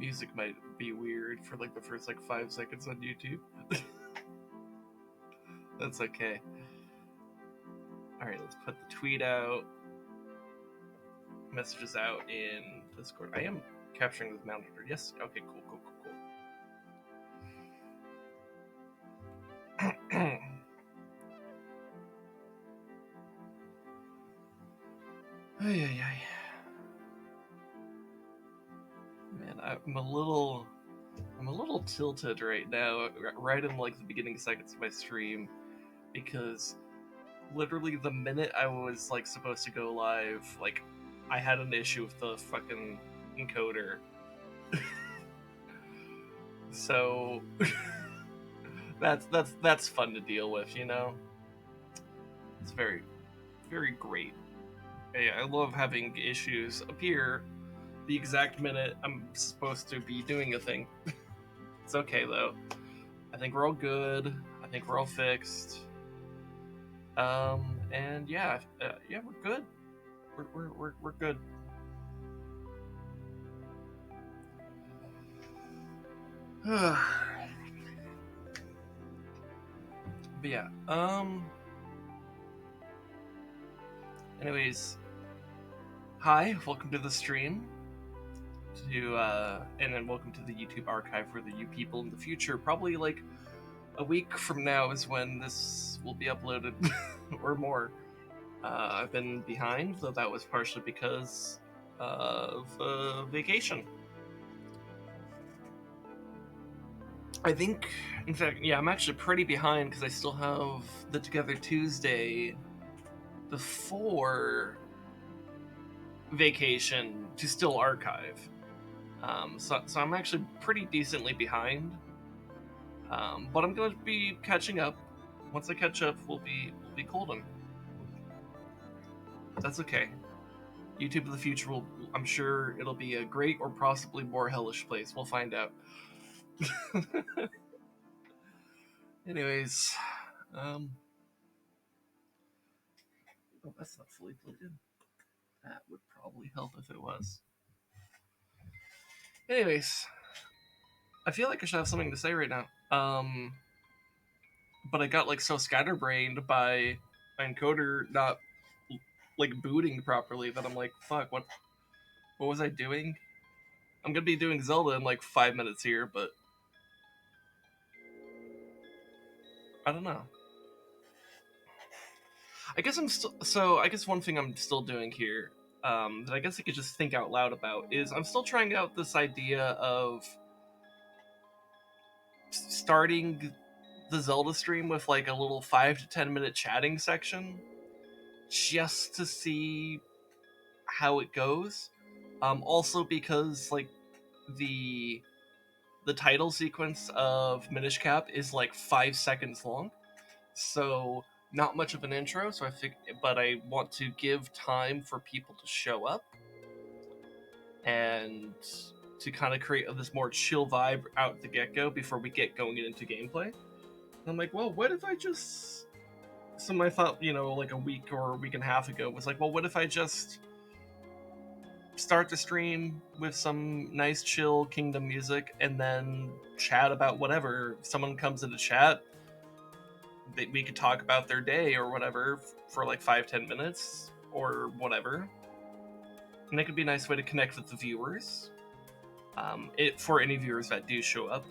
music might be weird for like the first like 5 seconds on YouTube. That's okay. Alright, let's put the tweet out. Messages out in Discord. I am capturing this Mount Crenel. Yes. Okay, cool. Ay. Man, I'm a little tilted right now, right in like the beginning seconds of my stream, because literally the minute I was like supposed to go live, like I had an issue with the fucking encoder. So that's fun to deal with, you know? It's very, very great. I love having issues appear the exact minute I'm supposed to be doing a thing. It's okay though. I think we're all good. I think we're all fixed. And yeah, we're good. We're good. But yeah, anyways, hi, welcome to the stream. And then welcome to the YouTube archive for the you people in the future. Probably like a week from now is when this will be uploaded, or more. I've been behind, though that was partially because of vacation. I think, in fact, yeah, I'm actually pretty behind because I still have the Together Tuesday before vacation to still archive. So I'm actually pretty decently behind. But I'm going to be catching up. Once I catch up, we'll be golden. That's okay. YouTube of the future will, I'm sure it'll be a great or possibly more hellish place. We'll find out. Anyways, oh, that's not fully plugged in. That would probably help if it was. Anyways, I feel like I should have something to say right now. But I got like so scatterbrained by my encoder not like booting properly that I'm like, fuck, what was I doing? I'm gonna be doing Zelda in like 5 minutes here, but I don't know. I guess I'm still. So I guess one thing I'm still doing here, that I guess I could just think out loud about, is I'm still trying out this idea of starting the Zelda stream with like a little 5 to 10 minute chatting section, just to see how it goes. Also because like the title sequence of Minish Cap is like 5 seconds long, so not much of an intro. So I think, but I want to give time for people to show up and to kind of create this more chill vibe out the get-go before we get going into gameplay. And I'm like, well, what if I just... So my thought, like a week or a week and a half ago was like, well, what if I just start the stream with some nice chill Kingdom music and then chat about whatever. If someone comes into chat, we could talk about their day or whatever for like 5-10 minutes or whatever. And that could be a nice way to connect with the viewers. For any viewers that do show up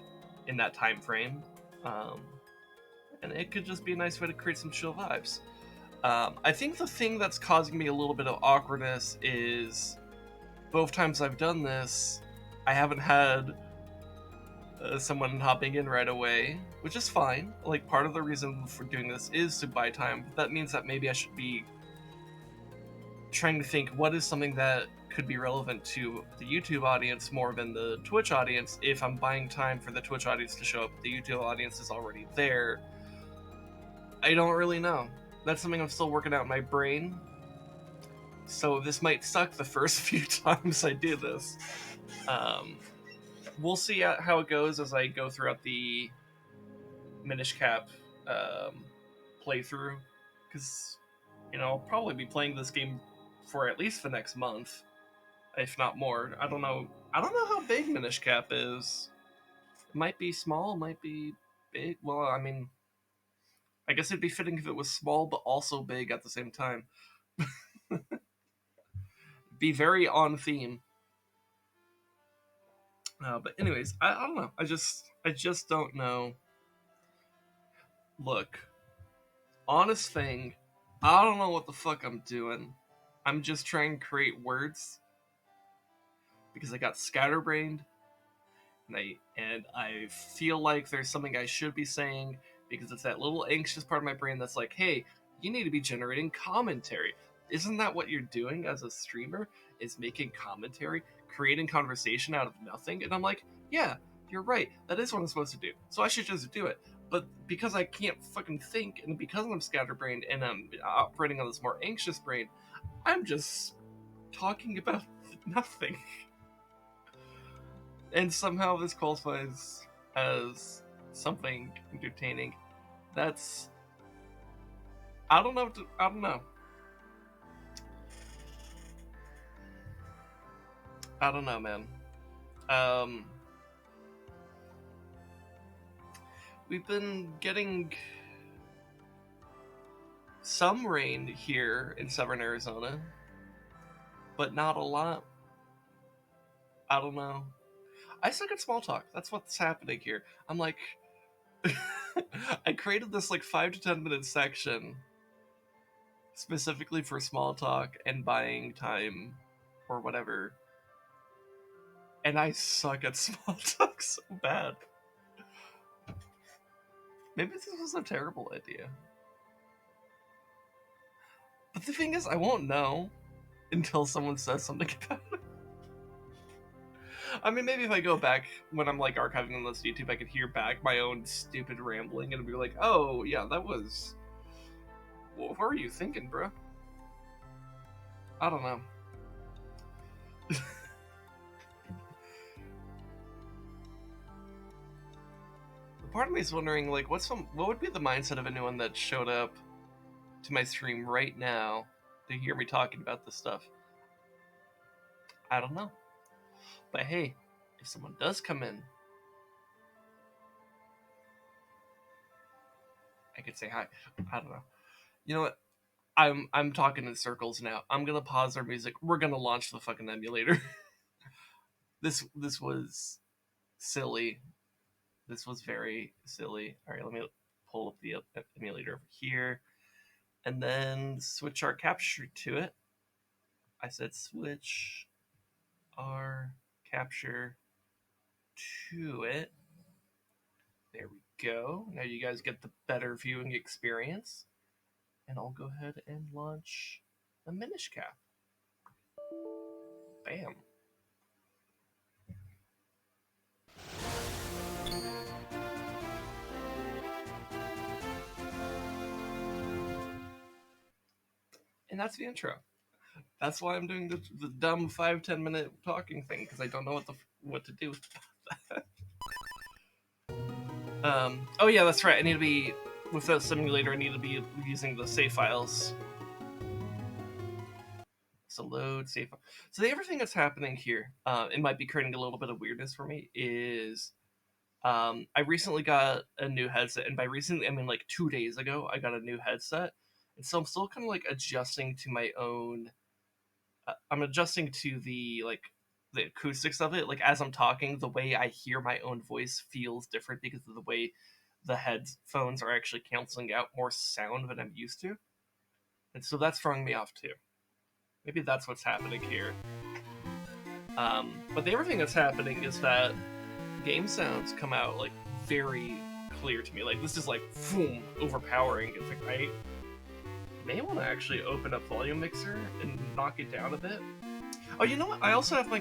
in that time frame. And it could just be a nice way to create some chill vibes. I think the thing that's causing me a little bit of awkwardness is both times I've done this, I haven't had someone hopping in right away, which is fine. Like, part of the reason for doing this is to buy time, but that means that maybe I should be trying to think what is something that could be relevant to the YouTube audience more than the Twitch audience. If I'm buying time for the Twitch audience to show up, the YouTube audience is already there. I don't really know. That's something I'm still working out in my brain. So this might suck the first few times I do this. We'll see how it goes as I go throughout the Minish Cap playthrough. Because, I'll probably be playing this game for at least the next month. if not more. I don't know. I don't know how big Minish Cap is. It might be small, it might be big. Well, I mean, I guess it'd be fitting if it was small but also big at the same time. Be very on theme. But anyways, I don't know. I just don't know. Look, honest thing, I don't know what the fuck I'm doing. I'm just trying to create words because I got scatterbrained, and I feel like there's something I should be saying because it's that little anxious part of my brain that's like, hey, you need to be generating commentary. Isn't that what you're doing as a streamer? Is making commentary, creating conversation out of nothing? And I'm like, yeah, you're right. That is what I'm supposed to do. So I should just do it. But because I can't fucking think, and because I'm scatterbrained and I'm operating on this more anxious brain, I'm just talking about nothing. And somehow this qualifies as something entertaining. That's I don't know. I don't know. I don't know, man. Um, we've been getting some rain here in southern Arizona, but not a lot. I don't know. I suck at small talk. That's what's happening here. I'm like, I created this like 5 to 10 minute section specifically for small talk and buying time or whatever, and I suck at small talk so bad. Maybe this was a terrible idea. But the thing is, I won't know until someone says something about it. I mean, maybe if I go back when I'm like archiving on this YouTube, I could hear back my own stupid rambling and be like, oh, yeah, that was. What were you thinking, bro? I don't know. Part of me is wondering, like, what would be the mindset of anyone that showed up to my stream right now to hear me talking about this stuff? I don't know. But hey, if someone does come in, I could say hi. I don't know. You know what? I'm talking in circles now. I'm gonna pause our music. We're gonna launch the fucking emulator. this was silly. This was very silly. All right, let me pull up the emulator over here, and then switch our capture to it. I said switch our capture to it. There we go. Now you guys get the better viewing experience. And I'll go ahead and launch the Minish Cap. Bam. And that's the intro. That's why I'm doing the dumb 5-10 minute talking thing, because I don't know what to do. Oh yeah, that's right. I need to be with that simulator. I need to be using the save files. So load save. So everything that's happening here, it might be creating a little bit of weirdness for me. Is I recently got a new headset, and by recently I mean like 2 days ago. I got a new headset, and so I'm still kind of like adjusting to my own. I'm adjusting to the acoustics of it. Like as I'm talking, the way I hear my own voice feels different because of the way the headphones are actually canceling out more sound than I'm used to, and so that's throwing me off too. Maybe that's what's happening here. But the other thing that's happening is that game sounds come out like very clear to me. Like this is like boom, overpowering. It's like I may want to actually open up Volume Mixer and knock it down a bit. Oh, you know what? I also have my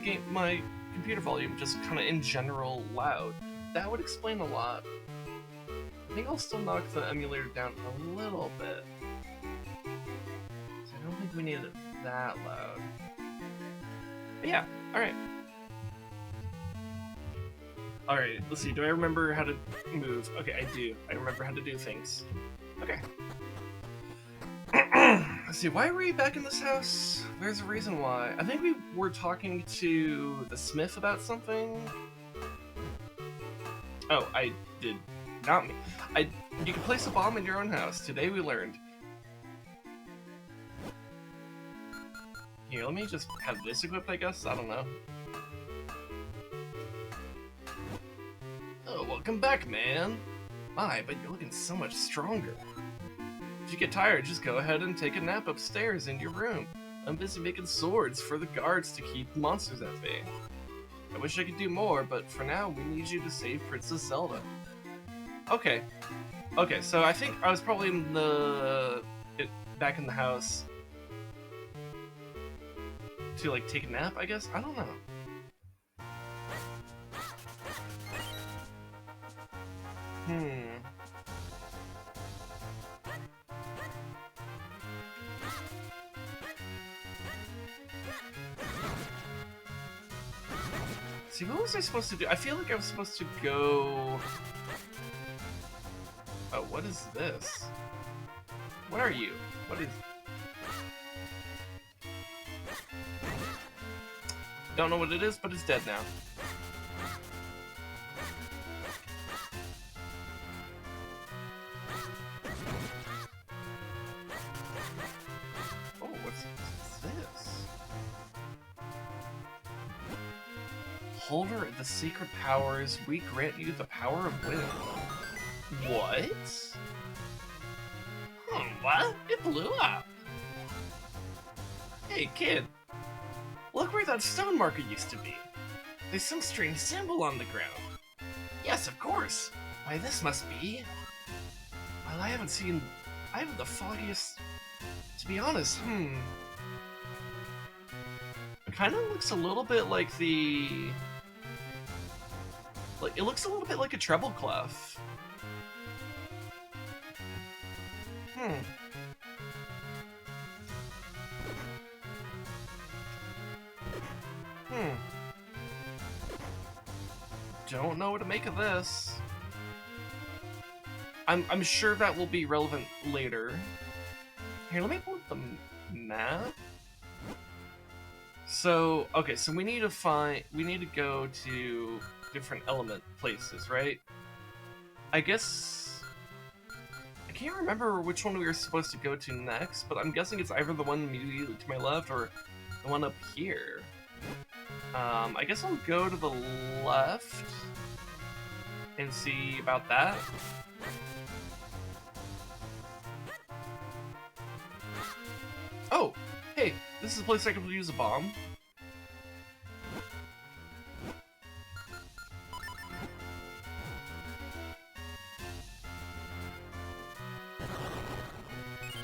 computer volume just kind of in general loud. That would explain a lot. I think I'll still knock the emulator down a little bit. So I don't think we need it that loud. But yeah, alright. Alright, let's see. Do I remember how to move? Okay, I do. I remember how to do things. Okay. Let's see, why are we back in this house? There's a reason why. I think we were talking to the smith about something. Oh, I did not mean. You can place a bomb in your own house. Today we learned. Here, let me just have this equipped, I guess? I don't know. Oh, welcome back, man. My, but you're looking so much stronger. If you get tired, just go ahead and take a nap upstairs in your room. I'm busy making swords for the guards to keep monsters at bay. I wish I could do more, but for now, we need you to save Princess Zelda. Okay. Okay, so I think I was probably in back in the house to, like, take a nap, I guess? I don't know. See, what was I supposed to do? I feel like I was supposed to go... Oh, what is this? What are you? What is... Don't know what it is, but it's dead now. Oh, what's this? Holder of the secret powers, we grant you the power of wind. What? What? It blew up. Hey, kid. Look where that stone marker used to be. There's some strange symbol on the ground. Yes, of course. Why, this must be... Well, I haven't the foggiest... To be honest, It kind of looks a little bit like the... Like, it looks a little bit like a treble clef. Don't know what to make of this. I'm sure that will be relevant later. Here, let me pull up the map. So, okay, so we need to go to different element places, right? I guess... I can't remember which one we were supposed to go to next, but I'm guessing it's either the one immediately to my left or the one up here. I guess I'll go to the left and see about that. Oh, hey, this is a place I can use a bomb.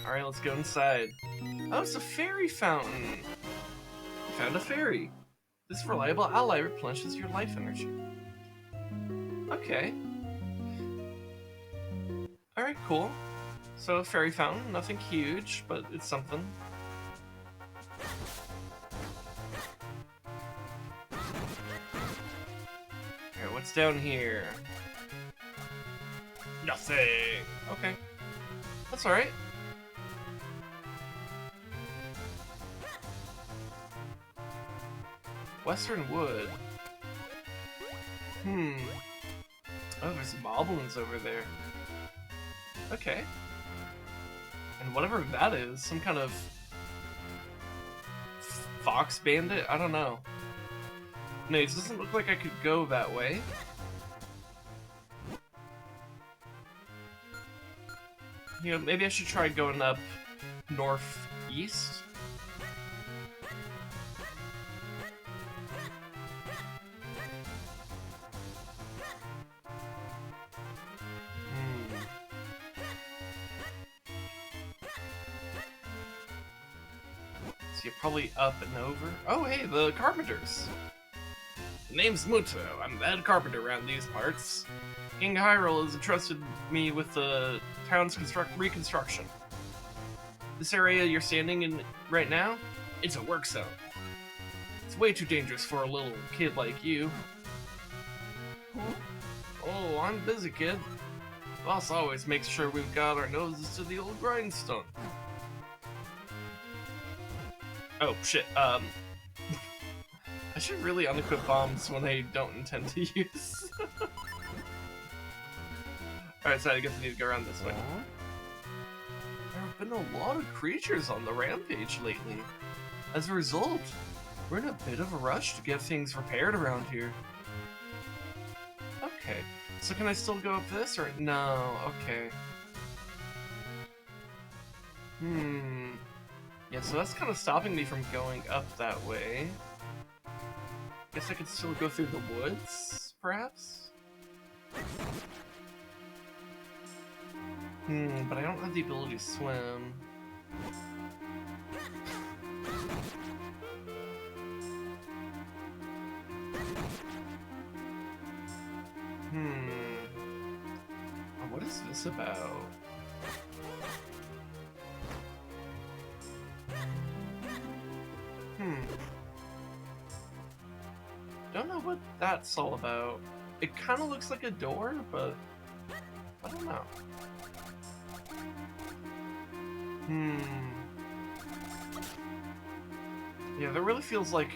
Alright, let's go inside. Oh, it's a fairy fountain. You found a fairy. This reliable ally replenishes your life energy. Okay. Alright, cool. So, a fairy fountain, nothing huge, but it's something. Alright, what's down here? Nothing! Okay. That's alright. Western wood. Oh, there's moblins over there. Okay. And whatever that is, some kind of fox bandit? I don't know. No, it doesn't look like I could go that way. You know, maybe I should try going up northeast. So you're probably up and over. Oh, hey, the carpenters. The name's Muto. I'm the head carpenter around these parts. King Hyrule has entrusted me with the town's reconstruction. This area you're standing in right now, it's a work zone. It's way too dangerous for a little kid like you. Oh, I'm busy, kid. Boss always makes sure we've got our noses to the old grindstone. Oh, shit. I should really unequip bombs when I don't intend to use. Alright, so I guess I need to go around this way. There have been a lot of creatures on the rampage lately. As a result, we're in a bit of a rush to get things repaired around here. Okay, so can I still go up this, or no? Okay. Yeah, so that's kind of stopping me from going up that way. Guess I could still go through the woods, perhaps? But I don't have the ability to swim. What is this about? Don't know what that's all about. It kind of looks like a door, but I don't know. Yeah, that really feels like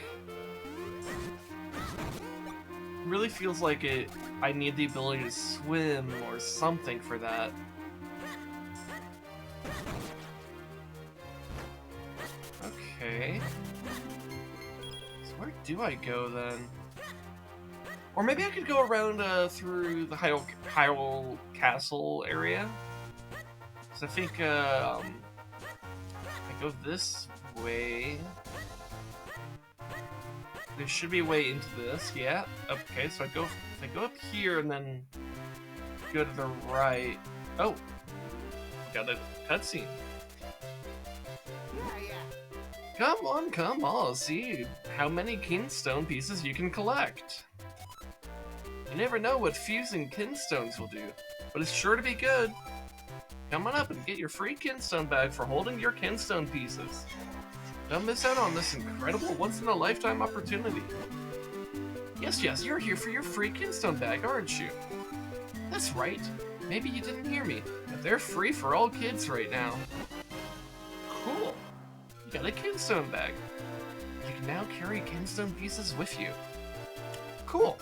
it. I need the ability to swim or something for that. Okay. So where do I go then? Or maybe I could go around through the Hyrule Castle area. So I think I go this way. There should be a way into this, yeah. Okay, so if I go up here and then go to the right. Oh, got a cutscene. Come on, see how many Kingstone pieces you can collect. You never know what fusing Kingstones will do, but it's sure to be good. Come on up and get your free Kingstone bag for holding your Kingstone pieces. Don't miss out on this incredible once-in-a-lifetime opportunity. Yes, you're here for your free Kingstone bag, aren't you? That's right. Maybe you didn't hear me, but they're free for all kids right now. Cool. You got a Kingstone bag. You can now carry Kingstone pieces with you. Cool.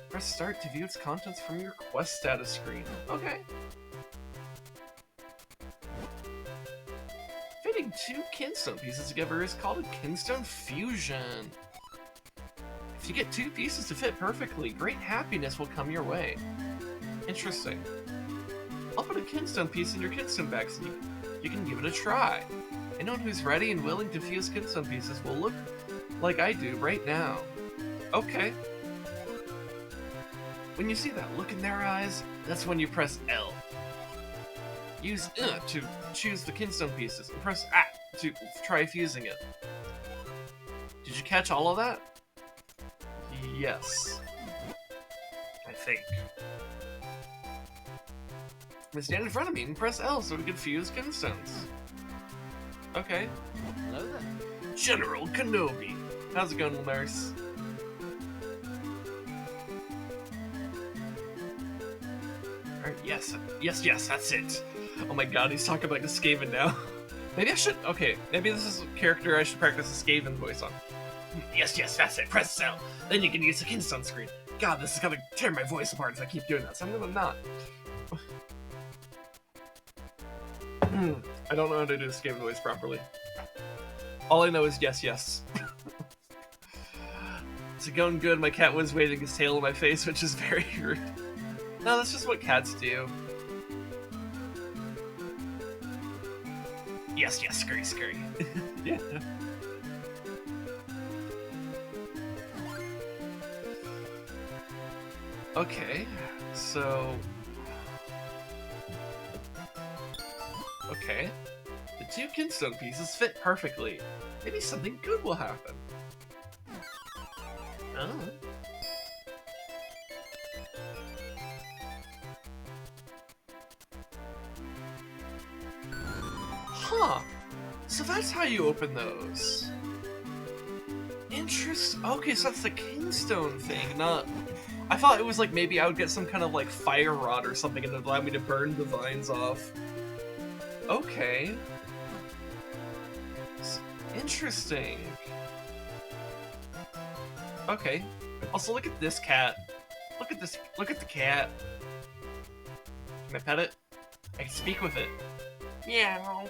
Press start to view its contents from your quest status screen. Okay. Fitting two Kingstone pieces together is called a Kingstone fusion. If you get two pieces to fit perfectly, great happiness will come your way. Interesting. I'll put a Kingstone piece in your Kingstone bag so you can give it a try. Anyone who's ready and willing to fuse Kingstone pieces will look like I do right now. Okay. When you see that look in their eyes, that's when you press L. Use to choose the Kingstone pieces, and press A to try fusing it. Did you catch all of that? Yes. I think. Stand in front of me and press L so we can fuse Kingstones. Okay. Hello there. General Kenobi. How's it going, nurse? Yes, that's it. Oh my god, he's talking like a Skaven now. Maybe I should... Okay, maybe this is a character I should practice a Skaven voice on. Yes, that's it. Press L. Then you can use the Kingstone screen. God, this is gonna tear my voice apart if I keep doing that, so I'm gonna not. I don't know how to do a Skaven voice properly. All I know is yes. It's going good. My cat was waving his tail in my face, which is very rude. No, that's just what cats do. Yes, scurry. Yeah. Okay, so... Okay. The two Kingstone pieces fit perfectly. Maybe something good will happen. Oh. Huh. So that's how you open those. Okay, so that's the Kingstone thing, not... I thought it was like maybe I would get some kind of like fire rod or something and it would allow me to burn the vines off. Okay. Interesting. Okay. Also, look at this cat. Look at this. Look at the cat. Can I pet it? I can speak with it. Meow.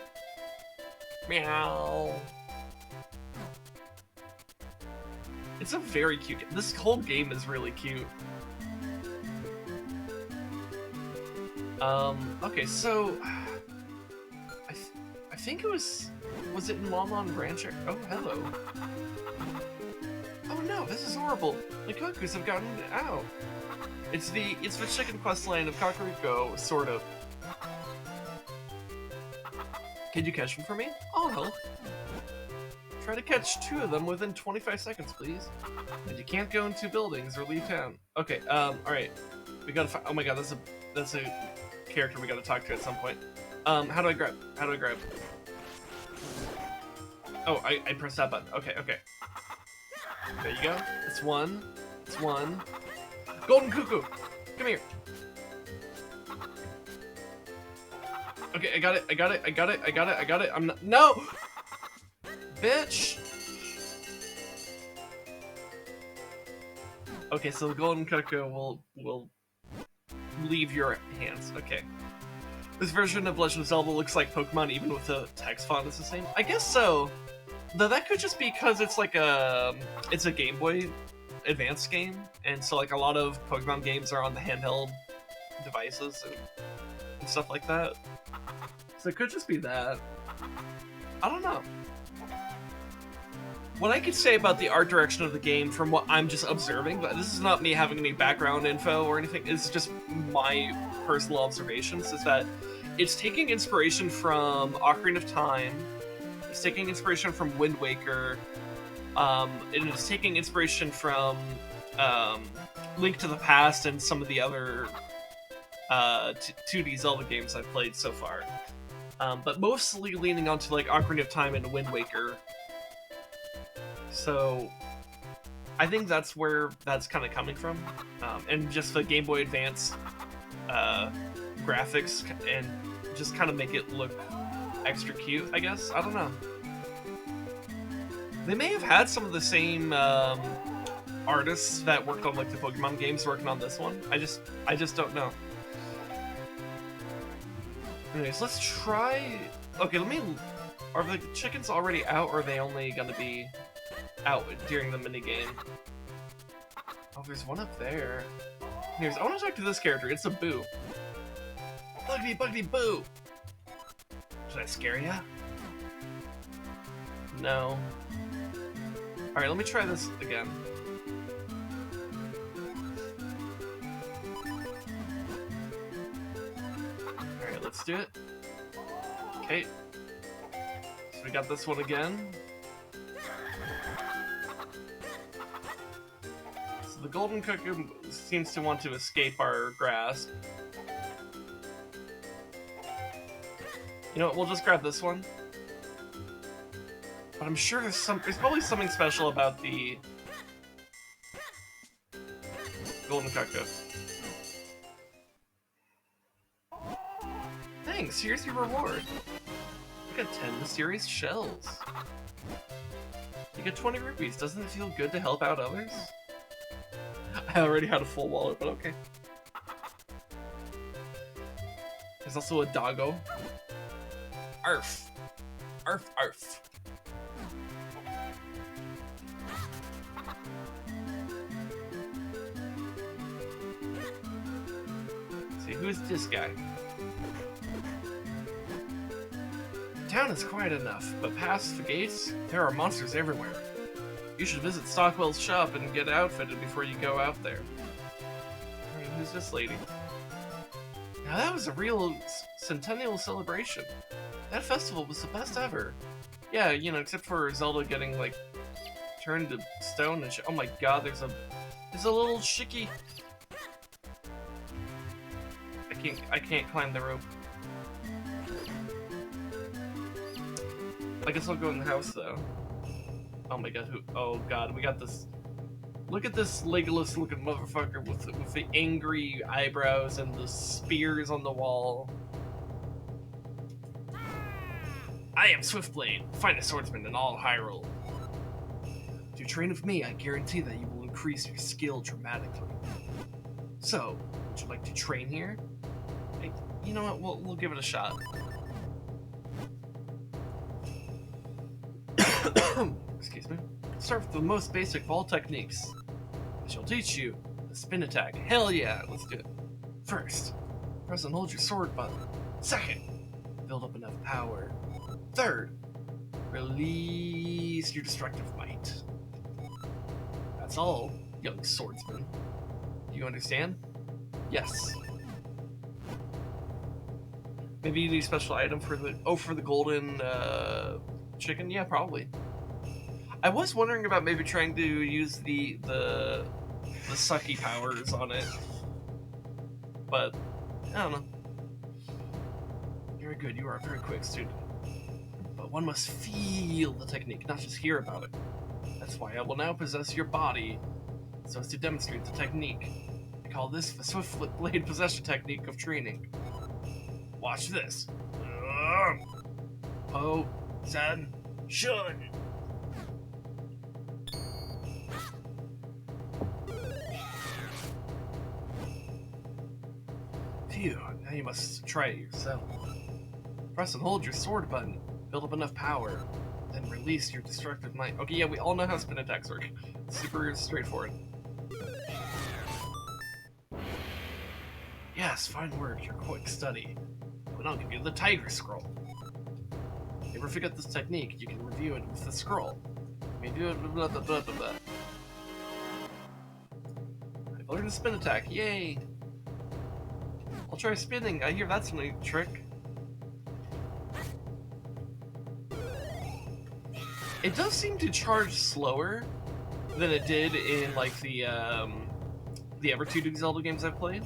Meow. It's a very cute. This whole game is really cute. Okay, so I think it was it in Maaann Rancher? Oh, hello. Oh no, this is horrible. The cuckoos have gotten out. It's the chicken quest land of Kakariko, sort of. Can you catch them for me? I'll help. Try to catch 2 of them within 25 seconds, please. And you can't go into buildings or leave town. Okay, alright. We gotta find. Oh my god, that's a character we gotta talk to at some point. How do I grab? How do I grab? Oh, I pressed that button. Okay, okay. There you go. It's one. It's one. Golden Cuckoo! Come here. Okay, I got it. I got it. I got it. I got it. I got it. I'm not. No! Bitch! Okay, so the Golden Cuckoo will leave your hands. Okay. This version of Legend of Zelda looks like Pokemon even with the text font is the same. I guess so. Though that could just be because it's like it's a Game Boy Advance game, and so like a lot of Pokemon games are on the handheld devices and stuff like that. So it could just be that. I don't know. What I could say about the art direction of the game from what I'm just observing, but this is not me having any background info or anything, it's just my personal observations, is that it's taking inspiration from Ocarina of Time, it's taking inspiration from Wind Waker, and it's taking inspiration from Link to the Past and some of the other 2D Zelda games I've played so far. But mostly leaning onto like Ocarina of Time and Wind Waker. So I think that's where that's kind of coming from, and just the Game Boy Advance graphics and just kind of make it look extra cute, I guess. I don't know. They may have had some of the same artists that worked on like the Pokemon games working on this one. I just don't know. Anyways, let's try. Okay, let me. Are the chickens already out, or are they only gonna be out during the minigame? Oh, there's one up there. Here's. I want to talk to this character. It's a Boo. Buggity, buggity, Boo. Should I scare ya? No. All right, let me try this again. All right, let's do it. Okay. So we got this one again. So the Golden Cuckoo seems to want to escape our grasp. You know what, we'll just grab this one. But I'm sure there's probably something special about the Golden Cuckoo. Thanks, here's your reward. You got 10 mysterious shells. You get 20 rupees. Doesn't it feel good to help out others? I already had a full wallet, but okay. There's also a doggo. Arf. Arf, arf. Let's see, who's this guy? The town is quiet enough, but past the gates, there are monsters everywhere. You should visit Stockwell's shop and get outfitted before you go out there. Hey, who's this lady? Now that was a real centennial celebration. That festival was the best ever. Yeah, you know, except for Zelda getting, like, turned to stone and shit. Oh my god, there's a little shiki. I can't climb the rope. I guess I'll go in the house, though. Oh my god, oh god, we got this. Look at this Legolas looking motherfucker with the angry eyebrows and the spears on the wall. I am Swiftblade, finest swordsman in all Hyrule. If you train with me, I guarantee that you will increase your skill dramatically. So, would you like to train here? Hey, you know what? We'll give it a shot. Excuse me. Start with the most basic of all techniques. I shall teach you the spin attack. Hell yeah, let's do it. First, press and hold your sword button. Second, build up enough power. Third, release your destructive might. That's all, young swordsman. Do you understand? Yes. Maybe you need a special item for the golden chicken? Yeah, probably. I was wondering about maybe trying to use the sucky powers on it. But I don't know. Very good, you are a very quick student. But one must feel the technique, not just hear about it. That's why I will now possess your body, so as to demonstrate the technique. I call this the Swiftblade possession technique of training. Watch this. Possession. Phew, now you must try it yourself. Press and hold your sword button. Build up enough power. Then release your destructive might. Okay, yeah, we all know how spin attacks work. Super straightforward. Yes, fine work. Your quick study. But I'll give you the Tiger Scroll. If you ever forget this technique, you can review it with the scroll. I mean, do it. Blah, blah, blah, blah, blah. I've learned a spin attack. Yay! I'll try spinning. I hear that's a new trick. It does seem to charge slower than it did in like the other 2D Zelda games I've played.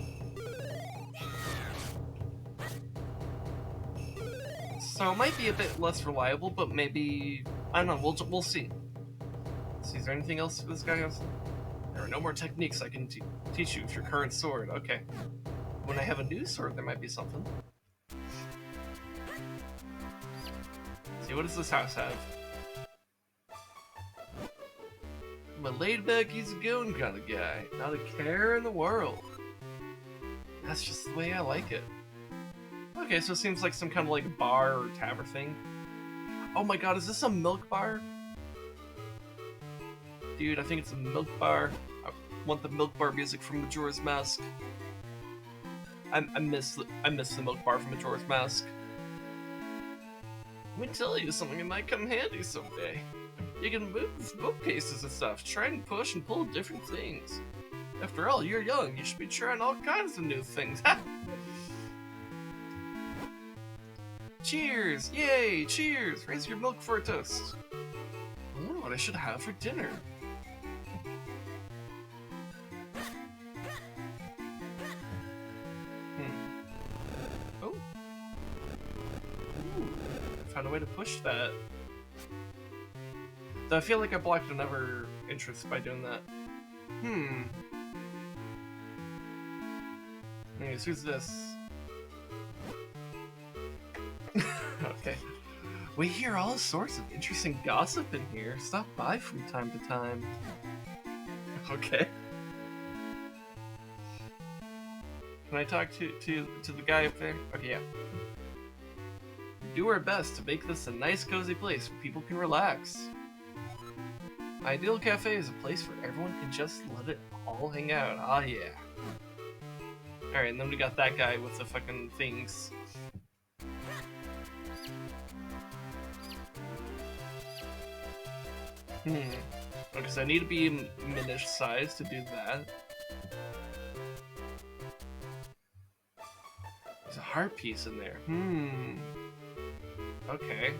So it might be a bit less reliable, but maybe I don't know. We'll see. Let's see, is there anything else this guy has? There are no more techniques I can teach you with your current sword. Okay. When I have a new sword, there might be something. Let's see, what does this house have? I'm a laid-back, easy-going kind of guy. Not a care in the world. That's just the way I like it. Okay, so it seems like some kind of like bar or tavern thing. Oh my god, is this a milk bar? Dude, I think it's a milk bar. I want the milk bar music from Majora's Mask. I miss the milk bar from Majora's Mask. Let me tell you something, it might come handy someday. You can move bookcases and stuff, try and push and pull different things. After all, you're young, you should be trying all kinds of new things. Cheers! Yay! Cheers! Raise your milk for a toast. I wonder what I should have for dinner. Oh. Ooh. Found a way to push that. Though I feel like I blocked another interest by doing that. Anyways, who's this? Okay. We hear all sorts of interesting gossip in here. Stop by from time to time. Okay. Can I talk to the guy up there? Okay, yeah. Do our best to make this a nice, cozy place where people can relax. Ideal Cafe is a place where everyone can just let it all hang out. Ah, yeah. Alright, and then we got that guy with the fucking things. Okay, so I need to be Minish size to do that. There's a heart piece in there. Okay.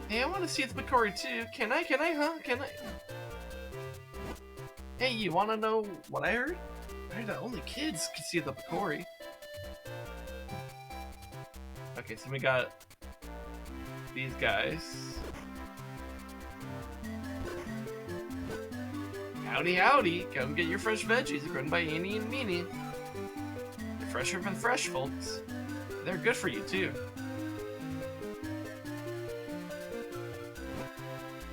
Hey, I want to see the Picori too. Can I, huh? Can I? Hey, you want to know what I heard? I heard that only kids can see the Picori. Okay, so we got these guys. Howdy, howdy. Come get your fresh veggies grown by Annie and Meanie. They're fresher than fresh, folks. They're good for you, too.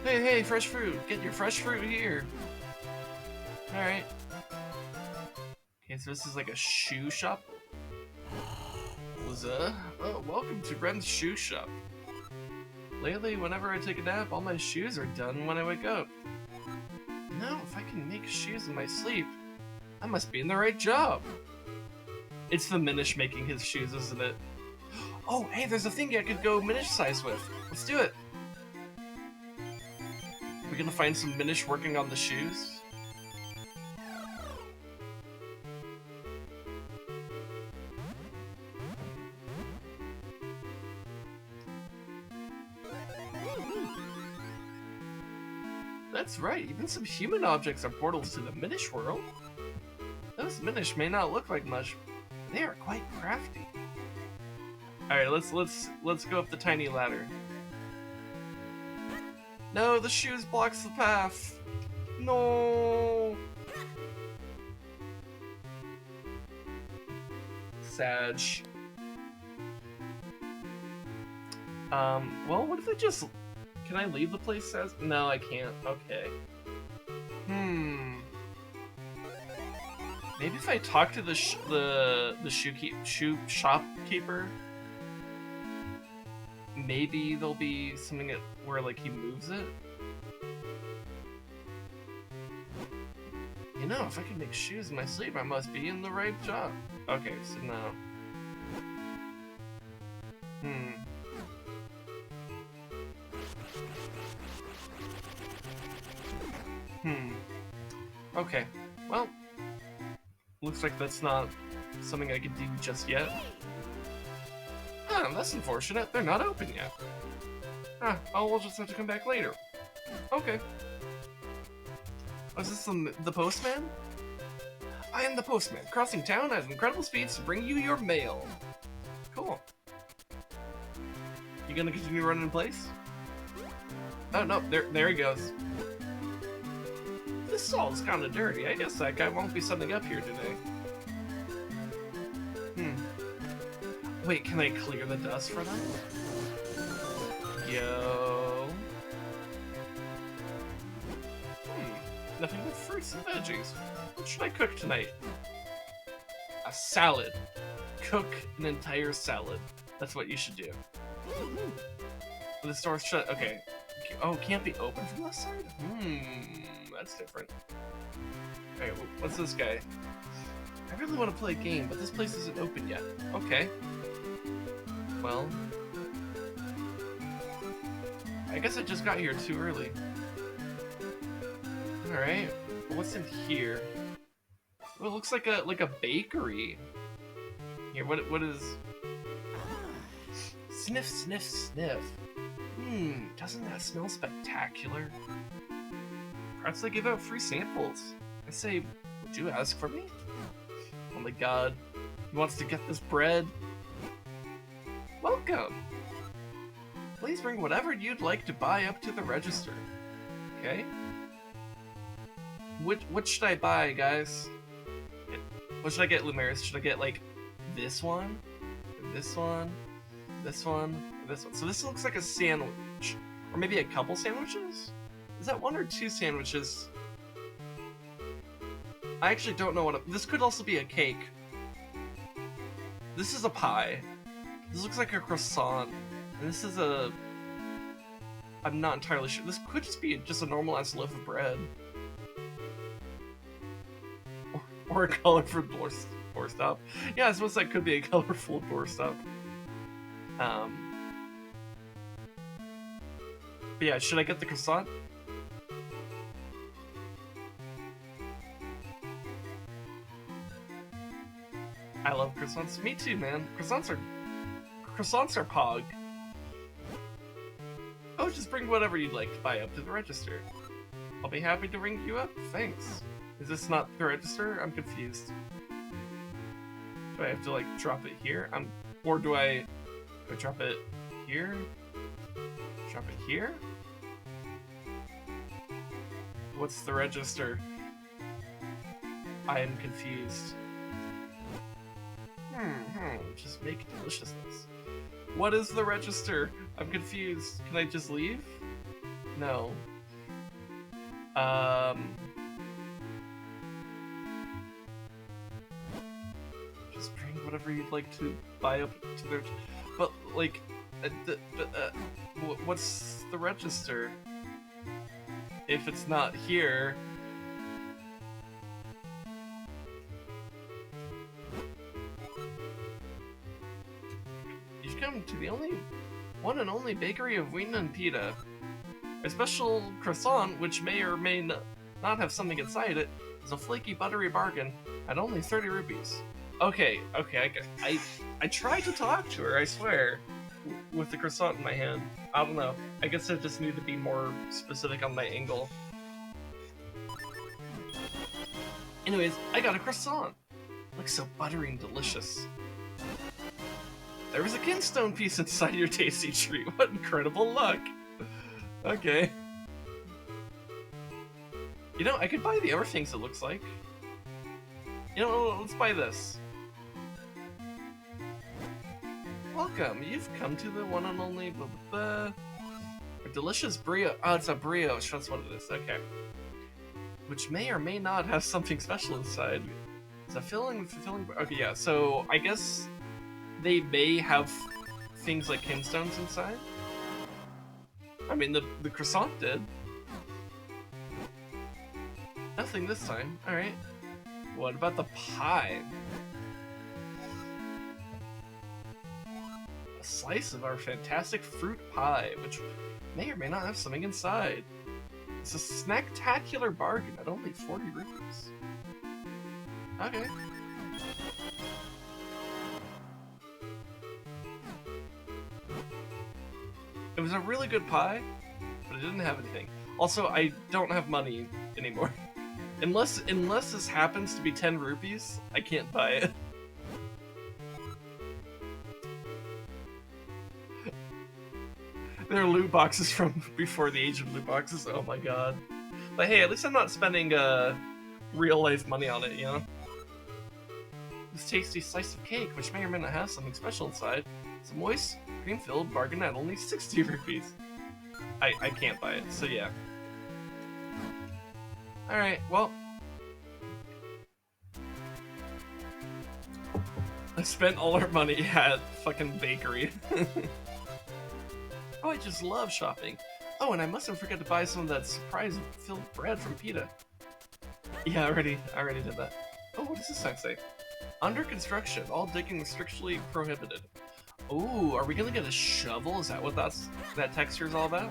Hey, fresh fruit. Get your fresh fruit here. Alright. Okay, so this is like a shoe shop. Oh, welcome to Ren's shoe shop. Lately, whenever I take a nap, all my shoes are done when I wake up. Now, if I can make shoes in my sleep, I must be in the right job. It's the Minish making his shoes, isn't it? Oh, hey, there's a thing I could go Minish size with. Let's do it. We're gonna find some Minish working on the shoes. That's right, even some human objects are portals to the Minish world. Those Minish may not look like much, but they are quite crafty. Alright, let's go up the tiny ladder. No, the shoes blocks the path. No. Sag. Well, what if I just... Can I leave the place as... No, I can't. Okay. Maybe if I talk to the shoe shopkeeper, maybe there'll be something where like he moves it. You know, if I can make shoes in my sleep, I must be in the right job. Okay, so no. Okay, well, looks like that's not something I could do just yet. That's unfortunate. They're not open yet. Oh, we'll just have to come back later. Okay. Was this the postman? I am the postman, crossing town at incredible speeds to bring you your mail. Cool. You gonna continue running in place? Oh, no, there he goes. This stall is kinda dirty. I guess that guy won't be setting up here today. Wait, can I clear the dust for them? Yo. Nothing but fruits and veggies. What should I cook tonight? A salad. Cook an entire salad. That's what you should do. The store's shut. Okay. Oh, can't be open from this side? That's different. Alright, what's this guy? I really want to play a game, but this place isn't open yet. Okay. Well, I guess I just got here too early. Alright, what's in here? Well, it looks like a bakery. Here, what is... Sniff, sniff, sniff. Doesn't that smell spectacular? Perhaps they give out free samples. I say, would you ask for me? Oh my god, he wants to get this bread. Welcome! Please bring whatever you'd like to buy up to the register. Okay? What should I buy, guys? What should I get, Lumeris? Should I get, like, this one? This one? This one? This one? So this looks like a sandwich. Or maybe a couple sandwiches? Is that one or two sandwiches? I actually don't know what... This could also be a cake. This is a pie. This looks like a croissant. And this is a... I'm not entirely sure. This could just be just a normal-ass loaf of bread. Or a colorful doorstop. Yeah, I suppose that could be a colorful doorstop. But yeah, should I get the croissant? I love croissants. Me too, man. Croissants are pog. Oh, just bring whatever you'd like to buy up to the register. I'll be happy to ring you up. Thanks. Is this not the register? I'm confused. Do I have to like drop it here? Or do I drop it here? Drop it here? What's the register? I am confused. Just make deliciousness. What is the register? I'm confused. Can I just leave? No. Just bring whatever you'd like to buy up to their... But, like... what's the register? If it's not here... You've come to the one and only bakery of wheat and pita. A special croissant, which may or may not have something inside it, is a flaky, buttery bargain at only 30 rupees. Okay, I tried to talk to her, I swear, with the croissant in my hand. I don't know. I guess I just need to be more specific on my angle. Anyways, I got a croissant. Looks so buttery and delicious. There was a kinstone piece inside your tasty treat. What incredible luck. Okay. You know, I could buy the other things it looks like. You know, let's buy this. Welcome, you've come to the one and only blah, blah, blah. A delicious brioche. Oh, it's a brioche, that's what it is, okay. Which may or may not have something special inside. It's a fulfilling... Okay, yeah, so I guess they may have things like kinstones inside. I mean, the croissant did. Nothing this time, alright. What about the pie? A slice of our fantastic fruit pie, which may or may not have something inside. It's a snacktacular bargain at only 40 rupees. Okay. It was a really good pie, but it didn't have anything. Also, I don't have money anymore. Unless this happens to be 10 rupees, I can't buy it. There are loot boxes from before the age of loot boxes, oh my god. But hey, at least I'm not spending real life money on it, you know? This tasty slice of cake, which may or may not have something special inside. It's a moist, cream-filled bargain at only 60 rupees. I can't buy it, so yeah. Alright, well. I spent all our money at fucking bakery. Oh, I just love shopping. Oh, and I mustn't forget to buy some of that surprise-filled bread from Pita. Yeah, I already did that. Oh, what does this sign say? Under construction, all digging is strictly prohibited. Ooh, are we gonna get a shovel? Is that what that texture is all about?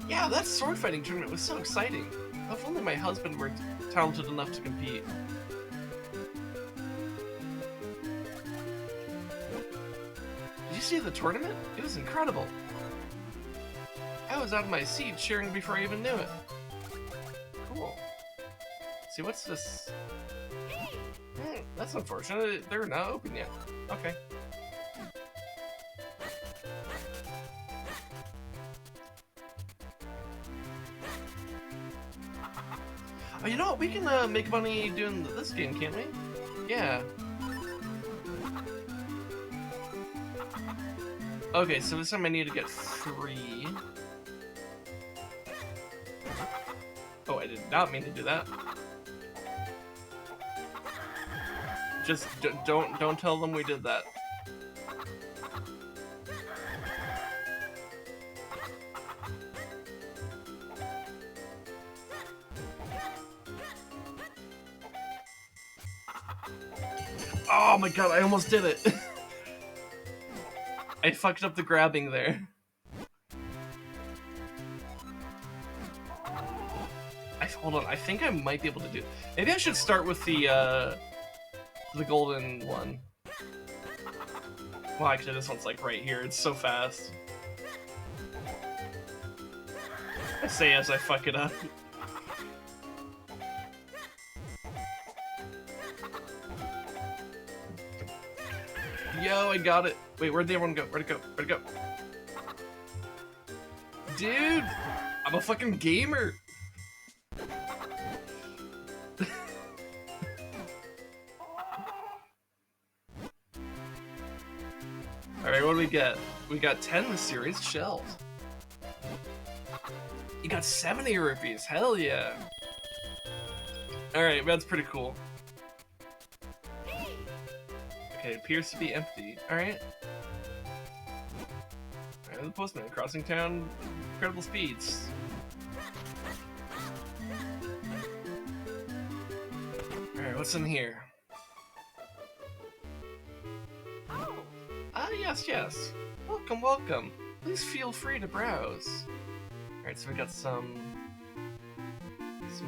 Yeah, that sword fighting tournament was so exciting. If only my husband were talented enough to compete. Did you see the tournament? It was incredible. I was out of my seat cheering before I even knew it. Cool. See, what's this? That's unfortunate. They're not open yet. Okay. Oh, you know what? We can make money doing this game, can't we? Yeah. Okay, so this time I need to get 3. Oh, I did not mean to do that. Just don't tell them we did that. Oh my god, I almost did it. I fucked up the grabbing there. Hold on, I think I might be able to do it. Maybe I should start with the golden one. Well, actually, this one's like right here. It's so fast. I say as I fuck it up. Yo, I got it. Wait, where'd the other one go? Where'd it go? Where'd it go? Dude, I'm a fucking gamer. Alright, what do we get? We got 10 mysterious shells. You got 70 rupees, hell yeah! Alright, that's pretty cool. Okay, it appears to be empty. Alright. Alright, the postman crossing town, incredible speeds. Alright, what's in here? Ah, yes. Welcome, welcome. Please feel free to browse. Alright, so we got some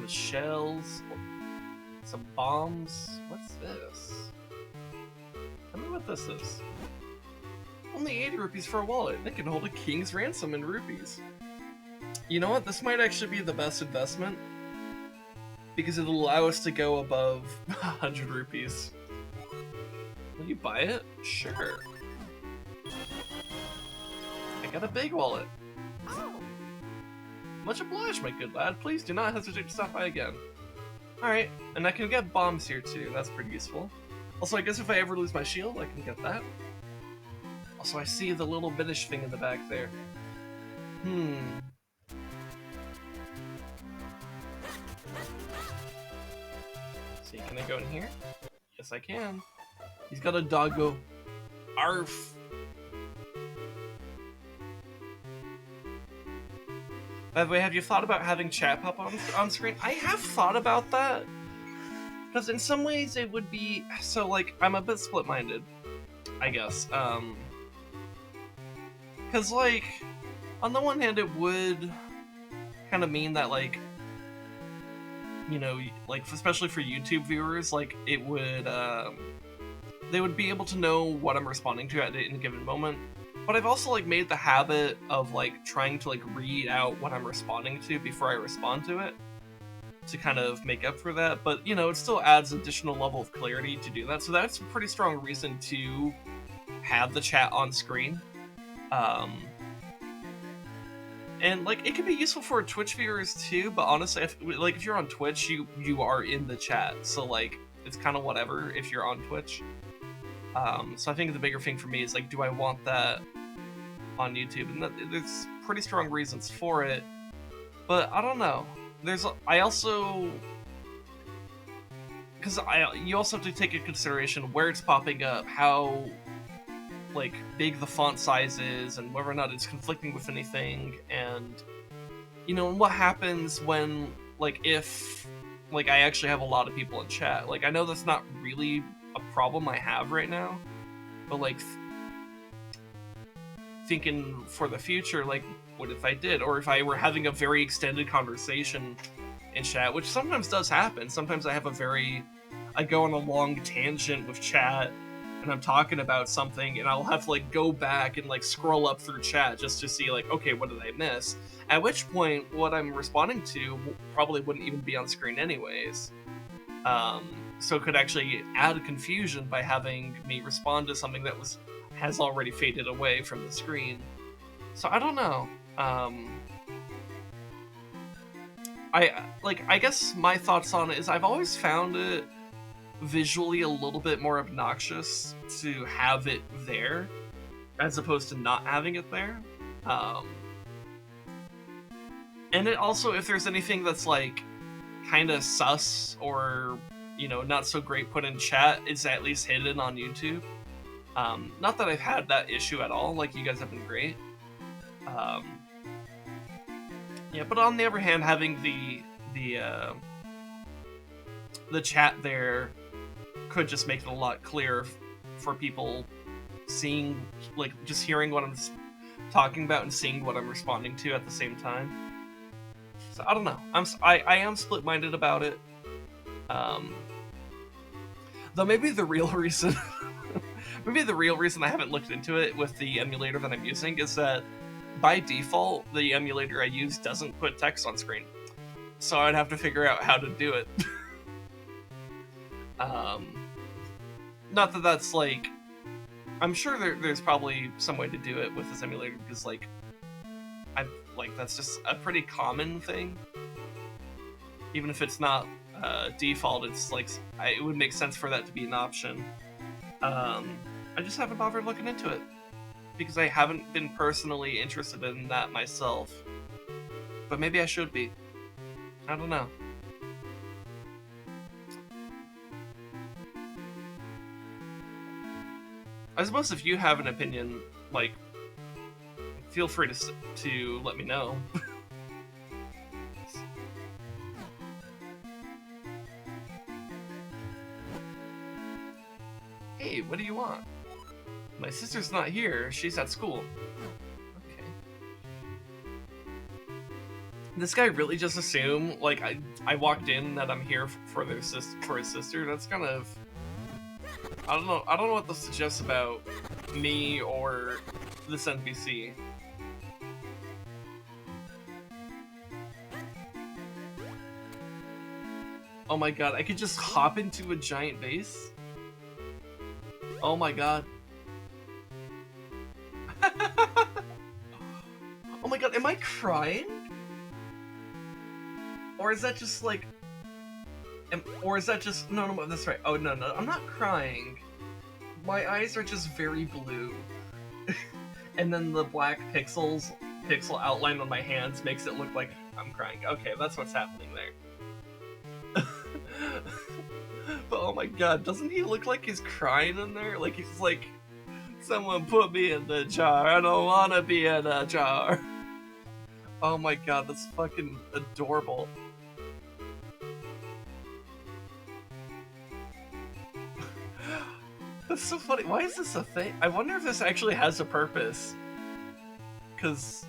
shells, some bombs. What's this? Tell me what this is. Only 80 rupees for a wallet. They can hold a king's ransom in rupees. You know what? This might actually be the best investment because it'll allow us to go above 100 rupees. Will you buy it? Sure. I got a big wallet. Much obliged, my good lad. Please do not hesitate to stop by again. Alright, and I can get bombs here too. That's pretty useful. Also, I guess if I ever lose my shield, I can get that. Also, I see the little Minish thing in the back there. See, can I go in here? Yes, I can. He's got a doggo. Arf! By the way, have you thought about having chat pop on screen? I have thought about that. Because in some ways it would be... So, like, I'm a bit split-minded, I guess. Because, like, on the one hand it would kind of mean that, like, you know, like, especially for YouTube viewers, like, it would, they would be able to know what I'm responding to at any given moment. But I've also, like, made the habit of, like, trying to, like, read out what I'm responding to before I respond to it to kind of make up for that. But, you know, it still adds additional level of clarity to do that. So that's a pretty strong reason to have the chat on screen. And, like, it can be useful for Twitch viewers too, but honestly, if you're on Twitch, you are in the chat. So, like, it's kind of whatever if you're on Twitch. So I think the bigger thing for me is, like, do I want that on YouTube? And there's pretty strong reasons for it, but I don't know. I also, because you also have to take into consideration where it's popping up, how, like, big the font size is, and whether or not it's conflicting with anything, and, you know, what happens when, like, if, like, I actually have a lot of people in chat. Like, I know that's not really a problem I have right now, but, like, thinking for the future, like, what if I did? Or if I were having a very extended conversation in chat, which sometimes does happen. Sometimes I go on a long tangent with chat, and I'm talking about something, and I'll have to, like, go back and, like, scroll up through chat just to see, like, okay, what did I miss? At which point, what I'm responding to probably wouldn't even be on screen anyways. So it could actually add confusion by having me respond to something that has already faded away from the screen. So I don't know. I guess my thoughts on it is I've always found it visually a little bit more obnoxious to have it there as opposed to not having it there. And it also, if there's anything that's, like, kind of sus or, you know, not so great put in chat, it's at least hidden on YouTube. Not that I've had that issue at all, like, you guys have been great. Yeah, but on the other hand, having the chat there could just make it a lot clearer for people seeing, like, just hearing what I'm talking about and seeing what I'm responding to at the same time. So I don't know. I am split-minded about it. Though maybe the real reason I haven't looked into it with the emulator that I'm using is that by default, the emulator I use doesn't put text on screen. So I'd have to figure out how to do it. Not that that's, like... I'm sure there's probably some way to do it with this emulator, because, like, that's just a pretty common thing. Even if it's not default, it's like it would make sense for that to be an option. I just haven't bothered looking into it because I haven't been personally interested in that myself. But maybe I should be. I don't know. I suppose if you have an opinion, like, feel free to let me know. Hey, what do you want? My sister's not here. She's at school. Okay. This guy really just assumed, like, I walked in that I'm here for his sister. That's kind of... I don't know what this suggests about me or this NPC. Oh my god, I could just hop into a giant base? Oh my god. Oh my god, am I crying? Or is that just like... Or is that just... No, that's right. Oh, no, I'm not crying. My eyes are just very blue. And then the black pixel outline on my hands makes it look like I'm crying. Okay, that's what's happening there. But oh my god, doesn't he look like he's crying in there? Like he's like, someone put me in the jar, I don't wanna be in a jar. Oh my god, that's fucking adorable. That's so funny. Why is this a thing? I wonder if this actually has a purpose. Because,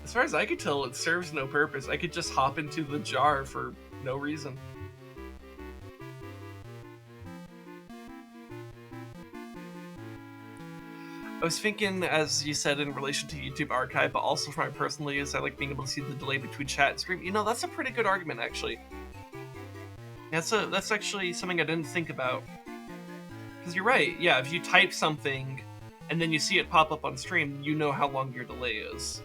as far as I could tell, it serves no purpose. I could just hop into the jar for no reason. I was thinking, as you said, in relation to YouTube Archive, but also for my personal use, I like being able to see the delay between chat and stream. You know, that's a pretty good argument, actually. That's actually something I didn't think about. Because you're right, yeah, if you type something, and then you see it pop up on stream, you know how long your delay is.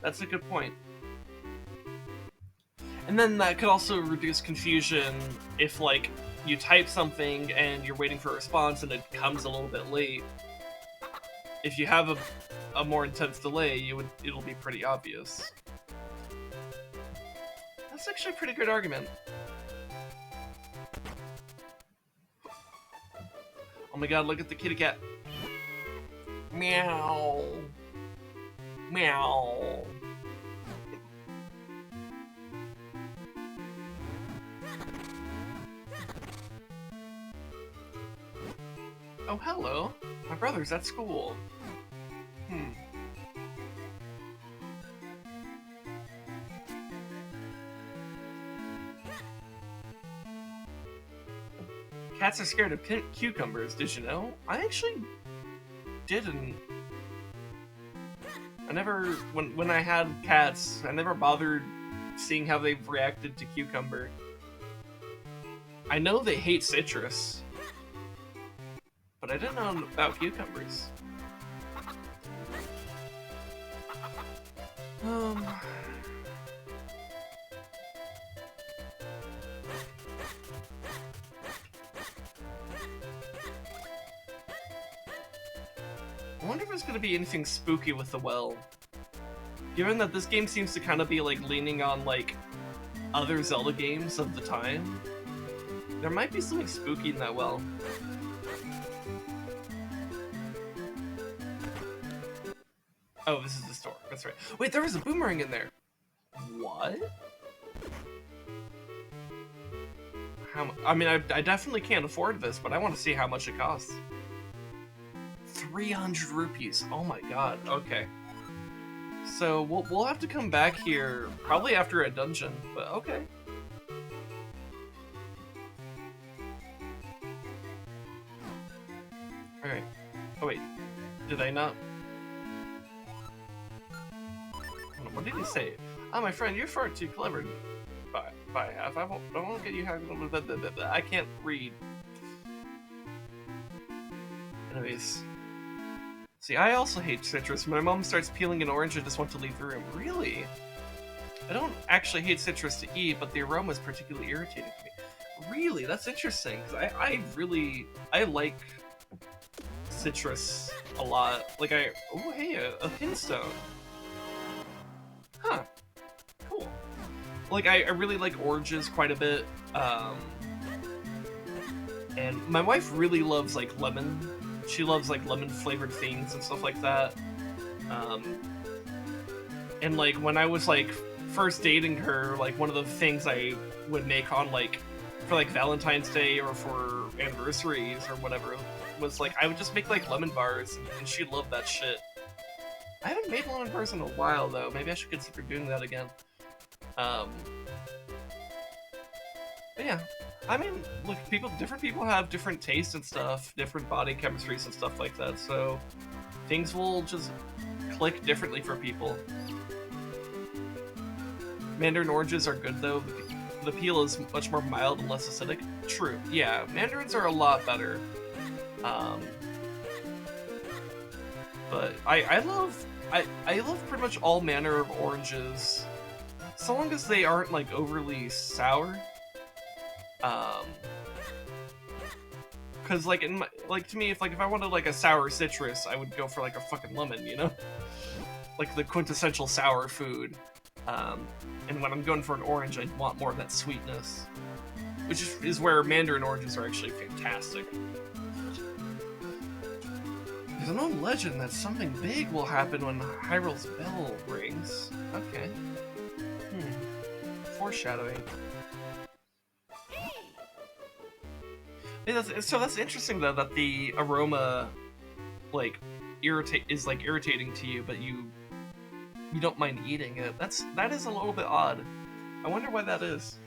That's a good point. And then that could also reduce confusion if, like, you type something and you're waiting for a response and it comes a little bit late. If you have a more intense delay, it'll be pretty obvious. That's actually a pretty good argument. Oh my god, look at the kitty cat. Meow. Meow. Oh, hello. My brother's at school. Cats are scared of cucumbers, did you know? I actually didn't. I never, when I had cats, I never bothered seeing how they've reacted to cucumber. I know they hate citrus, but I didn't know about cucumbers. I wonder if there's gonna be anything spooky with the well. Given that this game seems to kind of be like leaning on like other Zelda games of the time, there might be something spooky in that well. Oh, this is the store. That's right. Wait, there was a boomerang in there. What? I mean, I definitely can't afford this, but I want to see how much it costs. 300 rupees. Oh my god. Okay. So we'll have to come back here probably after a dungeon, but okay. All right. Oh wait, did I not? What did he say? Oh, my friend, you're far too clever. By half. I won't get you having. I can't read. Anyways. See, I also hate citrus. My mom starts peeling an orange, I just want to leave the room. Really? I don't actually hate citrus to eat, but the aroma is particularly irritating to me. Really? That's interesting, because I like citrus a lot. Like oh hey, a pinstone. Huh. Cool. Like I really like oranges quite a bit. And my wife really loves like lemon. She loves like lemon flavored things and stuff like that. And like when I was like first dating her, like one of the things I would make on like for like Valentine's Day or for anniversaries or whatever was like I would just make like lemon bars, and she loved that shit. I haven't made lemon bars in a while though. Maybe I should consider doing that again. But yeah, I mean, look, different people have different tastes and stuff, different body chemistries and stuff like that. So things will just click differently for people. Mandarin oranges are good though. The peel is much more mild and less acidic. True. Yeah, mandarins are a lot better. But I love pretty much all manner of oranges, so long as they aren't like overly sour. Cause like to me, if I wanted like a sour citrus, I would go for like a fucking lemon, you know, like the quintessential sour food. And when I'm going for an orange, I'd want more of that sweetness, which is where mandarin oranges are actually fantastic. There's an old legend that something big will happen when Hyrule's bell rings. Okay. Foreshadowing. Yeah, so that's interesting though, that the aroma, like, is like irritating to you, but you don't mind eating it. That is a little bit odd. I wonder why that is.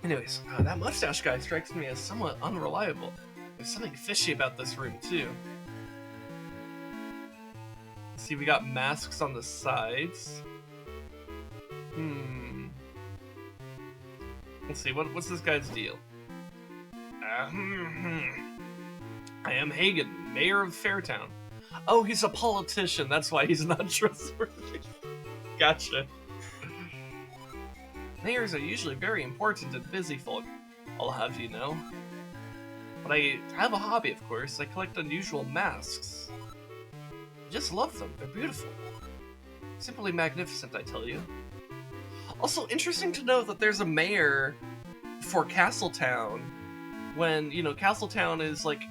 Anyways, that mustache guy strikes me as somewhat unreliable. There's something fishy about this room too. See, we got masks on the sides. Let's see, what's this guy's deal? I am Hagen, mayor of Fairtown. Oh, he's a politician, that's why he's not trustworthy. Gotcha. Mayors are usually very important and busy folk, I'll have you know. But I have a hobby, of course. I collect unusual masks. I just love them, they're beautiful. Simply magnificent, I tell you. Also, interesting to know that there's a mayor for Castletown when, you know, Castletown is like,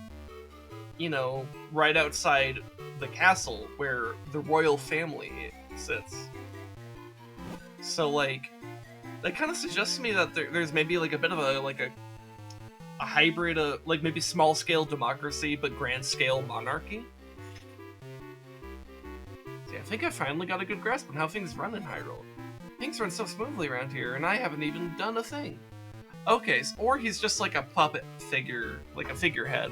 you know, right outside the castle where the royal family sits. So, like, that kind of suggests to me that there's maybe like a bit of a hybrid, like maybe small scale democracy but grand scale monarchy. See, I think I finally got a good grasp on how things run in Hyrule. Things run so smoothly around here, and I haven't even done a thing. Okay, or he's just like a puppet figure, like a figurehead.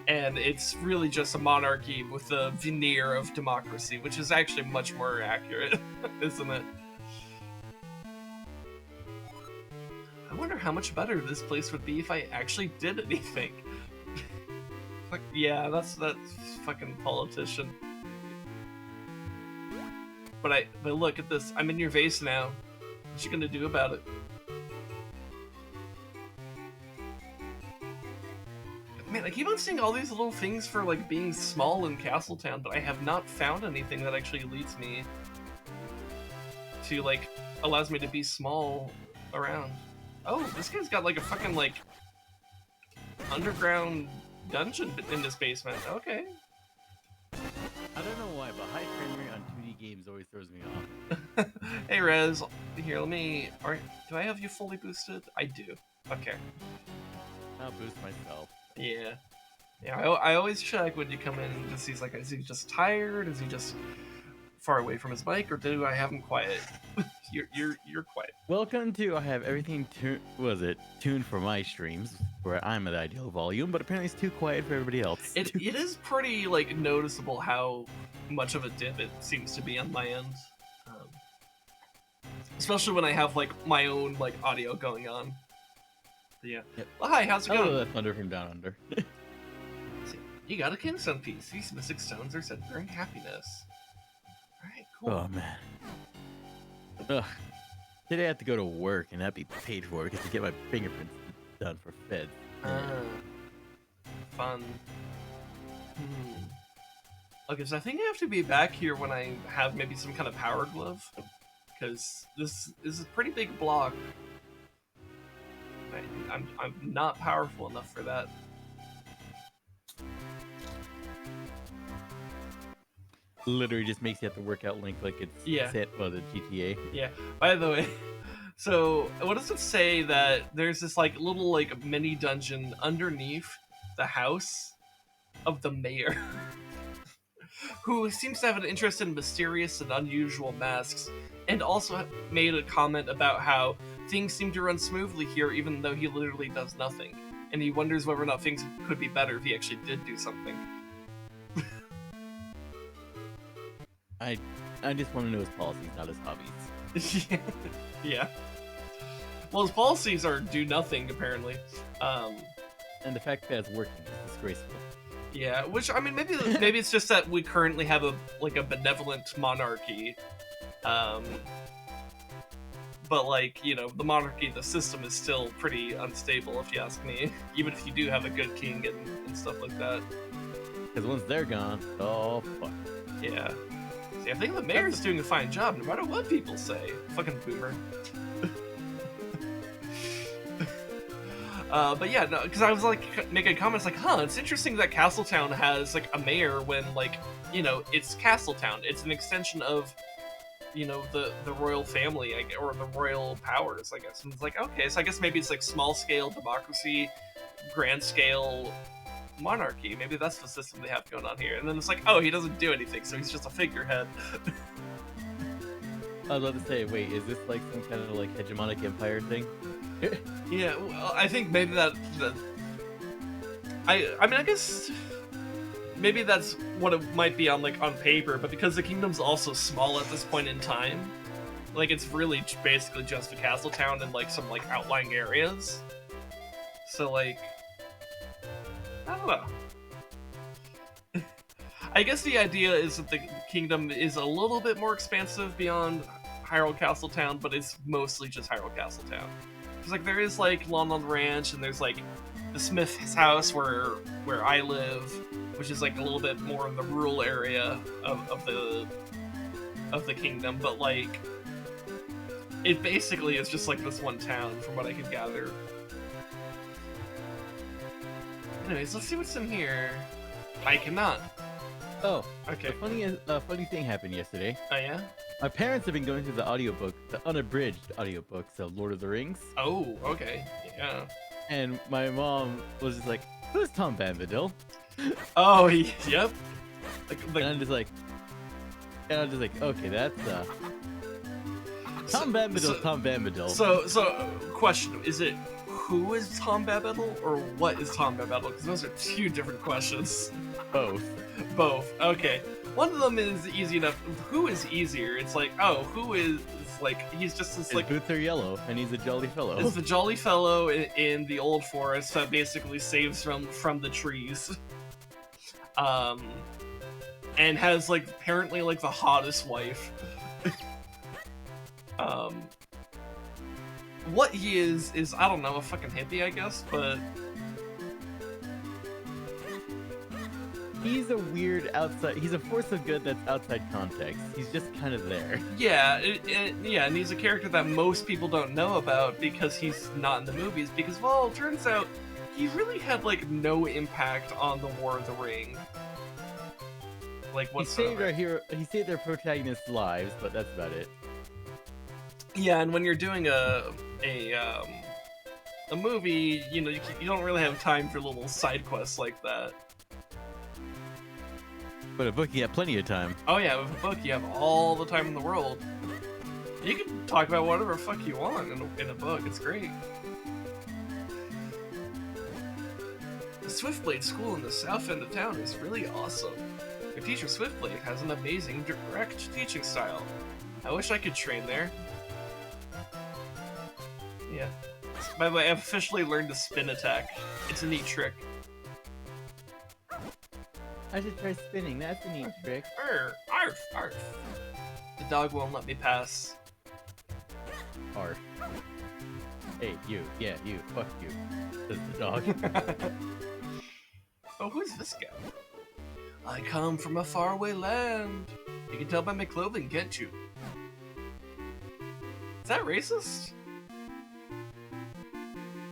And it's really just a monarchy with a veneer of democracy, which is actually much more accurate, isn't it? I wonder how much better this place would be if I actually did anything. Fuck, yeah, that's fucking politician. But look at this. I'm in your vase now. What you gonna do about it? Man, I keep on seeing all these little things for like being small in Castletown, but I have not found anything that actually leads me to like allows me to be small around. Oh, this guy's got like a fucking like underground dungeon in this basement. Okay. I don't know why, but high frame rate on 2D games always throws me off. Hey Rez, here, let me... Alright, do I have you fully boosted? I do. Okay. I'll boost myself. Yeah. Yeah, I always check when you come in to see, like, is he just tired? Is he just far away from his mic? Or do I have him quiet? You're quiet. Welcome to I have everything tuned for my streams, where I'm at the ideal volume, but apparently it's too quiet for everybody else. It is pretty, like, noticeable how much of a dip it seems to be on my end. Especially when I have, like, my own, like, audio going on. But yeah. Yep. Well, hi, how's it going? Hello, Thunder from Down Under. You got a kingstone piece. These mystic stones are said to bring happiness. Alright, cool. Oh man. Ugh. Today I have to go to work and that'd be paid for because to get my fingerprints done for feds. Fun. Okay, so I think I have to be back here when I have maybe some kind of power glove. Because this is a pretty big block. I'm not powerful enough for that. Literally just makes you have to work out Link like it's set for the GTA. Yeah. By the way, so what does it say that there's this like little like mini dungeon underneath the house of the mayor, who seems to have an interest in mysterious and unusual masks, and also made a comment about how things seem to run smoothly here even though he literally does nothing. And he wonders whether or not things could be better if he actually did do something. I just want to know his policies, not his hobbies. Yeah. Well, his policies are do nothing, apparently. And the fact that it's working is disgraceful. Yeah, which, I mean, maybe it's just that we currently have a benevolent monarchy. But, like, you know, the monarchy, the system is still pretty unstable, if you ask me. Even if you do have a good king and stuff like that. Because once they're gone, oh, fuck. Yeah. See, I think the mayor's doing a fine job, no matter what people say. Fucking boomer. But yeah, no, because I was like making comments like, huh, it's interesting that Castletown has like a mayor when, like, you know, it's Castletown. It's an extension of, you know, the royal family, or the royal powers, I guess. And it's like, okay, so I guess maybe it's like small scale democracy, grand scale monarchy. Maybe that's the system they have going on here. And then it's like, oh, he doesn't do anything, so he's just a figurehead. I was about to say, wait, is this like some kind of like hegemonic empire thing? Yeah, well, I think maybe that I mean, I guess maybe that's what it might be on paper, but because the kingdom's also small at this point in time, like, it's really basically just a Castletown and like some like outlying areas. So like, I don't know. I guess the idea is that the kingdom is a little bit more expansive beyond Hyrule Castletown, but it's mostly just Hyrule Castletown. Because like there is like Lon Lon Ranch, and there's like the Smith's house where I live, which is like a little bit more in the rural area of the kingdom. But like, it basically is just like this one town, from what I can gather. Anyways, let's see what's in here. I cannot. Oh, okay. A funny thing happened yesterday. Oh yeah? My parents have been going through the audiobook, the unabridged audiobooks of Lord of the Rings. Oh, okay. Yeah. And my mom was just like, who's Tom Bombadil? Oh, yep. And I'm just like, okay, that's Tom Bombadil, Tom Bombadil. So, question: is it who is Tom Bombadil or what is Tom Bombadil? Because those are two different questions. Both. Okay. One of them is easy enough. Who is easier? It's like, oh, who is like, he's just this like. His boots are yellow, and he's a jolly fellow. It's the jolly fellow in the old forest that basically saves from the trees. And has like apparently like the hottest wife. What he is I don't know, a fucking hippie, I guess, but he's a weird outside. He's a force of good that's outside context. He's just kind of there. Yeah, yeah, and he's a character that most people don't know about because he's not in the movies. Because, well, it turns out he really had like no impact on the War of the Ring. Like, whatsoever. He saved our protagonists' lives, but that's about it. Yeah, and when you're doing a movie, you know, you don't really have time for little side quests like that. But a book, you have plenty of time. Oh yeah, with a book, you have all the time in the world. You can talk about whatever fuck you want in a book. It's great. The Swiftblade school in the south end of town is really awesome. Their teacher Swiftblade has an amazing direct teaching style. I wish I could train there. Yeah. By the way, I've officially learned the spin attack. It's a neat trick. I should try spinning. That's a neat trick. Arf, arf. The dog won't let me pass. Arf. Hey, you. Yeah, you. Fuck you. Says the dog. Oh, who's this guy? I come from a faraway land. You can tell by my clothing, can't you? Is that racist?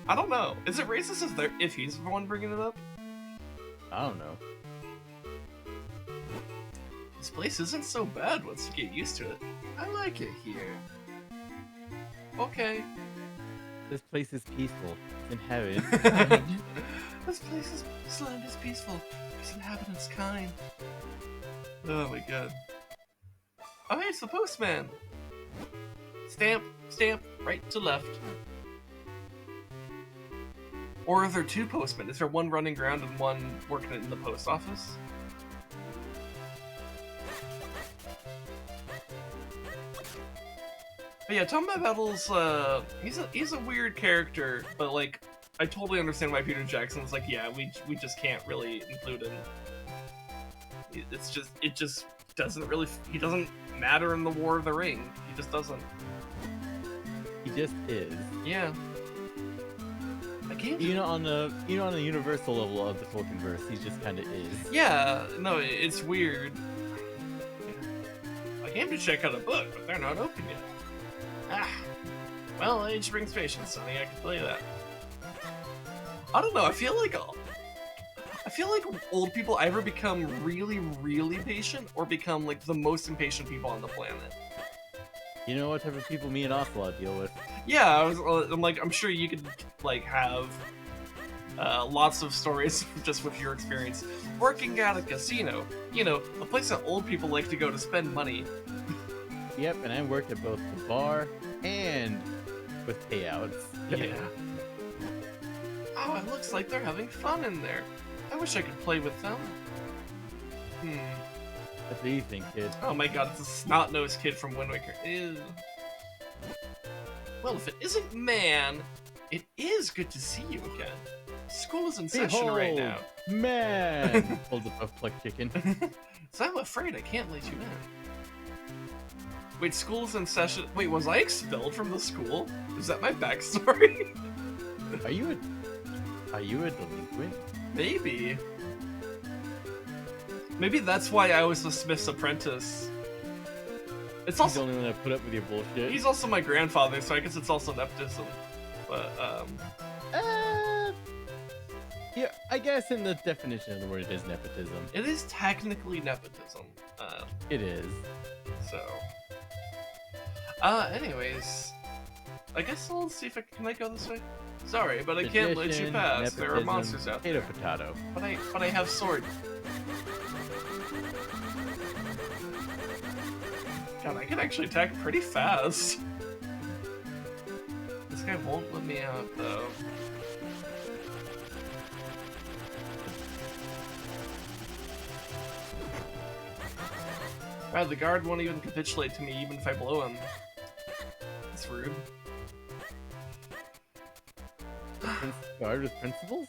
I don't know. Is it racist if he's the one bringing it up? I don't know. This place isn't so bad once you get used to it. I like it here. Okay. This place is peaceful. It's in heaven. This land is peaceful. Its inhabitants kind. Oh my god. Oh hey, it's the postman. Stamp, stamp, right to left. Or are there two postmen? Is there one running around and one working in the post office? But yeah, Tom Battle's he's a weird character, but like I totally understand why Peter Jackson was like, yeah, we just can't really include him. It just doesn't really, he doesn't matter in the War of the Ring. He just doesn't. He just is. Yeah. I can't. On the universal level of the Tolkienverse, he just kind of is. Yeah. No, it's weird. I came to check out a book, but they're not open yet. Ah. Well, age brings patience, Sonny. I can tell you that. I don't know. I feel like old people either become really, really patient or become like the most impatient people on the planet. You know what type of people me and Ocelot deal with? Yeah, I'm sure you could like have lots of stories just with your experience working at a casino. You know, a place that old people like to go to spend money. Yep, and I worked at both the bar and with payouts. Yeah. Oh, it looks like they're having fun in there. I wish I could play with them. What do you think, kid? Oh my god, it's a snot-nosed kid from Wind Waker. Ew. Well, if it isn't Maaann, it is good to see you again. School is in session right now. Man! Holds up a plucked chicken. So I'm afraid I can't let you in. Wait, school is in session. Wait, was I expelled from the school? Is that my backstory? Are you a delinquent? Maybe. Maybe that's why I was the Smith's apprentice. It's also He's the only one that put up with your bullshit. He's also my grandfather, so I guess it's also nepotism. But yeah, I guess in the definition of the word, it is nepotism. it is technically nepotism. It is. So. Anyways, I guess I'll see if can I go this way. Sorry, but I can't let you Tradition, pass. There are nepotism, monsters out there. Potato. But I have sword. God, I can actually attack pretty fast. This guy won't let me out, though. Wow, the guard won't even capitulate to me even if I blow him. That's rude. Guard with principles?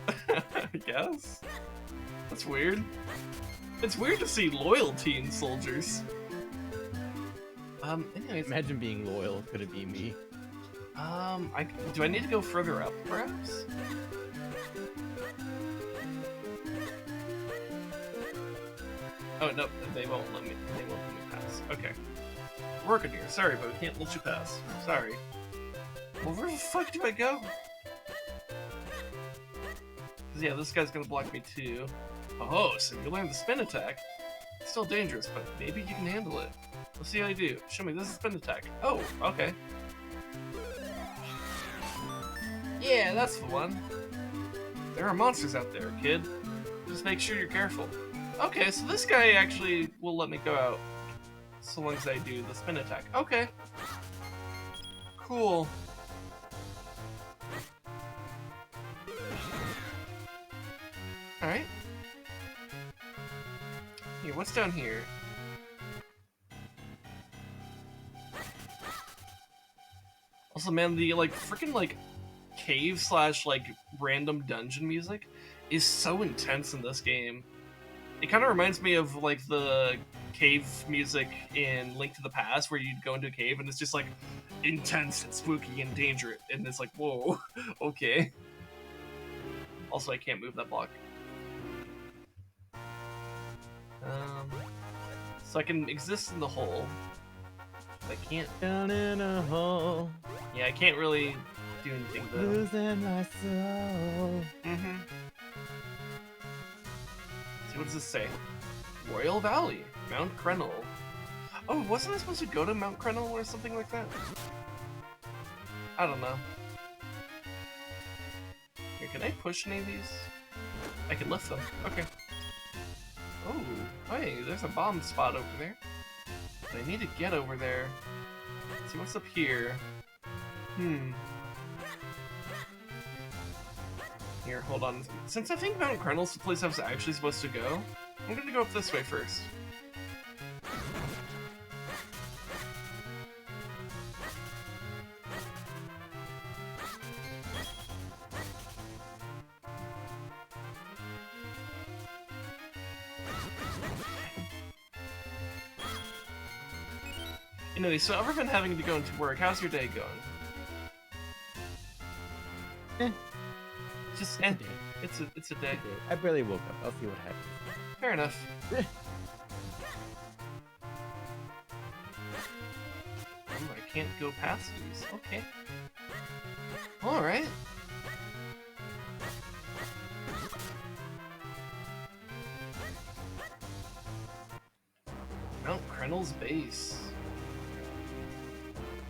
I guess. That's weird. It's weird to see loyalty in soldiers. Anyways. Imagine being loyal. Could it be me? Do I need to go further up, perhaps? Oh, no, they won't let me pass. Okay. We're working here. Sorry, but we can't let you pass. Sorry. Well, where the fuck do I go? 'Cause yeah, this guy's gonna block me too. Oh, so you learned the spin attack. It's still dangerous, but maybe you can handle it. Let's see how you do. Show me, this is spin attack. Oh, okay. Yeah, that's the one. There are monsters out there, kid. Just make sure you're careful. Okay, so this guy actually will let me go out so long as I do the spin attack. Okay. Cool. Alright. Here, what's down here? Also, man, the, like, freaking, like, cave slash like random dungeon music is so intense in this game. It kind of reminds me of like the cave music in Link to the Past, where you'd go into a cave and it's just like intense and spooky and dangerous, and it's like, whoa, okay. Also, I can't move that block. So I can exist in the hole. I can't. Down in a hole. Yeah, I can't really do anything though. Losing my soul. Mm-hmm. See, what does this say? Royal Valley, Mount Crenel. Oh, wasn't I supposed to go to Mount Crenel or something like that? I don't know. Here, can I push any of these? I can lift them. Okay. Oh, hey, there's a bomb spot over there. But I need to get over there. Let's see what's up here. Here, hold on. Since I think Mount Crenel's the place I was actually supposed to go, I'm gonna go up this way first. Anyway, so I've been having to go into work. How's your day going? Just it's a day. I barely woke up. I'll see what happens. Fair enough. I can't go past these. Okay. Alright. Mount Crenel's base.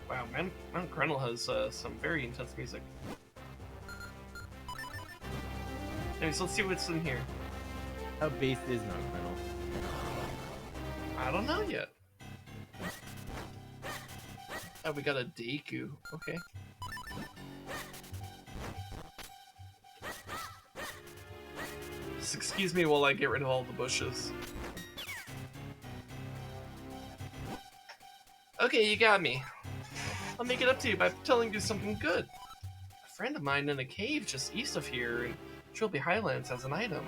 Wow, Mount Crenel has some very intense music. Anyways, let's see what's in here. How base is Mount Crenel? I don't know yet. Oh, we got a Deku. Okay. Just excuse me while I get rid of all the bushes. Okay, you got me. I'll make it up to you by telling you something good. A friend of mine in a cave just east of here in Trilby Highlands has an item.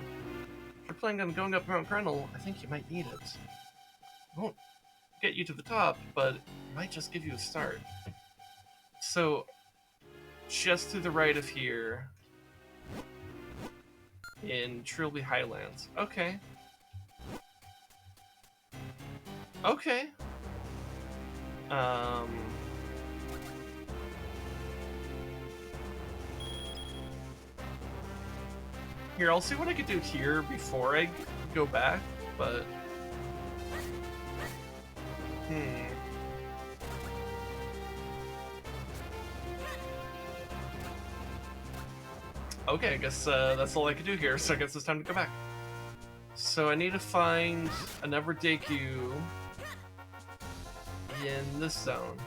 If you're planning on going up Mount Crenel, I think you might need it. It won't get you to the top, but it might just give you a start. So, just to the right of here, in Trilby Highlands. Okay. Okay. Here, I'll see what I could do here before I go back, but... Okay, I guess that's all I could do here, so I guess it's time to go back. So I need to find another Deku in this zone.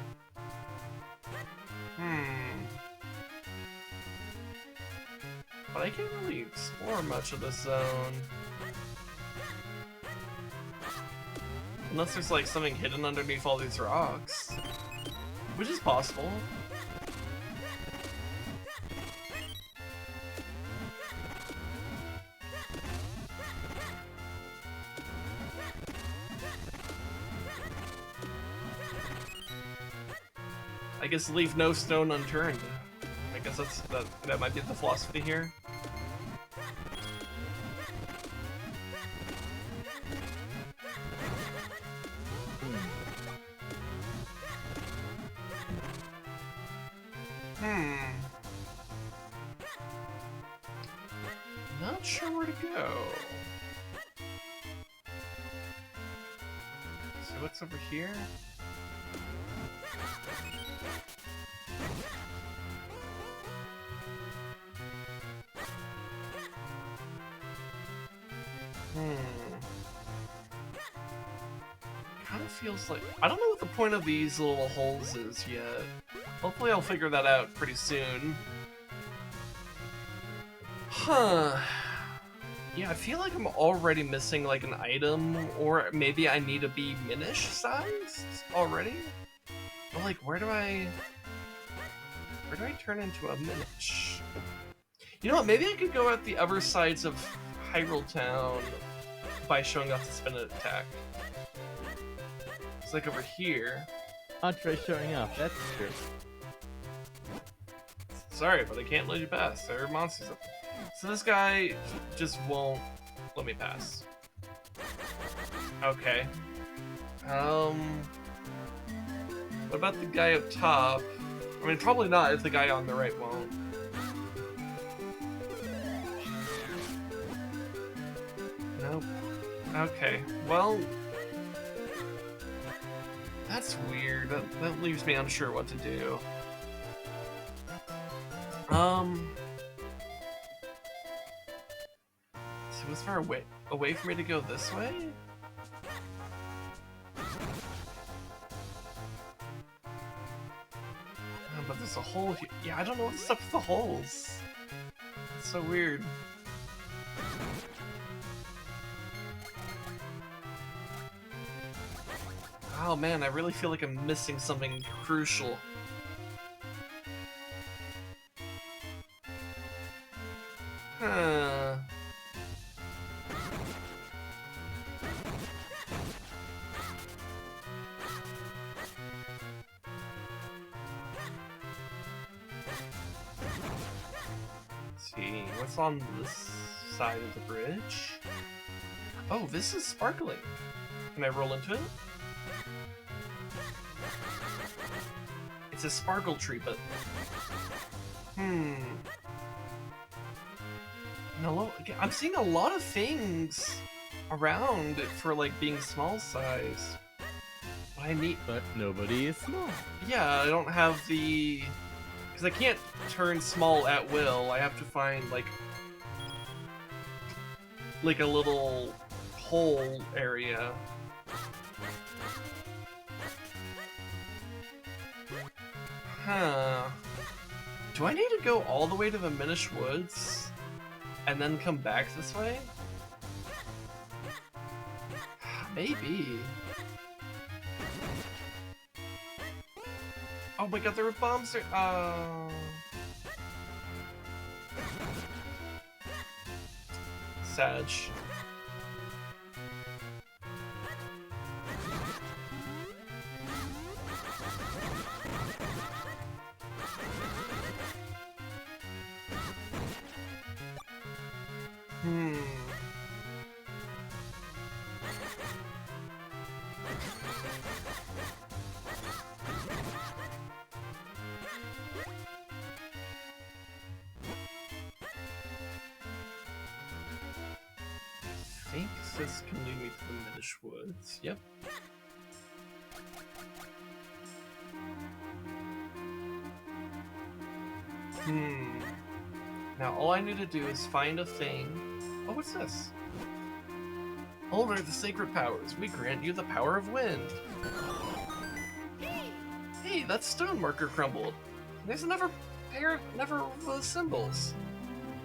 But I can't really explore much of this zone. Unless there's like something hidden underneath all these rocks. Which is possible. I guess leave no stone unturned. I guess that might be the philosophy here. Not sure where to go. So what's over here? Kind of feels like... I don't know what the point of these little holes is yet. Hopefully I'll figure that out pretty soon. Huh. Yeah, I feel like I'm already missing like an item, or maybe I need to be Minish sized already? But like, where do I turn into a Minish? You know what? Maybe I could go at the other sides of Hyrule Town by showing off the spin attack. It's like over here. I'll try showing off, that's true. Sorry, but I can't let you pass. There are monsters up there. So this guy just won't let me pass. Okay. What about the guy up top? I mean, probably not if the guy on the right won't. Nope. Okay, well... That's weird. That leaves me unsure what to do. So was there a way for me to go this way? But there's a hole here. Yeah, I don't know what's up with the holes. It's so weird. Oh man, I really feel like I'm missing something crucial. Huh. Let's see, what's on this side of the bridge? Oh, this is sparkling. Can I roll into it? It's a sparkle tree, but... No, I'm seeing a lot of things around for, like, being small size. But I need... But nobody is small. Yeah, I don't have the... Because I can't turn small at will. I have to find, like a little hole area. Huh. Do I need to go all the way to the Minish Woods and then come back this way? Maybe. Oh my god, there were bombs there. Oh. Sag. I think this can lead me to the Minish Woods. Yep. Now all I need to do is find a thing. Oh, what's this? Hold the sacred powers. We grant you the power of wind. Hey, that stone marker crumbled. There's another pair of those symbols.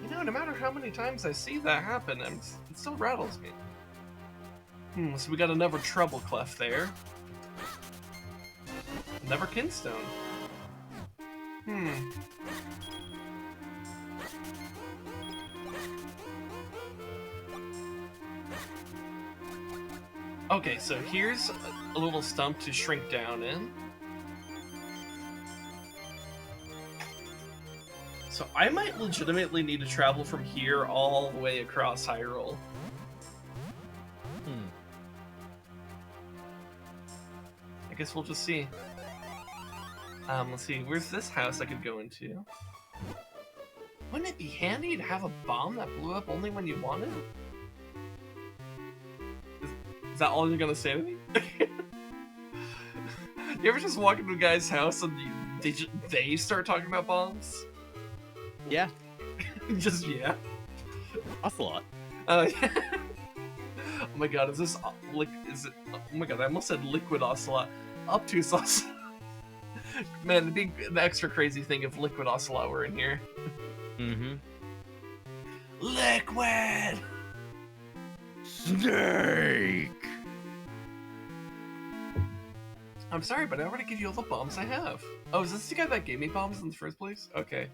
You know, no matter how many times I see that happen, it still rattles me. So we got another treble clef there. Another kinstone. Okay, so here's a little stump to shrink down in. So I might legitimately need to travel from here all the way across Hyrule. I guess we'll just see. Let's see, where's this house I could go into? Wouldn't it be handy to have a bomb that blew up only when you wanted? Is that all you're gonna say to me? You ever just walk into a guy's house and they start talking about bombs? Yeah. Just, yeah. Ocelot. Yeah. Oh my god, is this, is it, oh my god, I almost said liquid ocelot. Obtuse ocelot. Man, it'd be an extra crazy thing if liquid ocelot were in here. Liquid! Snake! I'm sorry, but I already give you all the bombs I have. Oh, is this the guy that gave me bombs in the first place? Okay.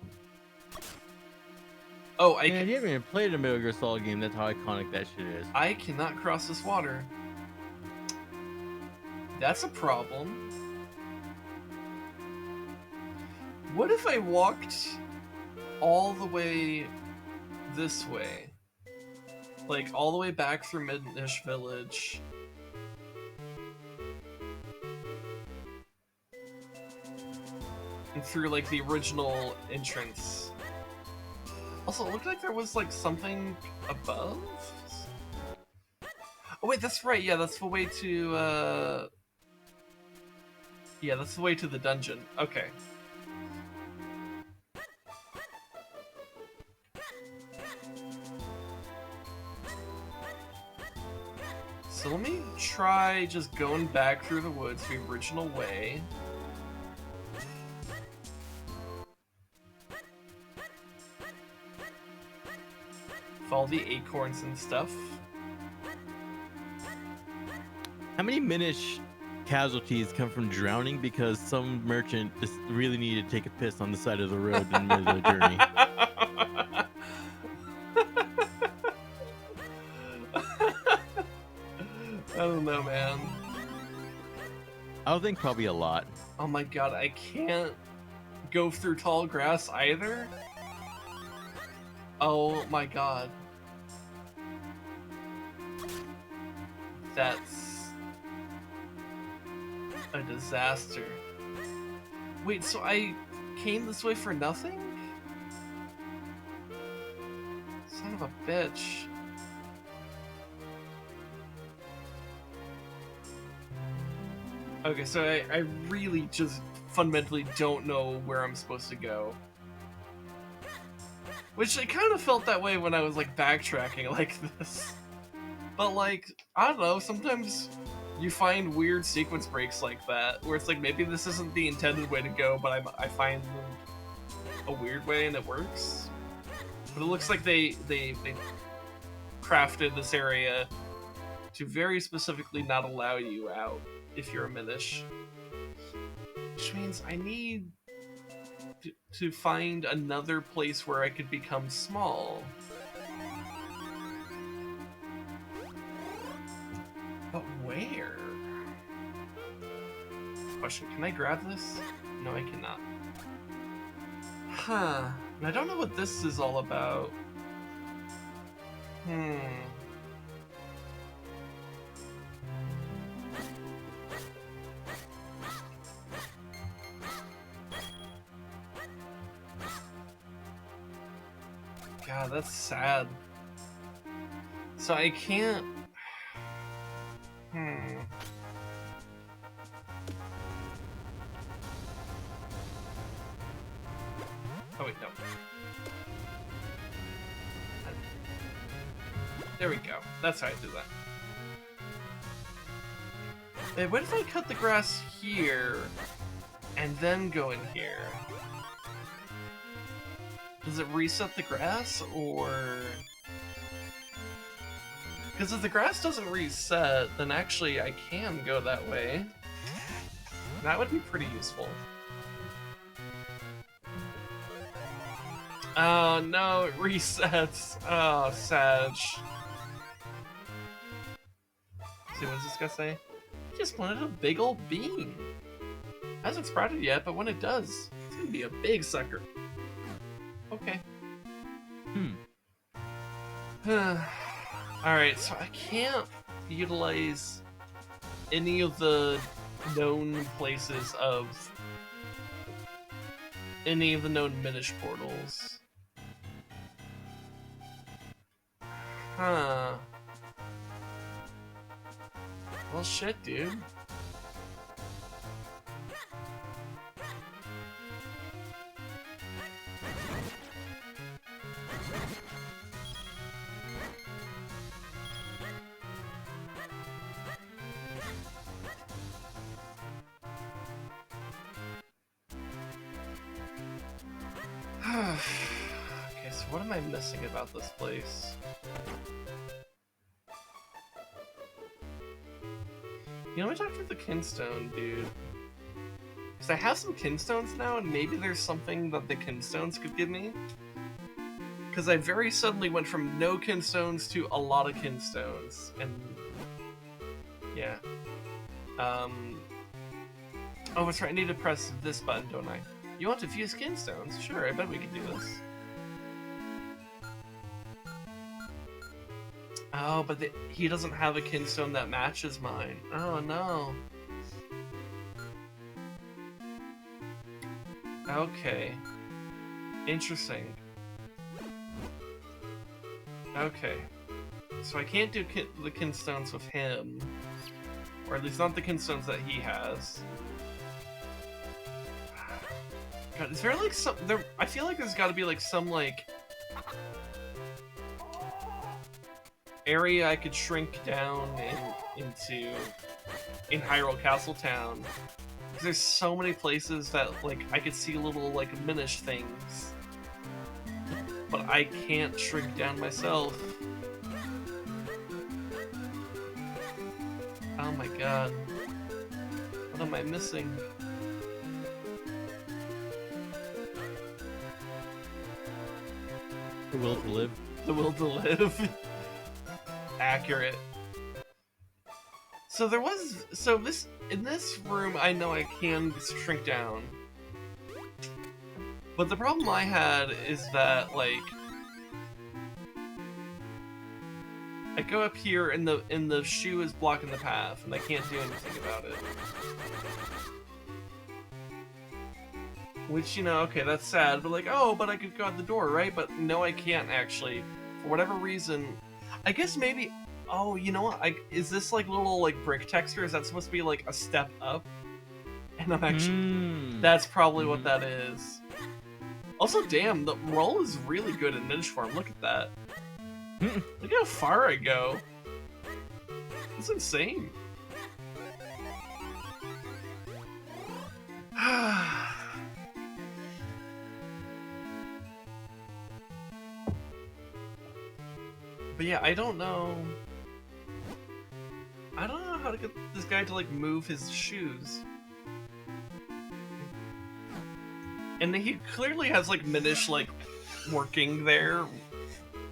Oh, Man, you haven't even played a Metal Gear Solid game. That's how iconic that shit is. I cannot cross this water. That's a problem. What if I walked all the way this way? Like, all the way back through Minish Village. And through, like, the original entrance. Also, it looked like there was, like, something above? Oh, wait, that's right. Yeah, that's the way to, Yeah, that's the way to the dungeon. Okay. So let me try just going back through the woods the original way. Follow the acorns and stuff. How many Minish casualties come from drowning because some merchant just really needed to take a piss on the side of the road in the middle of the journey? I don't know, man. I would think probably a lot. Oh my god, I can't go through tall grass either? Oh my god. That's a disaster. Wait, so I came this way for nothing? Son of a bitch. Okay, so I really just fundamentally don't know where I'm supposed to go. Which I kind of felt that way when I was like backtracking like this. But like, I don't know, sometimes you find weird sequence breaks like that, where it's like maybe this isn't the intended way to go, but I find a weird way and it works. But it looks like they crafted this area to very specifically not allow you out if you're a Minish. Which means I need to find another place where I could become small. But where? Question, can I grab this? No, I cannot. Huh. And I don't know what this is all about. God, that's sad. So I can't... Oh wait, no. There we go. That's how I do that. Hey, what if I cut the grass here and then go in here? Does it reset the grass, or... Because if the grass doesn't reset, then actually I can go that way. That would be pretty useful. Oh no, it resets. Oh, Sag. See, what does this guy say? He just planted a big old bean. Hasn't sprouted yet, but when it does, it's gonna be a big sucker. Okay. Alright, so I can't utilize any of the known places of any of the known Minish portals. Huh. Well, shit, dude. Okay, so what am I missing about this place? You know, I talked to the Kinstone dude. Because I have some Kinstones now, and maybe there's something that the Kinstones could give me. Because I very suddenly went from no kinstones to a lot of kinstones, and yeah. Oh, that's right, I need to press this button, don't I? You want to fuse kinstones? Sure, I bet we can do this. Oh, but he doesn't have a kinstone that matches mine. Oh, no. Okay. Interesting. Okay. So I can't do the kinstones with him. Or at least not the kinstones that he has. God, is there like some... I feel like there's gotta be like some like... area I could shrink down into in Hyrule Castle Town. There's so many places that like I could see little like Minish things, but I can't shrink down myself. Oh my god, what am I missing? The will to live. The will to live. Accurate. So in this room I know I can shrink down. But the problem I had is that like I go up here and the shoe is blocking the path and I can't do anything about it. Which, you know, okay, that's sad, but like, oh, but I could go out the door, right? But no, I can't actually. For whatever reason, I guess maybe, oh, you know what? Is this like little like brick texture? Is that supposed to be like a step up? And I'm actually, that's probably what that is. Also, damn, the roll is really good in Minish form. Look at that. Look how far I go. It's insane. But yeah, I don't know how to get this guy to like move his shoes. And he clearly has like Minish like working there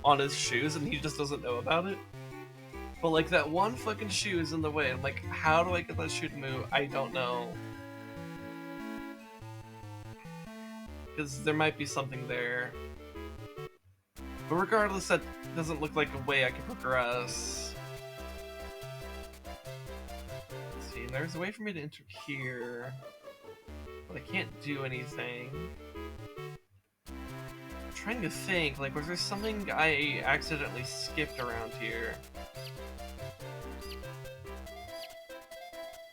on his shoes and he just doesn't know about it. But like that one fucking shoe is in the way. I'm like, how do I get that shoe to move? I don't know. Because there might be something there. But regardless, that doesn't look like a way I can progress. Let's see, there's a way for me to enter here. But I can't do anything. I'm trying to think, like, was there something I accidentally skipped around here?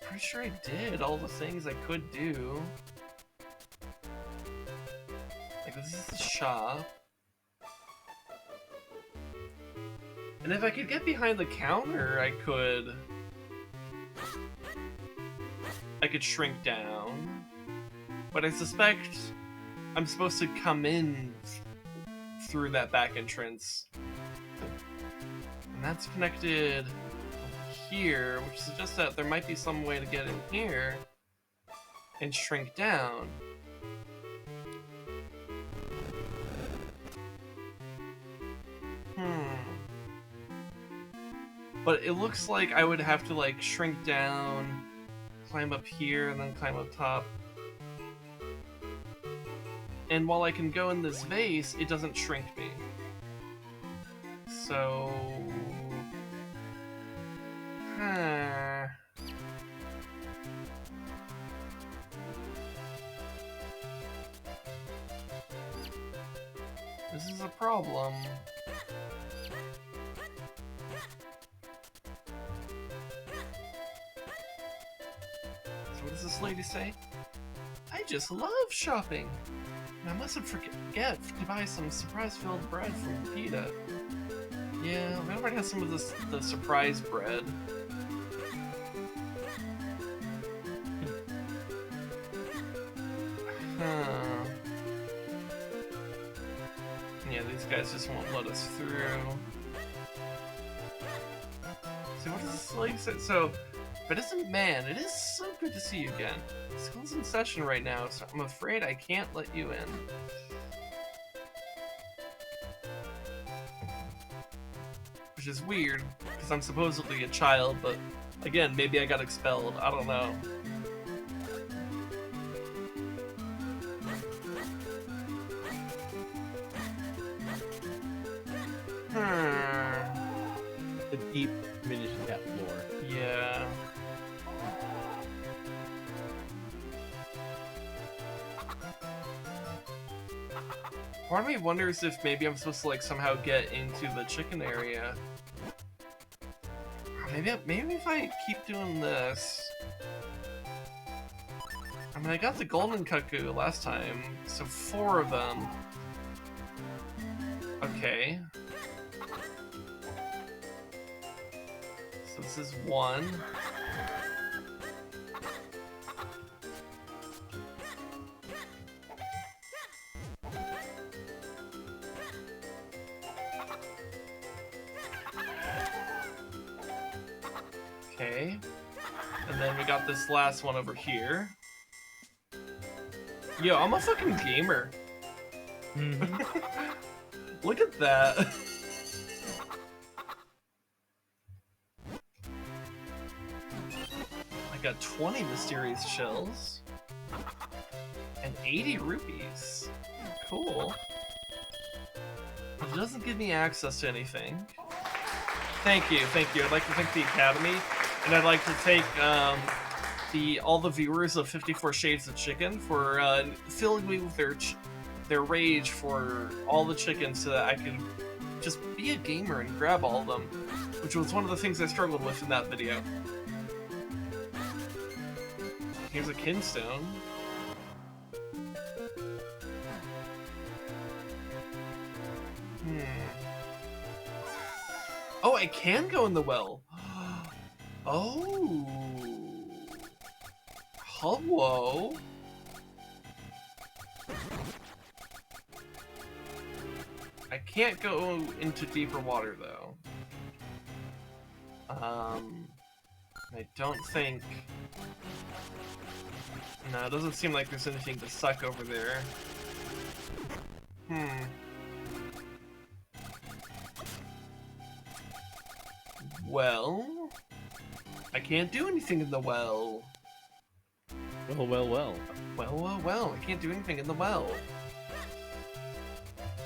Pretty sure I did all the things I could do. Like, this is the shop. And if I could get behind the counter, I could shrink down. But I suspect I'm supposed to come in through that back entrance. And that's connected here, which suggests that there might be some way to get in here and shrink down. But it looks like I would have to like shrink down, climb up here, and then climb up top. And while I can go in this vase, it doesn't shrink me. So... This is a problem. What does this lady say? I just love shopping. And I mustn't forget to buy some surprise-filled bread from Pita. Yeah, we already have some of the surprise bread. Huh. Yeah, these guys just won't let us through. So what does this lady say? So, but isn't Maaann, it is so good to see you again. School's in session right now, so I'm afraid I can't let you in. which is weird because I'm supposedly a child, but again, maybe I got expelled. I don't know. The deep Minish Cap lore. Yeah. Part of me wonders if maybe I'm supposed to like somehow get into the chicken area. Maybe if I keep doing this. I mean, I got the golden cuckoo last time, so 4 of them. Okay. So this is 1. Okay. And then we got this last one over here. Yo, I'm a fucking gamer. Look at that. I got 20 mysterious shells. And 80 rupees. Cool. It doesn't give me access to anything. Thank you, thank you. I'd like to thank the Academy, and I'd like to thank all the viewers of 54 Shades of Chicken for filling me with their rage for all the chickens so that I could just be a gamer and grab all of them, which was one of the things I struggled with in that video. Here's a kinstone. Oh, I can go in the well. Oh. Hello. I can't go into deeper water though. I don't think. No, it doesn't seem like there's anything to suck over there. Well, I can't do anything in the well. Well. Well, I can't do anything in the well.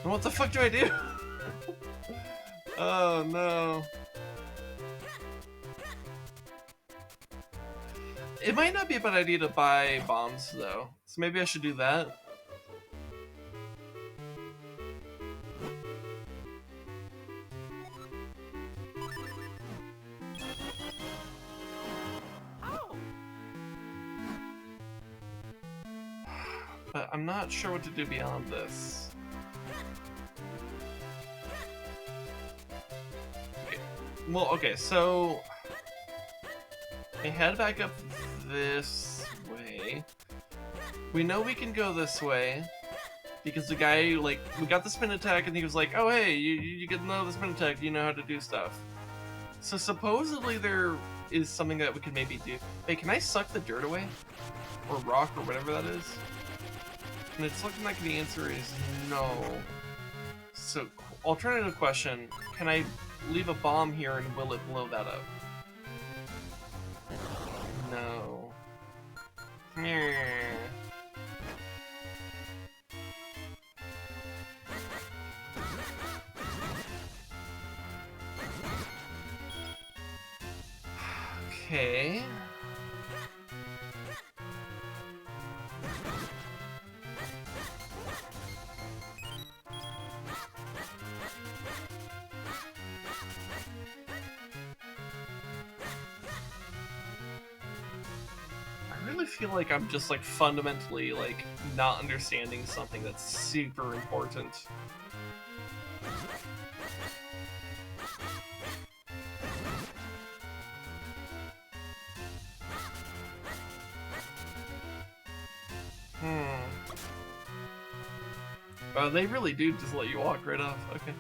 What the fuck do I do? Oh no. It might not be a bad idea to buy bombs though, so maybe I should do that. But I'm not sure what to do beyond this. Okay. Well, okay, so I head back up this way. We know we can go this way because the guy, like, we got the spin attack and he was like, oh hey, you get to know the spin attack, you know how to do stuff. So supposedly there is something that we could maybe do. Hey, can I suck the dirt away? Or rock or whatever that is? And it's looking like the answer is no. So, alternative question, can I leave a bomb here and will it blow that up? No. Okay. I really feel like I'm just like fundamentally like not understanding something that's super important. They really do just let you walk right off. Okay.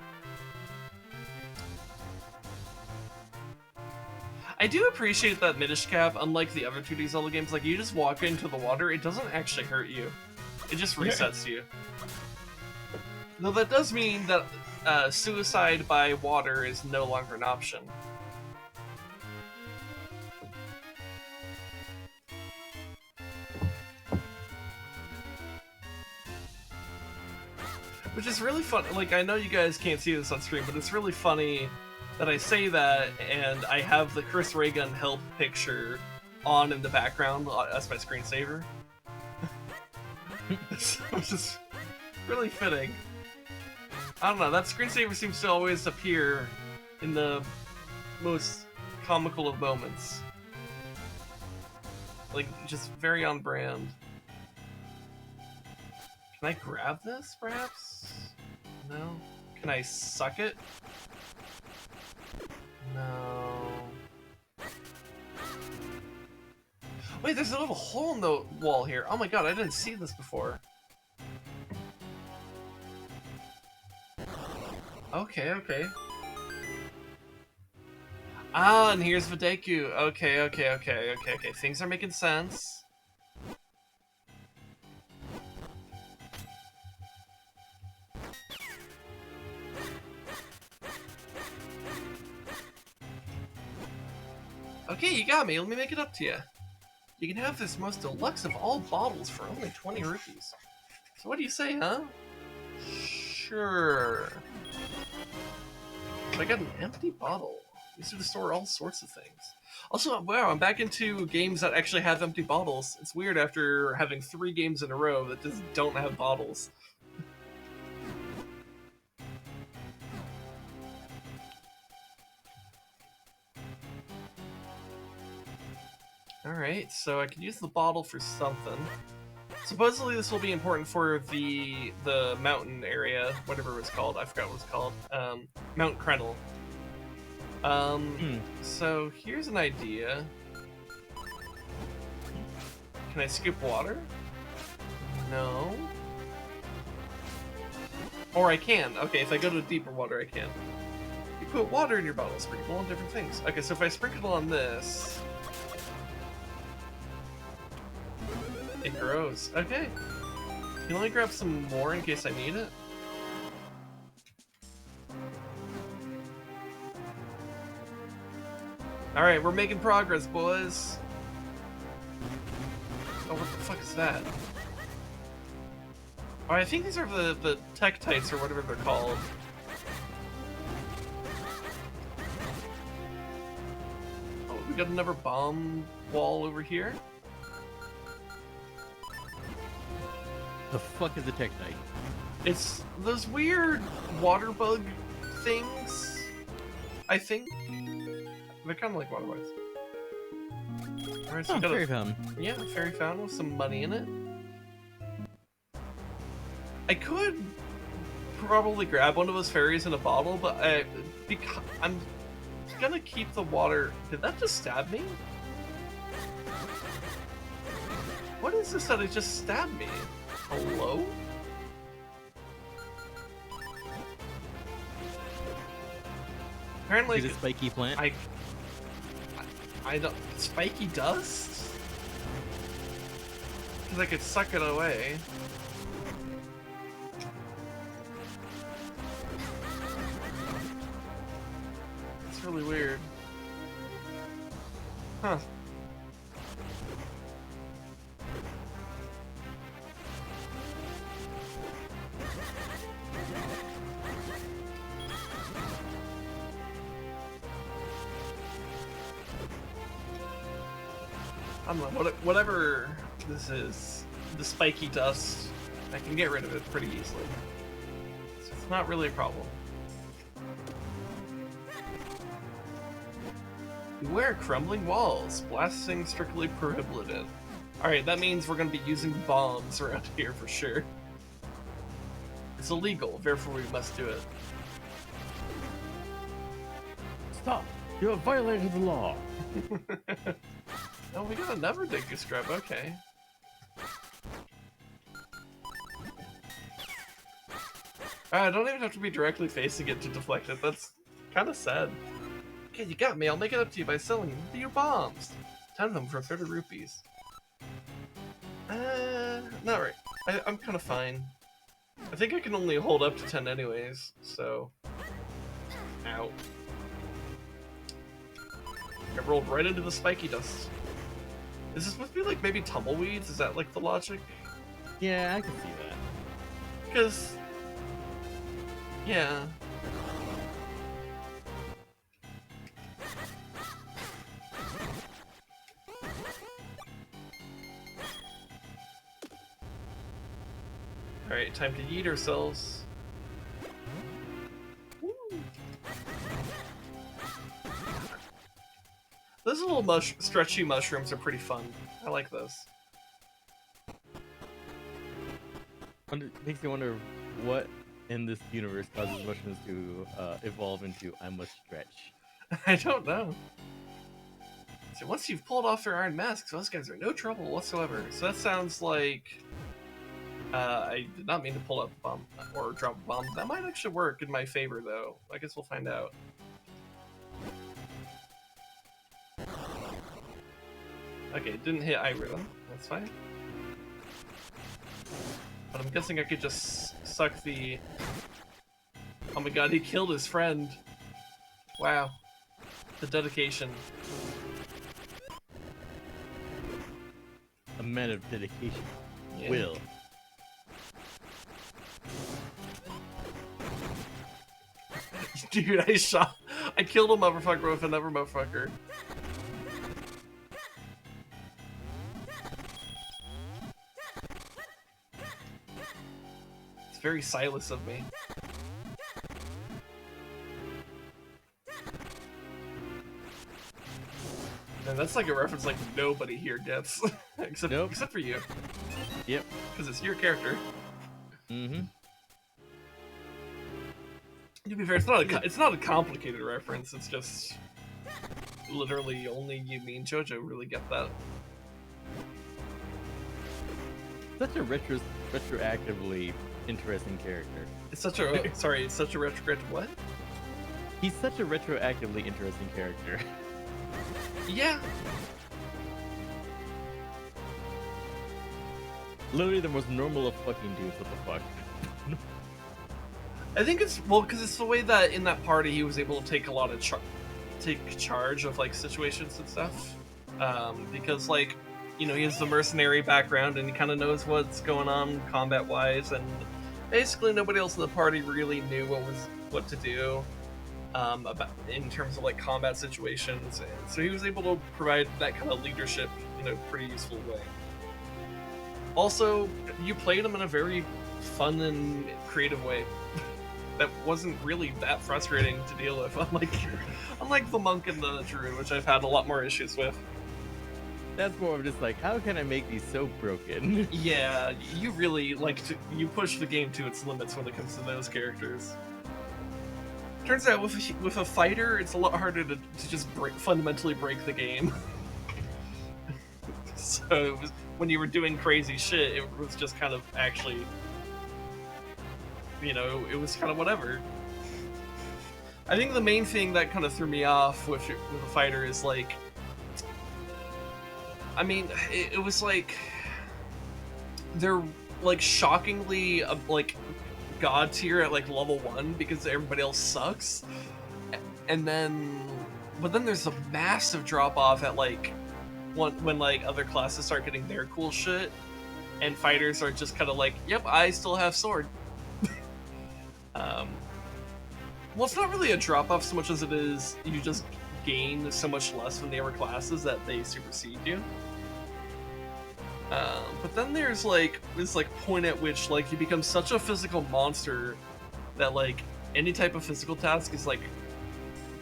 I do appreciate that Minish Cap, unlike the other 2D Zelda games, like you just walk into the water, it doesn't actually hurt you. It just resets you. Though that does mean that suicide by water is no longer an option. Which is really fun. Like, I know you guys can't see this on stream, but it's really funny that I say that and I have the Chris Ray Gun help picture on in the background as my screensaver. So it's just really fitting. I don't know, that screensaver seems to always appear in the most comical of moments. Like, just very on brand. Can I grab this, perhaps? No? Can I suck it? No. Wait, there's a little hole in the wall here. Oh my god, I didn't see this before. Okay, okay. Ah, and here's Videku. Okay. Things are making sense. Okay, you got me. Let me make it up to you. You can have this most deluxe of all bottles for only 20 rupees. So what do you say, huh? Sure. But I got an empty bottle. Used to store all sorts of things. Also, wow, I'm back into games that actually have empty bottles. It's weird after having 3 games in a row that just don't have bottles. Alright, so I can use the bottle for something. Supposedly this will be important for the mountain area, whatever it's called. I forgot what it's called. Mount Crenel. So here's an idea. Can I skip water? No. Or I can. Okay, if I go to deeper water, I can. You put water in your bottle, sprinkle on different things. Okay, so if I sprinkle on this, it grows. Okay. Can I grab some more in case I need it? Alright, we're making progress, boys. Oh, what the fuck is that? Oh, I think these are the Tektites or whatever they're called. Oh, we got another bomb wall over here. The fuck is a Tektite? It's those weird water bug things, I think. They're kind of like water bugs. Alright, so we got fairy fountain. Yeah, a fairy fountain with some money in it. I could probably grab one of those fairies in a bottle, but I'm gonna keep the water. Did that just stab me? What is this that it just stabbed me? Hello? Apparently, is it a spiky plant? I don't. Spiky dust? Because I could suck it away. It's really weird. Huh. I don't know, whatever this is, the spiky dust, I can get rid of it pretty easily. So it's not really a problem. Beware crumbling walls, blasting strictly prohibited. Alright, that means we're going to be using bombs around here for sure. It's illegal, therefore we must do it. Stop! You have violated the law. Oh, we got another Deku Scrub, okay. I don't even have to be directly facing it to deflect it, that's kind of sad. Okay, you got me, I'll make it up to you by selling you bombs. 10 of them for 30 rupees. Not right. I'm kind of fine. I think I can only hold up to 10 anyways, so... Ow. I rolled right into the spiky dust. Is this supposed to be like maybe tumbleweeds? Is that like the logic? Yeah, I can see that. Because... Yeah. Alright, time to yeet ourselves. Woo. Those little stretchy mushrooms are pretty fun. I like those. Makes me wonder what in this universe causes mushrooms to evolve into I must stretch. I don't know. So once you've pulled off their iron masks, those guys are no trouble whatsoever. So that sounds like... I did not mean to pull up a bomb or drop a bomb. That might actually work in my favor, though. I guess we'll find out. Okay, it didn't hit Iron. That's fine. But I'm guessing I could just suck the... Oh my god, he killed his friend. Wow. The dedication. A man of dedication. Yeah. Will. Dude, I killed a motherfucker with another motherfucker. It's very Silas of me. And that's like a reference like nobody here gets. except for you. Yep. Because it's your character. Mm-hmm. To be fair, it's not a complicated reference. It's just literally only you, me, and JoJo really get that. Such a retroactively interesting character. It's such a it's such a retrogressive what? He's such a retroactively interesting character. Yeah. Literally the most normal of fucking dudes. What the fuck? I think it's because it's the way that in that party he was able to take a lot of take charge of like situations and stuff. Because like, you know, he has the mercenary background and he kind of knows what's going on combat wise, and basically nobody else in the party really knew what to do in terms of like combat situations, and so he was able to provide that kind of leadership in a pretty useful way. Also, you played him in a very fun and creative way. That wasn't really that frustrating to deal with, unlike the monk and the druid, which I've had a lot more issues with. That's more of just like, how can I make these so broken? Yeah, you really you push the game to its limits when it comes to those characters. Turns out with a fighter, it's a lot harder to just fundamentally break the game. So when you were doing crazy shit, it was just kind of actually, you know, it was kind of whatever. I think the main thing that kind of threw me off with a fighter is like, I mean, it was like they're like shockingly like god tier at like level 1 because everybody else sucks, and then there's a massive drop off at like when like other classes start getting their cool shit, and fighters are just kind of like, yep, I still have sword. Well, it's not really a drop off so much as it is you just gain so much less from the other classes that they supersede you. But then there's like this like point at which like you become such a physical monster that like any type of physical task is like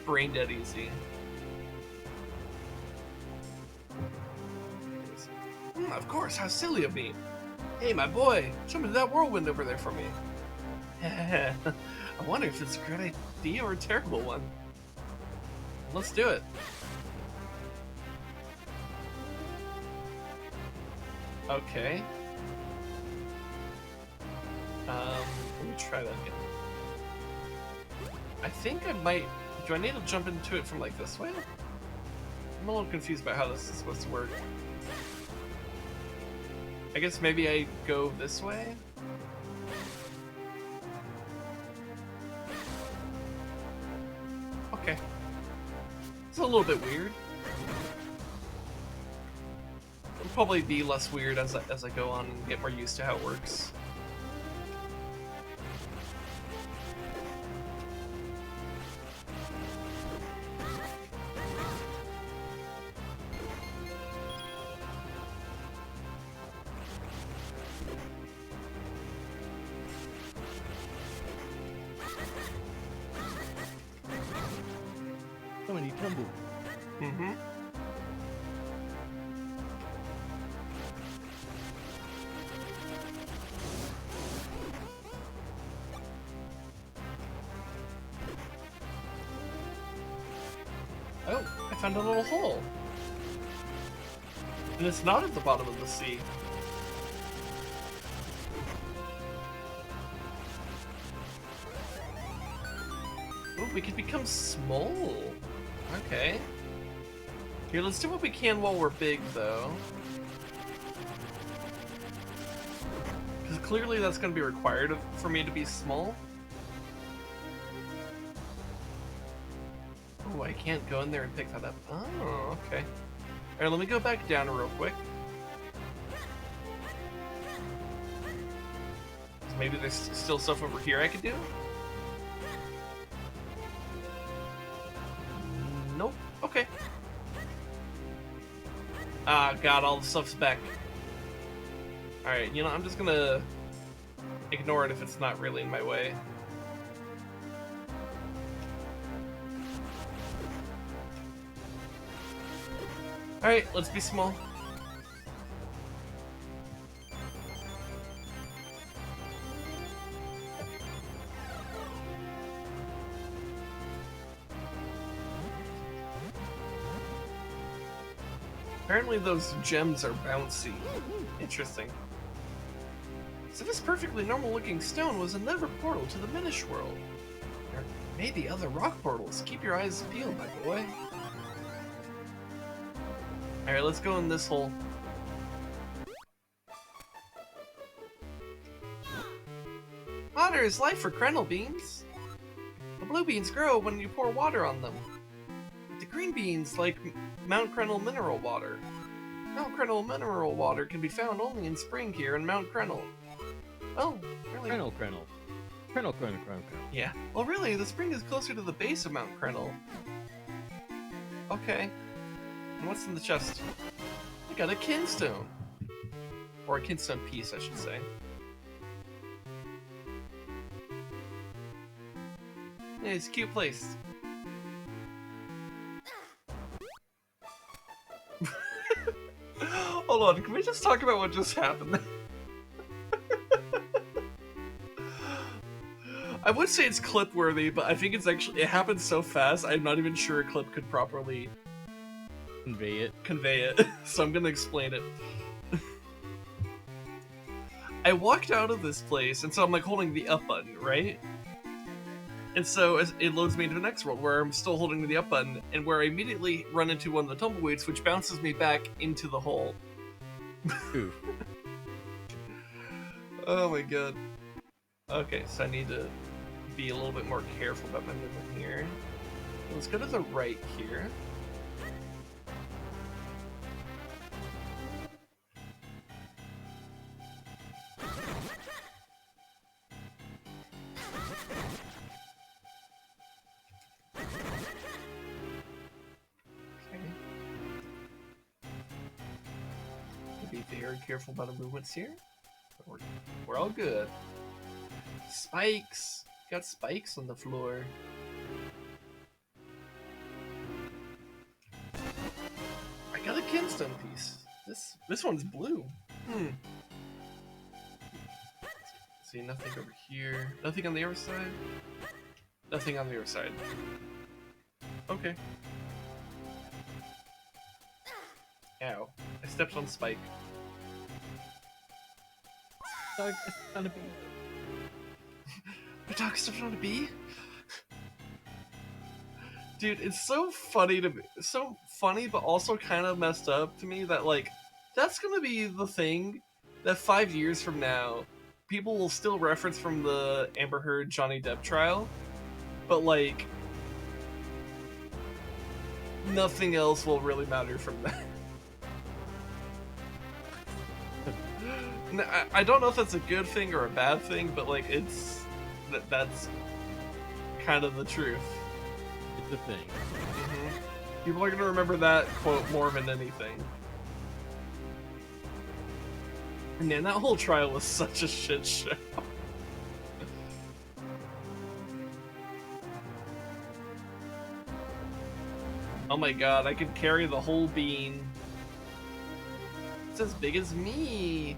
brain dead easy. Of course, how silly of me. Hey, my boy, jump into that whirlwind over there for me. I wonder if it's a great idea or a terrible one. Let's do it. Okay. Let me try that again. I think I might... Do I need to jump into it from like this way? I'm a little confused about how this is supposed to work. I guess maybe I go this way? It's a little bit weird. It'll probably be less weird as I go on and get more used to how it works. So many tumbles. Mm-hmm. Oh, I found a little hole. And it's not at the bottom of the sea. Ooh, we could become small. Okay. Here, let's do what we can while we're big, though. Because clearly that's going to be required for me to be small. Oh, I can't go in there and pick that up. Oh, okay. Alright, let me go back down real quick. Maybe there's still stuff over here I could do? Nope. Okay. Ah, God, all the stuff's back. Alright, you know, I'm just gonna ignore it if it's not really in my way. Alright, let's be small. Apparently those gems are bouncy. Interesting. So this perfectly normal looking stone was another portal to the Minish world. There may be other rock portals. Keep your eyes peeled, my boy. Alright, let's go in this hole. Water is life for Crenel beans. The blue beans grow when you pour water on them. The green beans like Mount Crenel mineral water. Mount Crenel mineral water can be found only in spring here in Mount Crenel. Oh, really? Crenel. Yeah. Well, really, the spring is closer to the base of Mount Crenel. Okay. And what's in the chest? I got a kinstone. Or a kinstone piece, I should say. Yeah, it's a cute place. Hold on, can we just talk about what just happened? I would say it's clip worthy, but I think it happened so fast, I'm not even sure a clip could properly convey it. So I'm gonna explain it. I walked out of this place, and so I'm like holding the up button, right? And so it loads me into the next world where I'm still holding the up button, and where I immediately run into one of the tumbleweeds, which bounces me back into the hole. Oof. Oh my god. Okay, so I need to be a little bit more careful about my movement here. Let's go to the right here. Be very careful about our movements here. We're all good. Spikes! Got spikes on the floor. I got a kinstone piece. This one's blue. See, nothing over here. Nothing on the other side. Nothing on the other side. Okay. Ow. I stepped on Spike. Dog stepped on a bee. My dog stepped on a bee? Dude, it's so funny to me. So funny, but also kind of messed up to me that, like, that's gonna be the thing that 5 years from now, people will still reference from the Amber Heard Johnny Depp trial, but, like, Nothing else will really matter from that. I don't know if that's a good thing or a bad thing, but like that's kind of the truth. It's a thing. People are gonna remember that quote more than anything. Man, that whole trial was such a shit show. Oh my god, I could carry the whole bean. It's as big as me.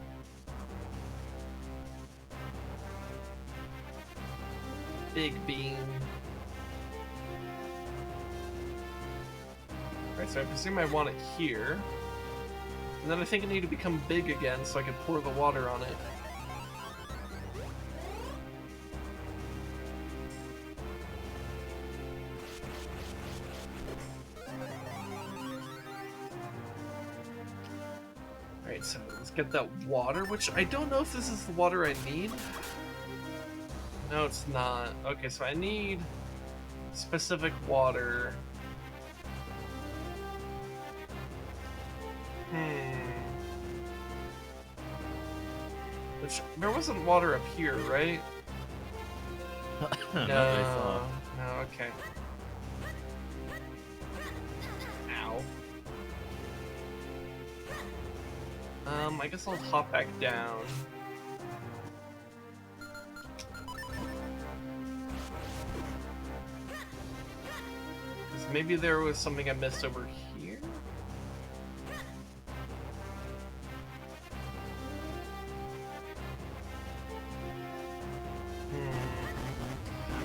Big bean. Alright, so I presume I want it here. And then I think I need to become big again so I can pour the water on it. Alright, so let's get that water, which I don't know if this is the water I need. No, it's not. Okay, so I need specific water. Which, there wasn't water up here, right? Not that I saw. No, okay. Ow. I guess I'll hop back down. Maybe there was something I missed over here?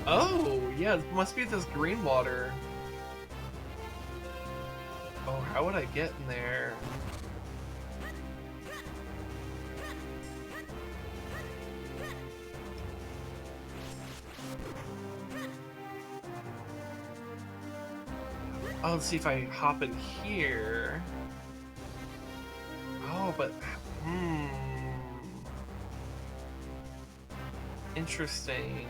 Oh, yeah, it must be this green water. Oh, how would I get in there? Oh, let's see if I hop in here. Oh, but interesting.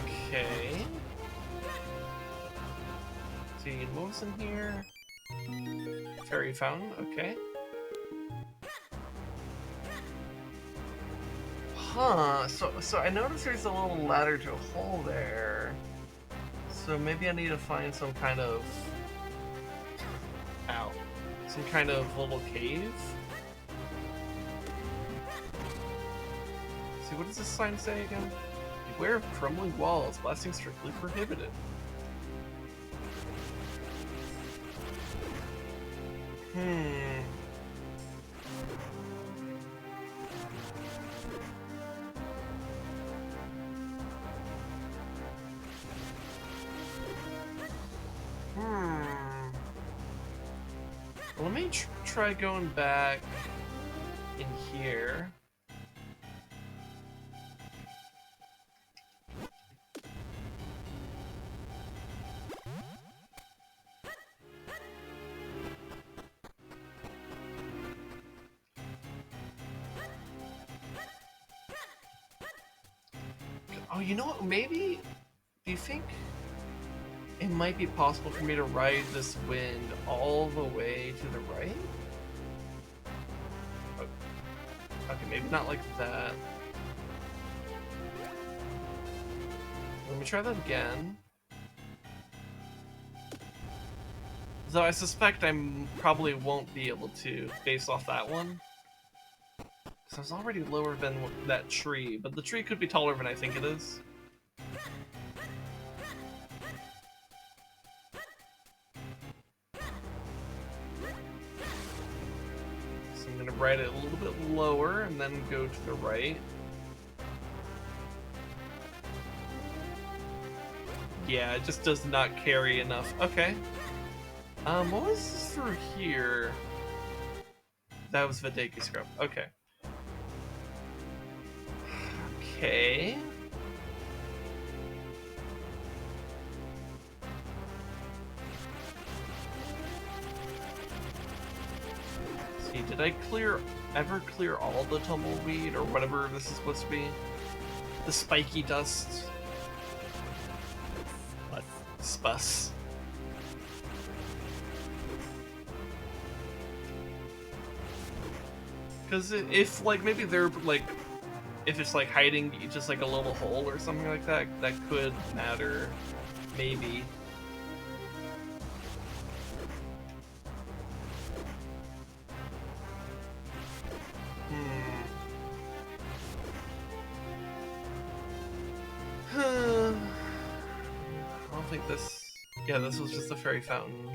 Okay. See, what was in here? Fairy fountain, okay. Huh, so I noticed there's a little ladder to a hole there. So maybe I need to find some kind of... Ow. Some kind of little cave? See, what does this sign say again? Beware of crumbling walls, blasting strictly prohibited. Let me try going back in here. Oh, you know what? Maybe... Do you think it might be possible for me to ride this wind all the way to the right? Okay, maybe not like that. Let me try that again. Though I suspect I probably won't be able to base off that one. Because I was already lower than that tree, but the tree could be taller than I think it is. So I'm gonna ride it a little bit lower and then go to the right. Yeah, it just does not carry enough. Okay. What was this through here? That was Videki Scrub. Okay. Okay. See, Hey, did I ever clear all the tumbleweed or whatever this is supposed to be? The spiky dust. Spuss. Because if, like, maybe they're, like, if it's, like, hiding just, like, a little hole or something like that, that could matter. Maybe. I don't think this... Yeah, this was just a fairy fountain.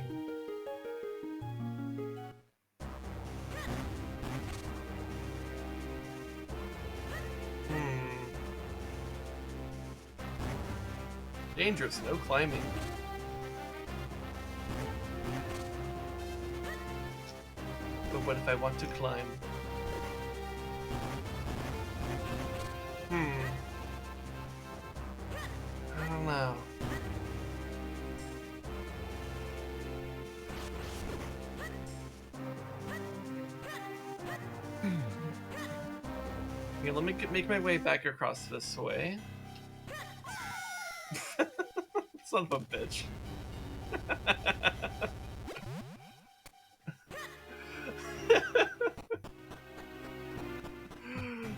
Dangerous, no climbing. But what if I want to climb? I don't know. Okay, let me make my way back across this way. Son of a bitch.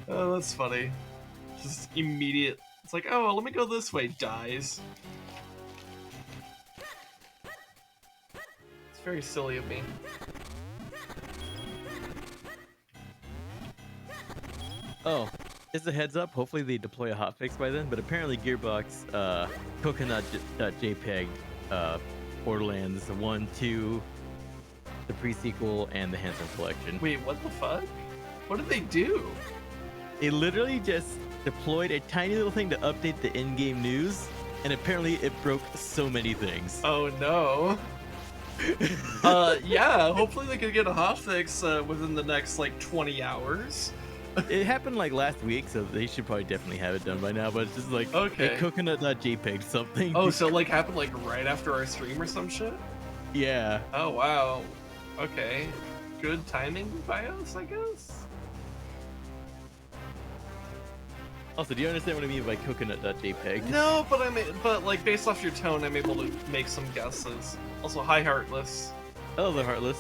Oh, that's funny. Just immediate. It's like, oh, let me go this way. Dies. It's very silly of me. Oh, just a heads up, hopefully they deploy a hotfix by then, but apparently Gearbox coconut.jpg Borderlands 1, 2, the pre-sequel, and the Handsome Collection. Wait, what the fuck? What did they do? They literally just deployed a tiny little thing to update the in-game news, and apparently it broke so many things. Oh no. Yeah, hopefully they could get a hotfix within the next, like, 20 hours. It happened like last week, so they should probably definitely have it done by now, but it's just like okay. a coconut.jpg something. Oh, so like happened like right after our stream or some shit? Yeah. Oh wow. Okay. Good timing by us, I guess? Also, do you understand what I mean by coconut.jpg? No, but like based off your tone, I'm able to make some guesses. Also, hi Heartless. Oh, the Heartless.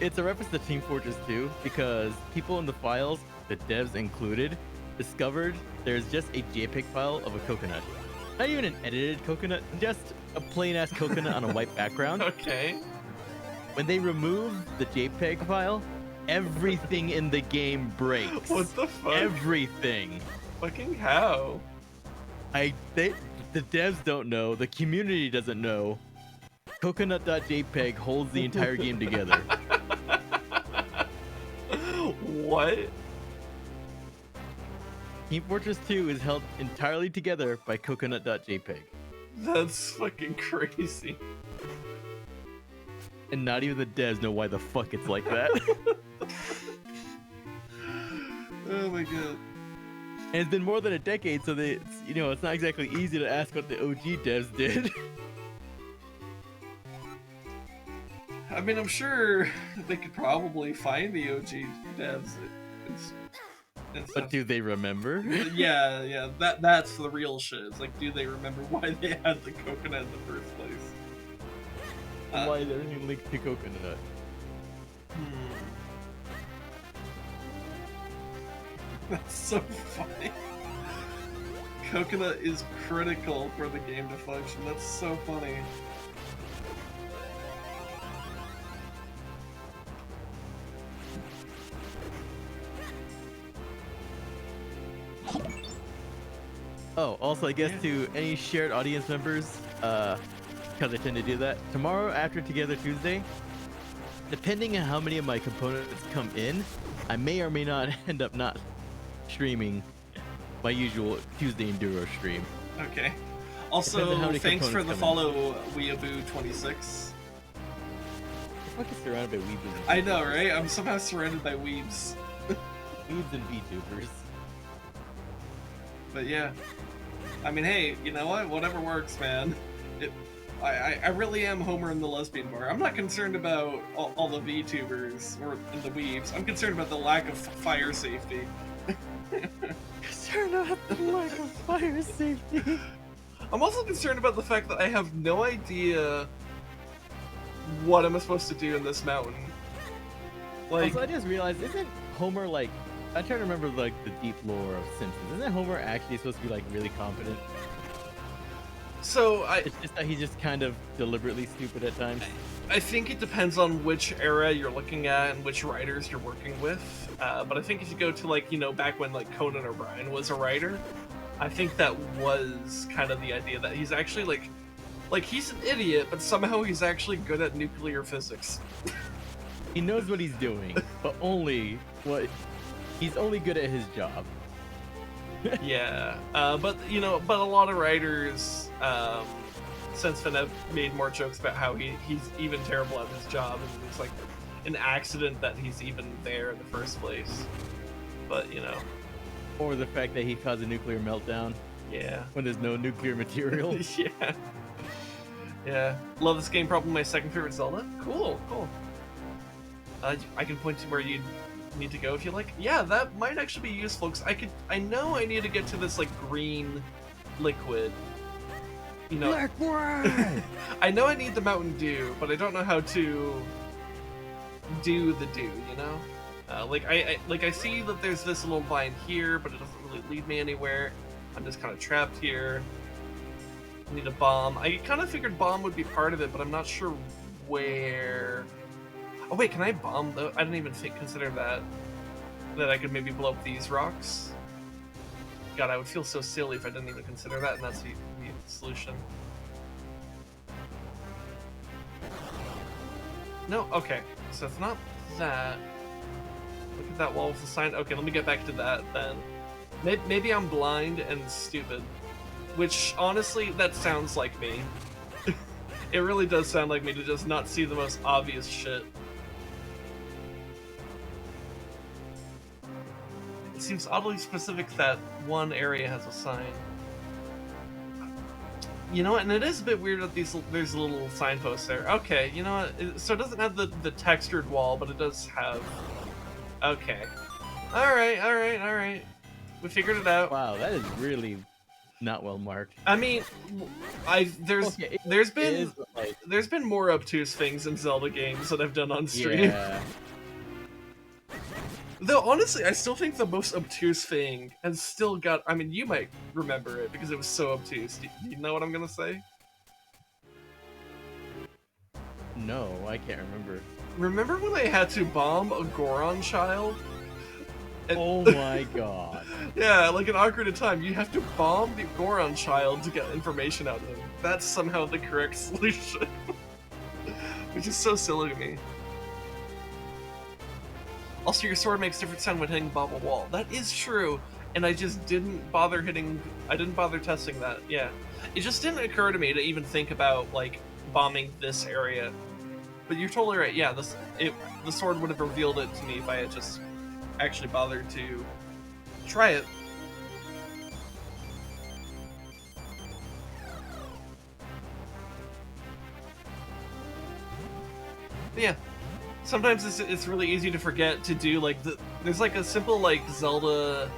It's a reference to Team Fortress 2 because people in the files, the devs included, discovered there's just a JPEG file of a coconut. Not even an edited coconut, just a plain ass coconut on a white background. Okay. When they remove the JPEG file, everything in the game breaks. What the fuck? Everything. Fucking how? The devs don't know, the community doesn't know. Coconut.jpg holds the entire game together. What? Team Fortress 2 is held entirely together by coconut.jpg. That's fucking crazy. And not even the devs know why the fuck it's like that. Oh my god. And it's been more than a decade, so it's not exactly easy to ask what the OG devs did. I mean, I'm sure they could probably find the OG devs. And But do they remember? Yeah, that's the real shit. It's like, do they remember why they had the coconut in the first place? Why is everything linked to coconut? That's so funny. Coconut is critical for the game to function. That's so funny. Oh, also I guess to any shared audience members, because I tend to do that, tomorrow after Together Tuesday, depending on how many of my components come in, I may or may not end up not streaming my usual Tuesday Enduro stream. Okay. Also, thanks for the follow, Weeaboo26. I'm fucking surrounded by weebs. I know, right? I'm somehow surrounded by weebs. Weebs and VTubers. But yeah. I mean, hey, you know what? Whatever works, man. I really am Homer in the lesbian bar. I'm not concerned about all the VTubers or the weebs. I'm concerned about the lack of fire safety. Concerned about the lack of fire safety. I'm also concerned about the fact that I have no idea what am I supposed to do in this mountain. Like, Also, I just realized, isn't Homer like? I'm trying to remember like the deep lore of Simpsons. Isn't Homer actually supposed to be like really competent? so It's just that he's just kind of deliberately stupid at times. I think it depends on which era you're looking at and which writers you're working with. But I think if you go to like, you know, back when like Conan O'Brien was a writer, I think that was kind of the idea that he's actually like he's an idiot, but somehow he's actually good at nuclear physics. He knows what he's doing, but only what he's only good at his job. Yeah, but you know, but a lot of writers since then have made more jokes about how he's even terrible at his job, and it's like an accident that he's even there in the first place. But you know, Or the fact that he caused a nuclear meltdown yeah, when there's no nuclear material. yeah, yeah. Love this game. Probably my second favorite Zelda. Cool, cool. I can point to where you need to go if you like. Yeah, that might actually be useful because I know I need to get to this like green liquid. You know, Liquid! I know I need the Mountain Dew, but I don't know how to do the dew. You know, I see that there's this little vine here, but it doesn't really lead me anywhere. I'm just kind of trapped here. I need a bomb. I kind of figured bomb would be part of it, but I'm not sure where. Oh wait, can I bomb though? I didn't even consider that I could maybe blow up these rocks. God, I would feel so silly if I didn't even consider that, and that's the solution. No, okay, so it's not that. Look at that wall with the sign. Okay, let me get back to that then. Maybe I'm blind and stupid, which honestly, that sounds like me. It really does sound like me to just not see the most obvious shit. It seems oddly specific that one area has a sign. You know what, and it is a bit weird that there's little signposts there. Okay, you know what, so it doesn't have the textured wall, but it does have... Okay. Alright. We figured it out. Wow, that is really not well marked. I mean, there's been Like, more obtuse things in Zelda games that I've done on stream. yeah. Though honestly, I still think the most obtuse thing has still got. I mean, you might remember it because it was so obtuse. Do you know what I'm gonna say? No, I can't remember. Remember when I had to bomb a Goron child? And- Oh my god. Yeah, like in Ocarina of Time, you have to bomb the Goron child to get information out of him. That's somehow the correct solution. Which is so silly to me. Also, your sword makes different sound when hitting Bobble Wall. That is true, and I just didn't bother testing that. Yeah. It just didn't occur to me to even think about, like, bombing this area. But you're totally right, yeah, the sword would have revealed it to me if I had just actually bothered to try it. But yeah. Sometimes it's really easy to forget to do like there's like a simple like Zelda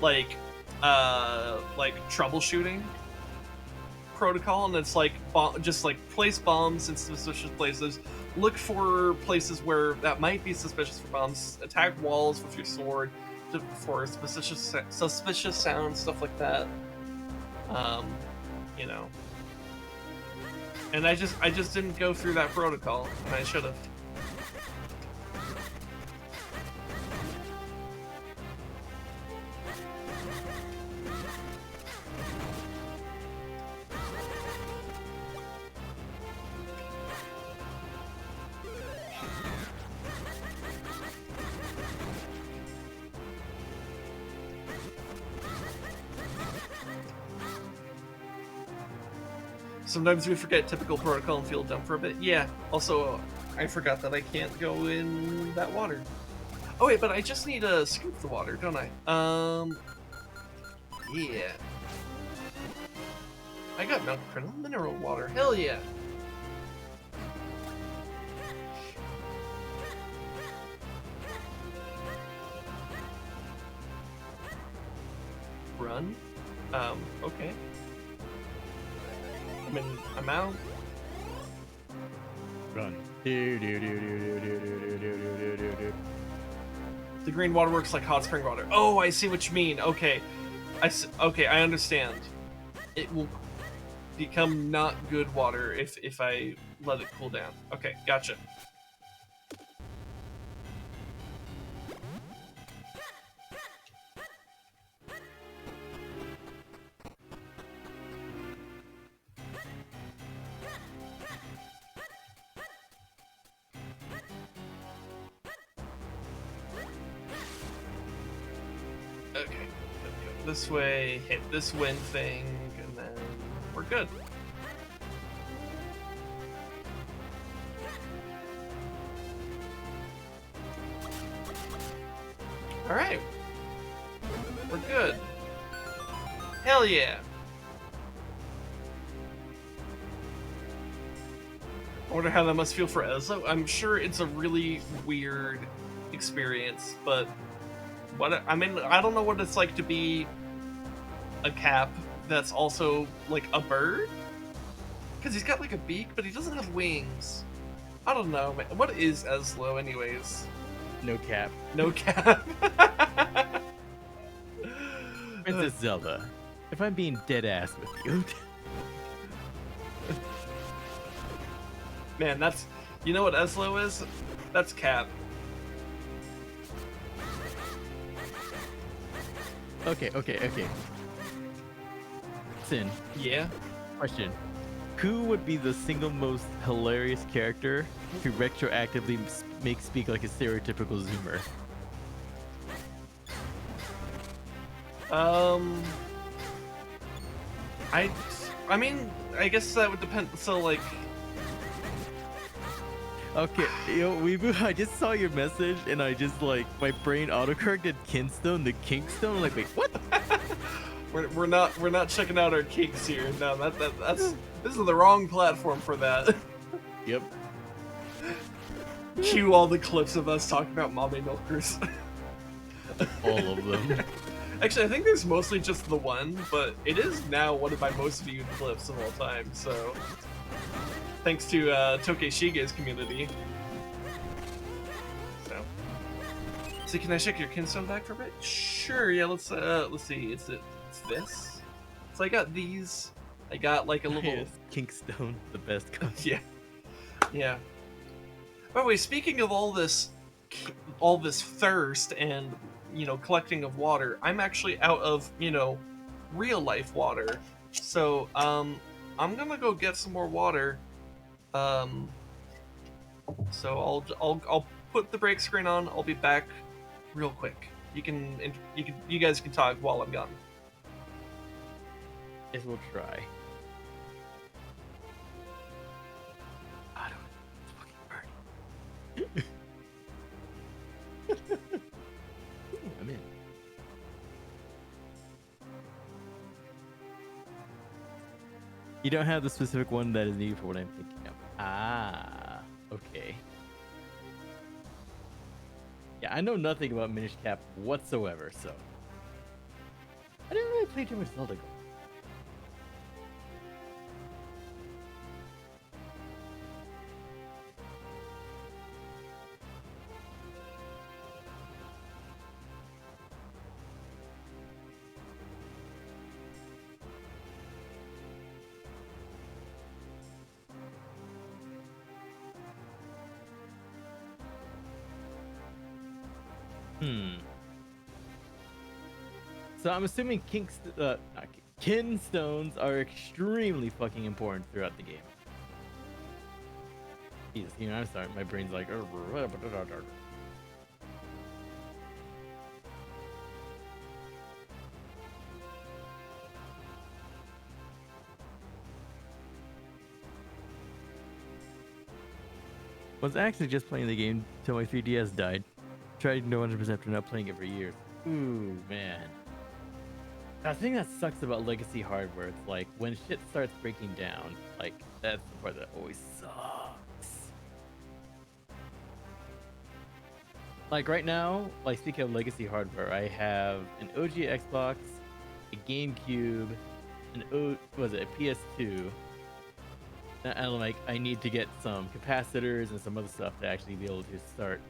like troubleshooting protocol, and it's like just like place bombs in suspicious places, look for places where that might be suspicious for bombs, attack walls with your sword for suspicious sounds, stuff like that. You know, and I just didn't go through that protocol, and I should have. Sometimes we forget typical protocol and feel dumb for a bit. Yeah, also, I forgot that I can't go in that water. Oh wait, but I just need to scoop the water, don't I? Yeah. I got Mount Crenel mineral water. Hell yeah. Run? Okay. I mean, I'm out. Run. The green water works like hot spring water. Oh, I see what you mean. Okay. Okay, I understand. It will become not good water if I let it cool down. Okay, gotcha. Okay, go this way, hit this wind thing, and then we're good. Alright. We're good. Hell yeah. I wonder how that must feel for Ezzo. I'm sure it's a really weird experience, but I mean, I don't know what it's like to be a Cap that's also like a bird, because he's got like a beak, but he doesn't have wings. I don't know, man. What is Ezlo, anyways? No cap. No Cap. Princess Zelda, if I'm being dead ass with you. Man, that's, you know what Ezlo is? That's Cap. Okay. Sin, Yeah. question. Who would be the single most hilarious character to retroactively make speak like a stereotypical Zoomer? I mean, I guess that would depend. So, like, Okay, yo, Weeboo, I just saw your message and I just like my brain autocorrected Kinstone to Kinkstone. I'm like, wait, what? we're not checking out our kinks here. No, that's this is the wrong platform for that. Yep. Cue all the clips of us talking about mommy milkers. All of them. Actually, I think there's mostly just the one, but it is now one of my most viewed clips of all time. So, thanks to Tokeshige's community. So can I check your Kinstone back for a bit? Sure. Yeah. Let's see. It's this. So I got these. I got like a little Yes, Kinkstone, the best kind. yeah. Yeah. By the way, speaking of all this thirst and, you know, collecting of water, I'm actually out of, you know, real life water. So, I'm gonna go get some more water. So I'll put the break screen on. I'll be back real quick. You guys can talk while I'm gone. Guess we'll try. I don't fucking burn. I'm in. You don't have the specific one that is needed for what I'm thinking of. Ah, okay. Yeah, I know nothing about Minish Cap whatsoever, so I didn't really play too much Zelda. So I'm assuming kinstones are extremely fucking important throughout the game. Jesus, you know, I'm sorry, my brain's like. Was actually just playing the game till my 3DS died. Tried no 100% after not playing it for years. Ooh, man. The thing that sucks about legacy hardware, it's like when shit starts breaking down, like that's the part that always sucks. Like right now, like speaking of legacy hardware, I have an OG Xbox, a GameCube, a PS2. And like I need to get some capacitors and some other stuff to actually be able to start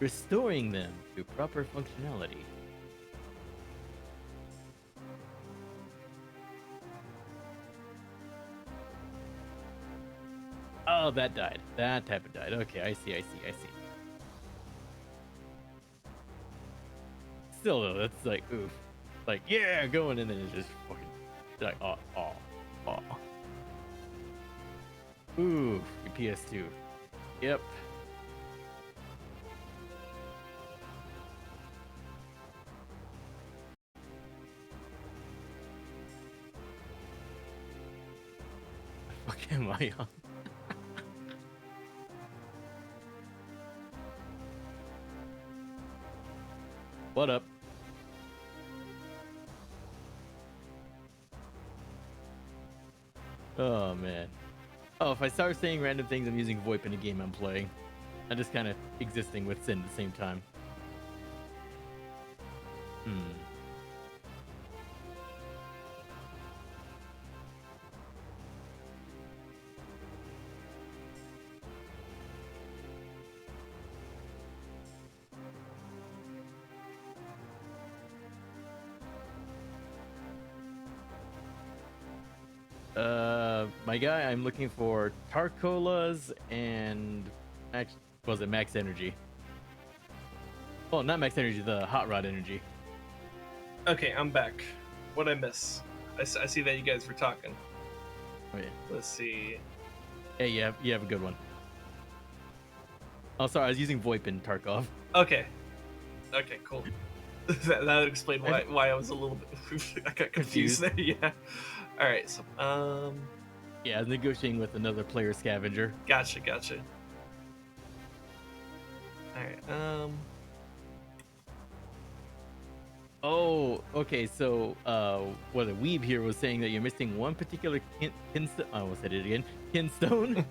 restoring them to proper functionality. Oh, that died. That type of died. Okay, I see. Still though, that's like oof. Like, yeah, going in and it's just fucking like oh. Ooh, your PS2. Yep. What fuck am I on? What up? Oh man. Oh, if I start saying random things, I'm using VoIP in a game I'm playing. I'm just kind of existing with Sin at the same time. My guy, I'm looking for Tarcolas and Max Energy? Well, not Max Energy, the Hot Rod Energy. Okay, I'm back. What'd I miss? I see that you guys were talking. Oh yeah. Let's see. Hey, you have a good one. Oh, sorry, I was using VoIP in Tarkov. Okay, cool. that would explain why I was a little bit. I got confused there. Yeah. All right. So Yeah, I was negotiating with another player scavenger. Gotcha. All right. Oh, okay. So, what a weeb here was saying that you're missing one particular kinstone. I almost said it again. Kinstone.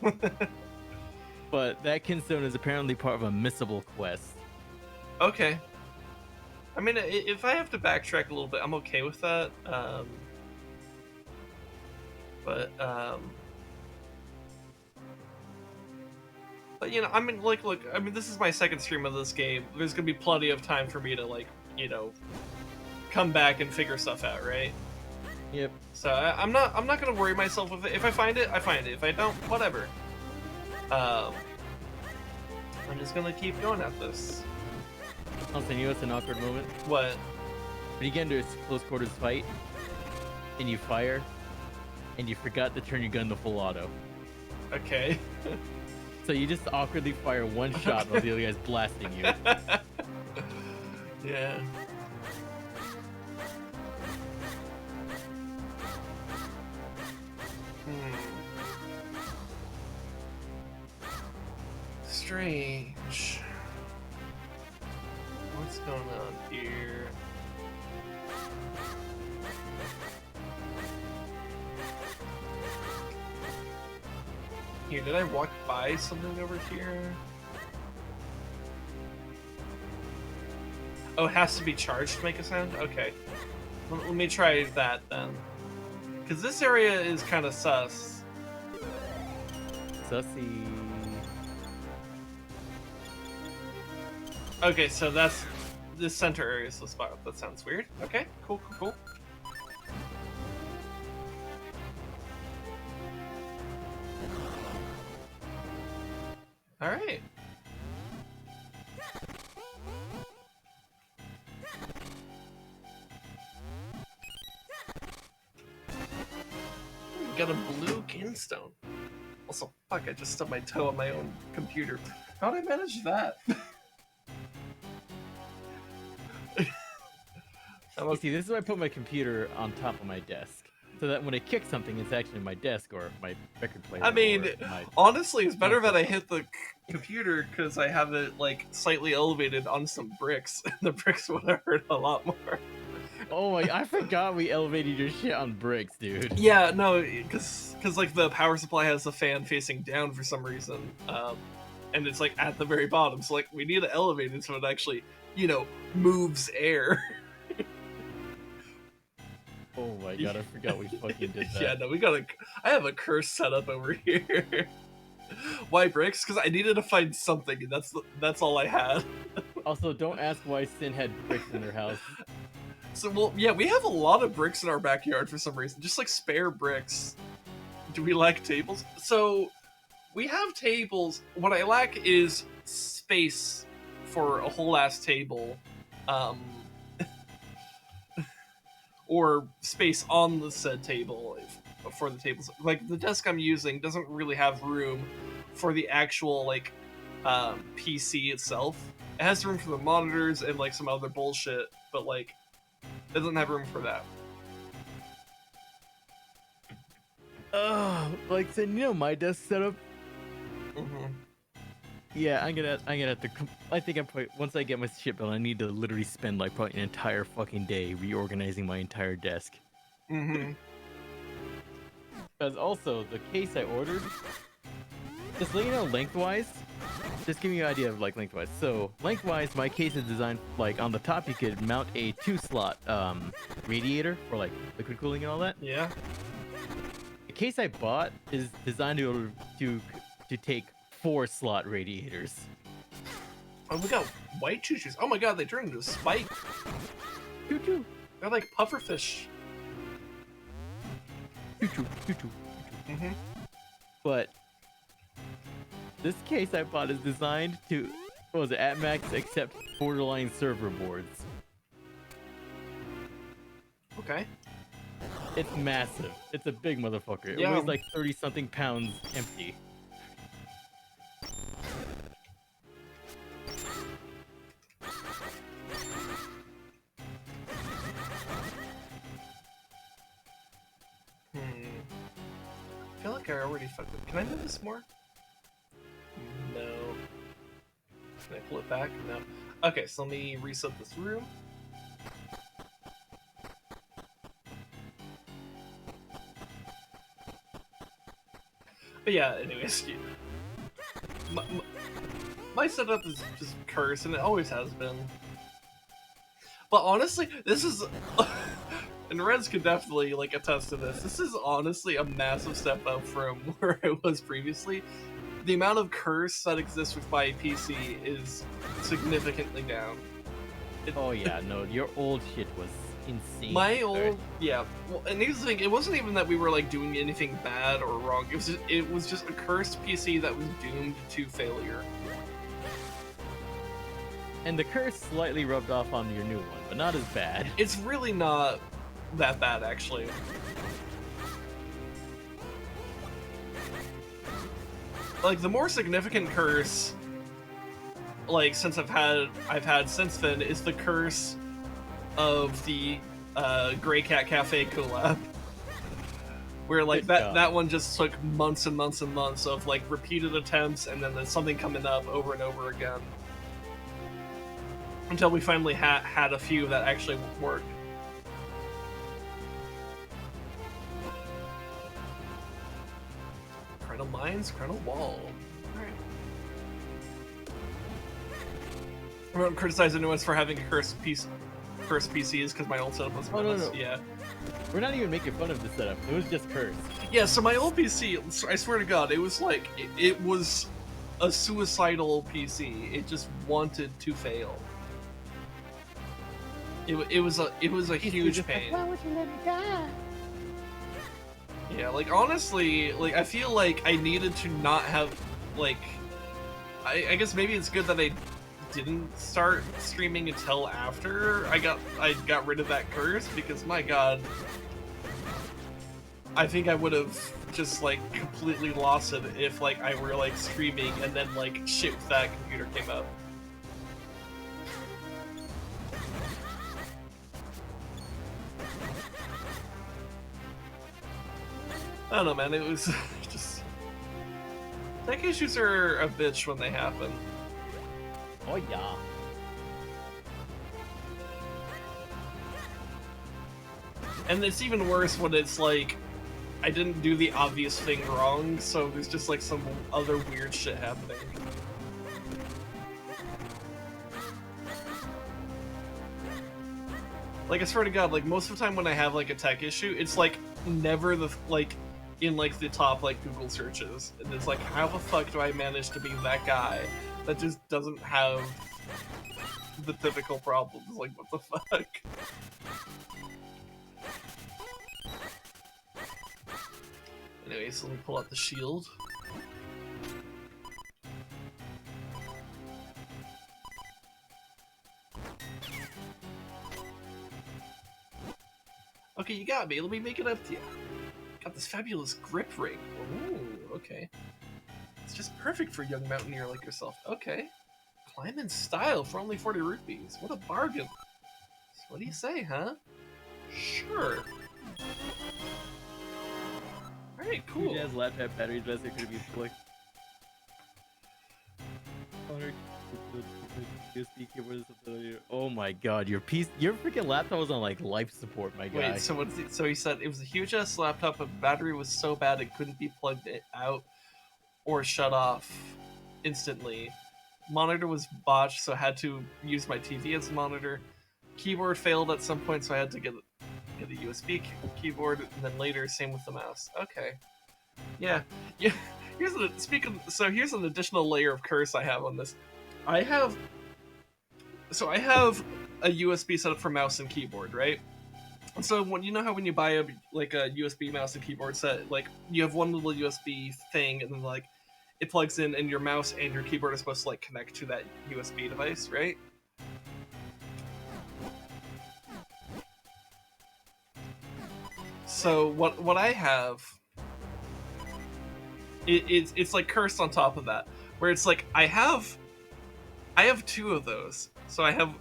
But that kinstone is apparently part of a missable quest. Okay. I mean, if I have to backtrack a little bit, I'm okay with that. But you know, I mean, look, I mean, this is my second stream of this game. There's gonna be plenty of time for me to like, you know, come back and figure stuff out, right? Yep. So I'm not gonna worry myself with it. If I find it, I find it. If I don't, whatever. I'm just gonna keep going at this. I'll send you an awkward moment. What? When you get into a close quarters fight and you fire and you forgot to turn your gun to full auto. Okay. So you just awkwardly fire one shot while the other guy's blasting you. Yeah. Strange. What's going on here? Here, did I walk by something over here? Oh, it has to be charged to make a sound? Okay. Let me try that then. Because this area is kind of sus. Sussy. Okay, so that's... This center area is the spot. That sounds weird. Okay, cool. Alright. Got a blue kinstone. Also, fuck, I just stubbed my toe on my own computer. How'd I manage that? You see, this is why I put my computer on top of my desk. So that when I kick something, it's actually my desk or my record player. I mean, honestly, it's better that I hit the computer because I have it like slightly elevated on some bricks. The bricks would have hurt a lot more. Oh my! I forgot we elevated your shit on bricks, dude. Yeah, no, because like the power supply has the fan facing down for some reason, and it's like at the very bottom. So like we need to elevate it so it actually, moves air. Oh my god! I forgot we fucking did that. Yeah, no, I have a curse set up over here. Why bricks? Because I needed to find something, and that's all I had. Also, don't ask why Sin had bricks in her house. So, well, yeah, we have a lot of bricks in our backyard for some reason, just like spare bricks. Do we lack tables? So, we have tables. What I lack is space for a whole ass table, or space on the said table for the tables. Like the desk I'm using doesn't really have room for the actual PC itself. It has room for the monitors and like some other bullshit, but like it doesn't have room for that. Like Sin, my desk setup. Mm-hmm. Yeah, I'm gonna have to. I think I'm probably, once I get my shit built, I need to literally spend like probably an entire fucking day reorganizing my entire desk. Mm-hmm. Because also the case I ordered, just let you know lengthwise. Just giving you an idea of like lengthwise. So lengthwise, my case is designed like on the top you could mount a 2-slot radiator for like liquid cooling and all that. Yeah. The case I bought is designed to take 4-slot radiators. Oh, we got white choo-choos. Oh my god, they turned into a spike. Choo-choo. They're like pufferfish. Choo-choo. Choo-choo. Mm-hmm. But this case I bought is designed to, what was it, at max accept borderline server boards. Okay. It's massive. It's a big motherfucker. It Yeah. weighs like 30-something pounds empty. I feel like I already fucked it. Can I move this more? No. Can I pull it back? No. Okay, so let me reset this room. But yeah, anyways, my setup is just cursed, and it always has been. But honestly, this is... And Rez could definitely like attest to this. This is honestly a massive step up from where I was previously. The amount of curse that exists with my PC is significantly down. Oh yeah, no, your old shit was insane. My old, yeah. Well, and here's the thing: it wasn't even that we were like doing anything bad or wrong. It was just a cursed PC that was doomed to failure. And the curse slightly rubbed off on your new one, but not as bad. It's really not that bad, actually. Like the more significant curse, like since I've had since then, is the curse of the Grey Cat Cafe collab, where like that one just took months and months and months of like repeated attempts, and then there's something coming up over and over again, until we finally had a few that actually worked. Crenel Mines, Crenel Wall. Alright. I won't criticize anyone for having a cursed PCs because my old setup was no. Yeah. We're not even making fun of the setup. It was just cursed. Yeah, so my old PC, I swear to God, it was like it was a suicidal PC. It just wanted to fail. It was a huge pain. Why would you let me die? Yeah, like honestly, like I feel like I needed to not have like I guess maybe it's good that I didn't start streaming until after I got rid of that curse, because my god, I think I would have just like completely lost it if like I were like streaming and then like shit with that computer came up. I don't know, man. It was just tech issues are a bitch when they happen. Oh yeah. And it's even worse when it's like I didn't do the obvious thing wrong, so there's just like some other weird shit happening. Like, I swear to God, like, most of the time when I have, like, a tech issue, it's, like, never the, like, in, like, the top, like, Google searches. And it's like, how the fuck do I manage to be that guy that just doesn't have the typical problems? Like, what the fuck? Anyways, let me pull out the shield. Okay, you got me. Let me make it up to you. Got this fabulous grip ring. Ooh, okay. It's just perfect for a young mountaineer like yourself. Okay. Climb in style for only 40 rupees. What a bargain. So what do you say, huh? Sure. Alright, cool. Huge ass laptop batteries, best it could be slick. USB keyboard. Oh my god, your freaking laptop was on like life support, my guy. Wait, so so he said it was a huge ass laptop, but the battery was so bad it couldn't be plugged out or shut off instantly. Monitor was botched, so I had to use my TV as a monitor. Keyboard failed at some point, so I had to get a USB keyboard, and then later, same with the mouse. Okay, yeah. Here's an additional layer of curse I have on this. I have a USB setup for mouse and keyboard, right? And so when you know how when you buy a USB mouse and keyboard set, like you have one little USB thing, and then like it plugs in, and your mouse and your keyboard are supposed to like connect to that USB device, right? So what I have, it's like cursed on top of that, where it's like I have two of those. So I have,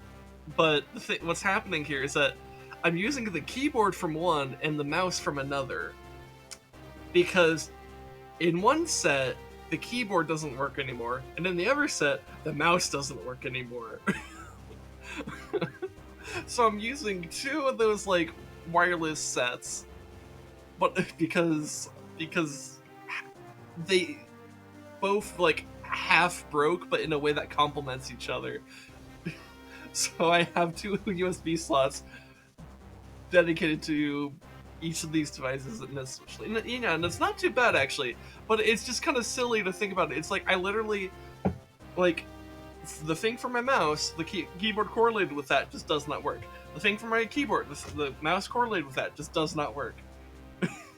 but what's happening here is that I'm using the keyboard from one and the mouse from another, because in one set the keyboard doesn't work anymore, and in the other set the mouse doesn't work anymore. So I'm using two of those like wireless sets, but because they both like half broke, but in a way that complements each other. So I have two USB slots dedicated to each of these devices, and and it's not too bad actually, but it's just kind of silly to think about it. It's like I literally, like, the thing for my mouse, the keyboard correlated with that just does not work. The thing for my keyboard, the mouse correlated with that just does not work.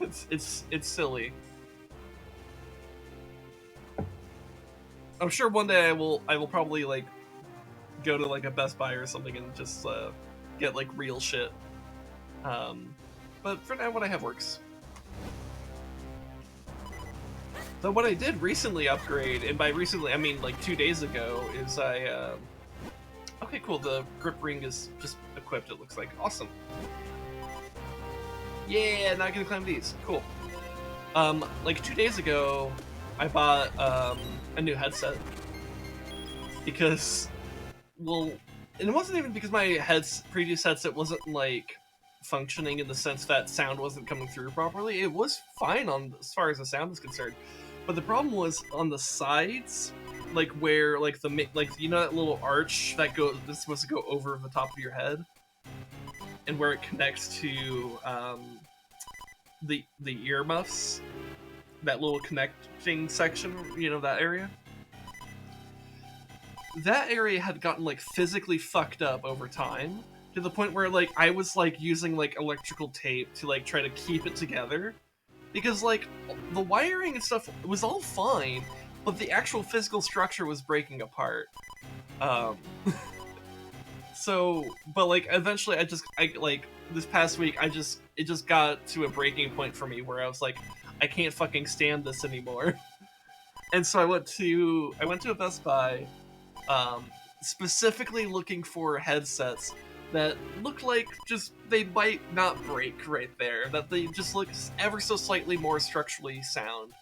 It's silly. I'm sure one day I will probably like go to like a Best Buy or something and just get like real shit. But for now, what I have works. So what I did recently upgrade, and by recently I mean like 2 days ago, is okay, cool. The grip ring is just equipped. It looks like awesome. Yeah, now I can climb these. Cool. Like 2 days ago, I bought a new headset because, well, and it wasn't even because my previous headset wasn't like functioning in the sense that sound wasn't coming through properly. It was fine on as far as the sound is concerned, but the problem was on the sides, like where like you know that little arch that that's supposed to go over the top of your head, and where it connects to the earmuffs, that little connecting section, you know, that area. That area had gotten like physically fucked up over time, to the point where like I was like using like electrical tape to like try to keep it together, because like the wiring and stuff was all fine, but the actual physical structure was breaking apart. So, but like eventually I like this past week it just got to a breaking point for me where I was like, I can't fucking stand this anymore. And so I went to a Best Buy, specifically looking for headsets that look like just they might not break right there, that they just look ever so slightly more structurally sound.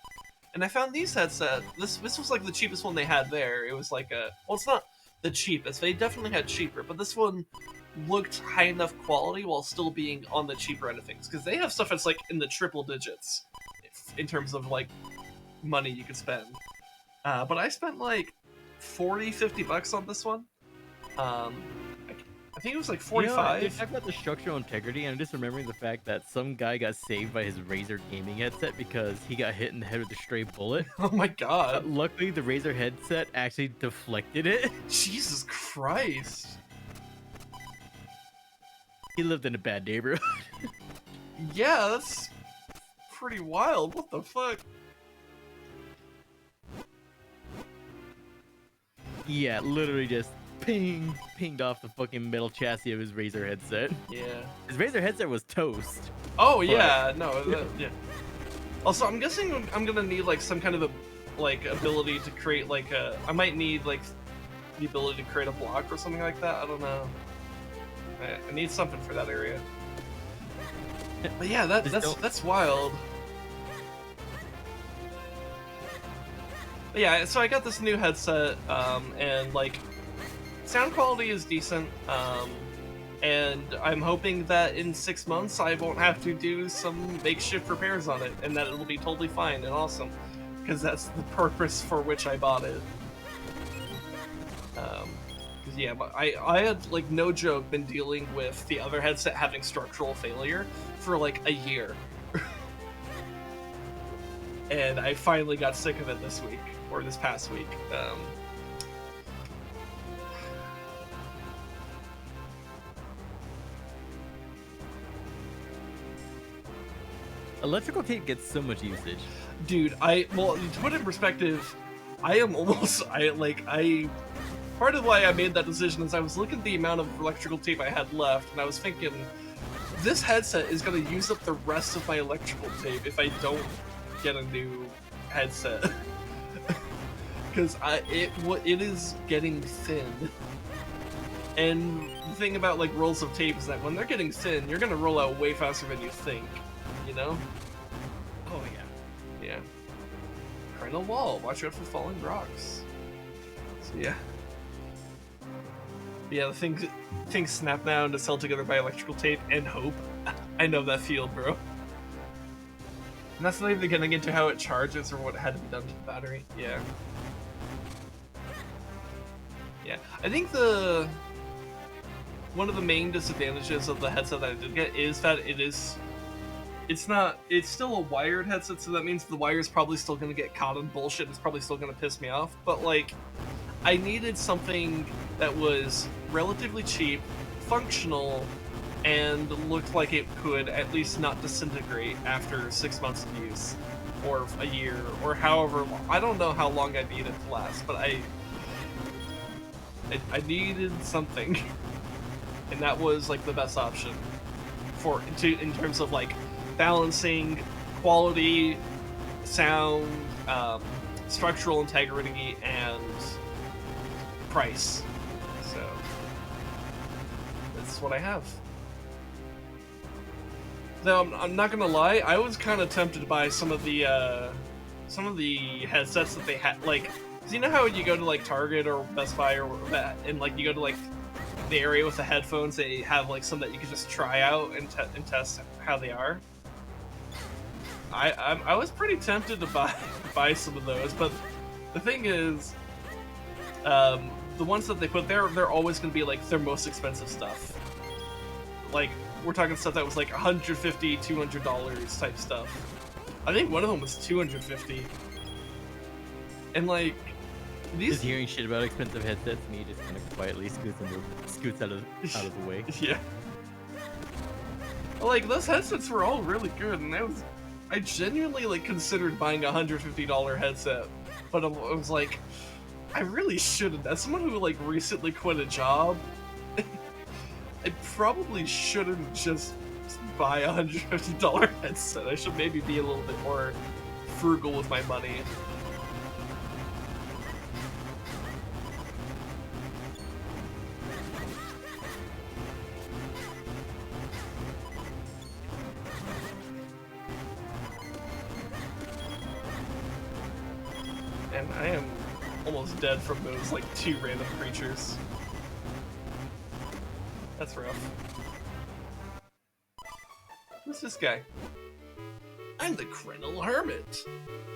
And I found these headsets. This was like the cheapest one they had there. It was like well, it's not the cheapest. They definitely had cheaper, but this one looked high enough quality while still being on the cheaper end of things, because they have stuff that's like in the triple digits in terms of like money you could spend. But I spent like 40-50 bucks on this one. I think it was like 45. You talk about the structural integrity, and I'm just remembering the fact that some guy got saved by his Razer gaming headset because he got hit in the head with a stray bullet. Oh my god. Luckily, the Razer headset actually deflected it. Jesus Christ. He lived in a bad neighborhood. Yeah, that's pretty wild. What the fuck? Yeah, literally just pinged off the fucking metal chassis of his Razer headset. Yeah. His Razer headset was toast. Oh yeah, yeah. Also, I'm guessing I'm gonna need like some kind of ability to create like a. I might need like the ability to create a block or something like that. I don't know. I need something for that area. But yeah, that's wild. But yeah, so I got this new headset, and like, sound quality is decent, and I'm hoping that in 6 months I won't have to do some makeshift repairs on it, and that it'll be totally fine and awesome, because that's the purpose for which I bought it. Yeah, but I had, like, no joke, been dealing with the other headset having structural failure for like a year. And I finally got sick of it this week, or this past week. Electrical tape gets so much usage. Dude, well, to put it in perspective, part of why I made that decision is I was looking at the amount of electrical tape I had left, and I was thinking, this headset is going to use up the rest of my electrical tape if I don't get a new headset. Because it is getting thin. And the thing about like rolls of tape is that when they're getting thin, you're going to roll out way faster than you think, you know? Oh yeah. Yeah. Crenel wall, watch out for falling rocks. So yeah. Yeah, the things snap down to sell together by electrical tape and hope. I know that feel, bro. And that's not even getting into how it charges or what had to be done to the battery. Yeah. Yeah. I think one of the main disadvantages of the headset that I did get is that it's still a wired headset, so that means the wire's probably still gonna get caught in bullshit. It's probably still gonna piss me off. But like, I needed something that was relatively cheap, functional, and looked like it could at least not disintegrate after 6 months of use, or a year, or however long. I don't know how long I need it to last, but I needed something, and that was like the best option in terms of like balancing quality, sound, structural integrity, and price. So that's what I have. Though I'm not gonna lie, I was kind of tempted to buy some of the headsets that they had, like, 'cause you know how you go to like Target or Best Buy or that, and like you go to like the area with the headphones, they have like some that you can just try out and test how they are. I was pretty tempted to buy some of those, but the thing is, the ones that they put there, they're always going to be like their most expensive stuff. Like, we're talking stuff that was like $150, $200 type stuff. I think one of them was $250. And like, these... Just hearing shit about expensive headsets, me just kind of quietly scoots out of the way. Yeah. Like, those headsets were all really good, and I genuinely like considered buying a $150 headset, but I was like, I really shouldn't. As someone who like recently quit a job, I probably shouldn't just buy a $150 headset. I should maybe be a little bit more frugal with my money. And I am almost dead from those like 2 random creatures. That's rough. Who's this guy? I'm the Crenel Hermit.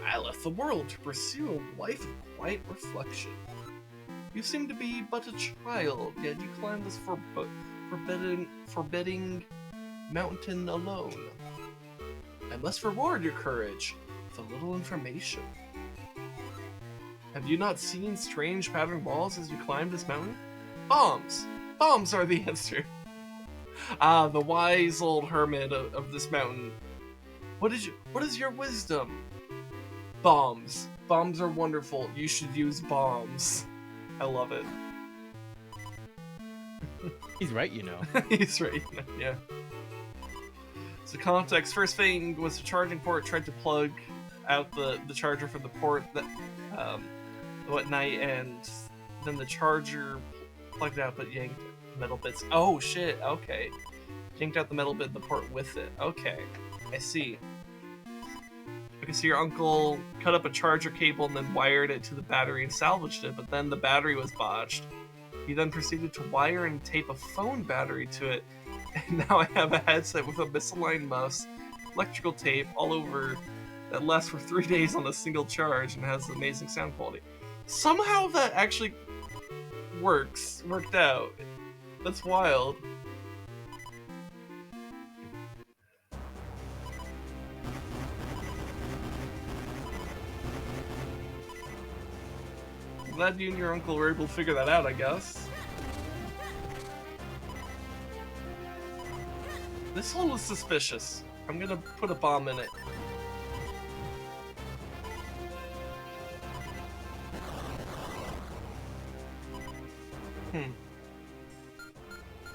I left the world to pursue a life of quiet reflection. You seem to be but a child, yet you climb this forbidding mountain alone. I must reward your courage with a little information. Have you not seen strange patterned walls as you climb this mountain? Bombs! Bombs are the answer. Ah, the wise old hermit of this mountain. What is your wisdom? Bombs. Bombs are wonderful. You should use bombs. I love it. He's right, you know. He's right, yeah. So context, first thing was the charging port, tried to plug out the charger from the port that at night, and then the charger plugged out but yanked metal bits. Oh shit, okay. Yanked out the metal bit in the port with it. Okay, I see. Okay, so your uncle cut up a charger cable and then wired it to the battery and salvaged it, but then the battery was botched. He then proceeded to wire and tape a phone battery to it, and now I have a headset with a misaligned mouse, electrical tape all over that lasts for 3 days on a single charge and has amazing sound quality. Somehow that actually worked out. That's wild. I'm glad you and your uncle were able to figure that out, I guess. This hole is suspicious. I'm gonna put a bomb in it.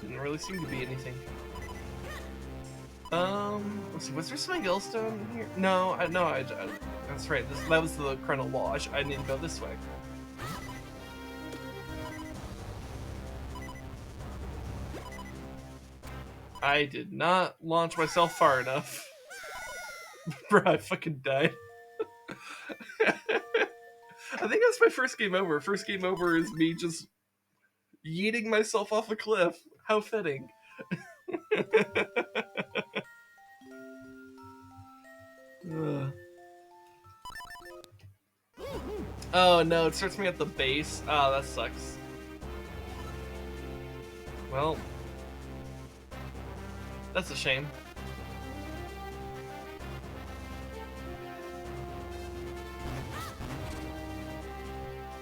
Didn't really seem to be anything. Let's see, was there something else down here? No, that's right, that was the Crenel wall. I need to go this way. I did not launch myself far enough. Bro, I fucking died. I think that's my first game over. First game over is me just yeeting myself off a cliff. How fitting. Oh no, it starts me at the base. Oh, that sucks. Well, that's a shame.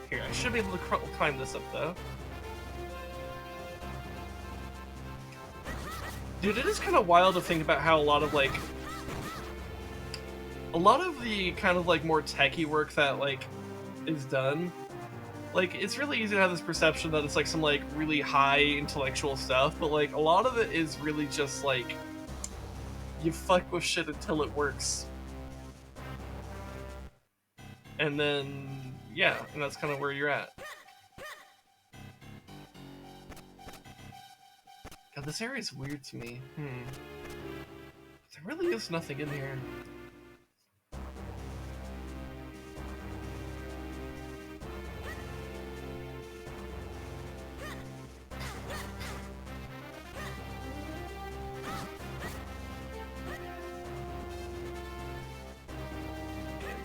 Here, I should be able to climb this up though. Dude, it is kind of wild to think about how a lot of the kind of like more techie work that like is done, like it's really easy to have this perception that it's like some like really high intellectual stuff, but like a lot of it is really just like you fuck with shit until it works, and then yeah, and that's kind of where you're at. God, this area is weird to me. There really is nothing in here.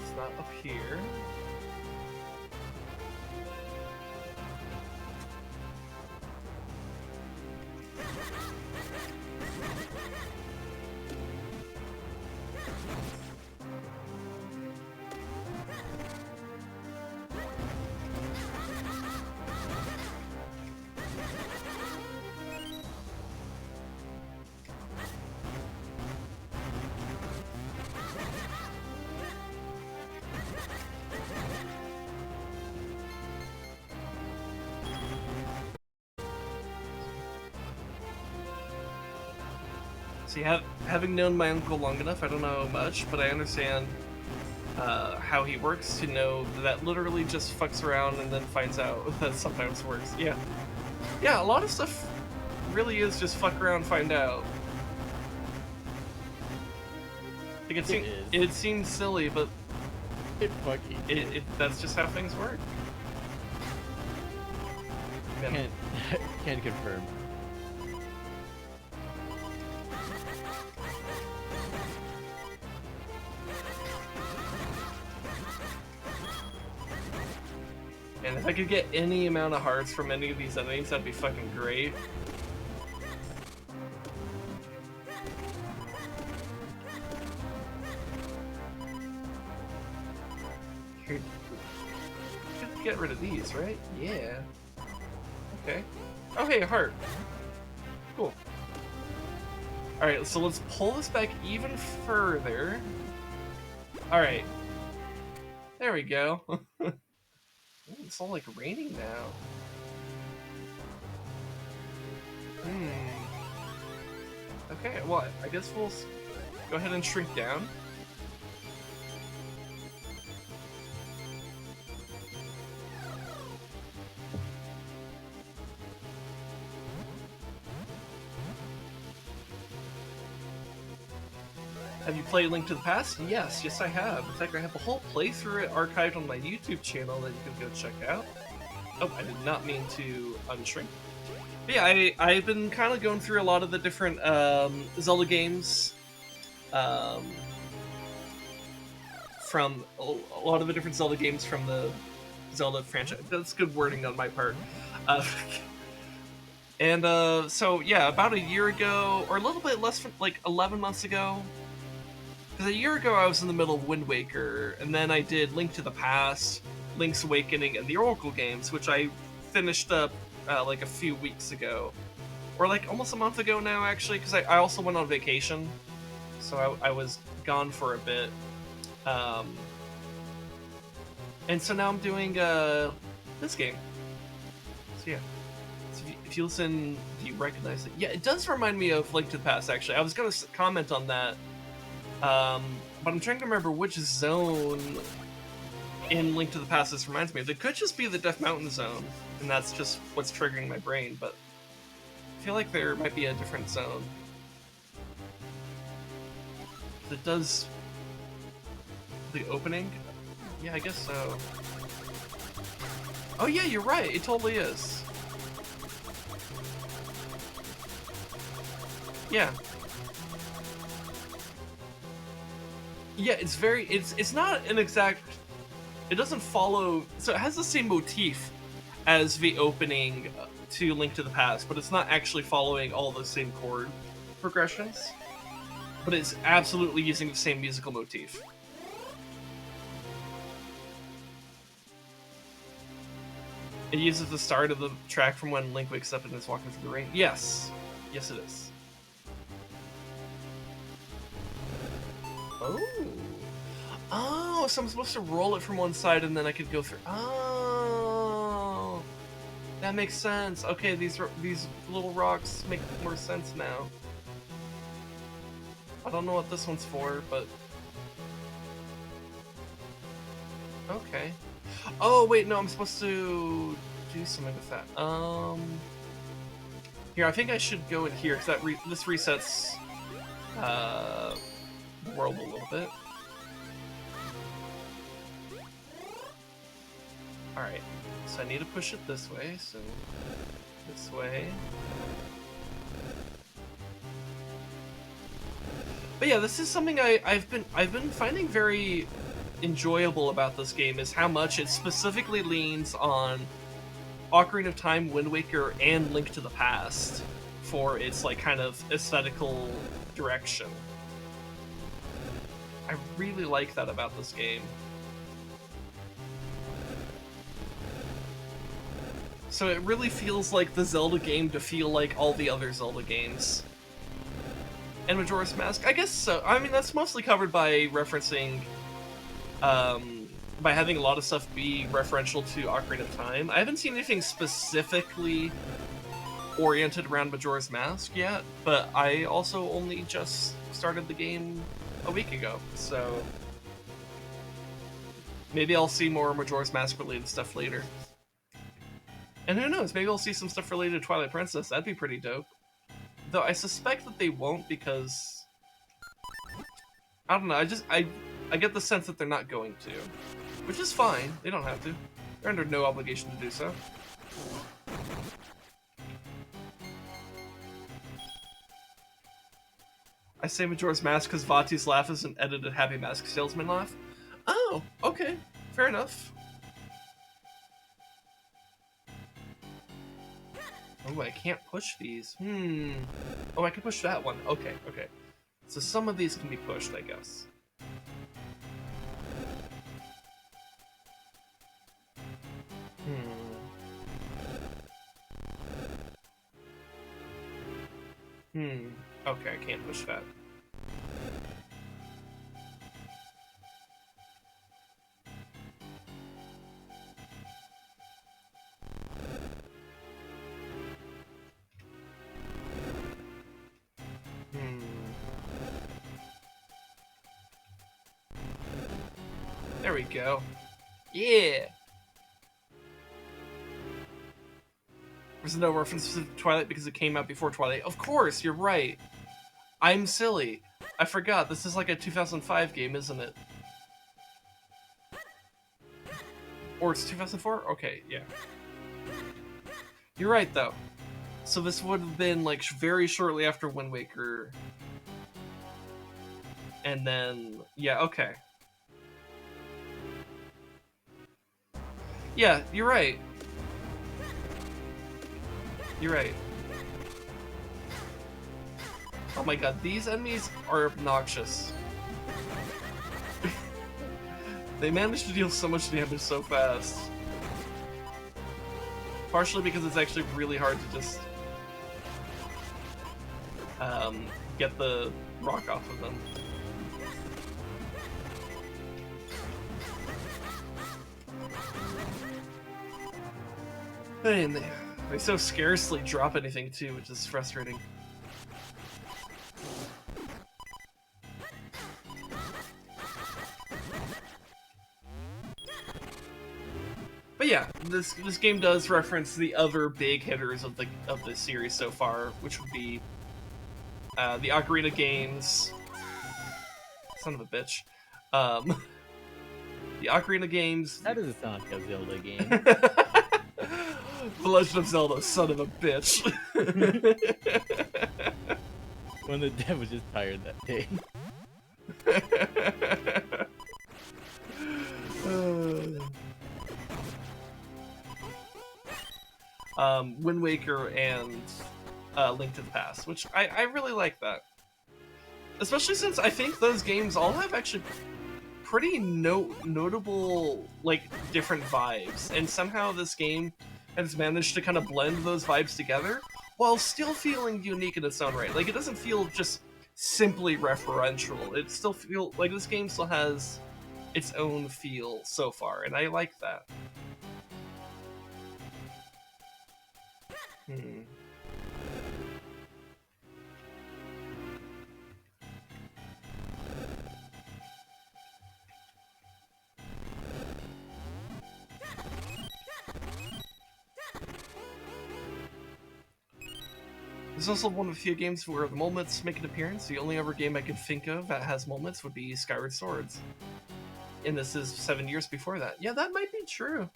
It's not up here. See, having known my uncle long enough, I don't know much, but I understand how he works to know that literally just fucks around and then finds out that sometimes works. Yeah, a lot of stuff really is just fuck around, find out. Like it seems silly, but that's just how things work. Can confirm. And if I could get any amount of hearts from any of these enemies, that'd be fucking great. Here, get rid of these, right? Yeah. Okay. Oh, hey, a heart. Cool. Alright, so let's pull this back even further. Alright. There we go. Ooh, it's all like raining now. Okay, well, I guess we'll go ahead and shrink down. Have you played Link to the Past? Yes, I have. In fact, I have a whole playthrough archived on my YouTube channel that you can go check out. Oh, I did not mean to unshrink. But yeah, I've been kind of going through a lot of the different Zelda games. From a lot of the different Zelda games from the Zelda franchise. That's good wording on my part. So yeah, about a year ago, or a little bit less, like 11 months ago. Because a year ago I was in the middle of Wind Waker, and then I did Link to the Past, Link's Awakening, and the Oracle games, which I finished up like a few weeks ago. Or like almost a month ago now, actually, because I also went on vacation. So I was gone for a bit. And so now I'm doing this game. So yeah. So if you listen, do you recognize it? Yeah, it does remind me of Link to the Past, actually. I was going to comment on that. But I'm trying to remember which zone in Link to the Past this reminds me of. It could just be the Death Mountain zone, and that's just what's triggering my brain, but I feel like there might be a different zone. It does... the opening? Yeah, I guess so. Oh yeah, you're right, it totally is. Yeah. Yeah, it's not an exact, it doesn't follow, so it has the same motif as the opening to Link to the Past, but it's not actually following all the same chord progressions, but it's absolutely using the same musical motif. It uses the start of the track from when Link wakes up and is walking through the rain. Yes. Yes, it is. Oh, so I'm supposed to roll it from one side and then I could go through. Oh, that makes sense. Okay, these little rocks make more sense now. I don't know what this one's for, but okay. Oh wait, no, I'm supposed to do something with that. Here, I think I should go in here because this resets the world a little bit. Alright, so I need to push it this way, so this way. But yeah, this is something I've been finding very enjoyable about this game, is how much it specifically leans on Ocarina of Time, Wind Waker, and Link to the Past for its like kind of aesthetical direction. I really like that about this game. So it really feels like the Zelda game to feel like all the other Zelda games. And Majora's Mask, I guess so. I mean, that's mostly covered by referencing, by having a lot of stuff be referential to Ocarina of Time. I haven't seen anything specifically oriented around Majora's Mask yet, but I also only just started the game a week ago, so maybe I'll see more Majora's Mask related stuff later. And who knows, maybe I'll see some stuff related to Twilight Princess. That'd be pretty dope. Though I suspect that they won't, because I don't know, I get the sense that they're not going to. Which is fine, they don't have to. They're under no obligation to do so. I say Majora's Mask because Vati's laugh is an edited Happy Mask Salesman laugh. Oh, okay, fair enough. Oh, I can't push these. Oh, I can push that one. Okay, okay. So some of these can be pushed, I guess. Okay, I can't push that. There we go. Yeah! There's no reference to Twilight because it came out before Twilight. Of course, you're right. I'm silly. I forgot. This is like a 2005 game, isn't it? Or it's 2004? Okay, yeah. You're right, though. So this would have been like very shortly after Wind Waker. And then, yeah, okay. Yeah, you're right. You're right. Oh my god, these enemies are obnoxious. They manage to deal so much damage so fast. Partially because it's actually really hard to just get the rock off of them. And they so scarcely drop anything too, which is frustrating. But yeah, this game does reference the other big hitters of the series so far, which would be the Ocarina games. Son of a bitch. The Ocarina games. That doesn't sound like a Zelda game. The Legend of Zelda, son of a bitch. When the dev was just tired that day. Wind Waker and Link to the Past, which I really like that. Especially since I think those games all have actually pretty notable, like, different vibes. And somehow this game has managed to kind of blend those vibes together while still feeling unique in its own right. Like, it doesn't feel just simply referential. It still feels like this game still has its own feel so far, and I like that. This is also one of the few games where the moments make an appearance. The only other game I could think of that has moments would be Skyward Swords. And this is 7 years before that. Yeah, that might be true.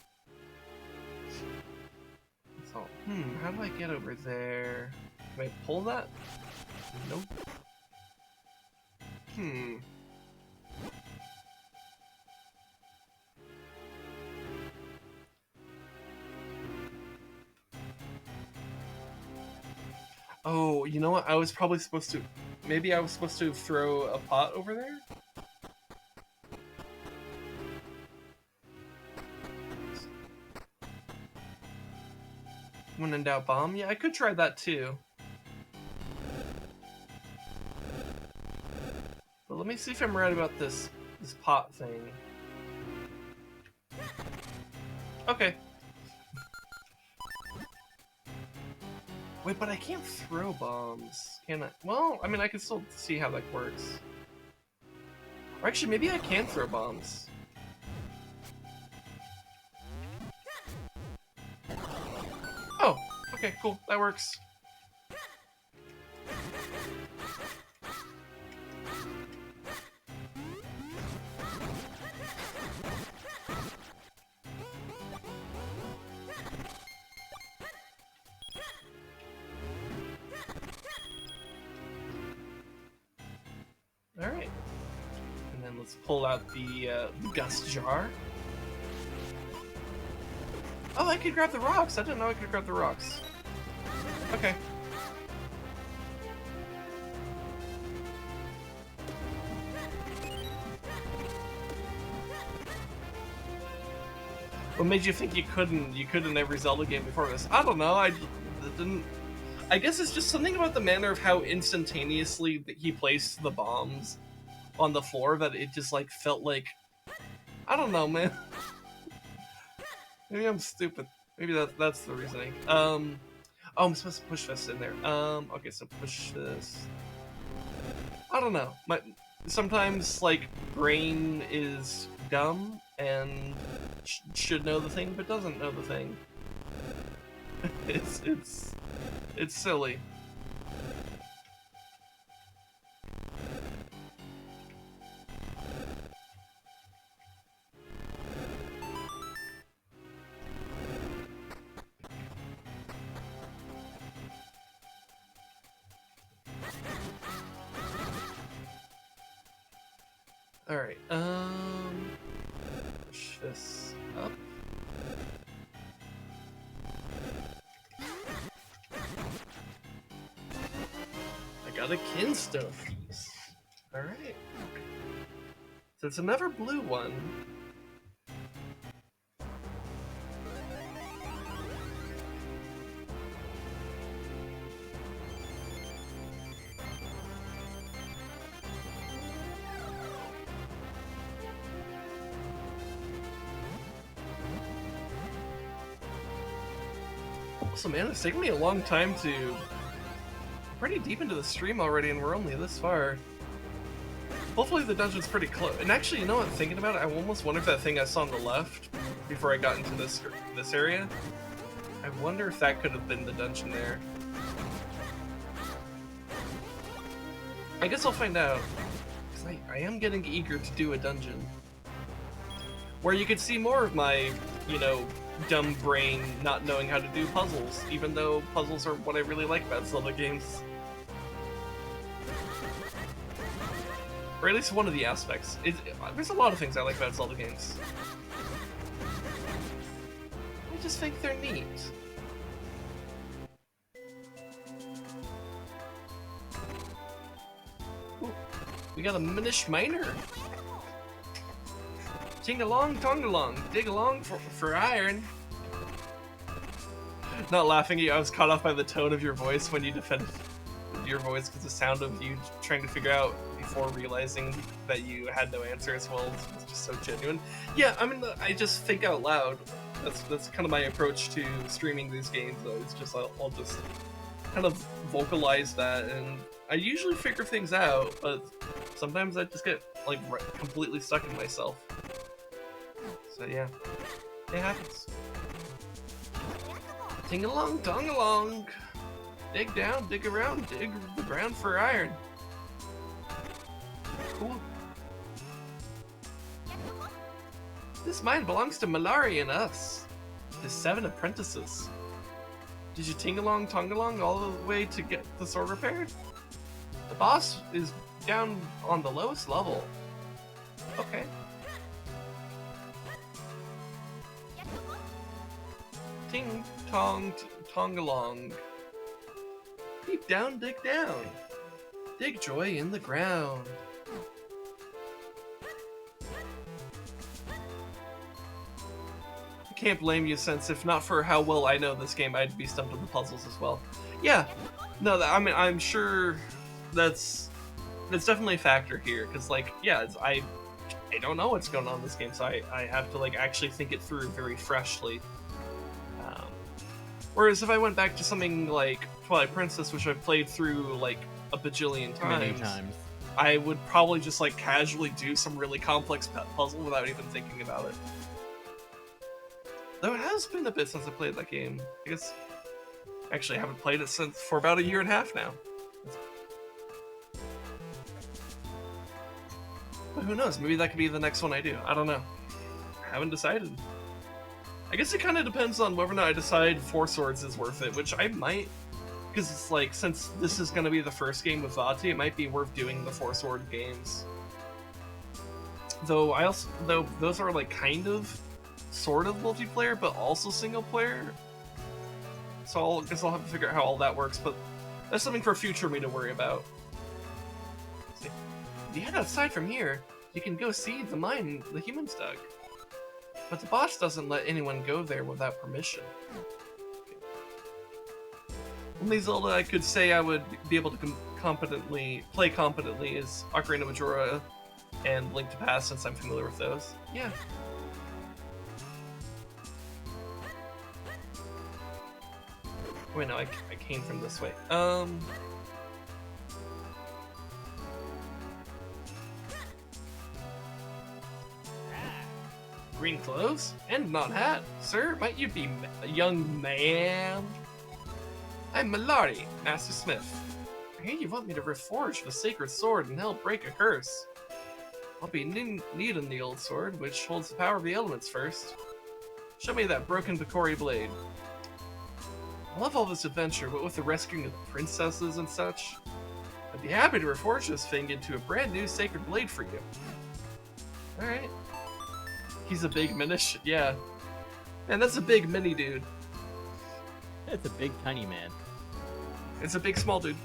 So, how do I get over there? Can I pull that? Nope. Oh, you know what? I was probably supposed to... Maybe I was supposed to throw a pot over there? When in doubt, bomb? Yeah, I could try that too. But let me see if I'm right about this pot thing. Okay. Wait, but I can't throw bombs, can I? Well, I mean, I can still see how that works. Or actually, maybe I can throw bombs. Oh, okay, cool, that works. Alright. And then let's pull out the gust jar. Oh, I could grab the rocks! I didn't know I could grab the rocks. Okay. What made you think you couldn't in every Zelda game before this? I don't know. I didn't. I guess it's just something about the manner of how instantaneously he placed the bombs on the floor that it just like felt like, I don't know, man. Maybe I'm stupid. Maybe that's the reasoning. Oh, I'm supposed to push this in there. Okay, so push this. I don't know. Sometimes like brain is dumb and should know the thing but doesn't know the thing. it's silly. All right. Push this up. I got a kinstone piece. All right. So it's another blue one. So man, it's taken me a long time to... pretty deep into the stream already, and we're only this far. Hopefully the dungeon's pretty close. And actually, you know what I'm thinking about? I almost wonder if that thing I saw on the left, before I got into this area, I wonder if that could have been the dungeon there. I guess I'll find out. Because I am getting eager to do a dungeon. Where you could see more of my, you know, dumb brain not knowing how to do puzzles, even though puzzles are what I really like about Zelda games. Or at least one of the aspects. There's a lot of things I like about Zelda games. I just think they're neat. Ooh, we got a Minish Miner. Ting along, tong along, dig along for iron. Not laughing at you, I was caught off by the tone of your voice when you defended your voice, because the sound of you trying to figure out before realizing that you had no answer as well was just so genuine. Yeah, I mean, I just think out loud. That's kind of my approach to streaming these games, though. It's just I'll just kind of vocalize that, and I usually figure things out, but sometimes I just get like completely stuck in myself. So yeah, it happens. Ting along, tong along. Dig down, dig around, dig the ground for iron. Cool. This mine belongs to Malari and us, the 7 apprentices. Did you ting along, tong along all the way to get the sword repaired? The boss is down on the lowest level. Okay. Ting tong tong along. Deep down, dig down. Dig joy in the ground. I can't blame you, since if not for how well I know this game, I'd be stumped with the puzzles as well. Yeah, no, I mean, I'm sure that's definitely a factor here, because like, yeah, I don't know what's going on in this game, so I have to like actually think it through very freshly. Whereas if I went back to something like Twilight Princess, which I've played through like a bajillion times, I would probably just like casually do some really complex puzzle without even thinking about it. Though it has been a bit since I played that game. I guess actually I haven't played it for about a year and a half now. But who knows? Maybe that could be the next one I do. I don't know. I haven't decided. I guess it kind of depends on whether or not I decide Four Swords is worth it, which I might, because it's like, since this is going to be the first game with Vati, it might be worth doing the Four Sword games. Though those are like kind of, sort of multiplayer, but also single player. so I guess I'll have to figure out how all that works, but that's something for future me to worry about. If you head outside from here, you can go see the mine the humans dug. But the boss doesn't let anyone go there without permission. Only Zelda I could say I would be able to play competently is Ocarina of Majora and Link to Past, since I'm familiar with those. Yeah. Wait, no, I came from this way. Green clothes and not hat. Sir, might you be a young man? I'm Malari, Master Smith. I hear you want me to reforge the sacred sword and help break a curse. I'll be needing the old sword, which holds the power of the elements first. Show me that broken Picori blade. I love all this adventure, but with the rescuing of the princesses and such, I'd be happy to reforge this thing into a brand new sacred blade for you. Alright. He's a big Minish, yeah. Man, that's a big mini dude. It's a big tiny man. It's a big small dude.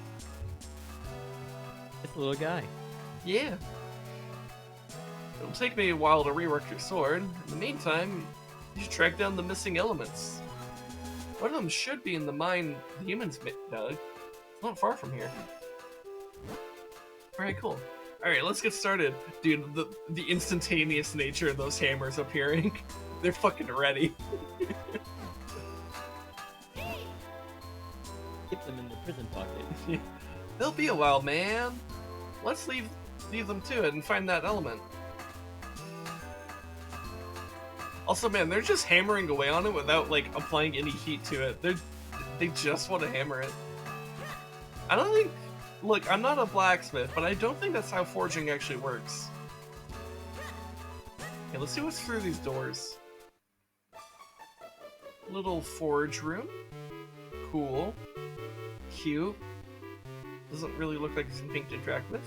It's a little guy. Yeah. It'll take me a while to rework your sword. In the meantime, you should track down the missing elements. One of them should be in the mine the humans dug. It's not far from here. Alright, cool. Alright, let's get started. Dude, the instantaneous nature of those hammers appearing. They're fucking ready. Keep them in the prison pocket. They'll be a while, man. Let's leave them to it and find that element. Also, man, they're just hammering away on it without, like, applying any heat to it. They just want to hammer it. I don't think... Look, I'm not a blacksmith, but I don't think that's how forging actually works. Okay, let's see what's through these doors. Little forge room. Cool. Cute. Doesn't really look like something to interact with.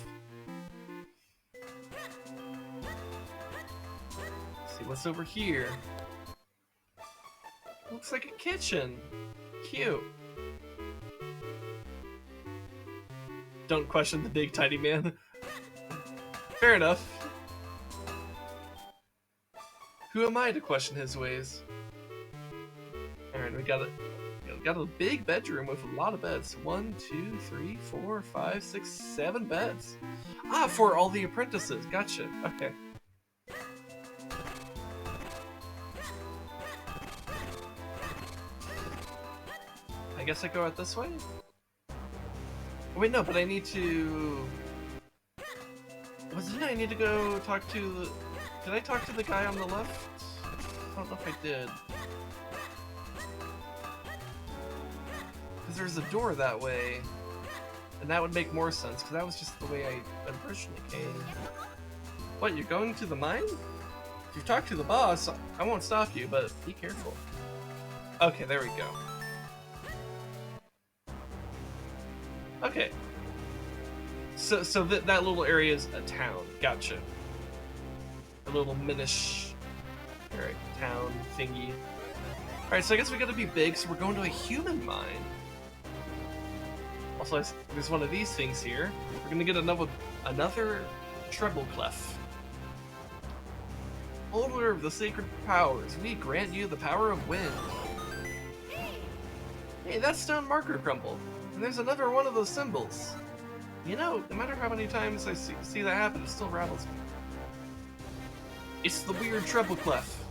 See what's over here. Looks like a kitchen. Cute. Don't question the big tiny man. Fair enough. Who am I to question his ways? Alright, we got a big bedroom with a lot of beds. 1, 2, 3, 4, 5, 6, 7 beds. Ah, for all the apprentices. Gotcha. Okay. I guess I go out this way? Oh, wait, no, but I need to... Wasn't I need to go talk to the... Did I talk to the guy on the left? I don't know if I did. Because there's a door that way. And that would make more sense, because that was just the way I originally came. What, you're going to the mine? If you talk to the boss, I won't stop you, but be careful. Okay, there we go. Okay. So that little area is a town. Gotcha. A little Minish... Alright, town thingy. Alright, so I guess we gotta be big, so we're going to a human mine. Also, there's one of these things here. We're gonna get another treble clef. Holder of the sacred powers, we grant you the power of wind. Hey, that stone marker crumbled. And there's another one of those symbols. You know, no matter how many times I see that happen, it still rattles me. It's the weird treble clef.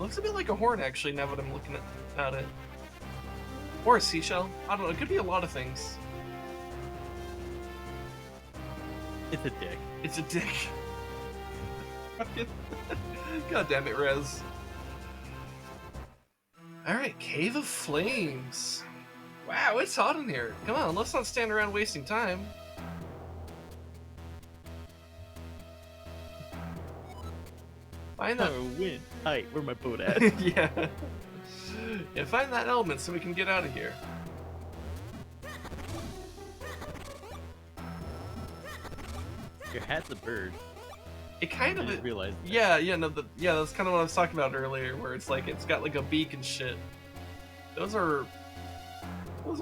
Looks a bit like a horn, actually, now that I'm looking at it. Or a seashell. I don't know, it could be a lot of things. It's a dick. It's a dick. God damn it, Rez. Alright, Cave of Flames. Wow, it's hot in here. Come on, let's not stand around wasting time. Find that. Oh, wind. Hi, where my boat at? Yeah. Yeah, find that element so we can get out of here. Your hat's a bird. It kind I of just realized that. yeah, no, that's kind of what I was talking about earlier, where it's like it's got like a beak and shit. Those are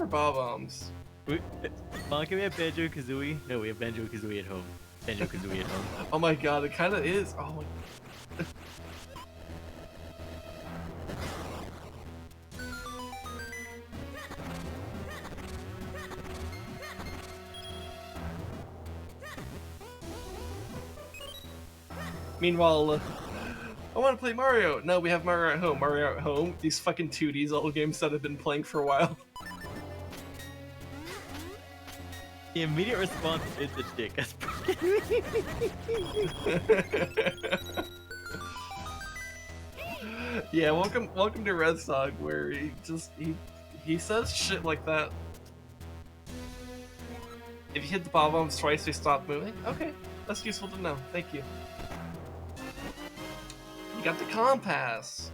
bob-ombs. Maaann, can we have Banjo Kazooie? No, we have Banjo Kazooie at home. Banjo Kazooie at home. Oh my god, it kind of is. Oh my. Meanwhile, I want to play Mario. No, we have Mario at home. Mario at home. These fucking 2D Zelda games that I've been playing for a while. The immediate response is a dick. That's Yeah, welcome to Rezdog, where he says shit like that. If you hit the bob-ombs twice, they stop moving. Okay, that's useful to know. Thank you. You got the compass.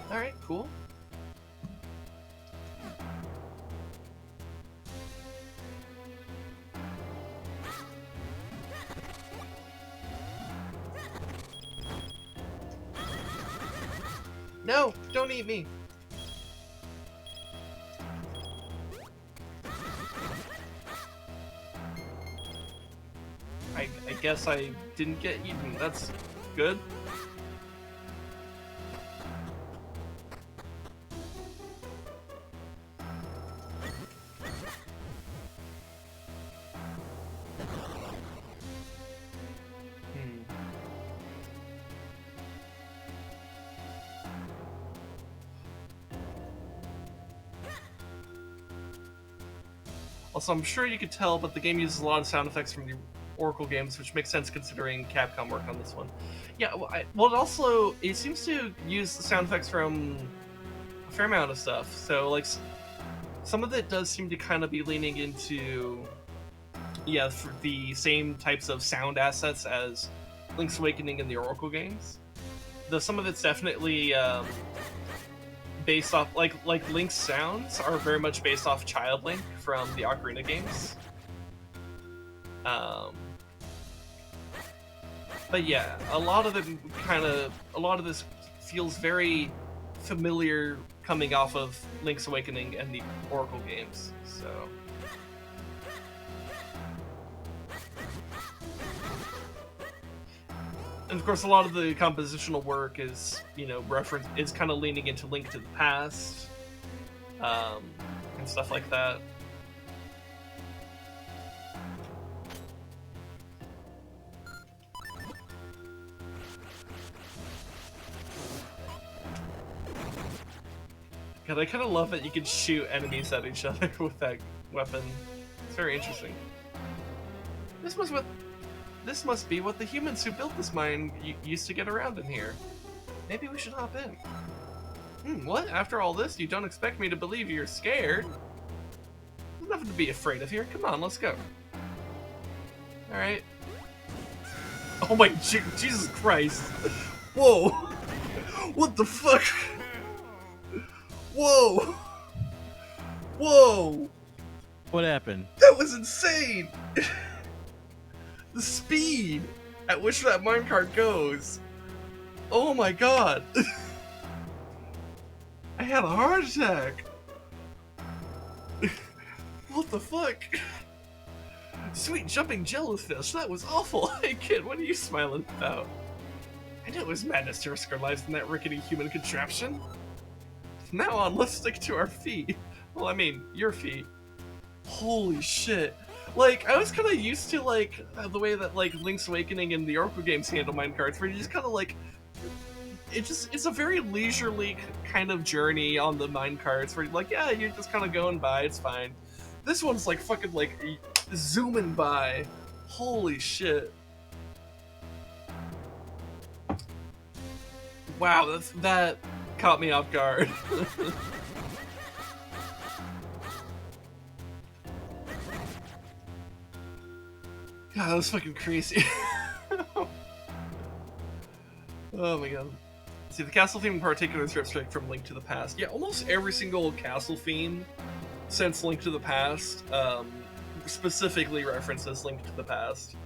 All right, cool. No, don't eat me. I guess I didn't get eaten. That's good. Also, I'm sure you could tell, but the game uses a lot of sound effects from the Oracle games, which makes sense considering Capcom worked on this one. Yeah, well, it seems to use the sound effects from a fair amount of stuff. So, like, some of it does seem to kind of be leaning into, yeah, for the same types of sound assets as Link's Awakening and the Oracle games. Though some of it's definitely based off, like Link's sounds are very much based off Child Link from the Ocarina games. But yeah, a lot of this feels very familiar coming off of Link's Awakening and the Oracle games, so. And of course, a lot of the compositional work is, is kind of leaning into Link to the Past, and stuff like that. God, I kind of love that you can shoot enemies at each other with that weapon. It's very interesting. This must be what the humans who built this mine used to get around in here. Maybe we should hop in. What? After all this, you don't expect me to believe you're scared? There's nothing to be afraid of here. Come on, let's go. Alright. Oh my Jesus Christ. Whoa. What the fuck? Whoa. Whoa. What happened? That was insane. The speed at which that minecart goes. Oh my god. I had a heart attack. What the fuck? Sweet jumping jellyfish, that was awful. Hey kid, what are you smiling about? I knew it was madness to risk our lives in that rickety human contraption. From now on, let's stick to our feet. Well, I mean, your feet. Holy shit. Like, I was kind of used to, like, the way that, like, Link's Awakening and the Oracle games handle minecarts, where you just kind of, like, it's a very leisurely kind of journey on the minecarts, where you're like, yeah, you're just kind of going by, it's fine. This one's, like, fucking, like, zooming by. Holy shit. Wow, that caught me off guard. God, that was fucking crazy. Oh my god. See, the castle theme in particular is ripped straight from Link to the Past. Yeah, almost every single castle theme since Link to the Past specifically references Link to the Past.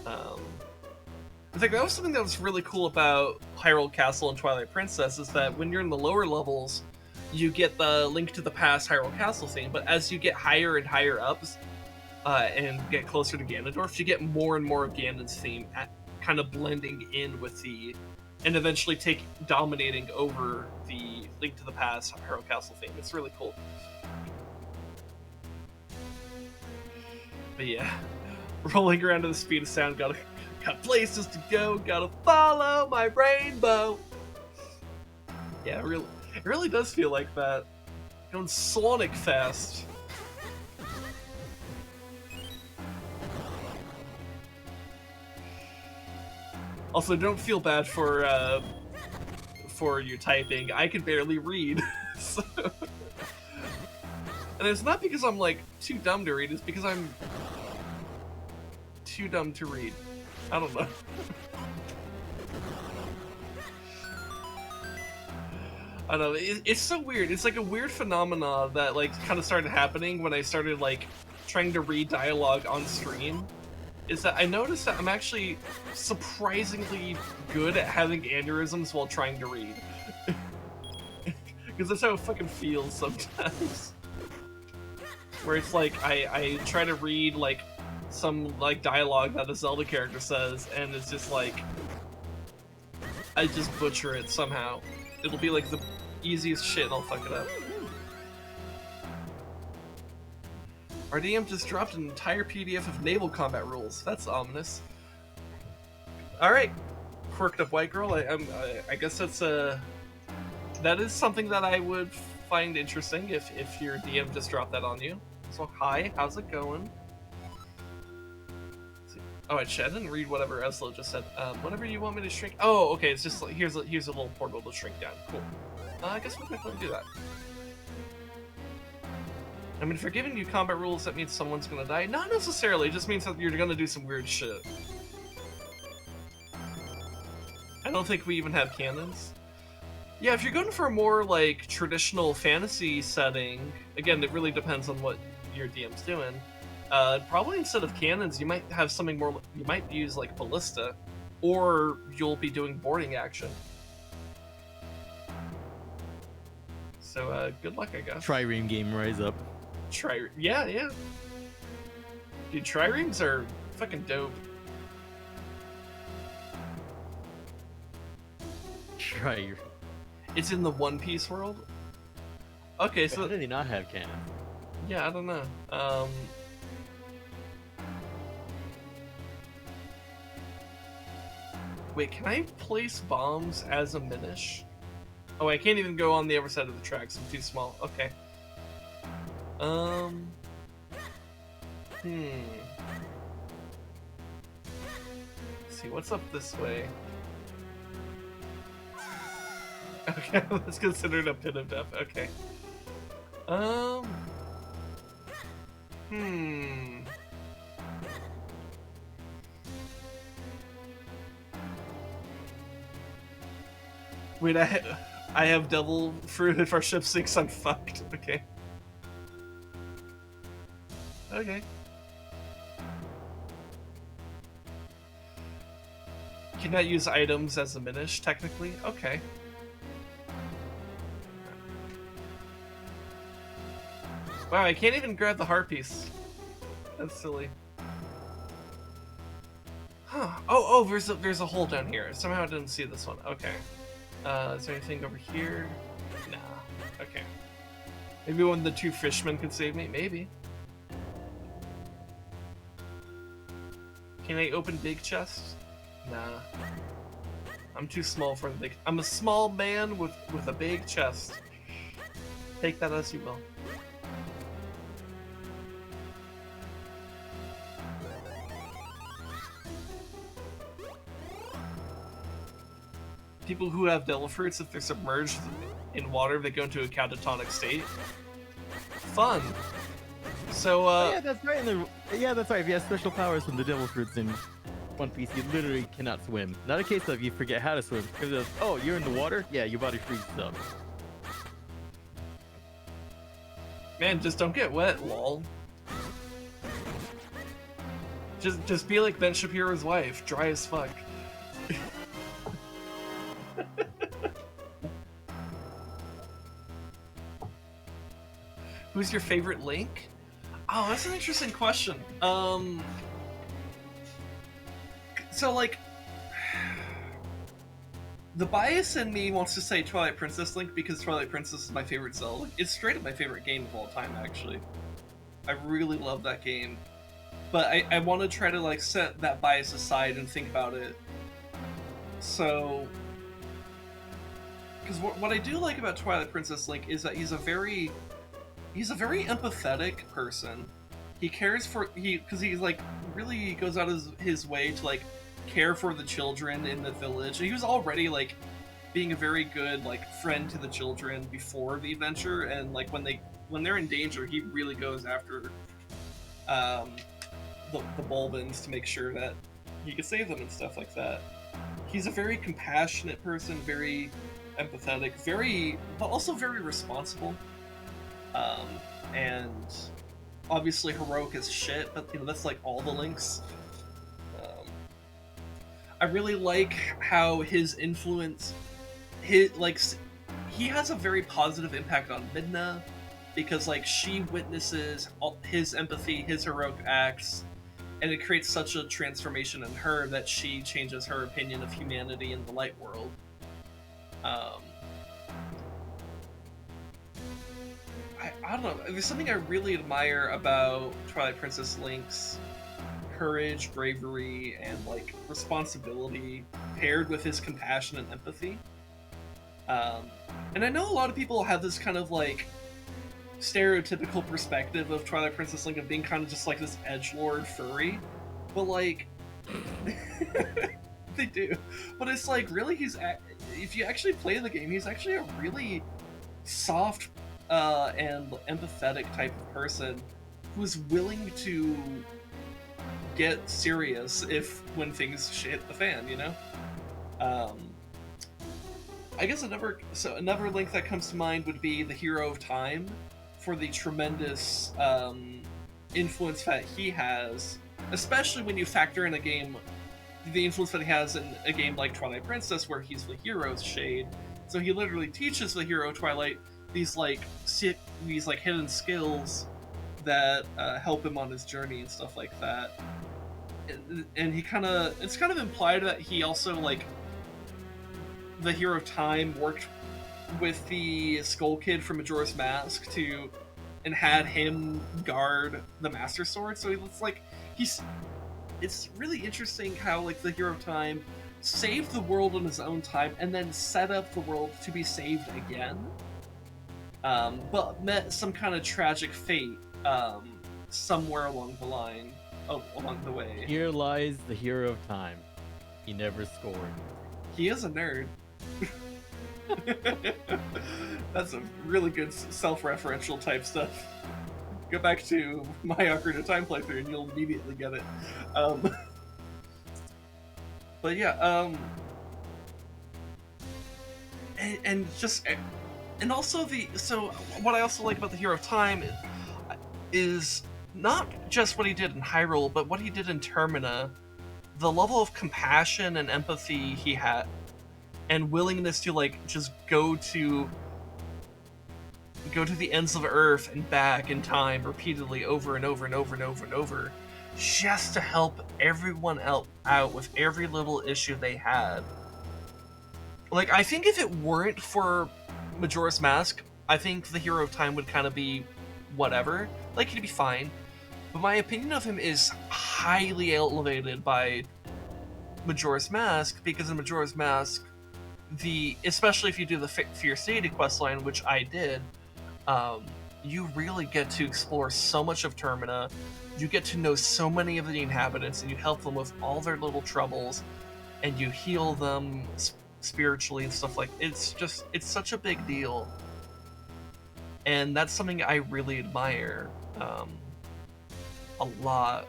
I think that was something that was really cool about Hyrule Castle and Twilight Princess, is that when you're in the lower levels, you get the Link to the Past Hyrule Castle theme, but as you get higher and higher ups and get closer to Ganondorf, you get more and more of Ganon's theme kind of blending in with and eventually dominating over the Link to the Past Hyrule Castle theme. It's really cool. But yeah, rolling around to the speed of sound, got places to go, gotta follow my rainbow. Yeah, it really does feel like that. Going Sonic fast. Also, don't feel bad for your typing. I can barely read. So... And it's not because I'm like too dumb to read, it's because I'm too dumb to read. I don't know. I don't know, it's so weird. It's like a weird phenomena that like kind of started happening when I started like trying to read dialogue on stream. Is that I noticed that I'm actually surprisingly good at having aneurysms while trying to read. Because that's how it fucking feels sometimes. Where it's like I try to read like some like dialogue that a Zelda character says, and it's just like I just butcher it somehow. It'll be like the easiest shit, and I'll fuck it up. Our DM just dropped an entire PDF of naval combat rules. That's ominous. All right, quirked up white girl. I guess that is something that I would find interesting if your DM just dropped that on you. So hi, how's it going? Oh, I didn't read whatever Eslo just said. Whatever you want me to shrink. Oh, okay. It's just like here's a little portal to shrink down. Cool. I guess we're gonna do that. I mean, if you're giving you combat rules, that means someone's gonna die. Not necessarily. It just means that you're gonna do some weird shit. I don't think we even have cannons. Yeah, if you're going for a more like traditional fantasy setting, again, it really depends on what your DM's doing. Probably instead of cannons, you might have something more. You might use like ballista, or you'll be doing boarding action. So good luck, I guess. Trireme game, rise up. Yeah. Dude, triremes are fucking dope. Trireme. It's in the One Piece world. Okay, so how did they not have cannon? Yeah, I don't know. Wait, can I place bombs as a Minish? Oh, I can't even go on the other side of the tracks. I'm too small. Okay. Let's see, what's up this way? Okay, that's considered a pit of death. Okay. Wait, I have double fruit if our ship sinks. I'm fucked. Okay. Okay. Cannot use items as a Minish, technically. Okay. Wow, I can't even grab the heart piece. That's silly. Huh. Oh, there's a hole down here. Somehow I didn't see this one. Okay. Is there anything over here? Nah. Okay. Maybe one of the two fishmen could save me? Maybe. Can I open big chests? Nah. I'm too small for the big... I'm a small man with a big chest. Take that as you will. People who have devil fruits, if they're submerged in water, they go into a catatonic state. Fun. So, yeah, that's right. That's right. If you have special powers from the devil fruits in One Piece, you literally cannot swim. Not a case of you forget how to swim. Because oh, you're in the water? Yeah, your body freezes up. Man, just don't get wet, lol. Just be like Ben Shapiro's wife, dry as fuck. Who's your favorite Link? Oh, that's an interesting question. So like, the bias in me wants to say Twilight Princess Link because Twilight Princess is my favorite Zelda. It's straight up my favorite game of all time, actually. I really love that game. But I want to try to like set that bias aside and think about it. So, because what I do like about Twilight Princess Link is that he's a very empathetic person. He cares for because he's like really goes out of his way to like care for the children in the village. He was already like being a very good like friend to the children before the adventure, and like when they're in danger, he really goes after the Bulbins to make sure that he can save them and stuff like that. He's a very compassionate person, very empathetic, but also very responsible. And obviously heroic as shit, but you know that's like all the Links. I really like how his influence, he has a very positive impact on Midna, because like she witnesses his empathy, his heroic acts, and it creates such a transformation in her that she changes her opinion of humanity in the light world. I don't know. There's something I really admire about Twilight Princess Link's courage, bravery, and like responsibility paired with his compassion and empathy. And I know a lot of people have this kind of like stereotypical perspective of Twilight Princess Link of being kind of just like this edgelord furry, but like they do. But it's like really, if you actually play the game, he's actually a really soft and empathetic type of person who's willing to get serious when things hit the fan, you know? I guess another Link that comes to mind would be the Hero of Time, for the tremendous influence that he has, especially when you factor in the influence that he has in a game like Twilight Princess, where he's the hero's shade. So he literally teaches the hero Twilight these hidden skills that help him on his journey and stuff like that. And it's kind of implied that he also like the Hero of Time worked with the Skull Kid from Majora's Mask and had him guard the Master Sword. So it's really interesting how like the Hero of Time saved the world in his own time and then set up the world to be saved again. But met some kind of tragic fate somewhere along the way. Here lies the Hero of Time. He never scored. He is a nerd. That's a really good self-referential type stuff. Go back to my Ocarina of Time playthrough and you'll immediately get it. But yeah, and also so what I also like about the Hero of Time is not just what he did in Hyrule, but what he did in Termina. The level of compassion and empathy he had, and willingness to like just go to the ends of Earth and back in time repeatedly over and over and over and over and over, just to help everyone else out with every little issue they had. Like, I think if it weren't for Majora's Mask, I think the Hero of Time would kind of be whatever. Like, he'd be fine. But my opinion of him is highly elevated by Majora's Mask, because in Majora's Mask, especially if you do the Fierce Deity questline, which I did, you really get to explore so much of Termina. You get to know so many of the inhabitants, and you help them with all their little troubles, and you heal them spiritually and stuff like. It's such a big deal, and that's something I really admire a lot.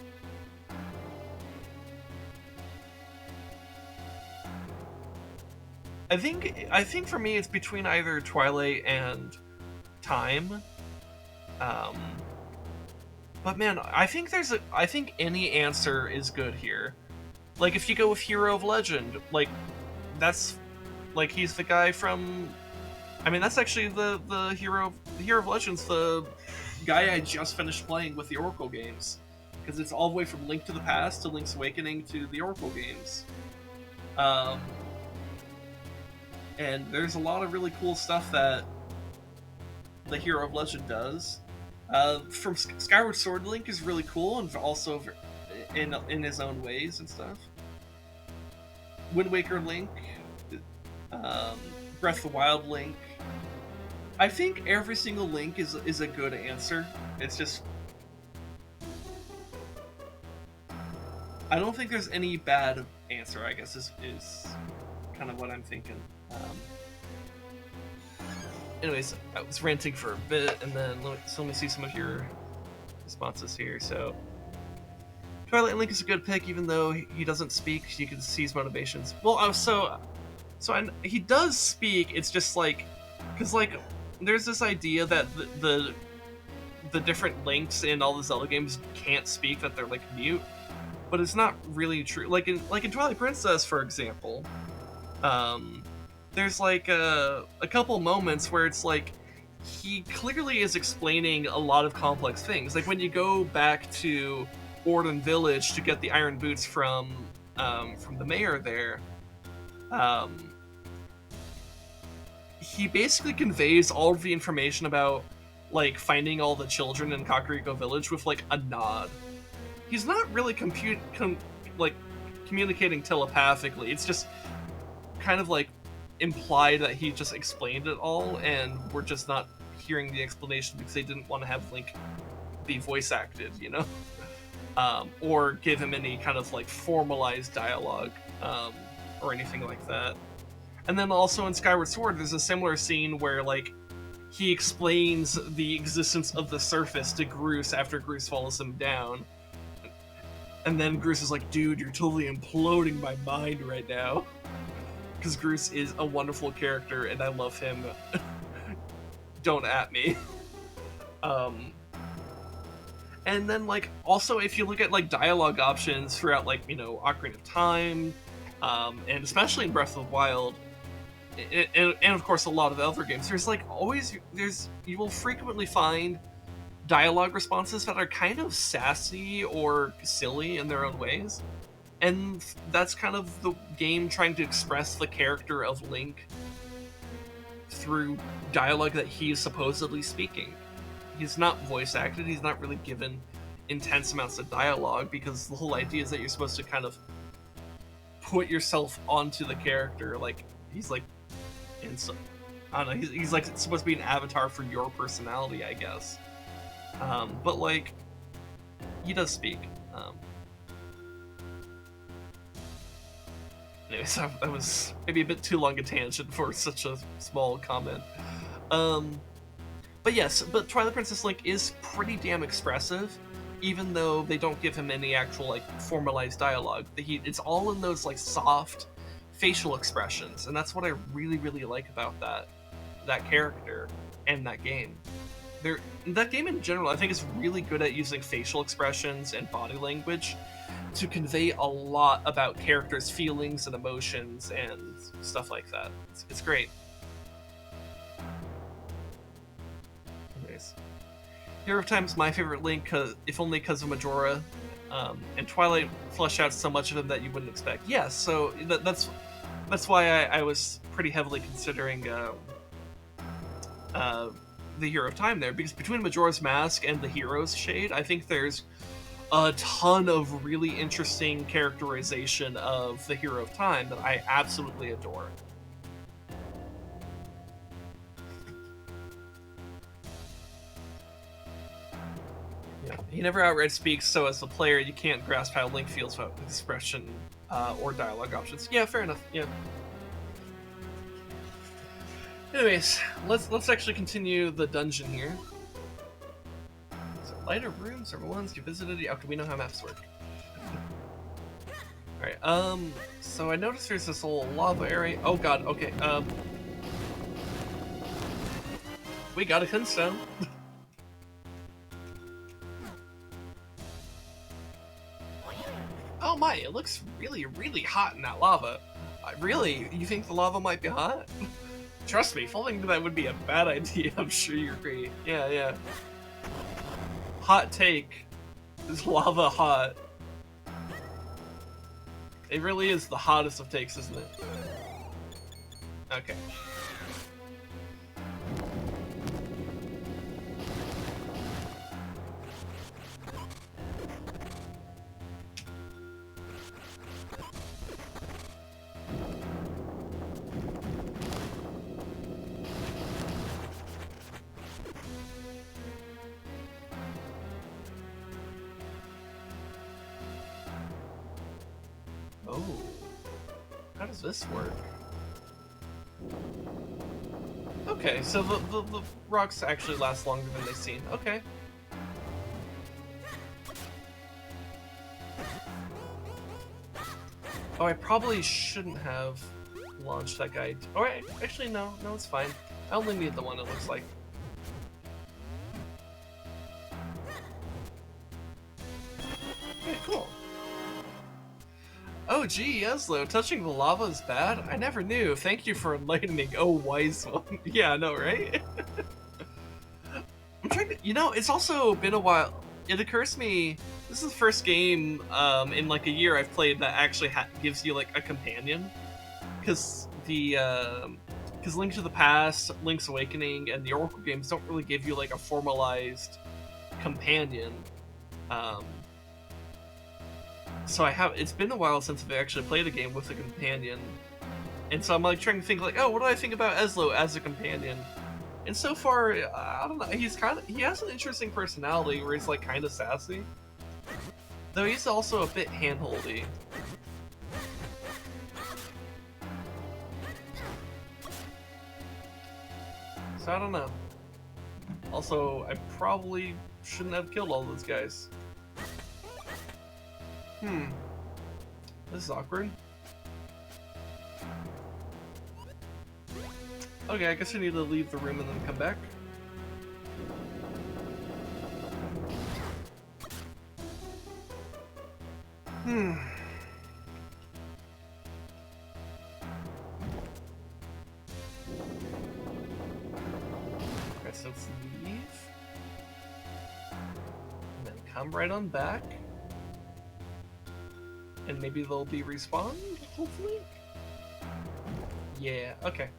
I think for me it's between either Twilight and Time. But man, I think any answer is good here. Like if you go with Hero of Legend, like that's like he's the guy from. I mean that's actually the Hero of Legends, the guy I just finished playing with the Oracle games, because it's all the way from Link to the Past to Link's Awakening to the Oracle games. And there's a lot of really cool stuff that the Hero of Legend does. From Skyward Sword, Link is really cool, and also in his own ways and stuff. Wind Waker Link, Breath of the Wild Link. I think every single Link is a good answer. It's just, I don't think there's any bad answer, I guess, is kind of what I'm thinking. Anyways, I was ranting for a bit, and then let me see some of your responses here. So, Twilight Link is a good pick, even though he doesn't speak. You can see his motivations. Well, he does speak. It's just like, because like, there's this idea that the different Links in all the Zelda games can't speak, that they're like mute, but it's not really true. Like in Twilight Princess, for example, there's like a couple moments where it's like he clearly is explaining a lot of complex things. Like when you go back to Orden Village to get the iron boots from the mayor there, he basically conveys all of the information about like finding all the children in Kakariko Village with like a nod. He's not really communicating telepathically. It's just kind of like implied that he just explained it all, and we're just not hearing the explanation because they didn't want to have Link be voice acted, you know, or give him any kind of like formalized dialogue or anything like that. And then also in Skyward Sword, there's a similar scene where like he explains the existence of the surface to Groose after Groose follows him down. And then Groose is like, dude, you're totally imploding my mind right now. Because Groose is a wonderful character and I love him. Don't at me. And then like also if you look at like dialogue options throughout like, you know, Ocarina of Time, and especially in Breath of the Wild, and of course a lot of the other games, there's like always, you will frequently find dialogue responses that are kind of sassy or silly in their own ways. And that's kind of the game trying to express the character of Link through dialogue that he's supposedly speaking. He's not voice acted, he's not really given intense amounts of dialogue, because the whole idea is that you're supposed to kind of put yourself onto the character. Like, he's like, I don't know, he's like supposed to be an avatar for your personality, I guess. But like, he does speak. Anyways, that was maybe a bit too long a tangent for such a small comment. But yes, but Twilight Princess Link is pretty damn expressive, even though they don't give him any actual like formalized dialogue. It's all in those like soft facial expressions, and that's what I really, really like about that character and that game. That game in general, I think, is really good at using facial expressions and body language to convey a lot about characters' feelings and emotions and stuff like that. It's great. Anyways, Hero of Time is my favorite Link, if only because of Majora, and Twilight fleshed out so much of him that you wouldn't expect. Yes, so that's why I was pretty heavily considering the Hero of Time there, because between Majora's Mask and the Hero's Shade, I think there's a ton of really interesting characterization of the Hero of Time that I absolutely adore. Yeah, he never outright speaks, so as a player, you can't grasp how Link feels about expression or dialogue options. Yeah, fair enough. Yeah. Anyways, let's actually continue the dungeon here. So, lighter rooms or ones you visited. Okay, we know how maps work. Alright, so I noticed there's this little lava area. Oh god, okay, we got a Kunstone. Oh my, it looks really, really hot in that lava. Really? You think the lava might be hot? Trust me, falling into that would be a bad idea. I'm sure you agree. Yeah. hot take. Is lava hot? It really is the hottest of takes, isn't it? Okay. Oh, how does this work? Okay, so the rocks actually last longer than they seem. Okay. Oh, I probably shouldn't have launched that guy. Oh, actually, no, it's fine. I only need the one, it looks like. Okay, cool. Oh gee, Yeslo, touching the lava is bad? I never knew. Thank you for enlightening. Oh, wise one. Yeah, I know, right? I'm trying to, it's also been a while. It occurs to me, this is the first game in like a year I've played that actually gives you like a companion. Because because Link to the Past, Link's Awakening, and the Oracle games don't really give you like a formalized companion. So it's been a while since I've actually played a game with a companion, and so I'm like trying to think like, oh, what do I think about Eslo as a companion? And so far, I don't know. He has an interesting personality where he's like kind of sassy, though he's also a bit handholdy. So I don't know. Also, I probably shouldn't have killed all those guys. This is awkward. Okay, I guess I need to leave the room and then come back. Okay, so let's leave. And then come right on back. And maybe they'll be respawned, hopefully? Yeah, okay.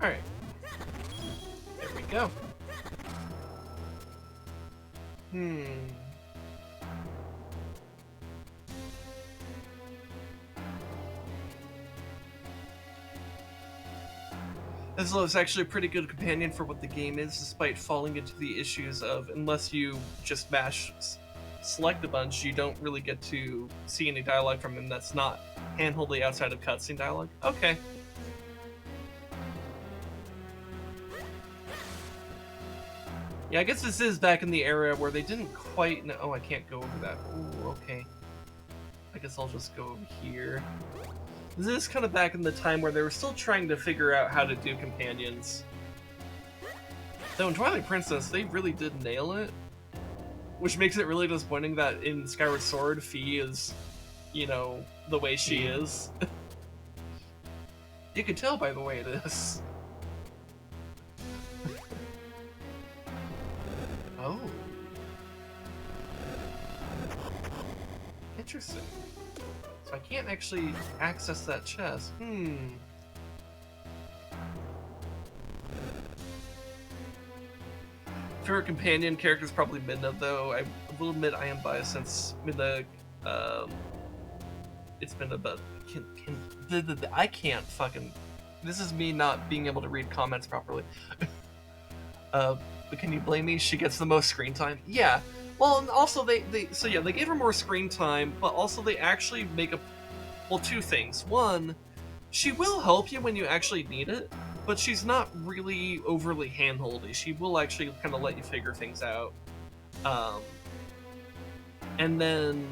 Alright. There we go. Eslo is actually a pretty good companion for what the game is, despite falling into the issues of, unless you just mash select a bunch, you don't really get to see any dialogue from him that's not handholdly outside of cutscene dialogue. Okay. Yeah, I guess this is back in the era where they didn't quite know. Oh, I can't go over that. Ooh, okay. I guess I'll just go over here. This is kind of back in the time where they were still trying to figure out how to do companions. Though in Twilight Princess, they really did nail it. Which makes it really disappointing that in Skyward Sword, Fi is, the way she is. You can tell by the way it is. Oh. Interesting. So I can't actually access that chest. Favorite companion character is probably Midna, though. I will admit I am biased since Midna, it's been about... I can't fucking... This is me not being able to read comments properly. But can you blame me? She gets the most screen time? Yeah. Well, and also they gave her more screen time, but also they actually make two things. One, she will help you when you actually need it, but she's not really overly handholdy. She will actually kind of let you figure things out. And then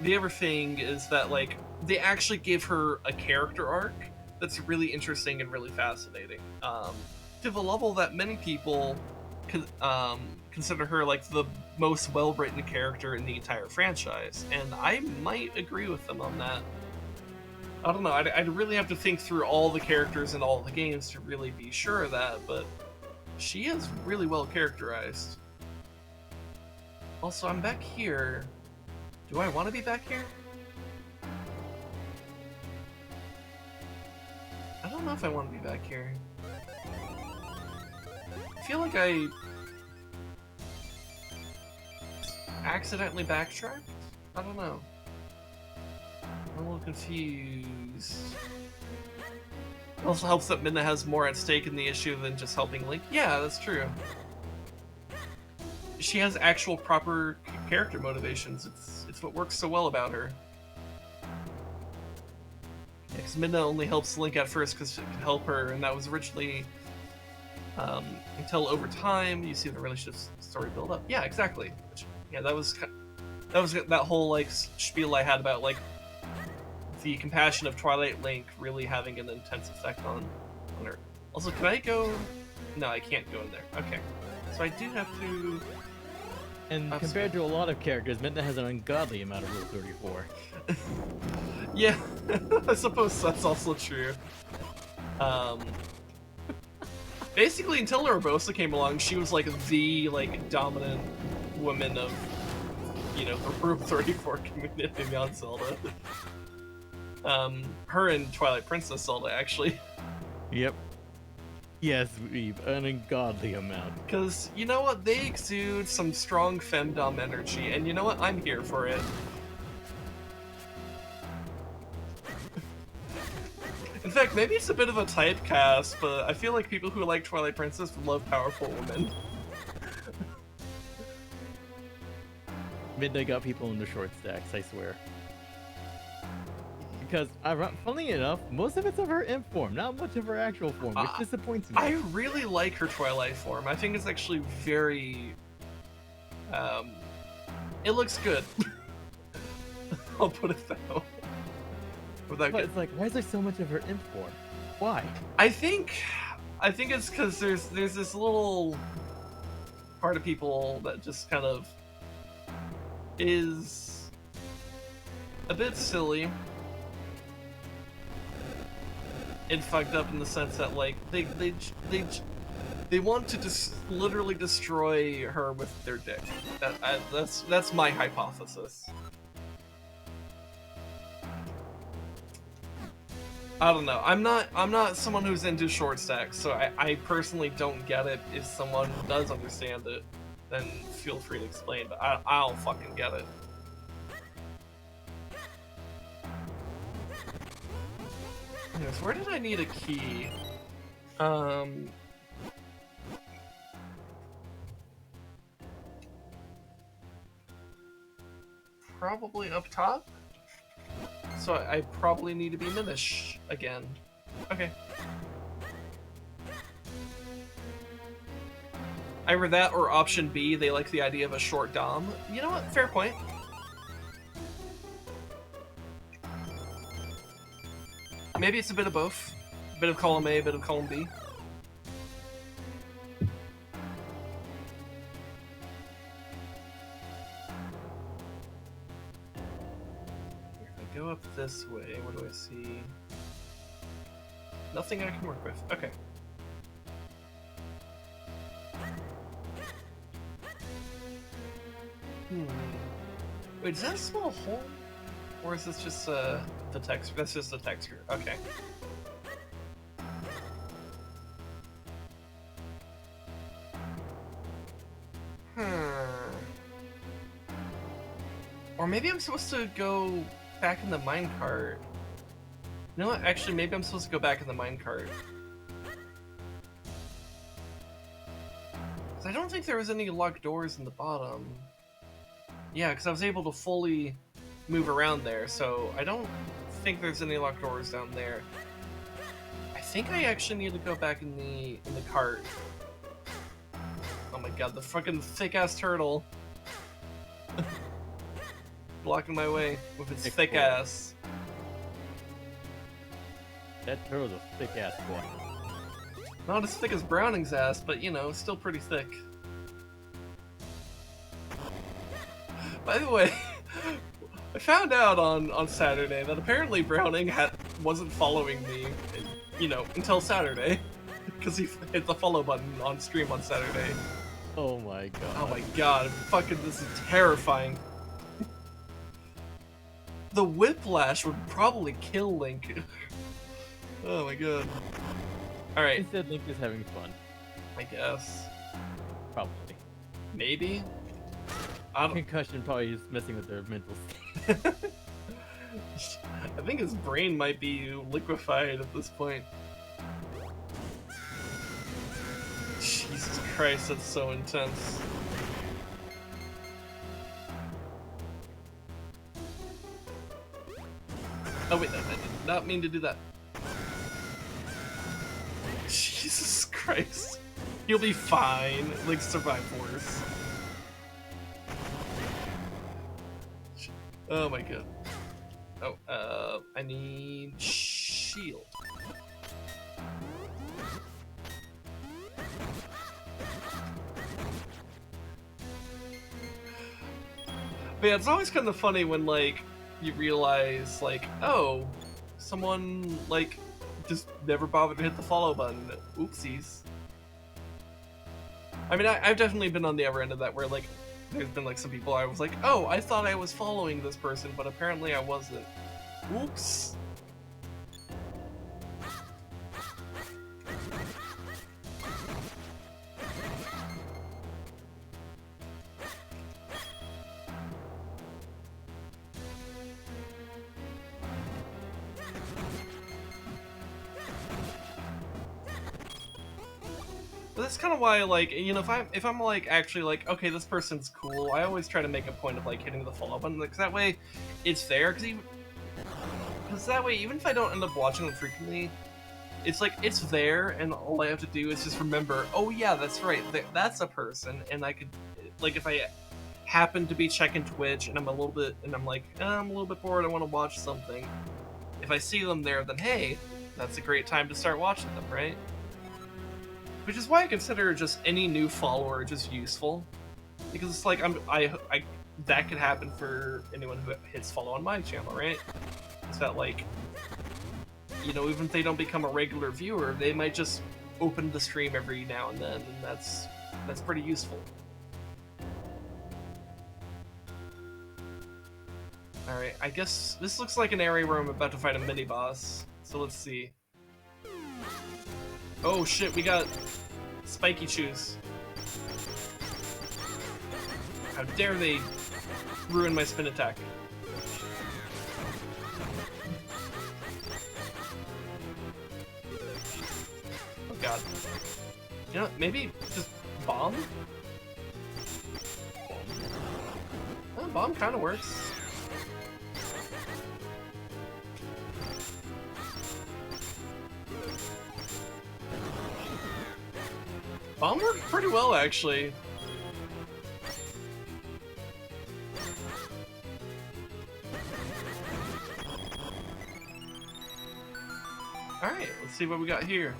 the other thing is that, like, they actually give her a character arc that's really interesting and really fascinating. To the level that many people consider her like the most well-written character in the entire franchise, and I might agree with them on that. I don't know. I'd really have to think through all the characters in all the games to really be sure of that, but she is really well characterized. Also, I'm back here. Do I want to be back here? I don't know if I want to be back here. I feel like I accidentally backtracked? I don't know. I'm a little confused. It also helps that Midna has more at stake in the issue than just helping Link. Yeah, that's true. She has actual proper character motivations. It's what works so well about her. Yeah, because Midna only helps Link at first because it can help her, and that was originally until over time you see the relationship story build up. Yeah, exactly. Yeah, that was that whole like spiel I had about like the compassion of Twilight Link really having an intense effect on her. Also, can I go? No, I can't go in there. Okay, so I do have to. And compared to a lot of characters, Midna has an ungodly amount of Rule 34. Yeah, I suppose that's also true. Basically, until Urbosa came along, she was like the dominant woman of, you know, the Rule 34 community on Zelda. Her and Twilight Princess Zelda, actually. Yep. Yes, we've an ungodly amount. Because, you know what, they exude some strong femdom energy, and you know what, I'm here for it. In fact, maybe it's a bit of a typecast, but I feel like people who like Twilight Princess love powerful women. Midna got people in the short stacks, I swear. Because, funnily enough, most of it's of her imp form, not much of her actual form, which disappoints me. I really like her Twilight form. I think it's actually very... it looks good. I'll put it that way. But it's like, why is there so much of her imp form? Why? I think it's because there's this little part of people that just kind of is a bit silly and fucked up in the sense that like they want to just literally destroy her with their dick. That's my hypothesis. I don't know. I'm not someone who's into short stacks, so I personally don't get it. If someone does understand it, then feel free to explain. But I'll fucking get it. Anyways, where did I need a key? Probably up top? So I probably need to be Minish again. Okay. Either that or option B, they like the idea of a short dom. You know what? Fair point. Maybe it's a bit of both. A bit of column A, a bit of column B. If I go up this way, what do I see? Nothing I can work with. Okay. Wait, is that a small hole? Or is this just the texture? That's just the texture. Okay. Or maybe I'm supposed to go back in the minecart. You know what? Actually, maybe I'm supposed to go back in the minecart. I don't think there was any locked doors in the bottom. Yeah, because I was able to fully move around there, so I don't think there's any locked doors down there. I think I actually need to go back in the cart. Oh my god, the fucking thick-ass turtle. Blocking my way with its thick ass. That turtle's a thick ass boy. Not as thick as Browning's ass, but you know, still pretty thick. By the way, I found out on Saturday that apparently Browning wasn't following me, until Saturday, because he hit the follow button on stream on Saturday. Oh my god. Oh my god, fucking this is terrifying. The whiplash would probably kill Link. Oh my god. Alright. Instead, Link is having fun. I guess. Probably. Maybe? I don't... Concussion probably is messing with their mental state. I think his brain might be liquefied at this point. Jesus Christ, that's so intense. Oh wait, I did not mean to do that. Jesus Christ. You'll be fine. Like, survive worse. Oh my god. Oh, I need shield. But yeah, it's always kind of funny when, like, you realize, like, oh, someone, like, just never bothered to hit the follow button. Oopsies. I mean, I've definitely been on the other end of that where, like, there's been, like, some people I was like, oh, I thought I was following this person, but apparently I wasn't. Oops. But that's kind of why, like, if I'm like actually like, okay, this person's cool, I always try to make a point of like hitting the follow button, because that way it's there. Because that way, even if I don't end up watching them frequently, it's like it's there, and all I have to do is just remember, oh yeah, that's right, that's a person, and I could, like, if I happen to be checking Twitch and I'm a little bit bored, I want to watch something. If I see them there, then hey, that's a great time to start watching them, right? Which is why I consider just any new follower just useful, because it's like that could happen for anyone who hits follow on my channel, right? It's that, like, even if they don't become a regular viewer, they might just open the stream every now and then, and that's pretty useful. Alright, I guess this looks like an area where I'm about to fight a mini-boss, so let's see. Oh shit, we got spiky shoes. How dare they ruin my spin attack. Oh god. You know, maybe just bomb? Oh, bomb kind of works. Bomb worked pretty well, actually. Alright, let's see what we got here.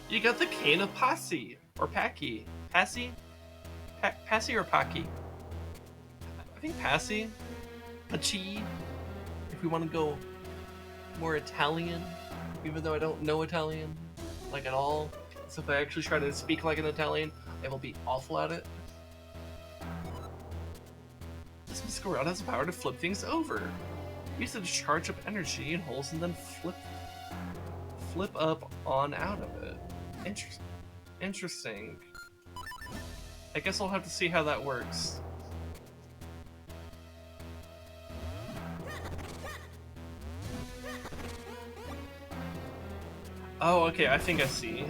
You got the Cane of Passy, or Packy. Passy? Passy or Packy? I think Passy. Pachi, if we want to go more Italian, even though I don't know Italian, like, at all. So if I actually try to speak like an Italian, I will be awful at it. This Mystical Rod has the power to flip things over. Use it to charge up energy in holes and then flip up on out of it. Interesting. I guess I'll have to see how that works. Oh, okay, I think I see.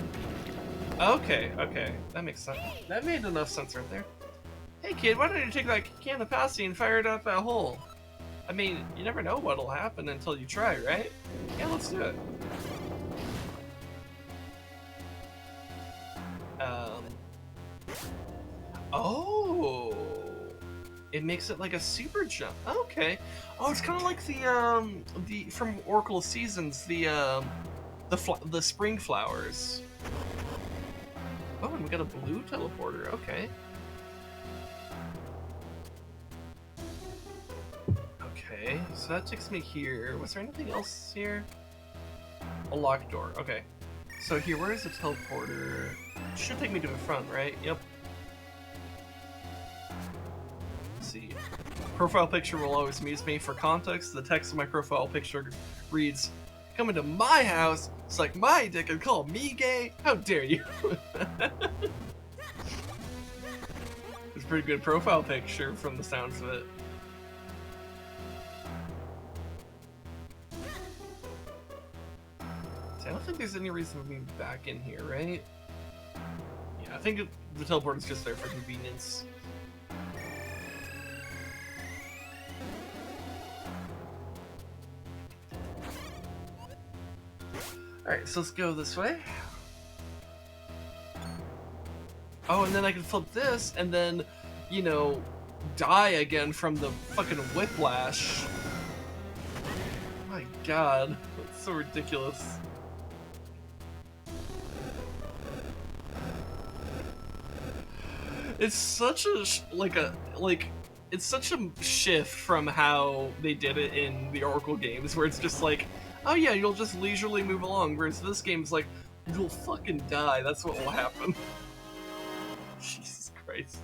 Okay, that makes sense. That made enough sense right there. Hey kid, why don't you take that can of Passy and fire it out that hole? I mean, you never know what'll happen until you try, right? Yeah, let's do it. Oh, it makes it like a super jump. Okay. Oh, it's kind of like the from Oracle of Seasons, the spring flowers. Oh, and we got a blue teleporter. Okay. Okay, so that takes me here. Was there anything else here? A locked door. Okay. So here, where is the teleporter? Should take me to the front, right? Yep. Let's see. Profile picture will always amuse me. For context, the text of my profile picture reads, "Come into my house, suck my dick, and call me gay? How dare you?" It's a pretty good profile picture from the sounds of it. See, I don't think there's any reason for me back in here, right? Yeah, I think the teleport is just there for convenience. Alright, so let's go this way. Oh, and then I can flip this, and then, you know, die again from the fucking whiplash. My god, that's so ridiculous. It's such a, it's such a shift from how they did it in the Oracle games, where it's just like, oh yeah, you'll just leisurely move along, whereas this game's like, you'll fucking die, that's what will happen. Jesus Christ.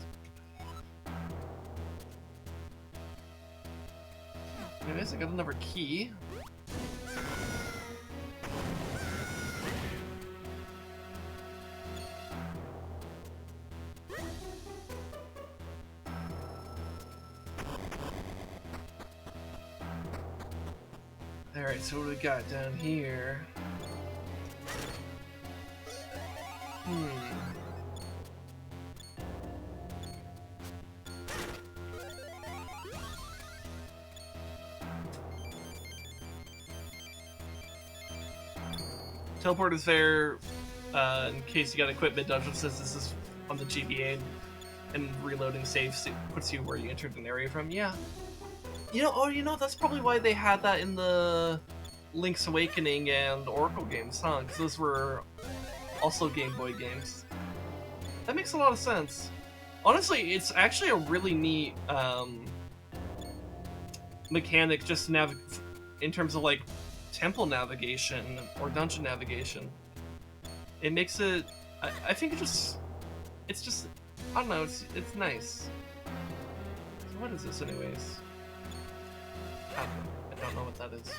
Anyways, I got another key. Alright, so what do we got down here? Teleport is there in case you got equipment dungeon, since this is on the GBA, and reloading saves puts you where you entered an area from. Yeah. You know, that's probably why they had that in the Link's Awakening and Oracle games, huh? Because those were also Game Boy games. That makes a lot of sense. Honestly, it's actually a really neat mechanic, just in terms of like temple navigation or dungeon navigation. It makes it, I think it's just, I don't know, it's nice. So what is this anyways? I don't know what that is.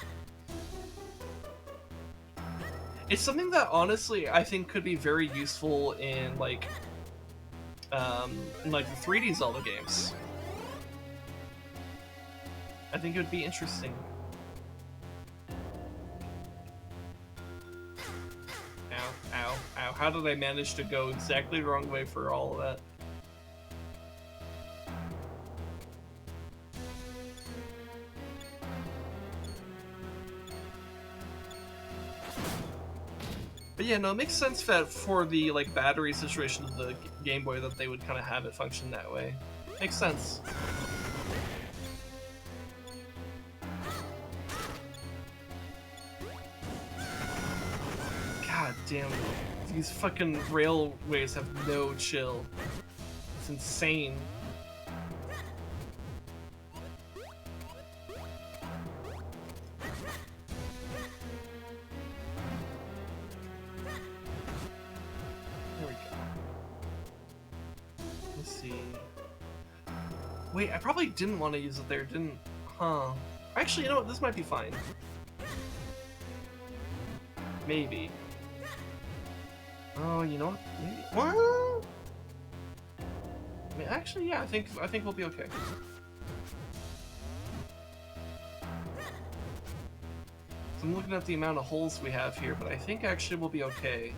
It's something that honestly I think could be very useful in like the 3D Zelda games. I think it would be interesting. Ow, ow, ow. How did I manage to go exactly the wrong way for all of that? But yeah, no, it makes sense that for the like battery situation of the Game Boy that they would kind of have it function that way. Makes sense. God damn it. These fucking railways have no chill. It's insane. Wait, I probably didn't want to use it there, didn't... Huh. Actually, you know what? This might be fine. Maybe. Oh, you know what? Maybe... What? I mean, actually, yeah, I think we'll be okay. So I'm looking at the amount of holes we have here, but I think actually we'll be okay.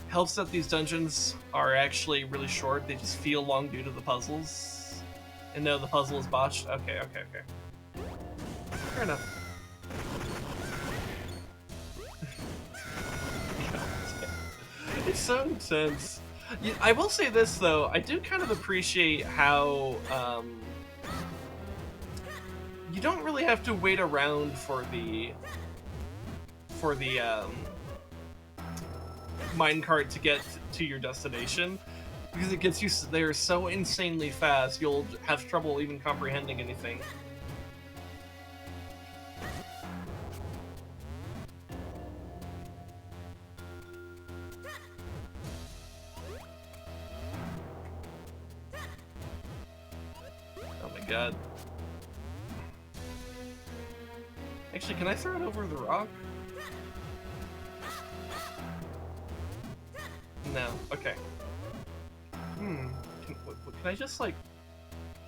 Helps that these dungeons are actually really short. They just feel long due to the puzzles. And no, the puzzle is botched. Okay. Fair enough. It's so intense. I will say this though, I do kind of appreciate how you don't really have to wait around for the minecart to get to your destination, because it gets you there so insanely fast you'll have trouble even comprehending anything. Oh my god. Actually, can I throw it over the rock? No. Okay. Can I just, like,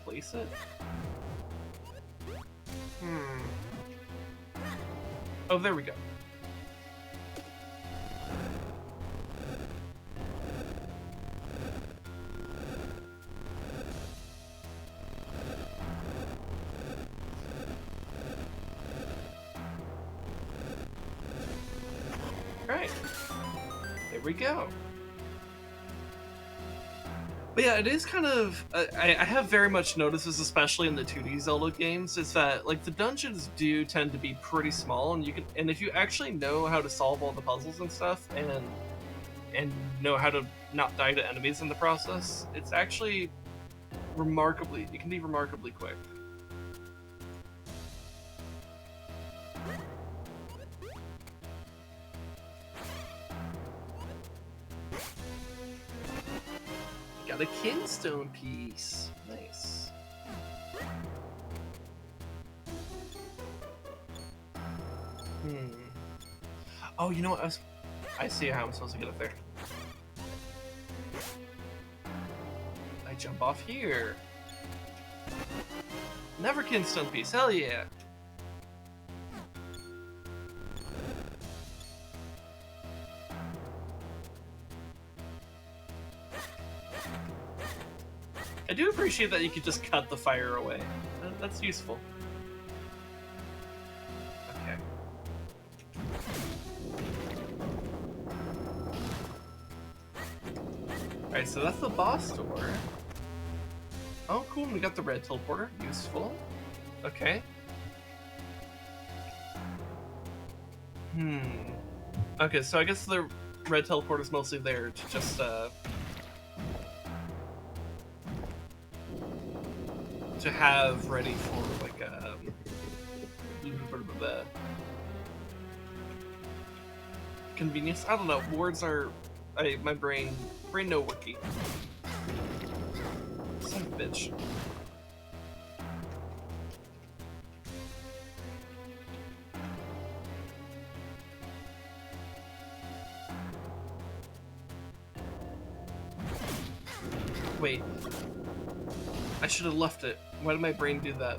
place it? Oh, there we go. Alright. There we go. But yeah, it is kind of... I have very much noticed this, especially in the 2D Zelda games, is that, like, the dungeons do tend to be pretty small, and if you actually know how to solve all the puzzles and stuff, and know how to not die to enemies in the process, it's actually it can be remarkably quick. Got a kinstone piece. Nice. Oh, you know what? I see how I'm supposed to get up there. I jump off here. Never kinstone piece. Hell yeah. I do appreciate that you could just cut the fire away. That's useful. Okay. Alright, so that's the boss door. Oh, cool. We got the red teleporter. Useful. Okay. Okay, so I guess the red teleporter is mostly there to just, to have ready for, like, convenience. I don't know. Words are... my brain no worky. Son of a bitch. Wait. I should have left it. Why did my brain do that?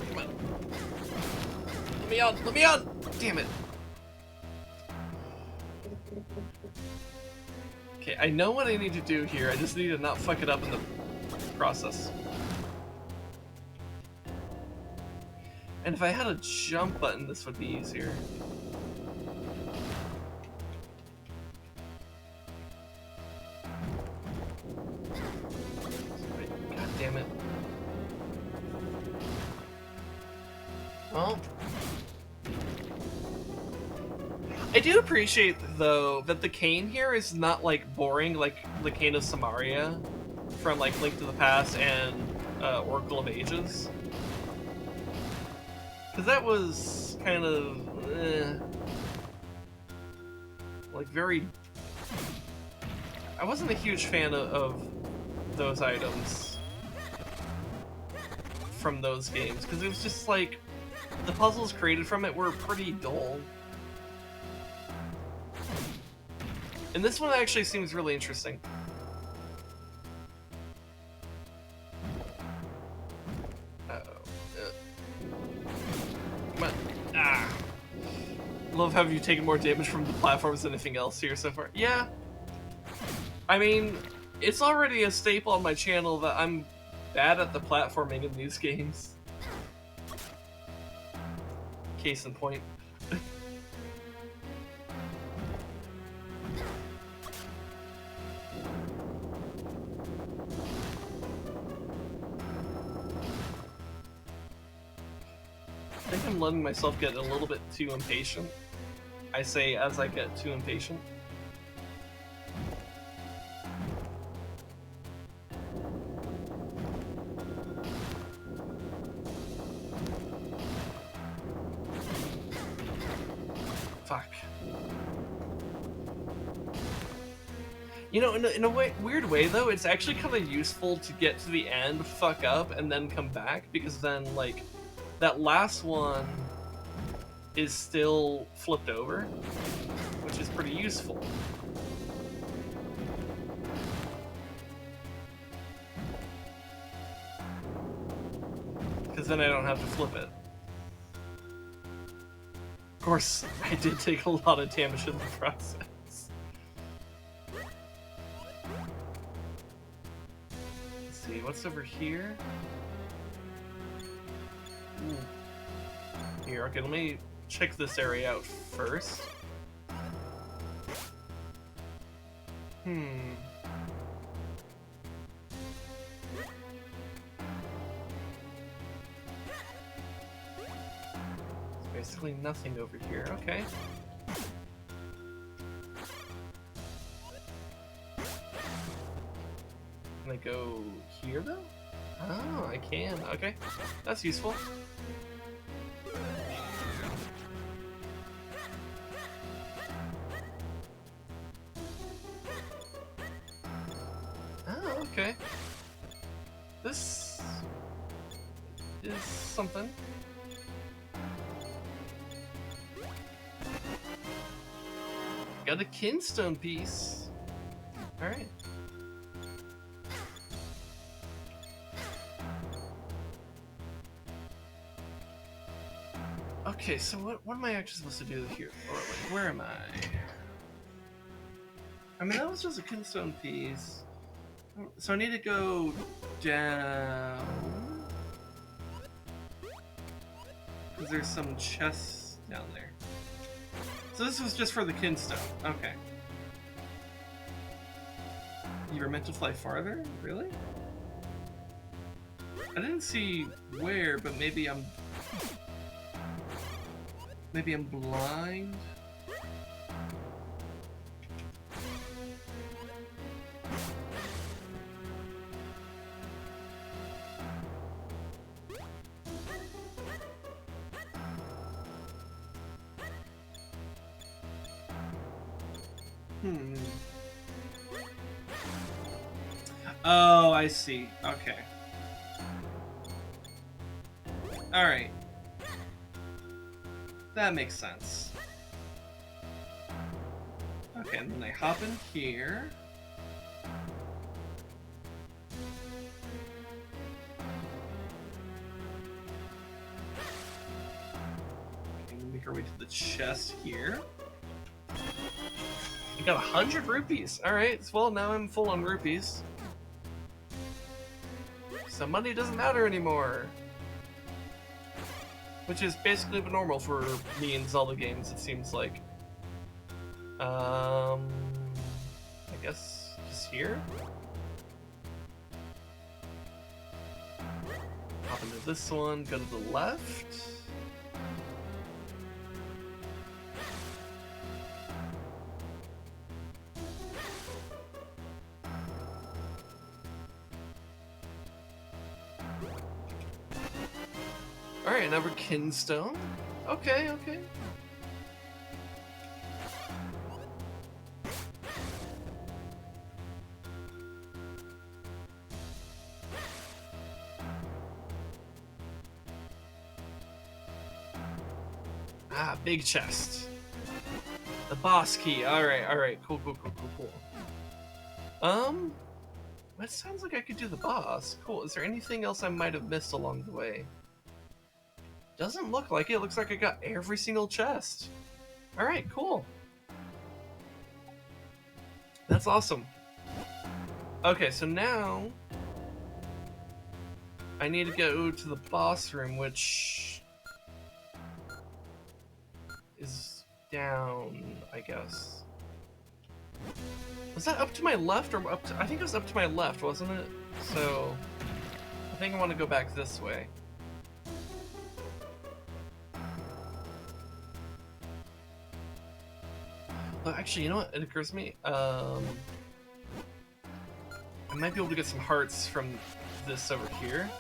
Come on. Let me on! Let me on! Damn it. Okay, I know what I need to do here. I just need to not fuck it up in the process. And if I had a jump button, this would be easier. God damn it. Well, I do appreciate, though, that the cane here is not, like, boring like the cane of Samaria from, like, Link to the Past and Oracle of Ages. Because that was kind of, like, very... I wasn't a huge fan of those items from those games, because it was just, like, the puzzles created from it were pretty dull. And this one actually seems really interesting. Love how you've taken more damage from the platforms than anything else here so far. Yeah. I mean, it's already a staple on my channel that I'm bad at the platforming in these games. Case in point. I think I'm letting myself get a little bit too impatient. I say as I get too impatient. Fuck. You know, in a weird way though, it's actually kind of useful to get to the end, fuck up, and then come back, because then, like, that last one is still flipped over, which is pretty useful. Because then I don't have to flip it. Of course, I did take a lot of damage in the process. Let's see, what's over here? Ooh. Here, okay, let me check this area out first. Basically nothing over here, okay. Can I go here though? Oh, I can, okay. That's useful. Oh, okay. This is something. Got a kinstone piece. Alright. Okay, so what am I actually supposed to do here? Or like, where am I? I mean, that was just a kinstone piece. So I need to go down. Because there's some chests down there. So this was just for the kinstone. Okay. You were meant to fly farther? Really? I didn't see where, but maybe I'm blind. Oh, I see. Okay. Alright. That makes sense. Okay, and then I hop in here. Okay, make our way to the chest here. I got 100 rupees. Alright, well, now I'm full on rupees. So money doesn't matter anymore. Which is basically normal for me in Zelda games, it seems like. I guess just here? Hop into this one, go to the left. Alright, another kinstone. Okay, okay. Ah, big chest. The boss key. Alright, cool. That sounds like I could do the boss. Cool. Is there anything else I might have missed along the way? Doesn't look like it. It looks like I got every single chest. Alright, cool. That's awesome. Okay, so now I need to go to the boss room, which is down, I guess. Was that up to my left or up to... I think it was up to my left, wasn't it? So I think I want to go back this way. Oh, actually, you know what? It occurs to me. I might be able to get some hearts from this over here.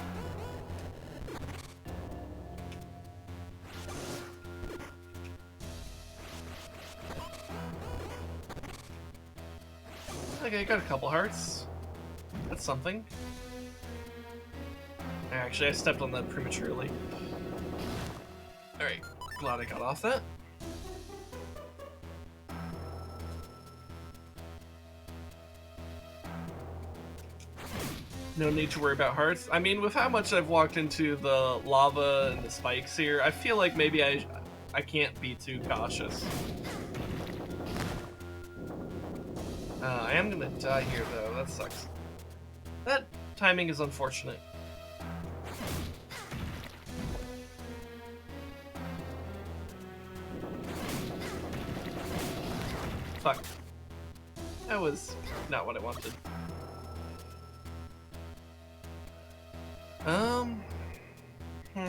Okay, I got a couple hearts. That's something. Actually, I stepped on that prematurely. Alright, glad I got off that. No need to worry about hearts. I mean, with how much I've walked into the lava and the spikes here, I feel like maybe I can't be too cautious. I am gonna die here though, that sucks. That timing is unfortunate. Fuck. That was not what I wanted. I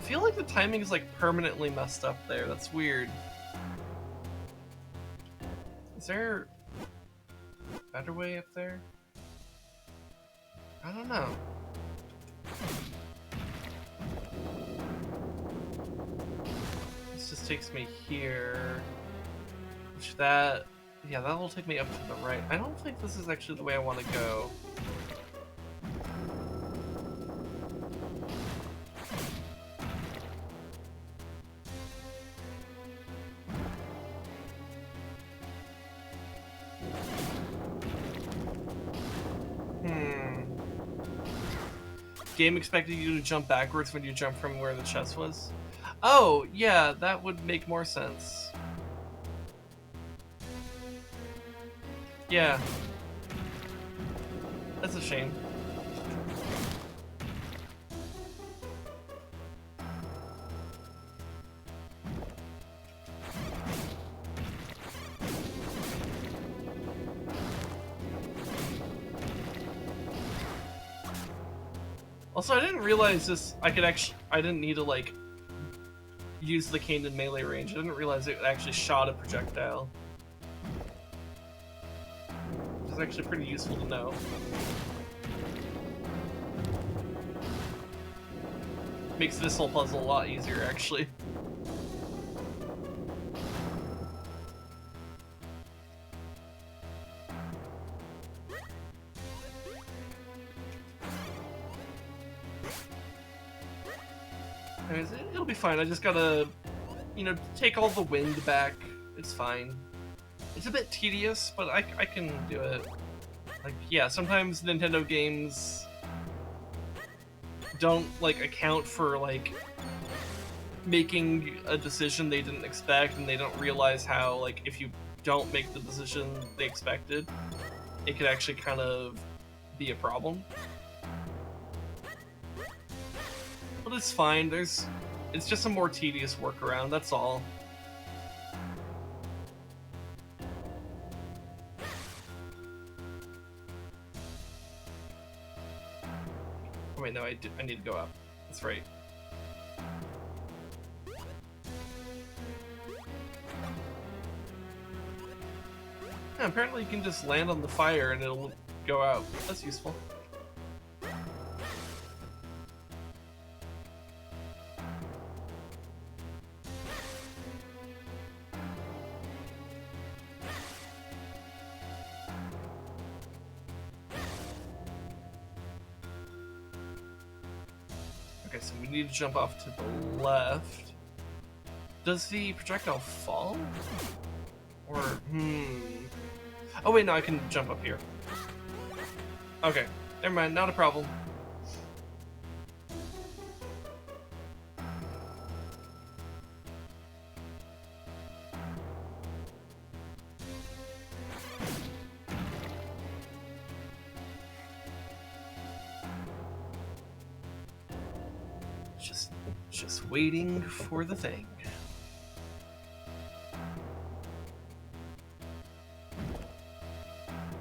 feel like the timing is like permanently messed up there. That's weird. Is there a better way up there? I don't know. This just takes me here. Which that... yeah, that will take me up to the right. I don't think this is actually the way I want to go. Game expected you to jump backwards when you jump from where the chest was? Oh, yeah, that would make more sense. Yeah. That's a shame. Also, I didn't realize this. I didn't need to like use the cane in melee range. I didn't realize it actually shot a projectile. Which is actually pretty useful to know. Makes this whole puzzle a lot easier, actually. It'll be fine. I just gotta, you know, take all the wind back. It's fine. It's a bit tedious, but I can do it. Like, yeah, sometimes Nintendo games don't, like, account for, like, making a decision they didn't expect, and they don't realize how, like, if you don't make the decision they expected, it could actually kind of be a problem. But it's fine. It's just a more tedious workaround, that's all. Oh wait, no, I need to go up. That's right. Yeah, apparently you can just land on the fire and it'll go out. That's useful. Okay, so we need to jump off to the left. Does the projectile fall? Or, oh wait, no, I can jump up here. Okay, never mind, not a problem. Just waiting for the thing.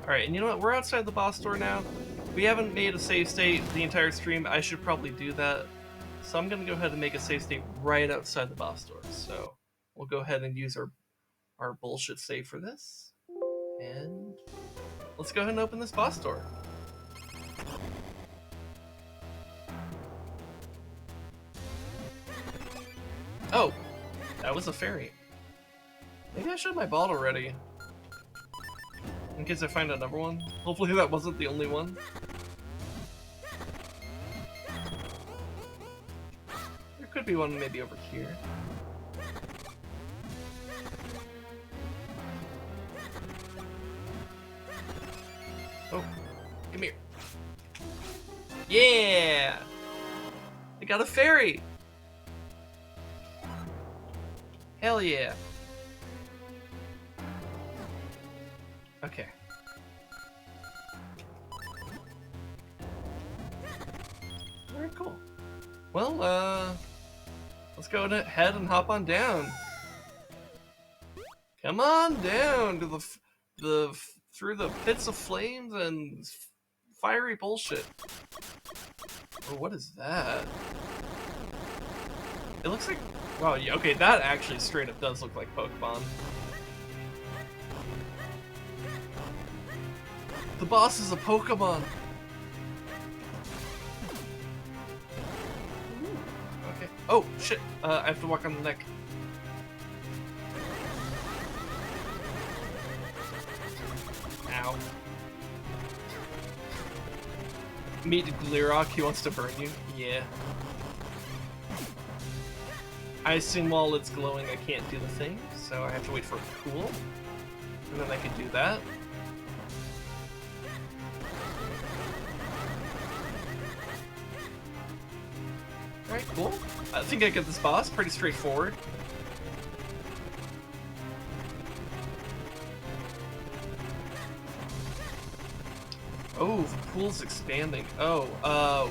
Alright, and you know what? We're outside the boss door now. We haven't made a save state the entire stream. I should probably do that. So I'm going to go ahead and make a save state right outside the boss door. So we'll go ahead and use our our bullshit save for this. And let's go ahead and open this boss door. Oh, that was a fairy. Maybe I should have my bottle ready. In case I find another one. Hopefully that wasn't the only one. There could be one maybe over here. Oh, come here. Yeah! I got a fairy! Hell yeah. Okay. Alright, cool. Well, let's go ahead and hop on down. Come on down to through the pits of flames and fiery bullshit. Oh, what is that? It looks like... Wow, yeah, okay, that actually straight up does look like Pokemon. The boss is a Pokemon! Okay. Oh, shit! I have to walk on the neck. Ow. Meet Gleerock, he wants to burn you? Yeah. I assume while it's glowing I can't do the thing, so I have to wait for it to cool. And then I can do that. Alright, cool. I think I get this boss, pretty straightforward. Oh, the pool's expanding. Oh,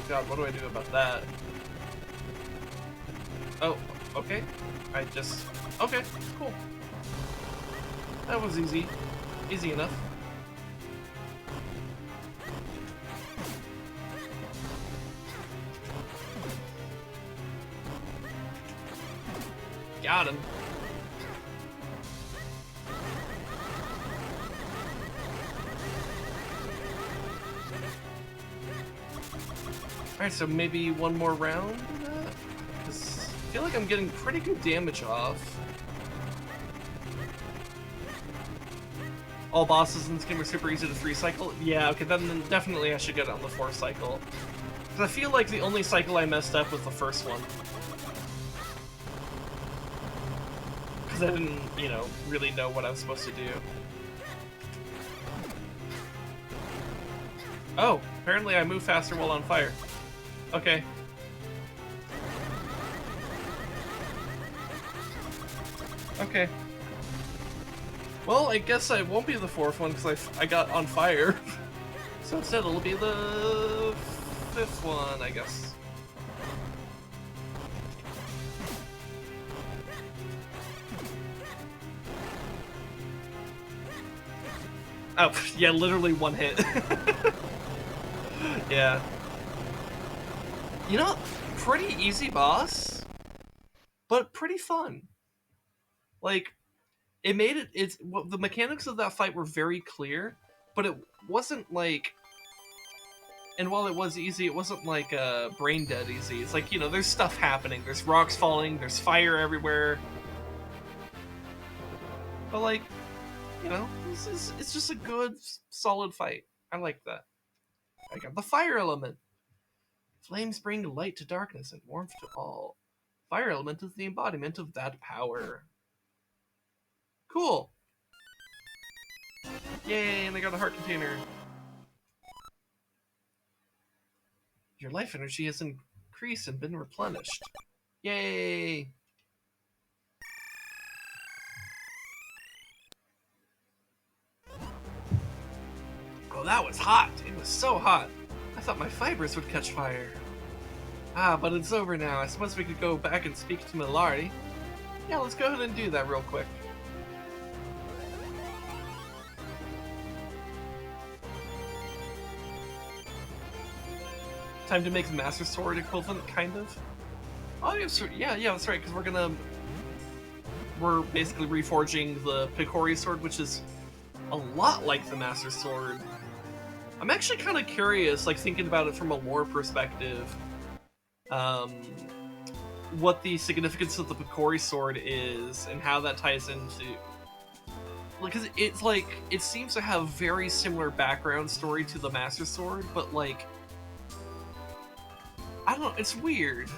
god, what do I do about that? Oh, okay. Okay, cool. That was easy. Easy enough. Got him. Alright, so maybe one more round? Because I feel like I'm getting pretty good damage off. All bosses in this game are super easy to 3-cycle? Yeah, okay, then definitely I should get it on the 4th cycle. Because I feel like the only cycle I messed up was the first one. Because I didn't, you know, really know what I was supposed to do. Oh, apparently I move faster while on fire. Okay. Okay. Well, I guess I won't be the 4th one because I got on fire. So instead it'll be the 5th one, I guess. Oh, yeah, literally one hit. Yeah. You know, pretty easy boss, but pretty fun. Like, it made it, well, the mechanics of that fight were very clear, but it wasn't like, and while it was easy, it wasn't like brain dead easy. It's like, you know, there's stuff happening, there's rocks falling, there's fire everywhere. But like, you know, it's just a good, solid fight. I like that. I got the fire element. Flames bring light to darkness and warmth to all. Fire element is the embodiment of that power. Cool. Yay, and I got a heart container. Your life energy has increased and been replenished. Yay! Oh, that was hot! It was so hot! I thought my fibers would catch fire. Ah, but it's over now. I suppose we could go back and speak to Milari. Yeah, let's go ahead and do that real quick. Time to make the Master Sword equivalent, kind of. Oh, yeah, that's right, because we're gonna we're basically reforging the Picori sword, which is a lot like the Master Sword. I'm actually kind of curious, like thinking about it from a lore perspective, what the significance of the Picori sword is and how that ties into. Because it's like it seems to have very similar background story to the Master Sword, but like I don't know, it's weird.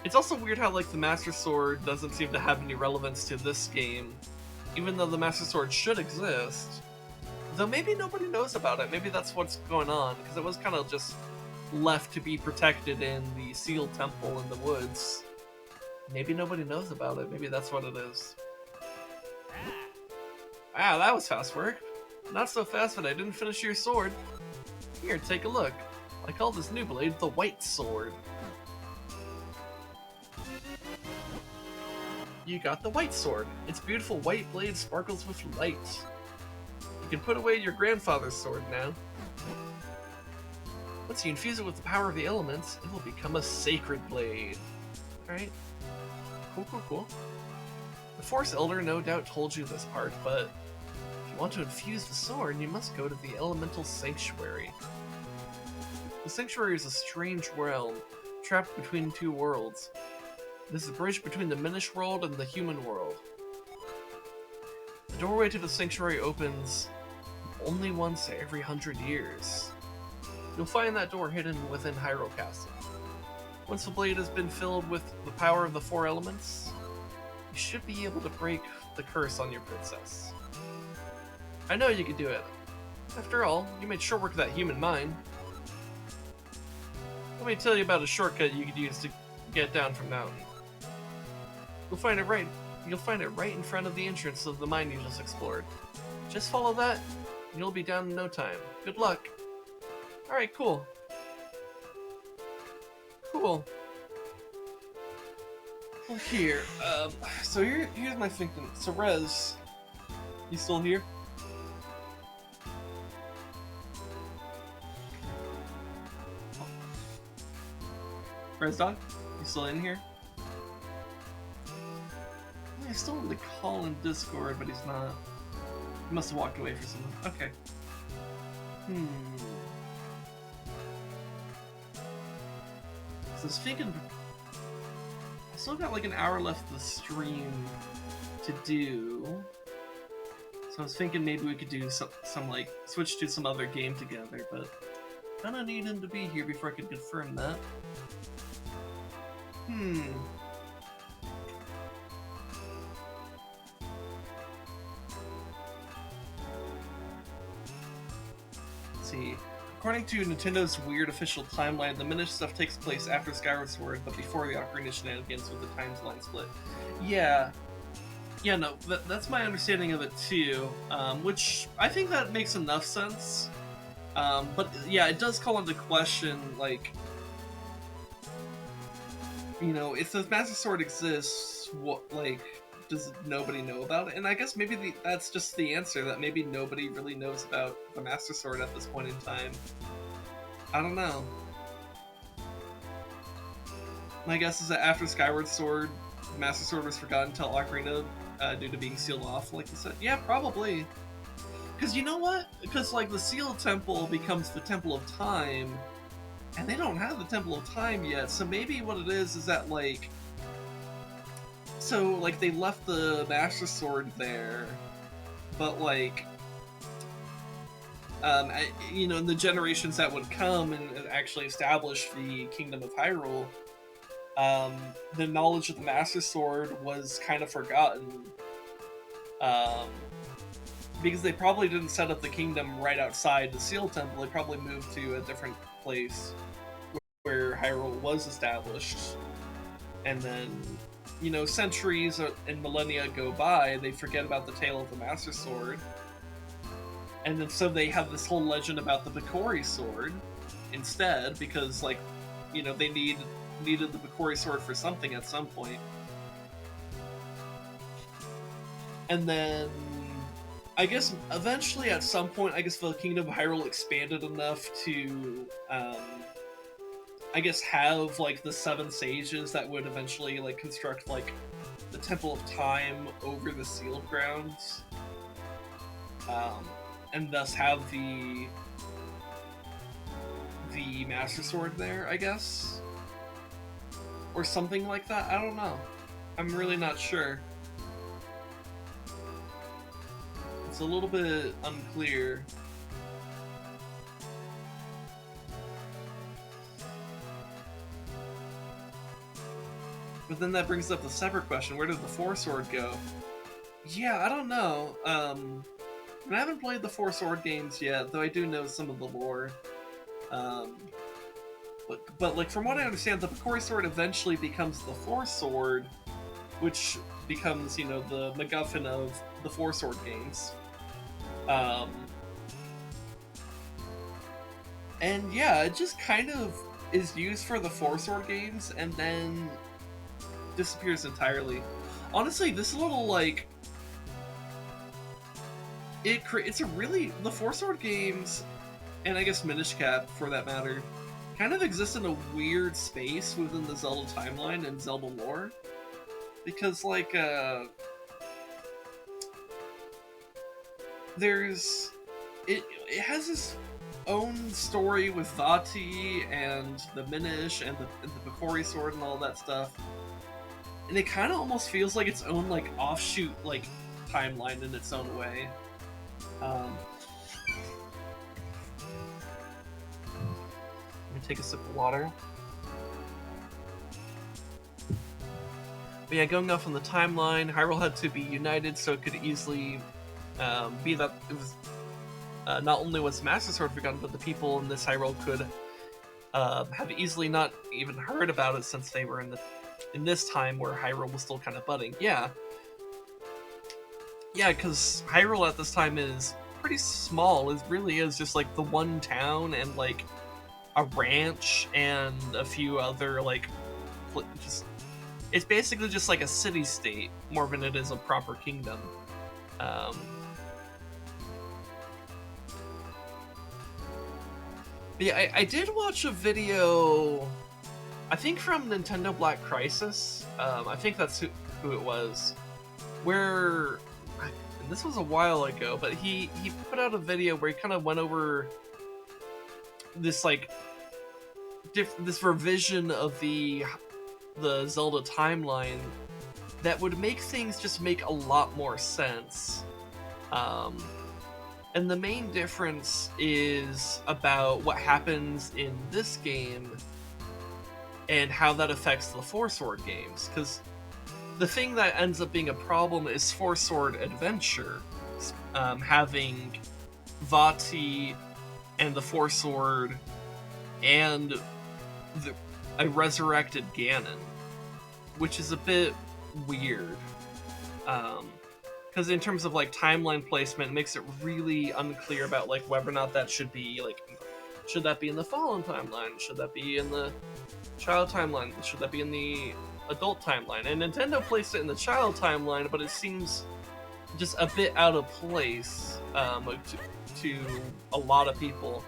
It's also weird how like the Master Sword doesn't seem to have any relevance to this game, even though the Master Sword should exist. Though maybe nobody knows about it. Maybe that's what's going on, because it was kind of just left to be protected in the sealed temple in the woods. Maybe nobody knows about it. Maybe that's what it is. Ah, that was fast work. Not so fast that I didn't finish your sword. Here, take a look. I call this new blade the White Sword. You got the White Sword. Its beautiful white blade sparkles with light. You can put away your grandfather's sword now. Once you infuse it with the power of the elements, it will become a sacred blade. Alright. Cool. The Force Elder no doubt told you this part, but if you want to infuse the sword, you must go to the Elemental Sanctuary. The Sanctuary is a strange realm, trapped between two worlds. It is the bridge between the Minish world and the human world. The doorway to the Sanctuary opens only once every 100 years. You'll find that door hidden within Hyrule Castle. Once the blade has been filled with the power of the four elements, you should be able to break the curse on your princess. I know you can do it. After all, you made short work of that human mind. Let me tell you about a shortcut you could use to get down from Mountain. You'll find it right in front of the entrance of the mine you just explored. Just follow that, and you'll be down in no time. Good luck. Alright, cool. Well, here, so here's my thinking. So, Rez, you still here? Rezdog, you still in here? I still want to call in Discord, but he's not. He must have walked away for something. Okay. So I was thinking, I still got like an hour left of the stream to do. So I was thinking maybe we could do some like, switch to some other game together, but kinda need him to be here before I could confirm that. Let's see. According to Nintendo's weird official timeline, the Minish stuff takes place after Skyward Sword, but before the Ocarina shenanigans with the timeline split. Yeah, no, that's my understanding of it too, which I think that makes enough sense. But yeah, it does call into question, like, you know, if the Master Sword exists, what, like, does nobody know about it? And I guess maybe that's just the answer, that maybe nobody really knows about the Master Sword at this point in time. I don't know. My guess is that after Skyward Sword, the Master Sword was forgotten until Ocarina, due to being sealed off, like you said. Yeah, probably. Because you know what? Because, like, the Sealed Temple becomes the Temple of Time, and they don't have the Temple of Time yet, so maybe what it is that, like... So, like, they left the Master Sword there, but, like... you know, in the generations that would come and actually establish the Kingdom of Hyrule, the knowledge of the Master Sword was kind of forgotten. Because they probably didn't set up the kingdom right outside the Sealed Temple, they probably moved to a different place where Hyrule was established. And then, you know, centuries and millennia go by, they forget about the tale of the Master Sword. And then so they have this whole legend about the Picori sword instead, because, like, you know, they needed the Picori sword for something at some point. And then, I guess eventually at some point, I guess the Kingdom of Hyrule expanded enough to, I guess, have, like, the 7 sages that would eventually, like, construct, like, the Temple of Time over the sealed grounds, and thus have the Master Sword there, I guess, or something like that. I don't know. I'm really not sure. It's a little bit unclear. But then that brings up the separate question: where did the Four Sword go? Yeah, I don't know. I haven't played the Four Sword games yet, though I do know some of the lore. But like from what I understand, the Picori Sword eventually becomes the Four Sword, which becomes, you know, the MacGuffin of the Four Sword games. And yeah, it just kind of is used for the Four Sword games and then disappears entirely. Honestly, this little like it's a really the Four Sword games, and I guess Minish Cap for that matter, kind of exist in a weird space within the Zelda timeline and Zelda lore, because like there's it has its own story with Vati and the Minish and the Picori Sword and all that stuff, and it kind of almost feels like its own like offshoot like timeline in its own way. Let me take a sip of water. But yeah, going off on the timeline, Hyrule had to be united, so it could easily be that it was not only was Master Sword forgotten, but the people in this Hyrule could have easily not even heard about it since they were in this time where Hyrule was still kind of budding. Yeah, because Hyrule at this time is pretty small. It really is just like the one town and like a ranch and a few other like just. It's basically just like a city-state more than it is a proper kingdom. But yeah, I did watch a video, I think from Nintendo Black Crisis. I think that's who it was. Where, and this was a while ago, but he put out a video where he kind of went over this like this revision of the Zelda timeline that would make things just make a lot more sense. And the main difference is about what happens in this game and how that affects the Four Sword games. Because the thing that ends up being a problem is Four Sword Adventure, having Vati and the Four Sword and a resurrected Ganon, which is a bit weird. Because in terms of like timeline placement, it makes it really unclear about like whether or not that should be like, should that be in the Fallen timeline? Should that be in the Child timeline? Should that be in the Adult timeline? And Nintendo placed it in the Child timeline, but it seems just a bit out of place to a lot of people,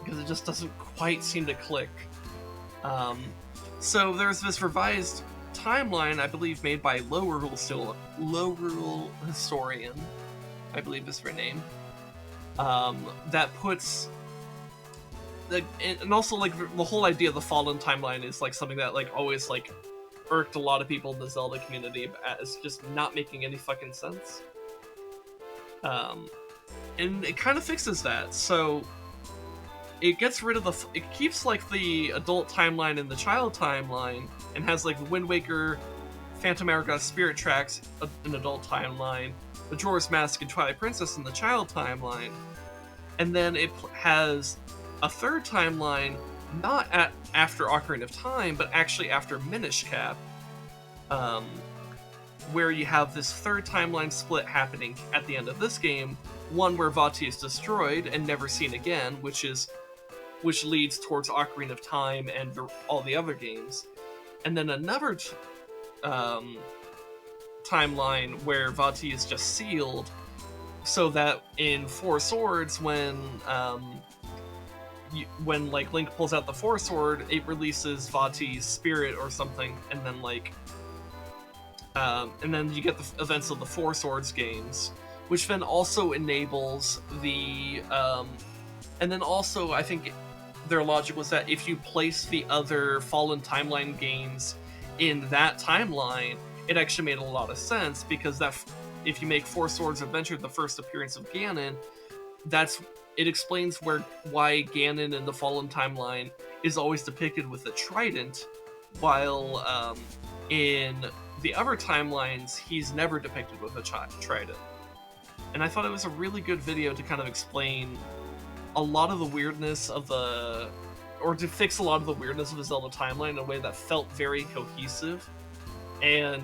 because it just doesn't quite seem to click. So there's this revised timeline, I believe, made by Low Rule Historian, I believe is her name, that puts and also like the whole idea of the Fallen timeline is like something that like always like irked a lot of people in the Zelda community as just not making any fucking sense. And it kind of fixes that, so it gets rid of it keeps like the Adult timeline and the Child timeline, and has like the Wind Waker, Phantom Hourglass Spirit Tracks in Adult timeline, Majora's Mask and Twilight Princess in the Child timeline, and then it has a third timeline, not after Ocarina of Time, but actually after Minish Cap, where you have this third timeline split happening at the end of this game, one where Vati is destroyed and never seen again, which leads towards Ocarina of Time and all the other games. And then another timeline where Vati is just sealed, so that in Four Swords, when when like Link pulls out the Force Sword, it releases Vati's spirit or something, and then you get the events of the Four Swords games, which then also enables the and then also I think their logic was that if you place the other Fallen Timeline games in that timeline, it actually made a lot of sense, because that if you make Four Swords Adventure the first appearance of Ganon, it explains why Ganon in the Fallen Timeline is always depicted with a trident, while in the other timelines he's never depicted with a trident. And I thought it was a really good video to kind of explain a lot of the weirdness of to fix a lot of the weirdness of the Zelda timeline in a way that felt very cohesive and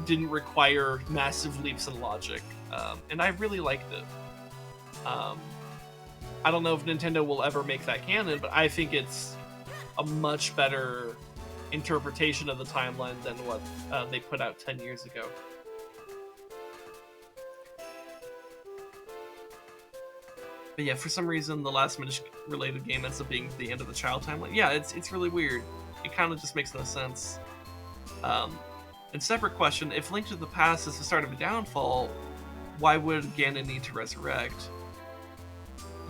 didn't require massive leaps in logic. And I really liked it. I don't know if Nintendo will ever make that canon, but I think it's a much better interpretation of the timeline than what they put out 10 years ago. But yeah, for some reason, the last Minish related game ends up being the end of the child timeline. Yeah, it's really weird. It kind of just makes no sense. And separate question, if Link to the Past is the start of a downfall, why would Ganon need to resurrect?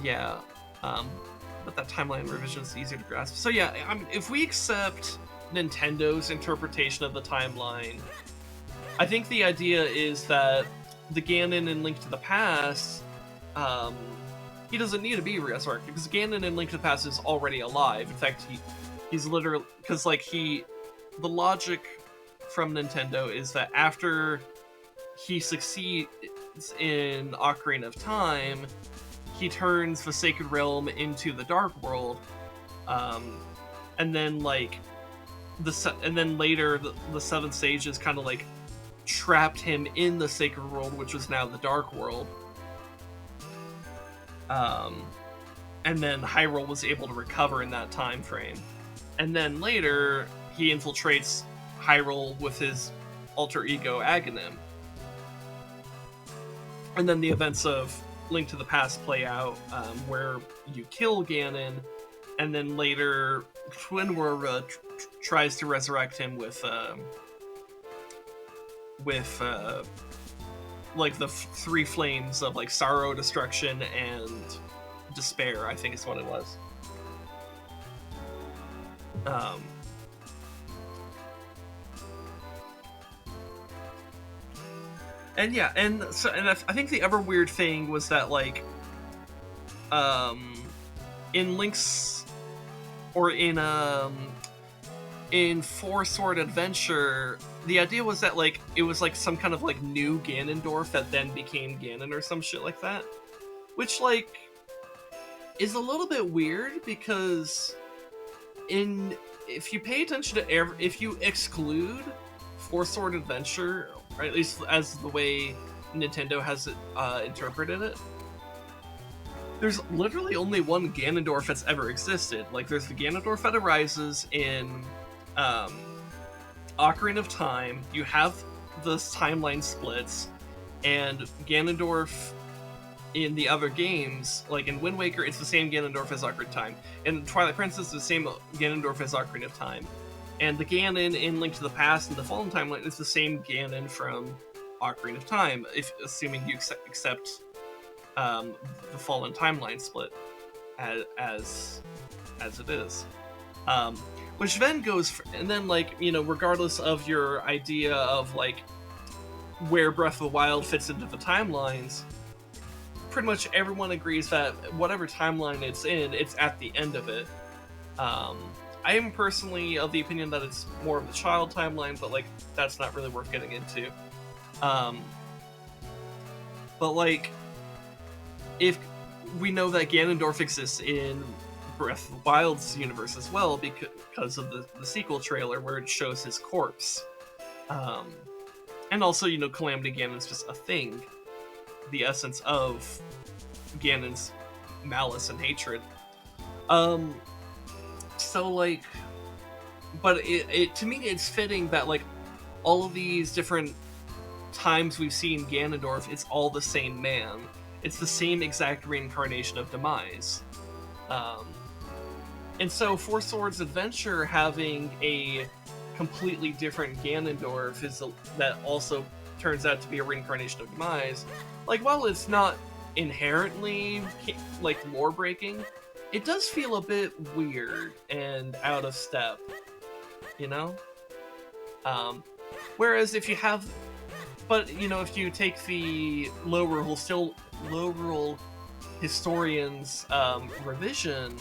Yeah, but that timeline revision is easier to grasp. So yeah, if we accept Nintendo's interpretation of the timeline, I think the idea is that the Ganon in Link to the Past, he doesn't need to be resurrected, because Ganon in Link to the Past is already alive. In fact, he's literally, because like the logic from Nintendo is that after he succeeds in Ocarina of Time, he turns the Sacred Realm into the Dark World, and then like later the Seven Sages kind of like trapped him in the Sacred World, which was now the Dark World. And then Hyrule was able to recover in that time frame. And then later, he infiltrates Hyrule with his alter ego Aghanim. And then the events of Link to the Past play out, where you kill Ganon, and then later Twinwara tries to resurrect him with like the three flames of like sorrow, destruction, and despair, I think is what it was. And yeah, and I think the other weird thing was that like, in Link's, or in Four Sword Adventure, the idea was that like it was like some kind of like new Ganondorf that then became Ganon or some shit like that, which like is a little bit weird, because if you pay attention to if you exclude Four Sword Adventure, or at least as the way Nintendo has it interpreted it, there's literally only one Ganondorf that's ever existed. Like, there's the Ganondorf that arises in Ocarina of Time. You have the timeline splits, and Ganondorf in the other games, like in Wind Waker, it's the same Ganondorf as Ocarina of Time. In Twilight Princess, it's the same Ganondorf as Ocarina of Time. And the Ganon in Link to the Past and the Fallen Timeline is the same Ganon from Ocarina of Time, assuming you accept the Fallen Timeline split as it is. Which then goes, and then like, you know, regardless of your idea of like where Breath of the Wild fits into the timelines, pretty much everyone agrees that whatever timeline it's in, it's at the end of it. I am personally of the opinion that it's more of the child timeline, but like that's not really worth getting into. But like, if we know that Ganondorf exists in Breath of the Wild's universe as well, because of the sequel trailer where it shows his corpse, and also, you know, Calamity Ganon's just a thing, the essence of Ganon's malice and hatred. So like, but it to me it's fitting that like all of these different times we've seen Ganondorf, it's all the same man. It's the same exact reincarnation of Demise. And so Four Swords Adventure having a completely different Ganondorf that also turns out to be a reincarnation of Demise. Like, while it's not inherently like lore breaking, it does feel a bit weird and out of step, you know? Whereas if you have, but you know, if you take the low rural historians revision,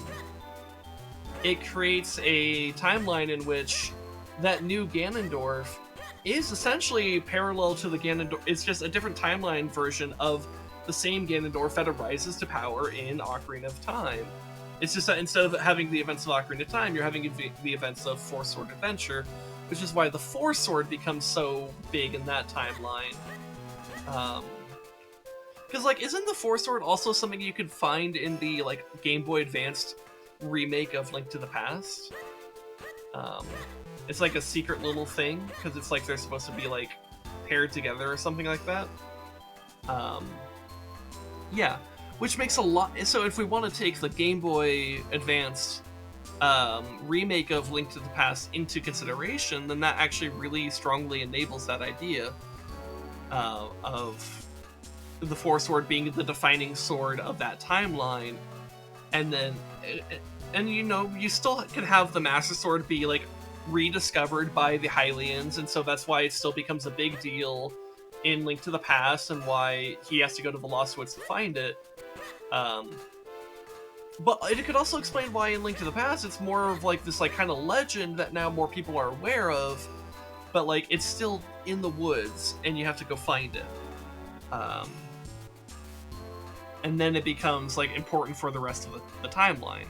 it creates a timeline in which that new Ganondorf is essentially parallel to the Ganondorf. It's just a different timeline version of the same Ganondorf that arises to power in Ocarina of Time. It's just that instead of having the events of Ocarina of Time, you're having the events of Four Sword Adventure, which is why the Four Sword becomes so big in that timeline. Because, like, isn't the Four Sword also something you could find in the, like, Game Boy Advanced remake of Link to the Past? It's like a secret little thing, because it's like they're supposed to be, like, paired together or something like that. Yeah, which makes a lot... So if we want to take the Game Boy Advanced remake of Link to the Past into consideration, then that actually really strongly enables that idea of the Four Sword being the defining sword of that timeline. And then, and you know, you still can have the Master Sword be, like, rediscovered by the Hylians, and so that's why it still becomes a big deal in Link to the Past, and why he has to go to the Lost Woods to find it. But it could also explain why in Link to the Past it's more of, like, this, like, kind of legend that now more people are aware of, but, like, it's still in the woods, and you have to go find it. And then it becomes, like, important for the rest of the timeline,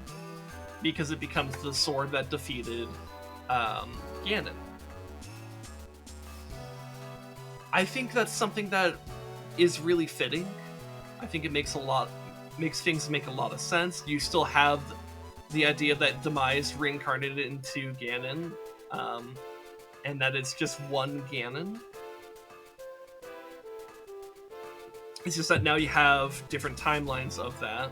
because it becomes the sword that defeated Ganon. I think that's something that is really fitting. I think it makes things make a lot of sense. You still have the idea that Demise reincarnated into Ganon, and that it's just one Ganon. It's just that now you have different timelines of that.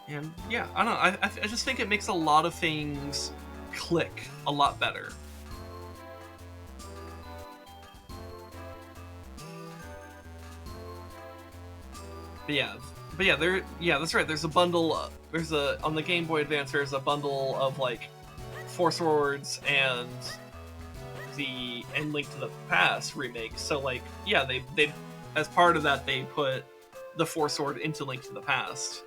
And yeah, I don't know, I just think it makes a lot of things click a lot better. But yeah, that's right. There's a bundle. On the Game Boy Advance. There's a bundle of, like, Four Swords and Link to the Past remake. So, like, yeah, they as part of that they put the Four Sword into Link to the Past,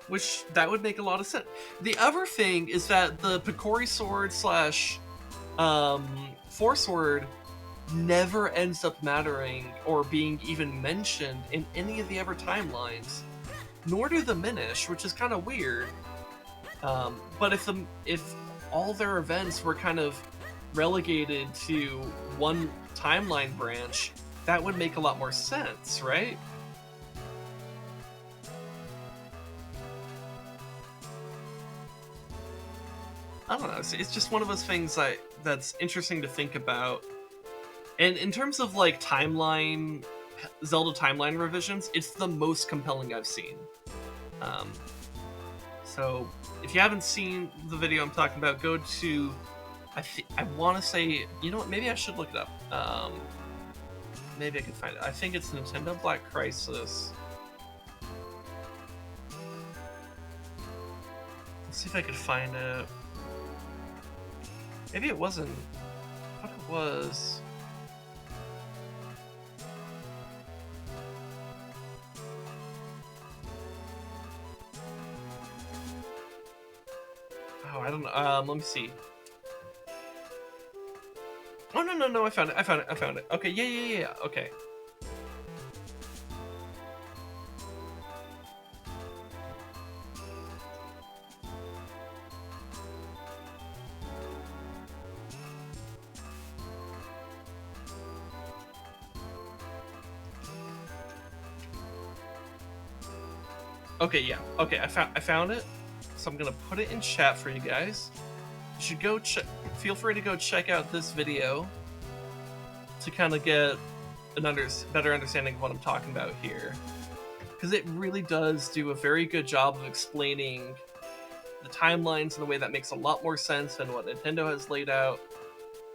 which that would make a lot of sense. The other thing is that the Picori Sword / Four Sword never ends up mattering or being even mentioned in any of the other timelines, nor do the Minish, which is kind of weird. But if all their events were kind of relegated to one timeline branch, that would make a lot more sense, right? I don't know. It's just one of those things that's interesting to think about. And in terms of, like, Zelda timeline revisions, it's the most compelling I've seen. So if you haven't seen the video I'm talking about, go to, I want to say, you know what, maybe I should look it up. Maybe I can find it. I think it's Nintendo Black Crisis. Let's see if I can find it. Maybe it wasn't. I thought it was. Oh, I don't know. Let me see. Oh, no, I found it. Okay, yeah, okay. Okay, yeah. Okay, I found it. So I'm gonna put it in chat for you guys. You should go feel free to go check out this video to kind of get an better understanding of what I'm talking about here. because it really does do a very good job of explaining the timelines in a way that makes a lot more sense than what Nintendo has laid out.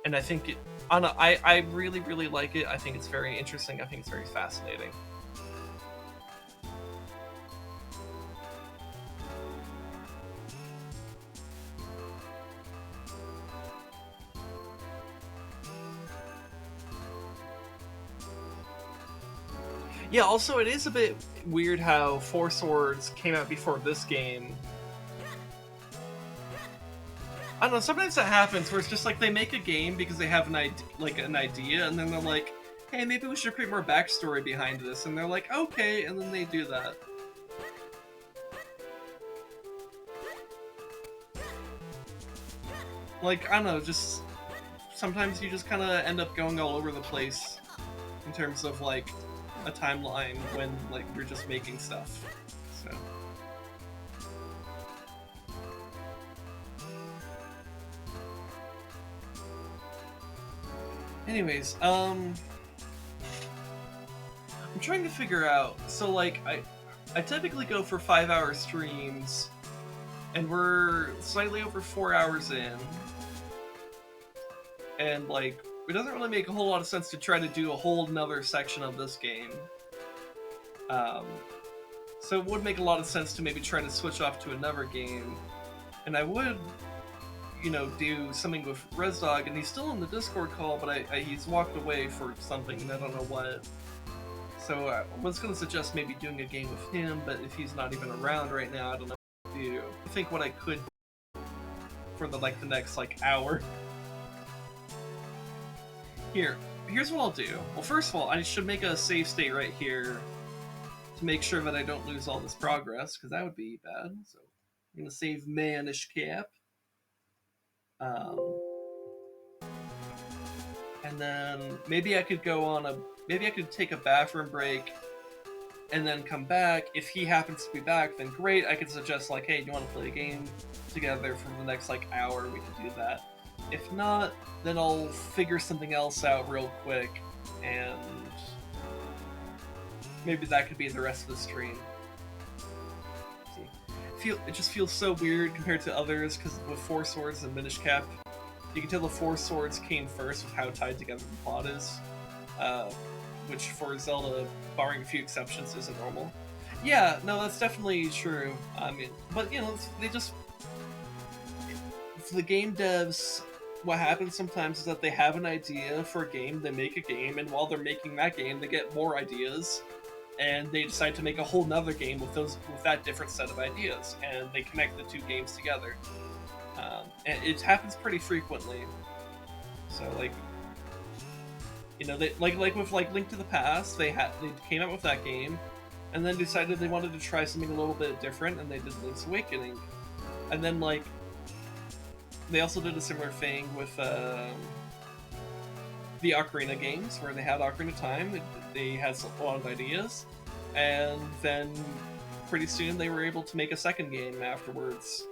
And I think I really, really like it. I think it's very interesting. I think it's very fascinating. Yeah, also it is a bit weird how Four Swords came out before this game. I don't know, sometimes that happens where it's just like they make a game because they have an idea, and then they're like, hey, maybe we should create more backstory behind this, and they're like, okay, and then they do that. Like, I don't know, just sometimes you just kind of end up going all over the place in terms of like a timeline when like you're just making stuff. So anyways, I'm trying to figure out, so like I typically go for 5-hour streams and we're slightly over 4 hours in, and like it doesn't really make a whole lot of sense to try to do a whole nother section of this game. So it would make a lot of sense to maybe try to switch off to another game, and I would, you know, do something with Rezdog, and he's still in the Discord call, but he's walked away for something, and I don't know what. So I was going to suggest maybe doing a game with him, but if he's not even around right now, I don't know what to do. I think what I could for the next hour. Here's what I'll do. Well, first of all, I should make a save state right here to make sure that I don't lose all this progress, because that would be bad. So I'm going to save Minish Cap. And then maybe I could take a bathroom break and then come back. If he happens to be back, then great. I could suggest like, hey, do you want to play a game together for the next hour? We could do that. If not, then I'll figure something else out real quick, and maybe that could be the rest of the stream. It just feels so weird compared to others, because with Four Swords and Minish Cap, you can tell the Four Swords came first with how tied together the plot is, which for Zelda, barring a few exceptions, isn't normal. Yeah, no, that's definitely true. I mean, but you know, they just, for the game devs, what happens sometimes is that they have an idea for a game, they make a game, and while they're making that game, they get more ideas, and they decide to make a whole nother game with that different set of ideas, and they connect the two games together. And it happens pretty frequently. So like, you know, they like with Link to the Past, they came out with that game, and then decided they wanted to try something a little bit different, and they did Link's Awakening, and then like they also did a similar thing with the Ocarina games, where they had Ocarina of Time. They had a lot of ideas, and then pretty soon they were able to make a second game afterwards.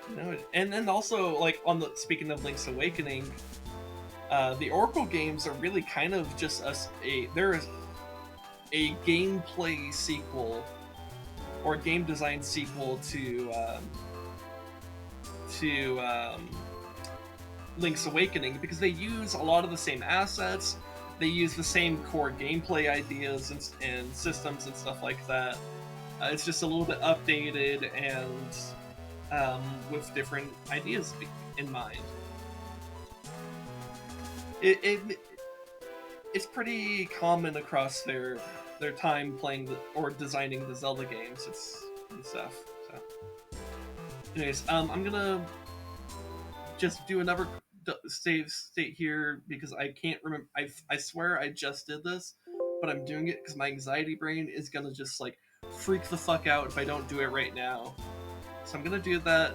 You know, and then also like speaking of Link's Awakening, the Oracle games are really kind of just they're a gameplay sequel or game design sequel to Link's Awakening, because they use a lot of the same assets, they use the same core gameplay ideas and systems and stuff like that. It's just a little bit updated and with different ideas in mind. It's pretty common across their time playing or designing the Zelda games. And stuff. So, anyways, I'm gonna just do another save state here because I can't remember. I swear I just did this, but I'm doing it because my anxiety brain is gonna just like freak the fuck out if I don't do it right now. So I'm gonna do that.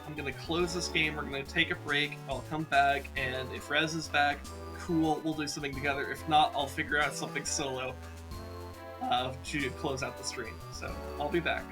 I'm gonna close this game. We're gonna take a break. I'll come back, and if Rez is back, cool, we'll do something together. If not, I'll figure out something solo to close out the stream. So I'll be back.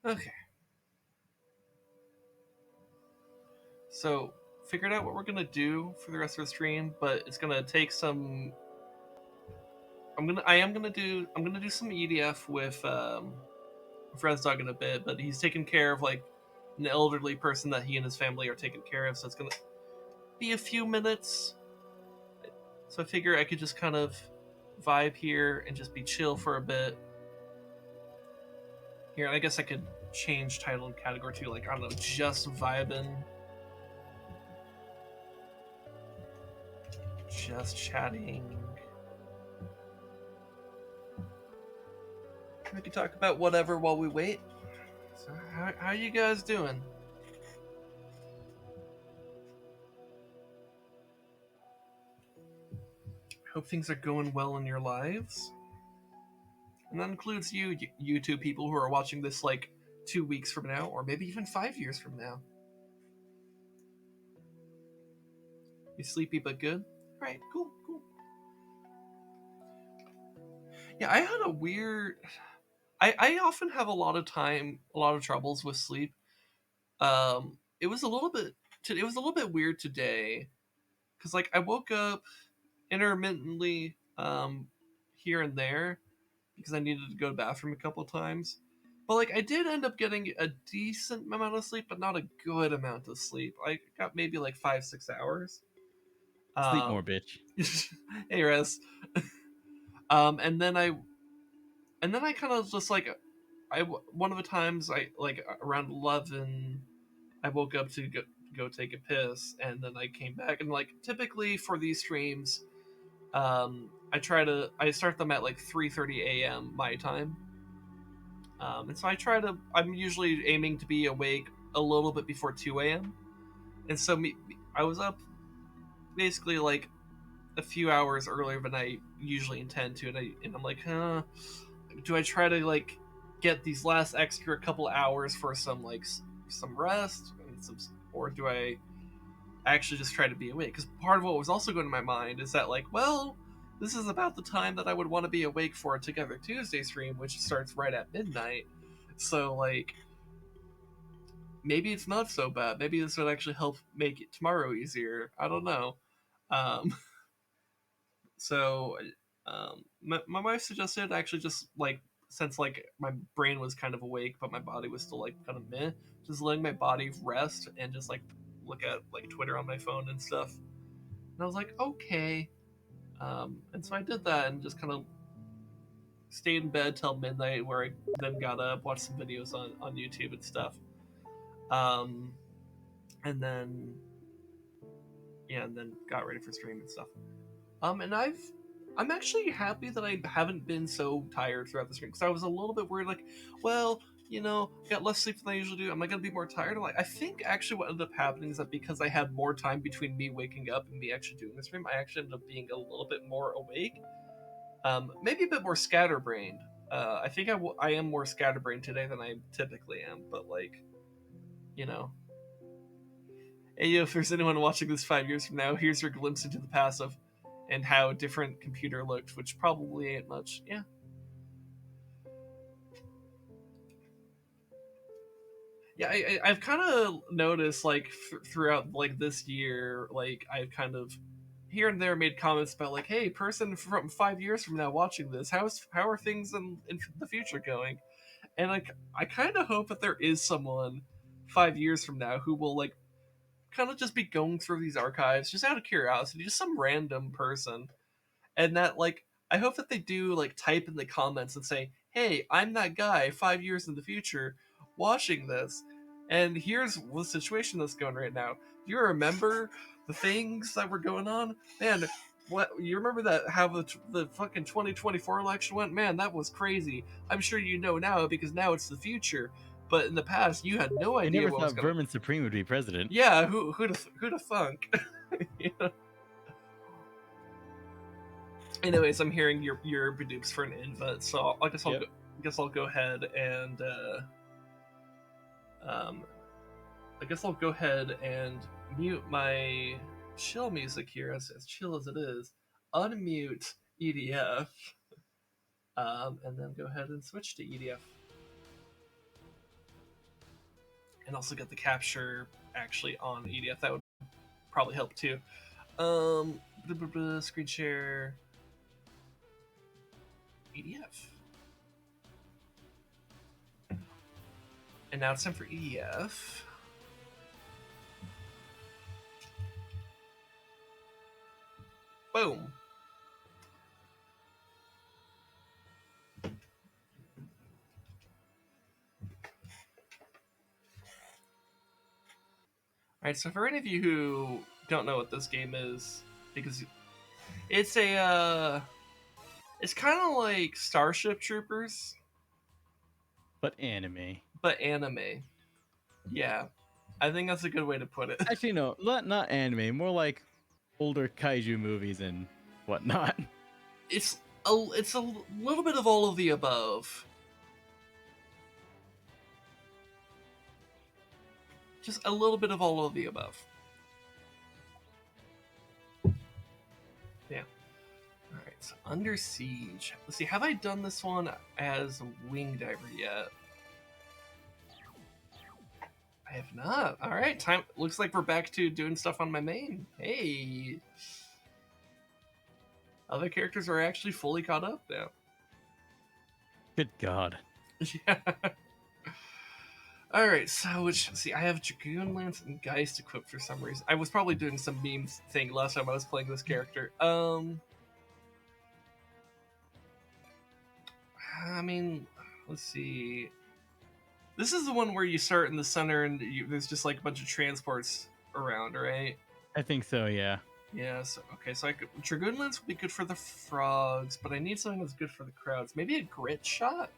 Okay. So, figured out what we're gonna do for the rest of the stream, but it's gonna take some. I'm gonna do some EDF with Rezdog in a bit, but he's taking care of like an elderly person that he and his family are taking care of, so it's gonna be a few minutes. So I figure I could just kind of vibe here and just be chill for a bit. Here, I guess I could change title and category to like, I don't know, just vibing. Just chatting. We can talk about whatever while we wait. So how you guys doing? Hope things are going well in your lives. And that includes you two people who are watching this like 2 weeks from now, or maybe even 5 years from now. You sleepy but good? Right, cool. Yeah, I had a weird. I often have a lot of troubles with sleep. It was a little bit. It was a little bit weird today, because like I woke up intermittently, here and there, because I needed to go to the bathroom a couple times. But like I did end up getting a decent amount of sleep, but not a good amount of sleep. I got maybe like 5-6 hours. Sleep more, bitch. Hey Rez. And then I kind of just like one of the times I like around 11 I woke up to go take a piss, and then I came back, and like typically for these streams, I start them at like 3:30 a.m. my time. And so I'm usually aiming to be awake a little bit before 2 a.m. And so I was up basically like a few hours earlier than I usually intend to, and I'm like, do I try to like get these last extra couple hours for some like some rest, and or do I actually just try to be awake? Because part of what was also going in my mind is that like, well, this is about the time that I would want to be awake for a Together Tuesday stream, which starts right at midnight. So like, maybe it's not so bad. Maybe this would actually help make it tomorrow easier. I don't know. Um, so my wife suggested actually just like, since like my brain was kind of awake but my body was still like kind of meh, just letting my body rest and just like look at like Twitter on my phone and stuff. And I was like, okay. And so I did that and just kind of stayed in bed till midnight, where I then got up, watched some videos on YouTube and stuff. Um, and then yeah, and then got ready for stream and stuff. And I'm actually happy that I haven't been so tired throughout the stream, because I was a little bit worried, like, well, I got less sleep than I usually do. Am I gonna be more tired? I'm like, I think actually what ended up happening is that because I had more time between me waking up and me actually doing the stream, I actually ended up being a little bit more awake. Maybe a bit more scatterbrained. I think I am more scatterbrained today than I typically am, but like, you know. Hey, if there's anyone watching this 5 years from now, here's your glimpse into the past of and how a different computer looked, which probably ain't much. Yeah. Yeah, I've kind of noticed, like, throughout, like, this year, like, I've kind of here and there made comments about, like, hey, person from 5 years from now watching this, how are things in the future going? And, like, I kind of hope that there is someone 5 years from now who will, like, kind of just be going through these archives just out of curiosity, just some random person, and that like I hope that they do like type in the comments and say, "Hey, I'm that guy 5 years in the future watching this, and here's the situation that's going right now. Do you remember the things that were going on? Man, what you remember that how the fucking 2024 election went? Man, that was crazy. I'm sure you know now because now it's the future." But in the past, you had no I idea never what was thought going. Vermin Supreme would be president. Yeah, who'da thunk? You know? Anyways, I'm hearing your bedoops for an invite, so Yep. I'll go ahead and um, I guess I'll go ahead and mute my chill music here, as chill as it is. Unmute EDF, and then go ahead and switch to EDF. and also get the capture actually on EDF. That would probably help too. Screen share. EDF. And now it's time for EDF. Boom. Alright, so for any of you who don't know what this game is, because it's it's kind of like Starship Troopers, But anime. but anime. Yeah, I think that's a good way to put it. Actually, no, not anime. More like older kaiju movies and whatnot. It's a little bit of all of the above. Just a little bit of all of the above. Yeah. Alright, so Under Siege. Let's see, have I done this one as a wing diver yet? I have not. Alright, time. Looks like we're back to doing stuff on my main. Hey! Other characters are actually fully caught up now. Good God. Yeah. Alright, so I have Dragoon Lance and Geist equipped for some reason. I was probably doing some meme thing last time I was playing this character. I mean, let's see. This is the one where you start in the center and there's just like a bunch of transports around, right? I think so, yeah. Yeah, so okay, so Dragoon Lance would be good for the frogs, but I need something that's good for the crowds. Maybe a grit shot?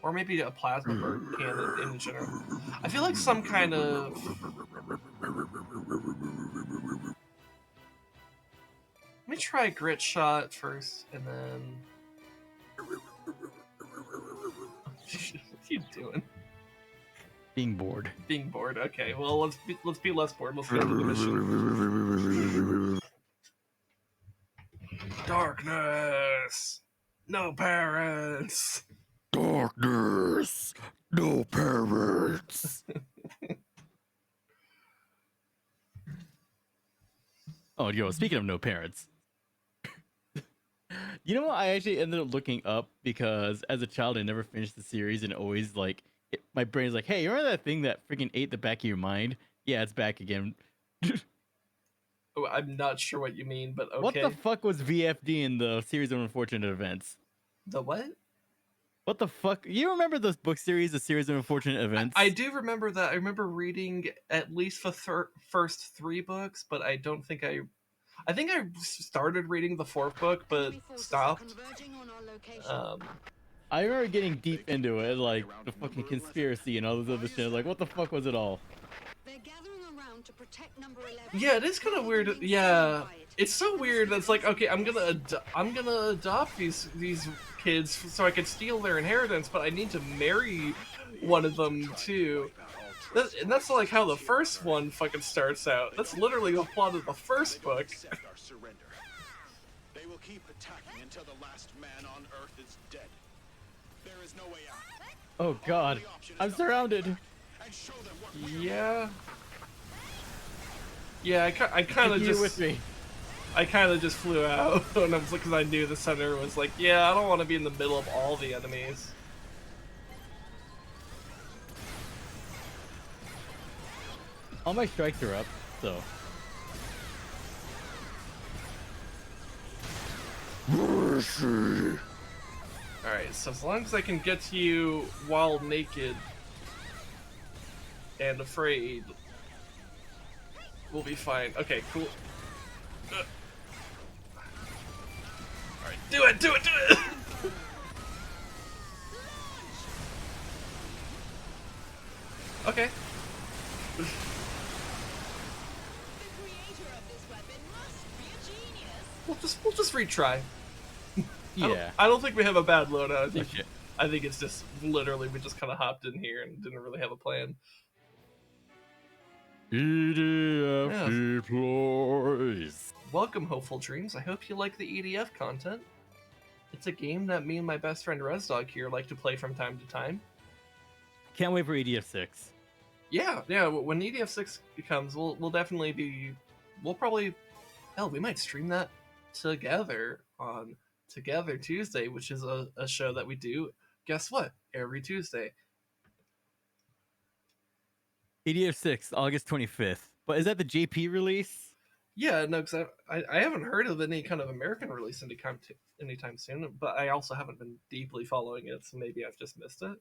Or maybe a plasma bird cannon in general. I feel like some kind of... Let me try grit shot first, and then... What are you doing? Being bored. Being bored. Okay, well let's be less bored. Let's go to the mission. Darkness. No parents. Darkness, no parents. Oh, yo, speaking of no parents. You know what? I actually ended up looking up because as a child, I never finished the series and always like, my brain's like, hey, you remember that thing that freaking ate the back of your mind? Yeah, it's back again. Oh, I'm not sure what you mean, but okay. What the fuck was VFD in the series of unfortunate events? The what? What the fuck? You remember this book series, the series of unfortunate events? I do remember that. I remember reading at least the first 3 books, but I don't think I think I started reading the 4th book, but stopped. I remember getting deep into it, like the fucking conspiracy and all this other shit. Like, what the fuck was it all? Yeah, it is kind of weird. Yeah, it's so weird. That's like, okay, I'm gonna adopt these kids so I can steal their inheritance, but I need to marry one of them too. And that's like how the first one fucking starts out. That's literally the plot of the first book. They will keep attacking until the last man on Earth is dead. There is no way out. Oh god, I'm surrounded. Yeah. Yeah, I kind of just with me. I kind of just flew out, and I was because I knew the center was like, yeah, I don't want to be in the middle of all the enemies. All my strikes are up, so. Alright, so as long as I can get to you while naked and afraid, we'll be fine. Okay, cool. Alright, do it! Okay. We'll just retry. Yeah. I don't think we have a bad loadout. Oh, shit. I think it's just literally we just kind of hopped in here and didn't really have a plan. EDF deploys. Welcome, Hopeful Dreams. I hope you like the EDF content. It's a game that me and my best friend Rezdog here like to play from time to time. Can't wait for EDF 6. Yeah, yeah. When EDF 6 comes, we'll definitely be. We'll probably. Hell, we might stream that together on Together Tuesday, which is a show that we do. Guess what? Every Tuesday. EDF 6, August 25th. But is that the JP release? Yeah, no, because I haven't heard of any kind of American release anytime soon, but I also haven't been deeply following it, so maybe I've just missed it.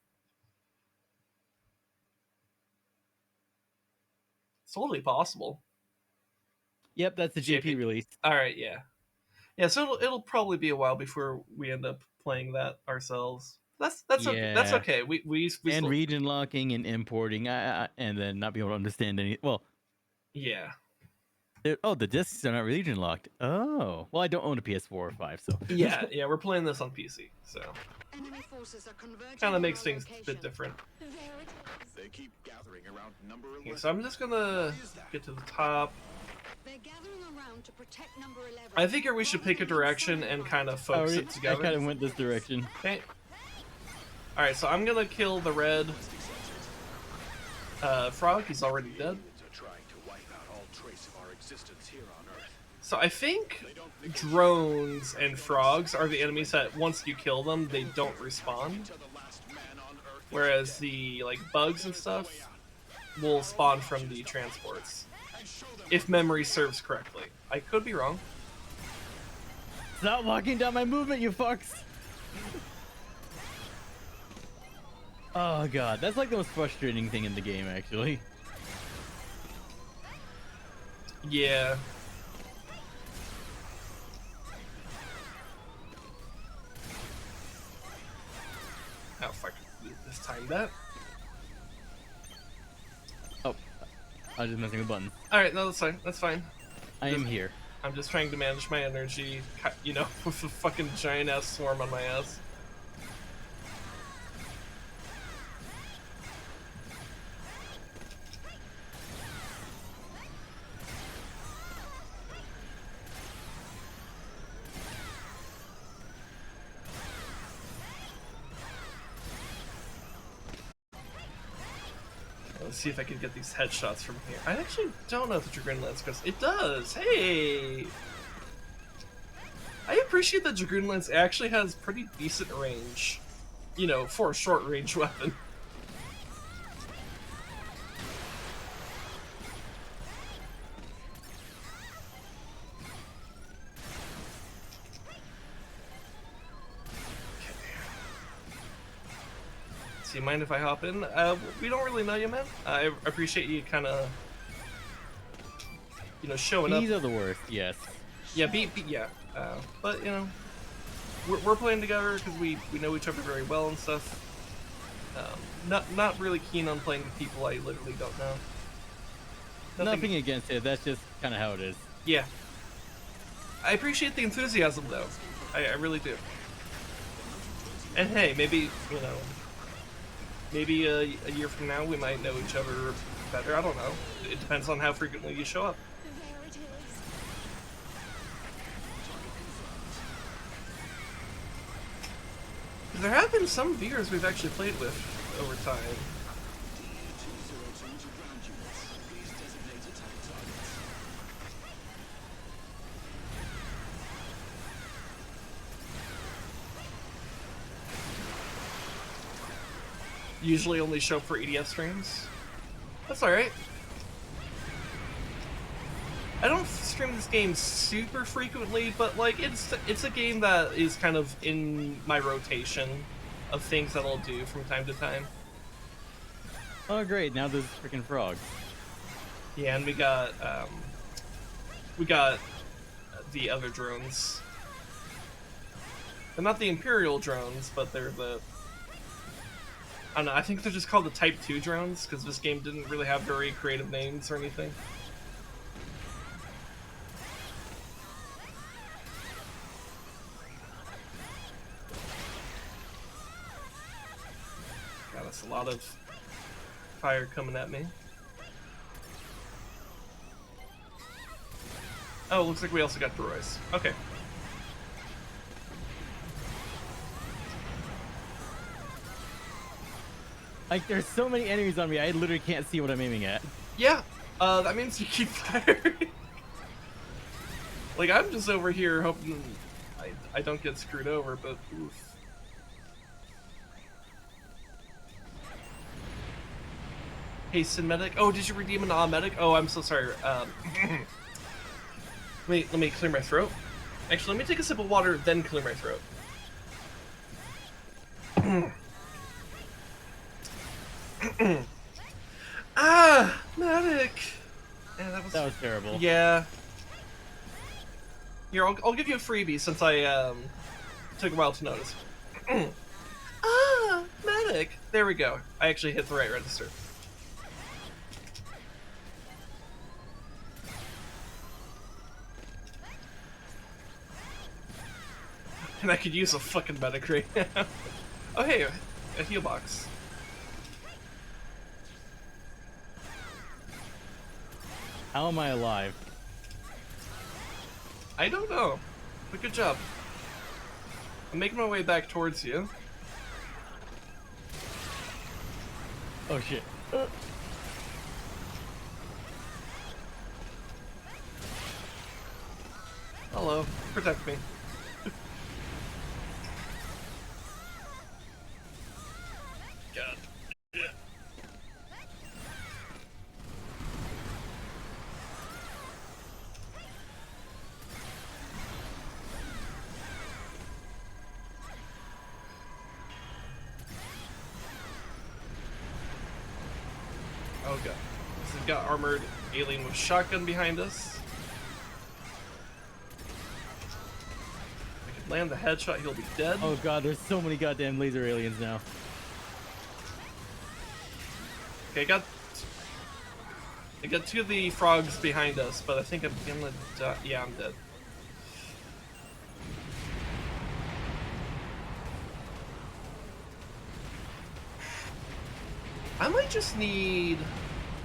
It's totally possible. Yep, that's the JP release. All right, yeah, yeah. So it'll probably be a while before we end up playing that ourselves. That's okay. That's okay. We and still... region locking and importing, and then not be able to understand any. Well, yeah. Oh, the discs are not region locked. Oh, well, I don't own a PS4 or 5, so Yeah, yeah. We're playing this on PC, so kind of makes things a bit different. They keep gathering around number 11. Okay, so I'm just gonna get to the top. To protect number 11. I figure we should pick a direction and kind of focus it together. I kind of went this direction. Okay. All right, so I'm gonna kill the red frog. He's already dead. So I think drones and frogs are the enemies that once you kill them, they don't respawn. Whereas the like bugs and stuff will spawn from the transports, if memory serves correctly. I could be wrong. Stop locking down my movement, you fucks! Oh god, that's like the most frustrating thing in the game, actually. Yeah. Oh fuck! This time that. Oh, I was just messing with buttons. All right, no, that's fine. That's fine. I am here. I'm just trying to manage my energy, you know, with a fucking giant ass swarm on my ass. Let's see if I can get these headshots from here. I actually don't know if the Dragoon Lance goes. It does! Hey! I appreciate that Dragoon Lance actually has pretty decent range. You know, for a short range weapon. So you mind if I hop in? We don't really know you, man. I appreciate you kind of, you know, showing up. These are the worst, yes. Yeah, yeah. But, you know, we're playing together because we know each other very well and stuff. Not really keen on playing with people I literally don't know. Nothing against it, that's just kind of how it is. Yeah. I appreciate the enthusiasm, though. I really do. And hey, maybe, you know, maybe a year from now we might know each other better. I don't know. It depends on how frequently you show up. There have been some viewers we've actually played with over time. Usually only show up for EDF streams. That's alright. I don't stream this game super frequently, but like it's a game that is kind of in my rotation of things that I'll do from time to time. Oh great, now there's freaking frogs. Yeah, and we got the other drones. They're not the Imperial drones, but they're the... I don't know, I think they're just called the Type 2 drones, because this game didn't really have very creative names or anything. God, that's a lot of fire coming at me. Oh, looks like we also got Baroys. Okay. Like, there's so many enemies on me, I literally can't see what I'm aiming at. Yeah, that means you keep firing. Like, I'm just over here hoping I don't get screwed over, but oof. Hey, Medic. Oh, did you redeem an Medic? Oh, I'm so sorry. Let me clear my throat. Actually, let me take a sip of water, then clear my throat. Ah, Medic. Yeah, That was terrible. Yeah. Here, I'll give you a freebie since I took a while to notice. Ah, Medic. There we go. I actually hit the right register. And I could use a fucking medic right now. Oh hey, a heal box. How am I alive? I don't know, but good job. I'm making my way back towards you. Oh shit. Hello, protect me. God. Yeah. Oh god. This has got armored alien with shotgun behind us. I could land the headshot, he'll be dead. Oh god, there's so many goddamn laser aliens now. Okay, I got two of the frogs behind us, but I think I'm gonna die. Yeah, I'm dead. I might just need.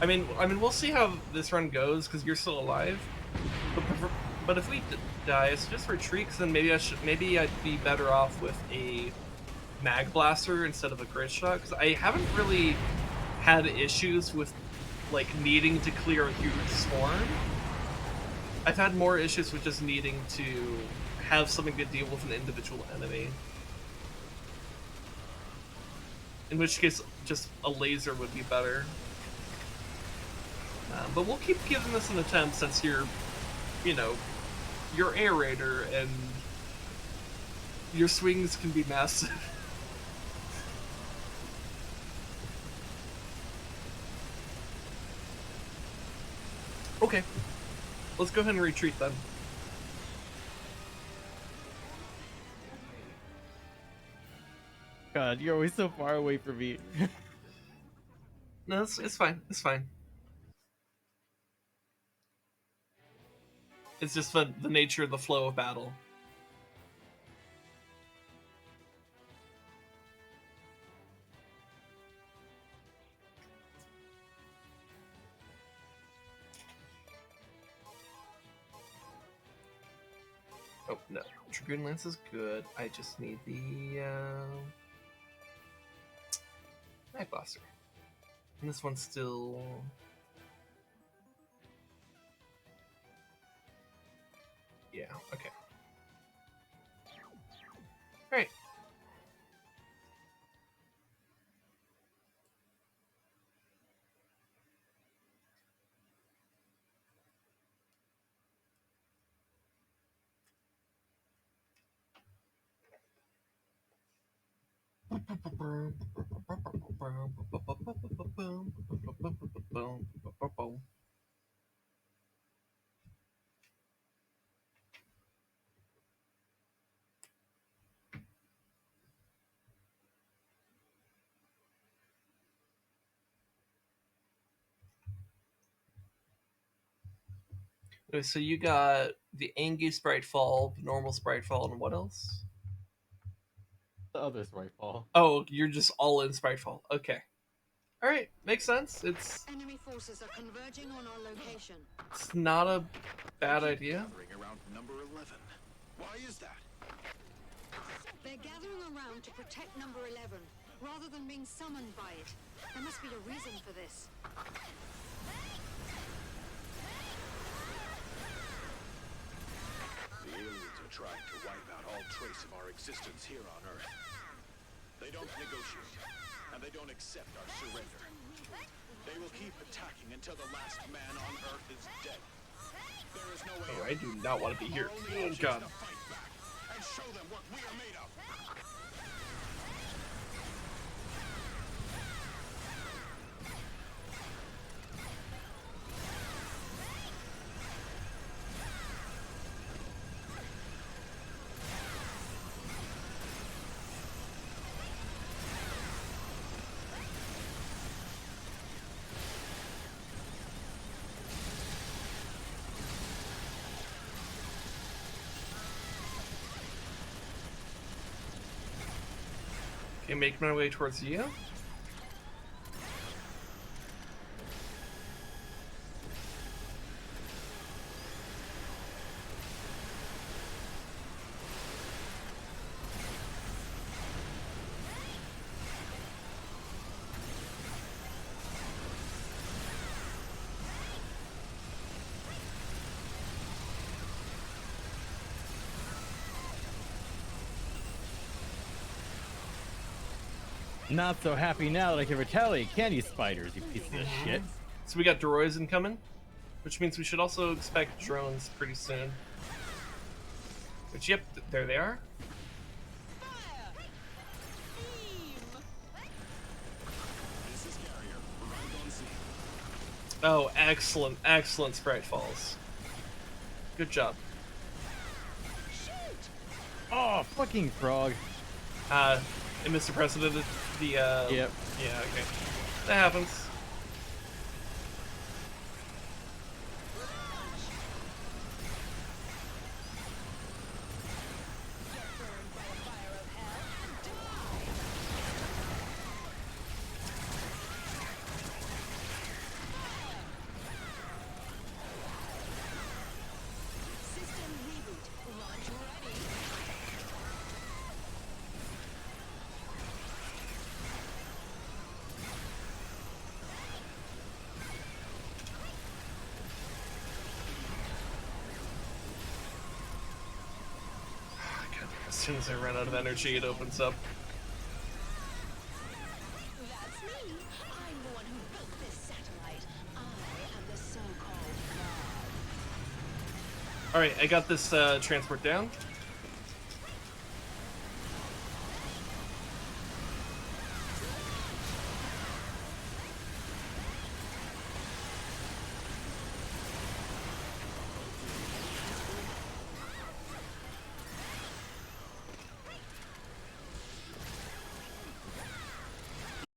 I mean, we'll see how this run goes because you're still alive. But if we die, it's just retreat. Cause then maybe I'd be better off with a mag blaster instead of a grid shot. Because I haven't really had issues with like needing to clear a huge swarm. I've had more issues with just needing to have something to deal with an individual enemy. In which case, just a laser would be better. But we'll keep giving this an attempt since you're, you know, you're air raider and your swings can be massive. Okay, let's go ahead and retreat then. God, you're always so far away from me. No, it's fine. It's fine. It's just the nature of the flow of battle. Oh, no. Dragoon Lance is good. I just need the Night Blaster. And this one's still... Yeah, okay. Alright. Okay, so you got the Angu Sprite Fall, normal Sprite Fall, and what else? The other's right fall. Oh, you're just all in Sprite Fall. Okay. Alright, makes sense. Enemy forces are converging on our location. It's not a bad idea. Gathering around number 11. Why is that? They're gathering around to protect number 11. rather than being summoned by it. There must be a reason for this. The aliens are trying to wipe out all trace of our existence here on Earth. They don't negotiate, and they don't accept our surrender. They will keep attacking until the last man on Earth is dead. There is no way Oh, out. I do not want to be here. Our only Oh option god. is to fight back and show them what we are made of. Okay, make my way towards you. Not so happy now that I can retaliate, can you, spiders, you pieces of shit? So we got droids incoming, which means we should also expect drones pretty soon. Which, yep, there they are. This is Carrier, right on scene. Oh, excellent, excellent sprite falls. Good job. Oh, fucking frog. And Mr. President, the Yep. yeah, okay, that happens. System reboot. Launch ready. God, as soon as I run out of energy, it opens up. That's me. I'm the one who built this satellite. I am the so-called God. Alright, I got this transport down.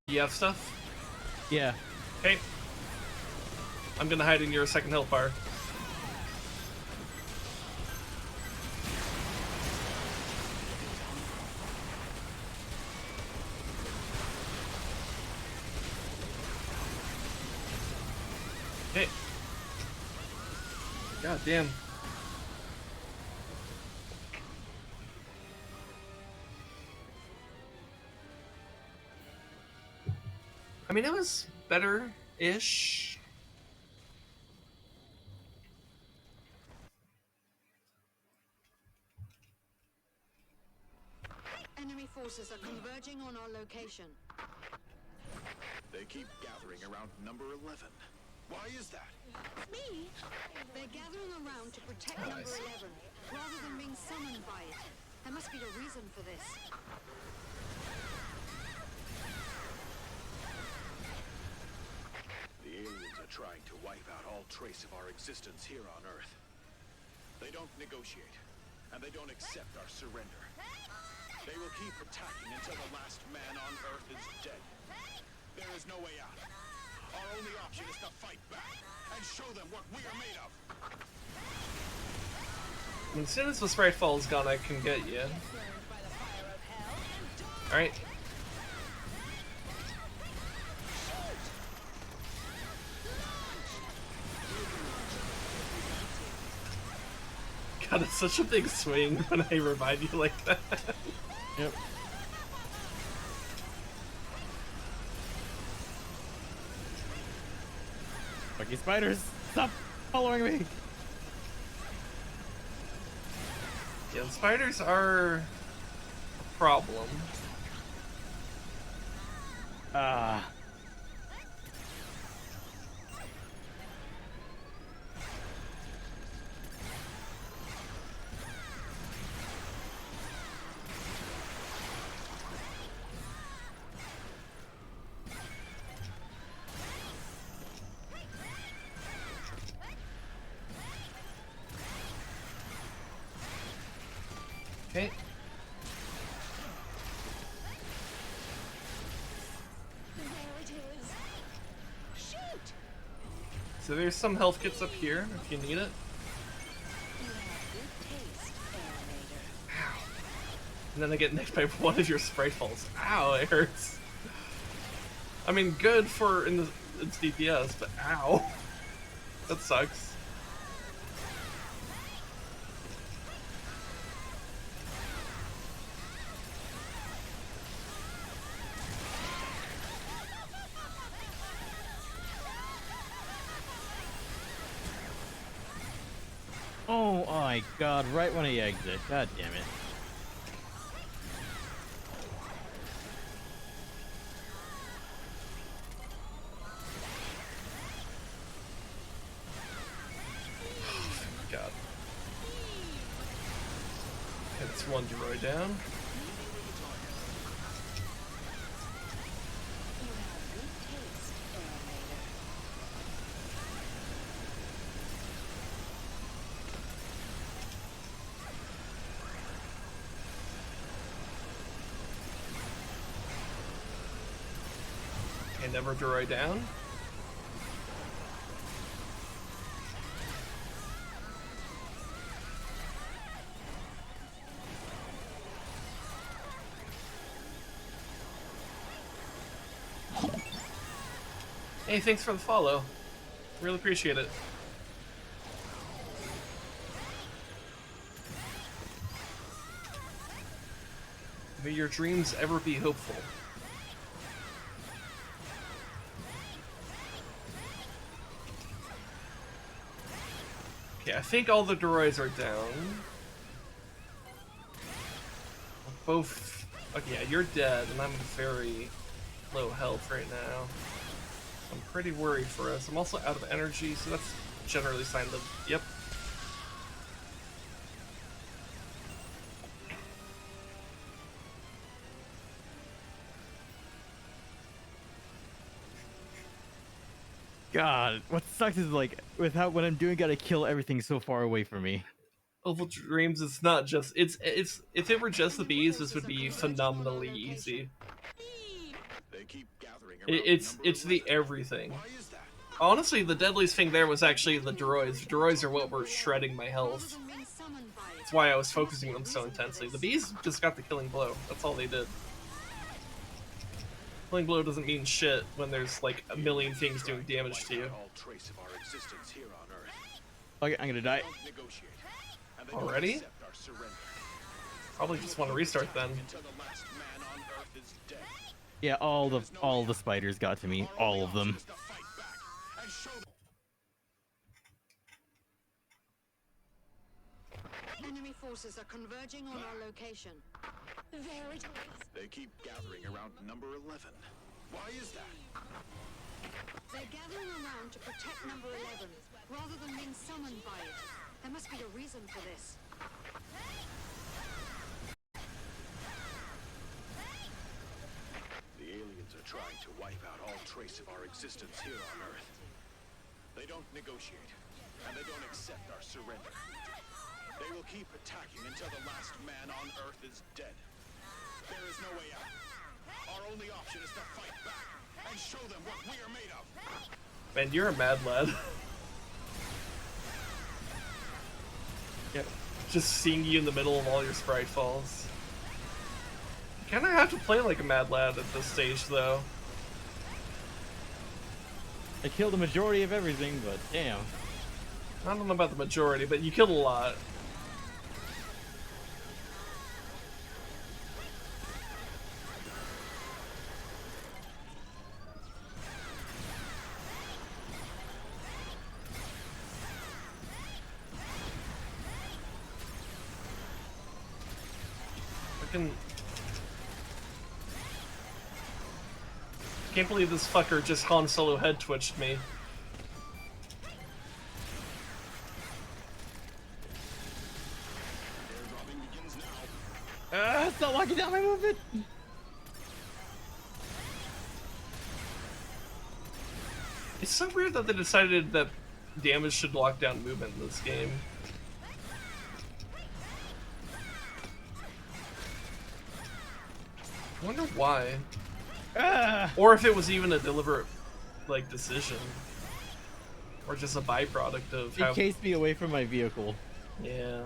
You have stuff? Yeah. Okay. I'm gonna hide in your second health bar. Okay. God damn. I mean, it was better-ish. Enemy forces are converging on our location. They keep gathering around number 11. Why is that? Me? They're gathering around to protect Oh, I number see. 11, rather than being summoned by it. There must be a reason for this. The aliens are trying to wipe out all trace of our existence here on Earth. They don't negotiate, and they don't accept our surrender. They will keep attacking until the last man on Earth is dead. There is no way out. Our only option is to fight back and show them what we are made of. As soon as the sprite fall is gone, I can get you. Alright. God, it's such a big swing when I revive you like that. Yep. Fucking spiders! Stop following me! Yeah, the spiders are a problem. Ah. Okay. There it is. Shoot! So there's some health kits up here if you need it. You have good taste, Aerator. And then I get nicked by one of your sprite falls. Ow, it hurts. I mean, good for its DPS, but ow. That sucks. Oh my god, right when I exit. God damn it. God. It's one droid down. You have good taste, Aerator. Okay, never droid down. Hey, thanks for the follow. Really appreciate it. May your dreams ever be hopeful. Okay, I think all the droids are down. Both. Okay, yeah, you're dead, and I'm very low health right now. I'm pretty worried for us. I'm also out of energy, so that's generally a sign of. Yep. God, what sucks is like, without what I'm doing, gotta kill everything so far away from me. Oval Dreams is not just. It's. If it were just the bees, this would be phenomenally easy. They keep gathering around It's number the 11. everything. Why is that? Honestly, the deadliest thing there was actually the droids. The droids are what were shredding my health. That's why I was focusing them so intensely. The bees just got the killing blow. That's all they did. Killing blow doesn't mean shit when there's like a million things doing damage to you. All trace of our existence here on Earth. Okay, I'm gonna die. They don't negotiate, and they don't Already? accept our surrender. Probably just want to restart then. Until the last man on Earth is dead. Yeah, all the spiders got to me. All of them. Is to fight back and show them. Enemy forces are converging on our location. There it is. They keep gathering around number 11. Why is that? They're gathering around to protect number 11, rather than being summoned by it. There must be a reason for this. The aliens are trying to wipe out all trace of our existence here on Earth. They don't negotiate, and they don't accept our surrender. They will keep attacking until the last man on Earth is dead. There is no way out. Our only option is to fight back and show them what we are made of. Man, you're a mad lad. Yeah, just seeing you in the middle of all your sprite falls. You kinda have to play like a mad lad at this stage, though. I killed the majority of everything, but damn. I don't know about the majority, but you killed a lot. Fucking... Can't believe this fucker just Han Solo head twitched me. Stop locking down my movement! It's so weird that they decided that damage should lock down movement in this game. I wonder why. Or if it was even a deliberate, like, decision. Or just a byproduct of how... It cased me away from my vehicle. Yeah.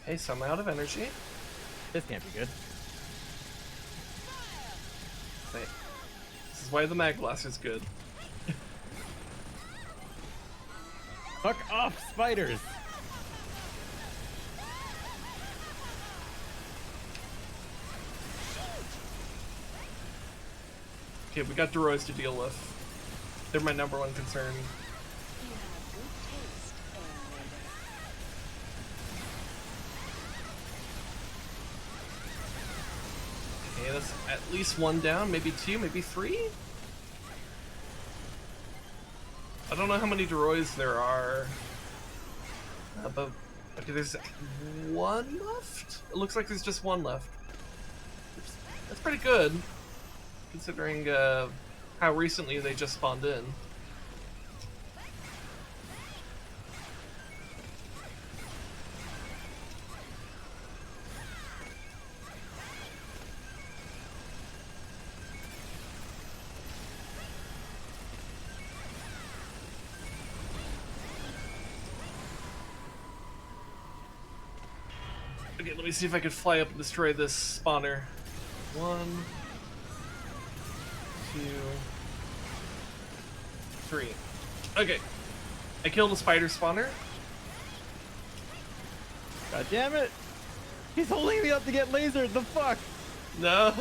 Hey, so I'm out of energy. This can't be good. Wait. This is why the mag blast is good. Fuck off, spiders! Okay, we got Droids to deal with. They're my number one concern. Okay, that's at least one down, maybe two, maybe three? I don't know how many droids there are. But okay, there's one left? It looks like there's just one left. That's pretty good, considering how recently they just spawned in. Okay, let me see if I can fly up and destroy this spawner. 1, 2, 3. Okay. I killed a spider spawner. God damn it! He's holding me up to get lasered, the fuck? No.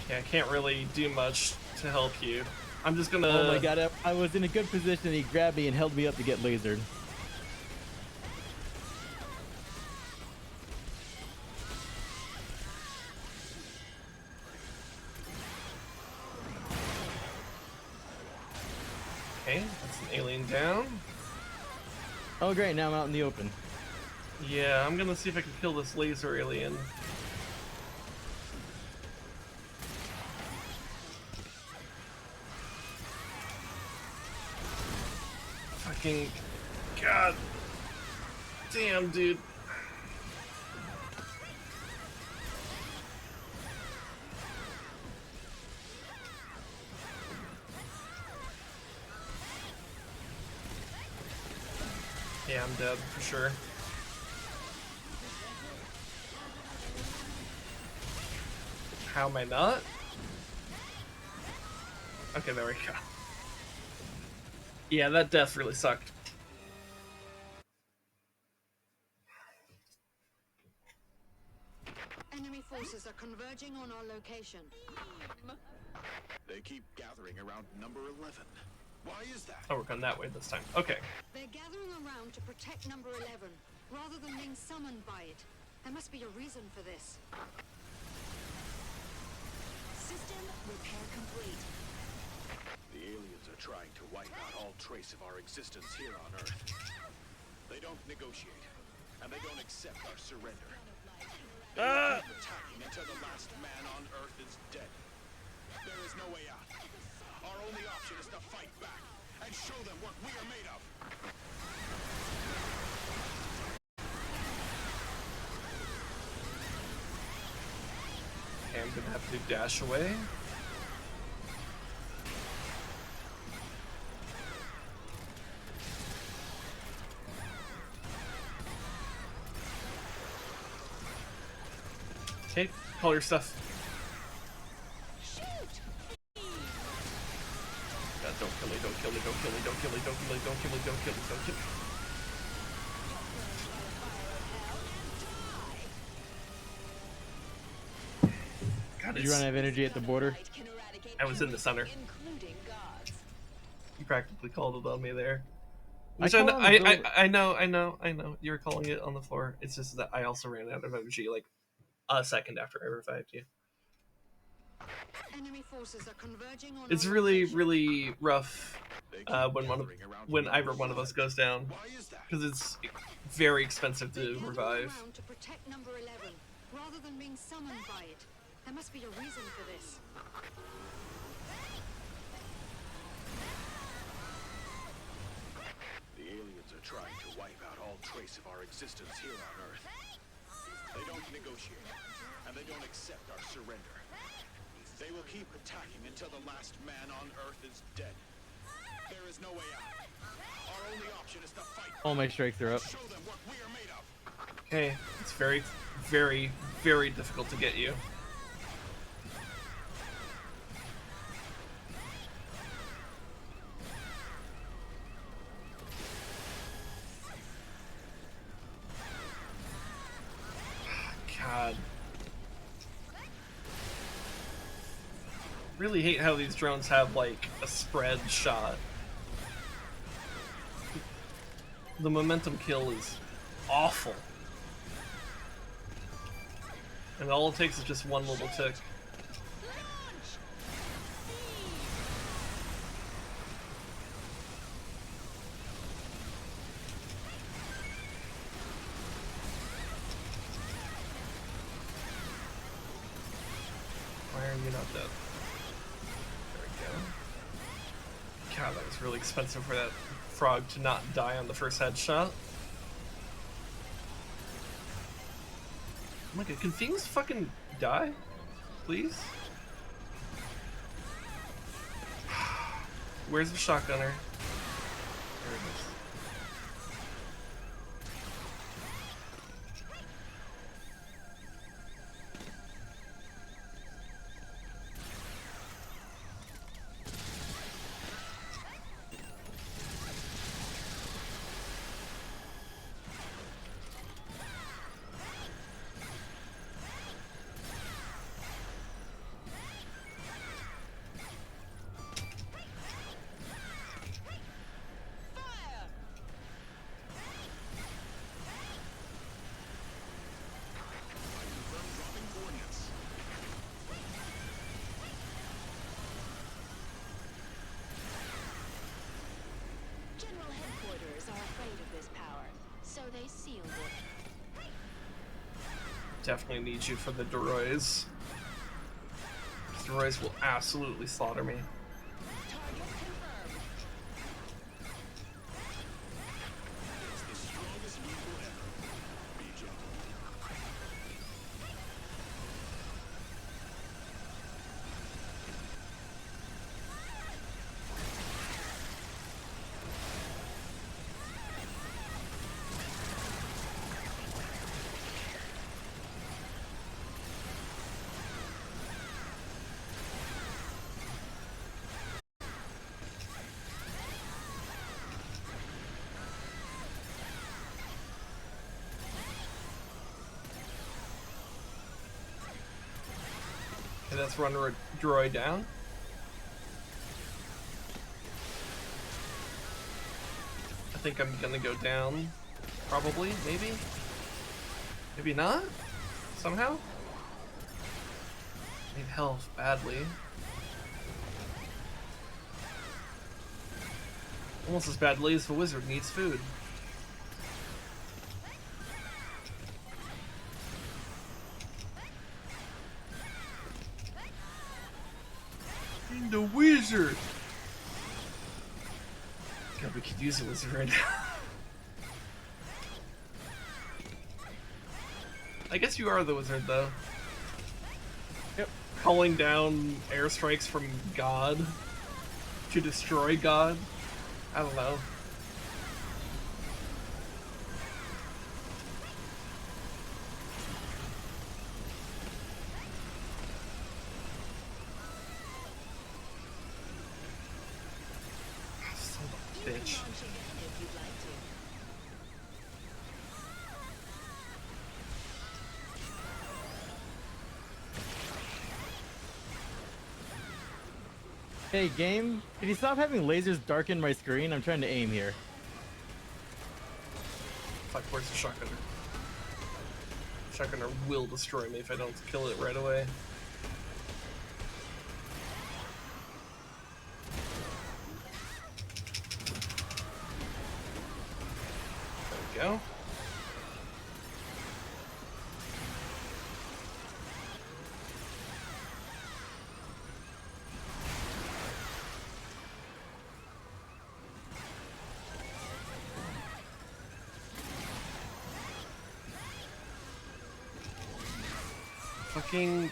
Yeah, I can't really do much to help you. I'm just gonna... Oh my god, I was in a good position, he grabbed me and held me up to get lasered. Okay, that's an alien down. Oh great, now I'm out in the open. Yeah, I'm gonna see if I can kill this laser alien. Fucking... God... Damn, dude. Yeah, I'm dead, for sure. How am I not? Okay, there we go. Yeah, that death really sucked. Enemy forces are converging on our location. They keep gathering around number 11. Why is that? Oh, we're going that way this time. Okay. They're gathering around to protect number 11, rather than being summoned by it. There must be a reason for this. System repair complete. The aliens are trying to wipe out all trace of our existence here on Earth. They don't negotiate, and they don't accept our surrender. They will keep attacking until the last man on Earth is dead. There is no way out. Our only option is to fight back and show them what we are made of. Okay, I'm gonna have to dash away. Okay, call your stuff. God, don't kill me, don't kill me, don't kill me, don't kill me, don't kill me, don't kill me, don't kill me, don't kill me. God, Did you run out of energy at the border? I was in the center. Including gods. You practically called it on me there. I Which call it on the build- I know. You were calling it on the floor. It's just that I also ran out of energy like a second after I revived you. Enemy forces are converging on It's our really, location. really rough They keep when gathering around when me either one of us goes down, Why is that? because it's very expensive They're to gathering revive. around to protect number 11, rather than being summoned by it. There must be a reason for this. The aliens are trying to wipe out all trace of our existence here on Earth. They don't negotiate, and they don't accept our surrender. They will keep attacking until the last man on Earth is dead. There is no way out. Our only option is to fight. All my strikes are up. Show them what we are made of. Okay, it's very, very, very difficult to get you. God. Really hate how these drones have like a spread shot. The momentum kill is awful. And all it takes is just one little tick. Why are you not dead? There we go. God, that was really expensive for that frog to not die on the first headshot. Oh my god, can things fucking die? Please? Where's the shotgunner? There it is. Dropping coordinates. General headquarters are afraid of this power, so they sealed it. Definitely need you for the Doroys. Doroys will absolutely slaughter me. Target confirmed. It's the strongest vehicle ever. Be gentle. Okay, that's run a droid down. I think I'm gonna go down. Probably, maybe? Maybe not? Somehow? Need health badly. Almost as badly as the wizard needs food. The wizard! God, we could use a wizard right now. I guess you are the wizard, though. Yep. Calling down airstrikes from God to destroy God. I don't know. Hey, game, if you stop having lasers darken my screen, I'm trying to aim here. Fuck, where's the shotgunner? Shotgunner will destroy me if I don't kill it right away. There we go. Fucking...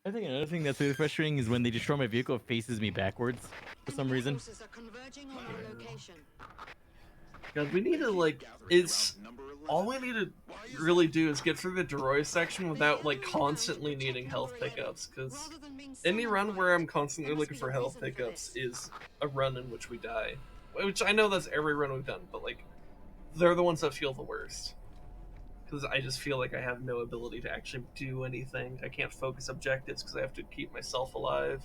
I think another thing that's really frustrating is when they destroy my vehicle, it faces me backwards for some reason. Forces are converging on your location. God, we need to, like, it's... All we need to really do is get through the Droid section without, like, constantly needing health pickups, because any run where I'm constantly looking for health pickups is a run in which we die. Which I know that's every run we've done, but, like, they're the ones that feel the worst. Because I just feel like I have no ability to actually do anything. I can't focus objectives because I have to keep myself alive.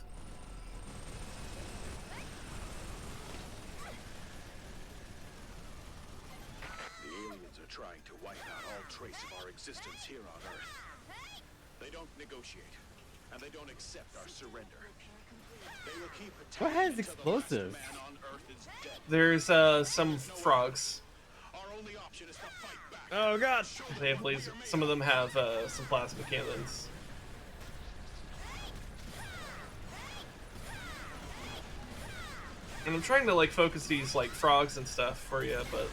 The aliens are trying to wipe out all trace of our existence here on Earth. They don't negotiate, and they don't accept our surrender. They will keep attacking What has until the last explosives? man on Earth is dead. There's some frogs. Our only option is to fight back. Oh god! They have laser. Some of them have some plasma cannons. And I'm trying to like focus these like frogs and stuff for you, but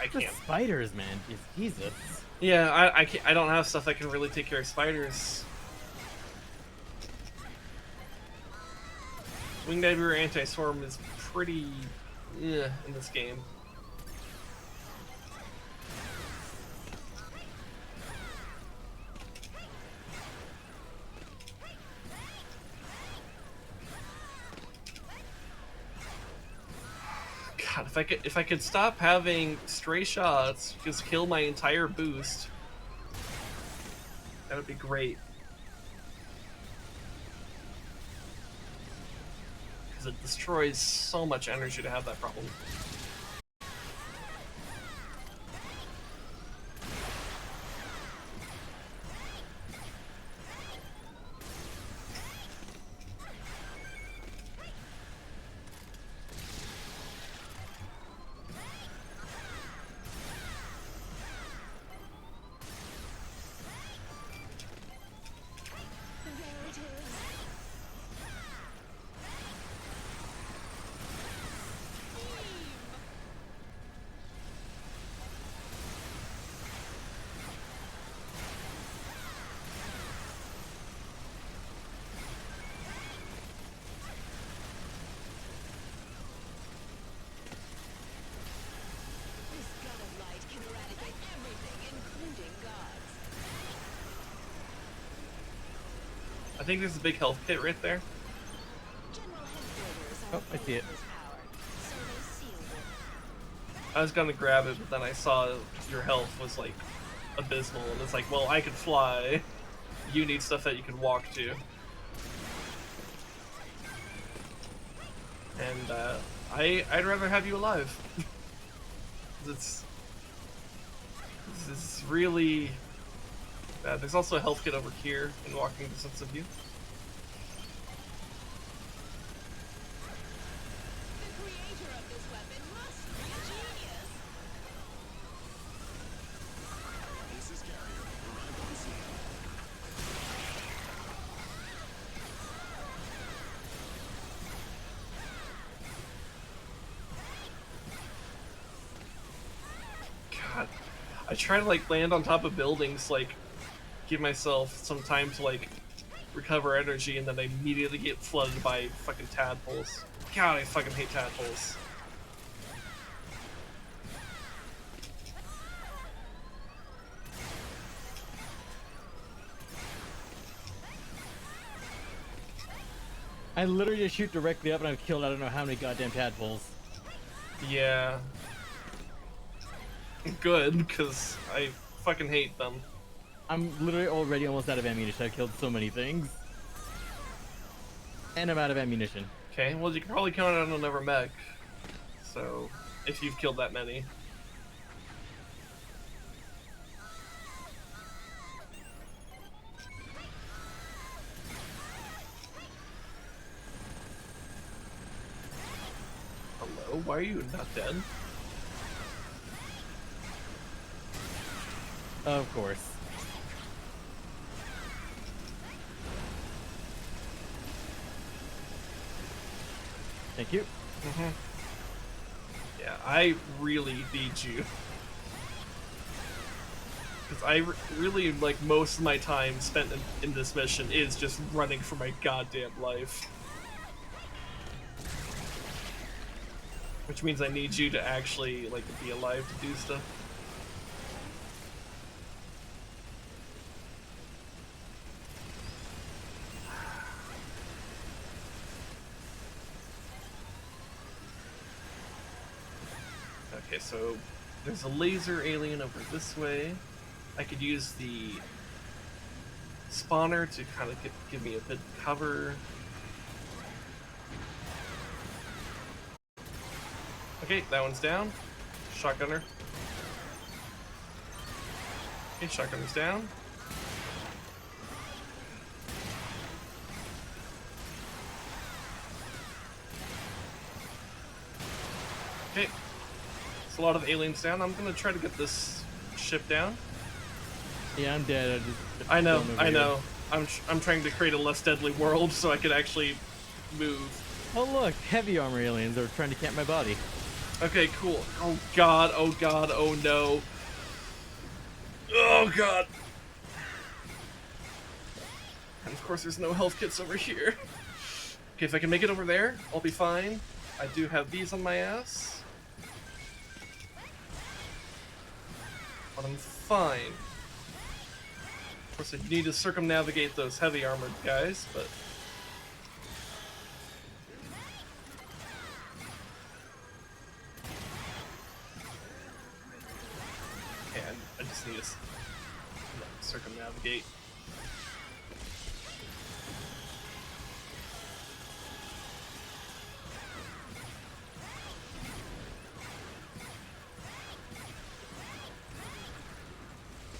I The can't. spiders, man. Jesus. Yeah, I can't, I don't have stuff that can really take care of spiders. Winged Diver Anti-Swarm is pretty in this game. God, if I could stop having stray shots, just kill my entire boost, that would be great. Because it destroys so much energy to have that problem. There it is. This gun of light can eradicate everything, including gods. I think there's a big health kit right there. General headquarters are Oh, I see it. afraid of this power, so they sealed it. I was gonna grab it, but then I saw your health was like abysmal, and it's like, well, I can fly. You need stuff that you can walk to. And I'd rather have you alive. This is really bad. There's also a health kit over here in walking distance of you. The creator of this weapon must be a genius. This is Carrier. Arrived on scene. God, I try to like land on top of buildings, like give myself some time to like recover energy, and then I immediately get flooded by fucking tadpoles. God, I fucking hate tadpoles. I literally just shoot directly up and I've killed I don't know how many goddamn tadpoles. Yeah. Good, because I fucking hate them. I'm literally already almost out of ammunition. I've killed so many things. And I'm out of ammunition. Okay, well you can probably count it on another mech. So, if you've killed that many. Hello? Why are you not dead? Of course. Thank you. Yeah, I really need you. Because I really, like, most of my time spent in this mission is just running for my goddamn life. Which means I need you to actually, like, be alive to do stuff. Okay, so there's a laser alien over this way. I could use the spawner to kind of give me a bit of cover. Okay, that one's down. Shotgunner. Okay, shotgunner's down. Okay. It's a lot of aliens down. I'm gonna try to get this ship down. Yeah, I'm dead. I know. I'm trying to create a less deadly world so I could actually move. Oh look, heavy armor aliens are trying to camp my body. Okay, cool. Oh god, oh god, oh no. Oh god. And of course there's no health kits over here. Okay, if I can make it over there, I'll be fine. I do have these on my ass. But I'm fine. Of course I need to circumnavigate those heavy armored guys, but... Okay, I just need to circumnavigate.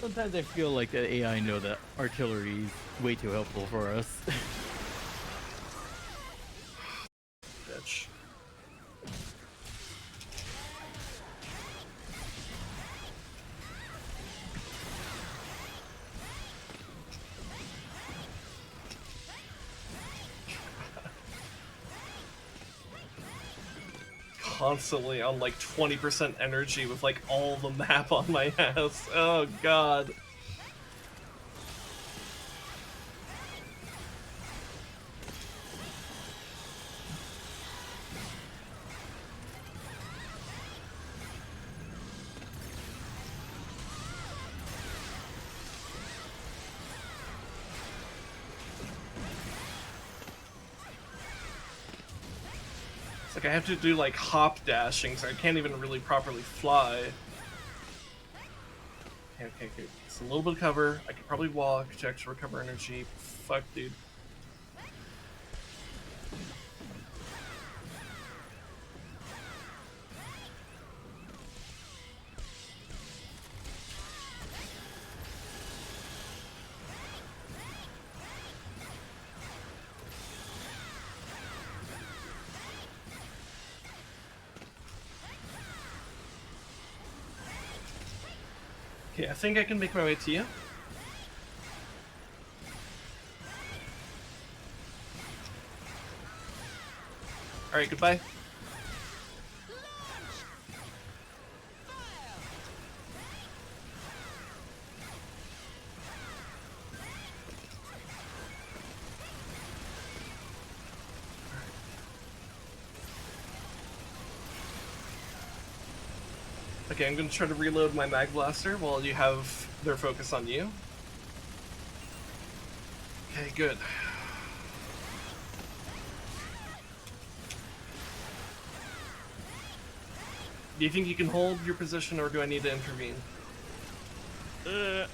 Sometimes I feel like the AI know that artillery is way too helpful for us. Bitch. Constantly on like 20% energy with like all the map on my ass. Oh god. It's like I have to do like hop dashing, so I can't even really properly fly. Okay. It's a little bit of cover. I could probably walk to actually recover energy. Fuck, dude. Okay, I think I can make my way to you. Alright, goodbye. Okay, I'm gonna try to reload my mag blaster while you have their focus on you. Okay, good. Do you think you can hold your position, or do I need to intervene? Because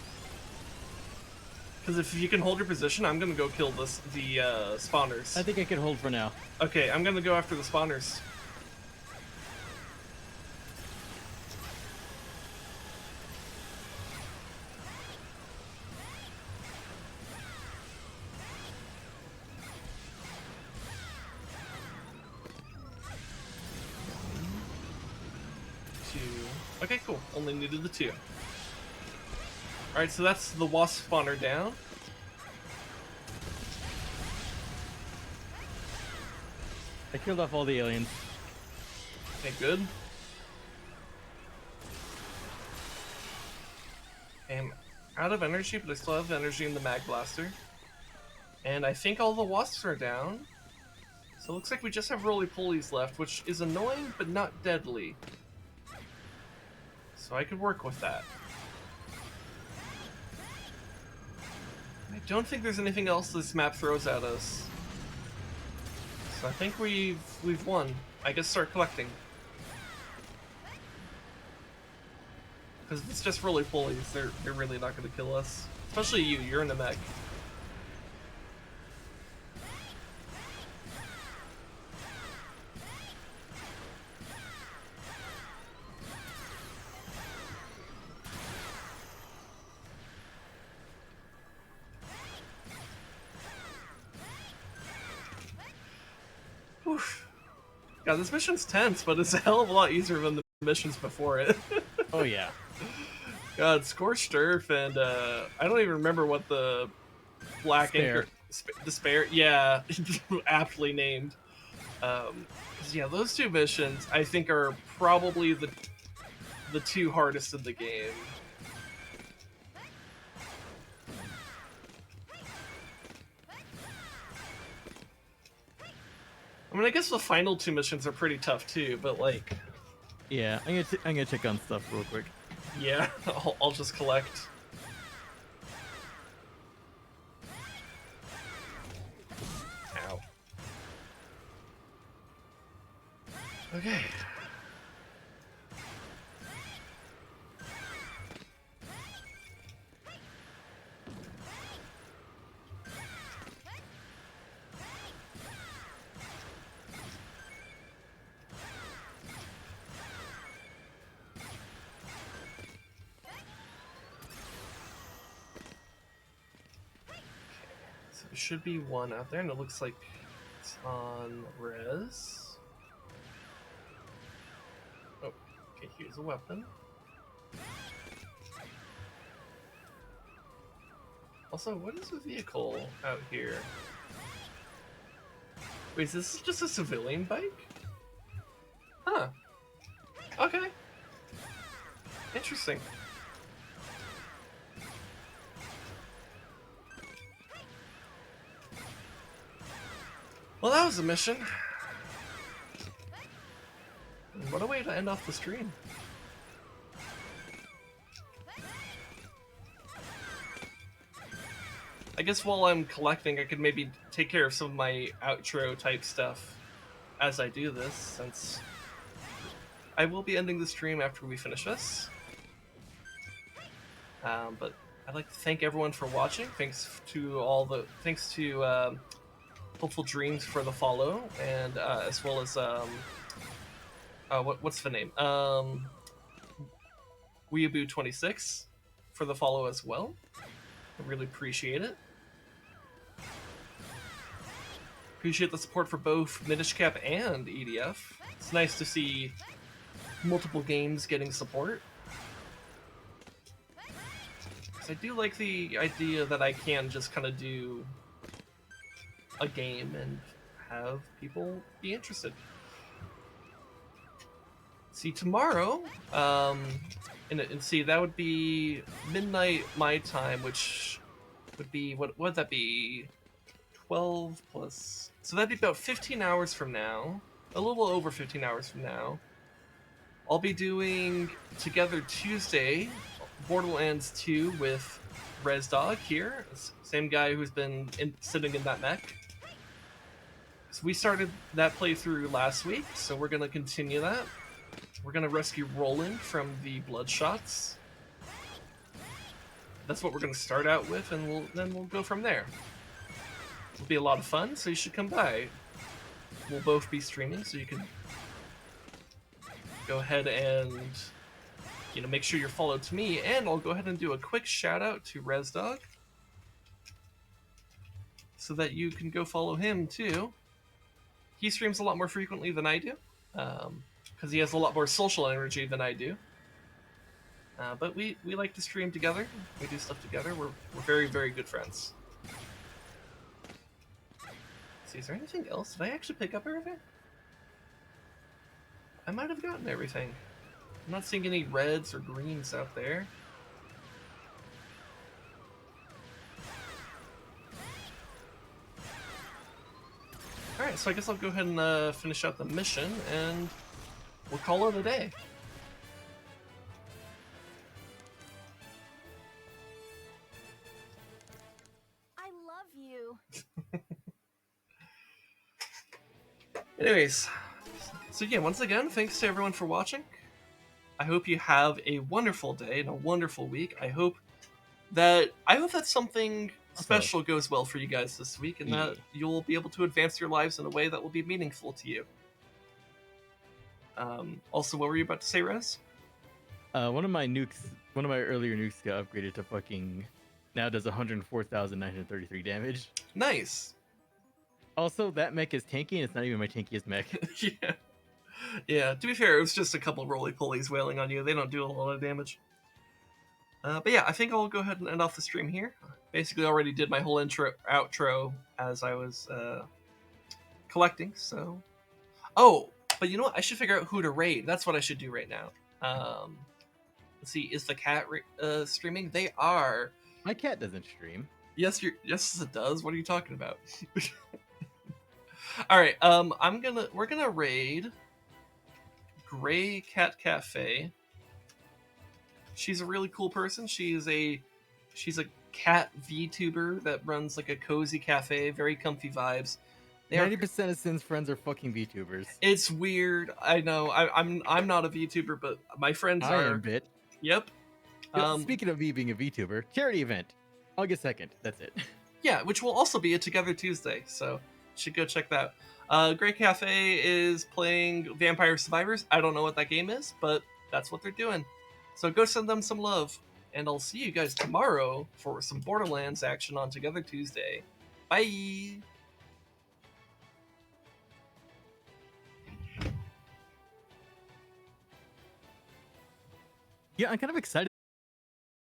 if you can hold your position, I'm gonna go kill the spawners. I think I can hold for now. Okay, I'm gonna go after the spawners. Two. Okay, cool. Only needed the 2. Alright, so that's the wasp spawner down. I killed off all the aliens. Okay, good. I'm out of energy, but I still have energy in the mag blaster. And I think all the wasps are down. So it looks like we just have roly-polies left, which is annoying, but not deadly. So I could work with that. I don't think there's anything else this map throws at us. So I think we've won. I guess start collecting. Because if it's just roly-polies, they're really not going to kill us. Especially you, you're in the mech. Oof. God, this mission's tense, but it's a hell of a lot easier than the missions before it. Oh yeah. God, Scorched Earth and I don't even remember what the black Despair. Despair. Yeah, aptly named. 'Cause, yeah, those 2 missions I think are probably the 2 hardest in the game. I mean, I guess the final 2 missions are pretty tough too, but like, Yeah, I'm gonna check on stuff real quick. yeah, I'll just collect. Ow. Okay. So there should be one out there, and it looks like it's on res. Oh, okay, here's a weapon. Also, what is the vehicle out here? Wait, is this just a civilian bike? Huh. Okay. Interesting. Well, that was a mission. And what a way to end off the stream. I guess while I'm collecting, I could maybe take care of some of my outro type stuff as I do this, since I will be ending the stream after we finish this. But I'd like to thank everyone for watching. Thanks to Hopeful Dreams for the follow, and as well as what's the name? Weeaboo26 for the follow as well. I really appreciate it. Appreciate the support for both Minish Cap and EDF. It's nice to see multiple games getting support. 'Cause I do like the idea that I can just kind of do a game and have people be interested. See, tomorrow, and see, that would be midnight my time, which would be, what would that be? 12 plus... So that'd be about 15 hours from now. A little over 15 hours from now. I'll be doing Together Tuesday, Borderlands 2 with Rezdog here. Same guy who's been sitting in that mech. So we started that playthrough last week, so we're going to continue that. we're gonna rescue Roland from the Bloodshots. That's what we're gonna start out with, and then we'll go from there. It'll be a lot of fun, so you should come by. We'll both be streaming, so you can go ahead and make sure you're followed to me, and I'll go ahead and do a quick shout out to Rezdog so that you can go follow him too. He streams a lot more frequently than I do, because he has a lot more social energy than I do. But we like to stream together. We do stuff together. We're very, very good friends. Let's see, is there anything else? Did I actually pick up everything? I might have gotten everything. I'm not seeing any reds or greens out there. Alright, so I guess I'll go ahead and finish out the mission, and we'll call it a day. I love you. Anyways, so yeah, once again, thanks to everyone for watching. I hope you have a wonderful day and a wonderful week. I hope that something special goes well for you guys this week, and that you'll be able to advance your lives in a way that will be meaningful to you. Also, what were you about to say, Rez? One of my earlier nukes got upgraded to fucking now does 104,933 damage. Nice. Also, that mech is tanky, and it's not even my tankiest mech. Yeah. Yeah, to be fair, it was just a couple roly-polies wailing on you. They don't do a lot of damage. But yeah, I think I'll go ahead and end off the stream here. Basically already did my whole outro as I was collecting, so... Oh, but you know what? I should figure out who to raid. That's what I should do right now. Let's see, is the cat streaming? They are. My cat doesn't stream. Yes, it does. What are you talking about? All right, we're gonna raid Gray Cat Cafe. She's a really cool person. She's a cat VTuber that runs like a cozy cafe, very comfy vibes. 90% of Sin's friends are fucking VTubers. It's weird. I know. I'm not a VTuber, but my friends are. I am bit. Yep. Speaking of me being a VTuber, charity event, August 2nd. That's it. Yeah, which will also be a Together Tuesday, so you should go check that out. Great Cafe is playing Vampire Survivors. I don't know what that game is, but that's what they're doing. So go send them some love, and I'll see you guys tomorrow for some Borderlands action on Together Tuesday. Bye! Yeah, I'm kind of excited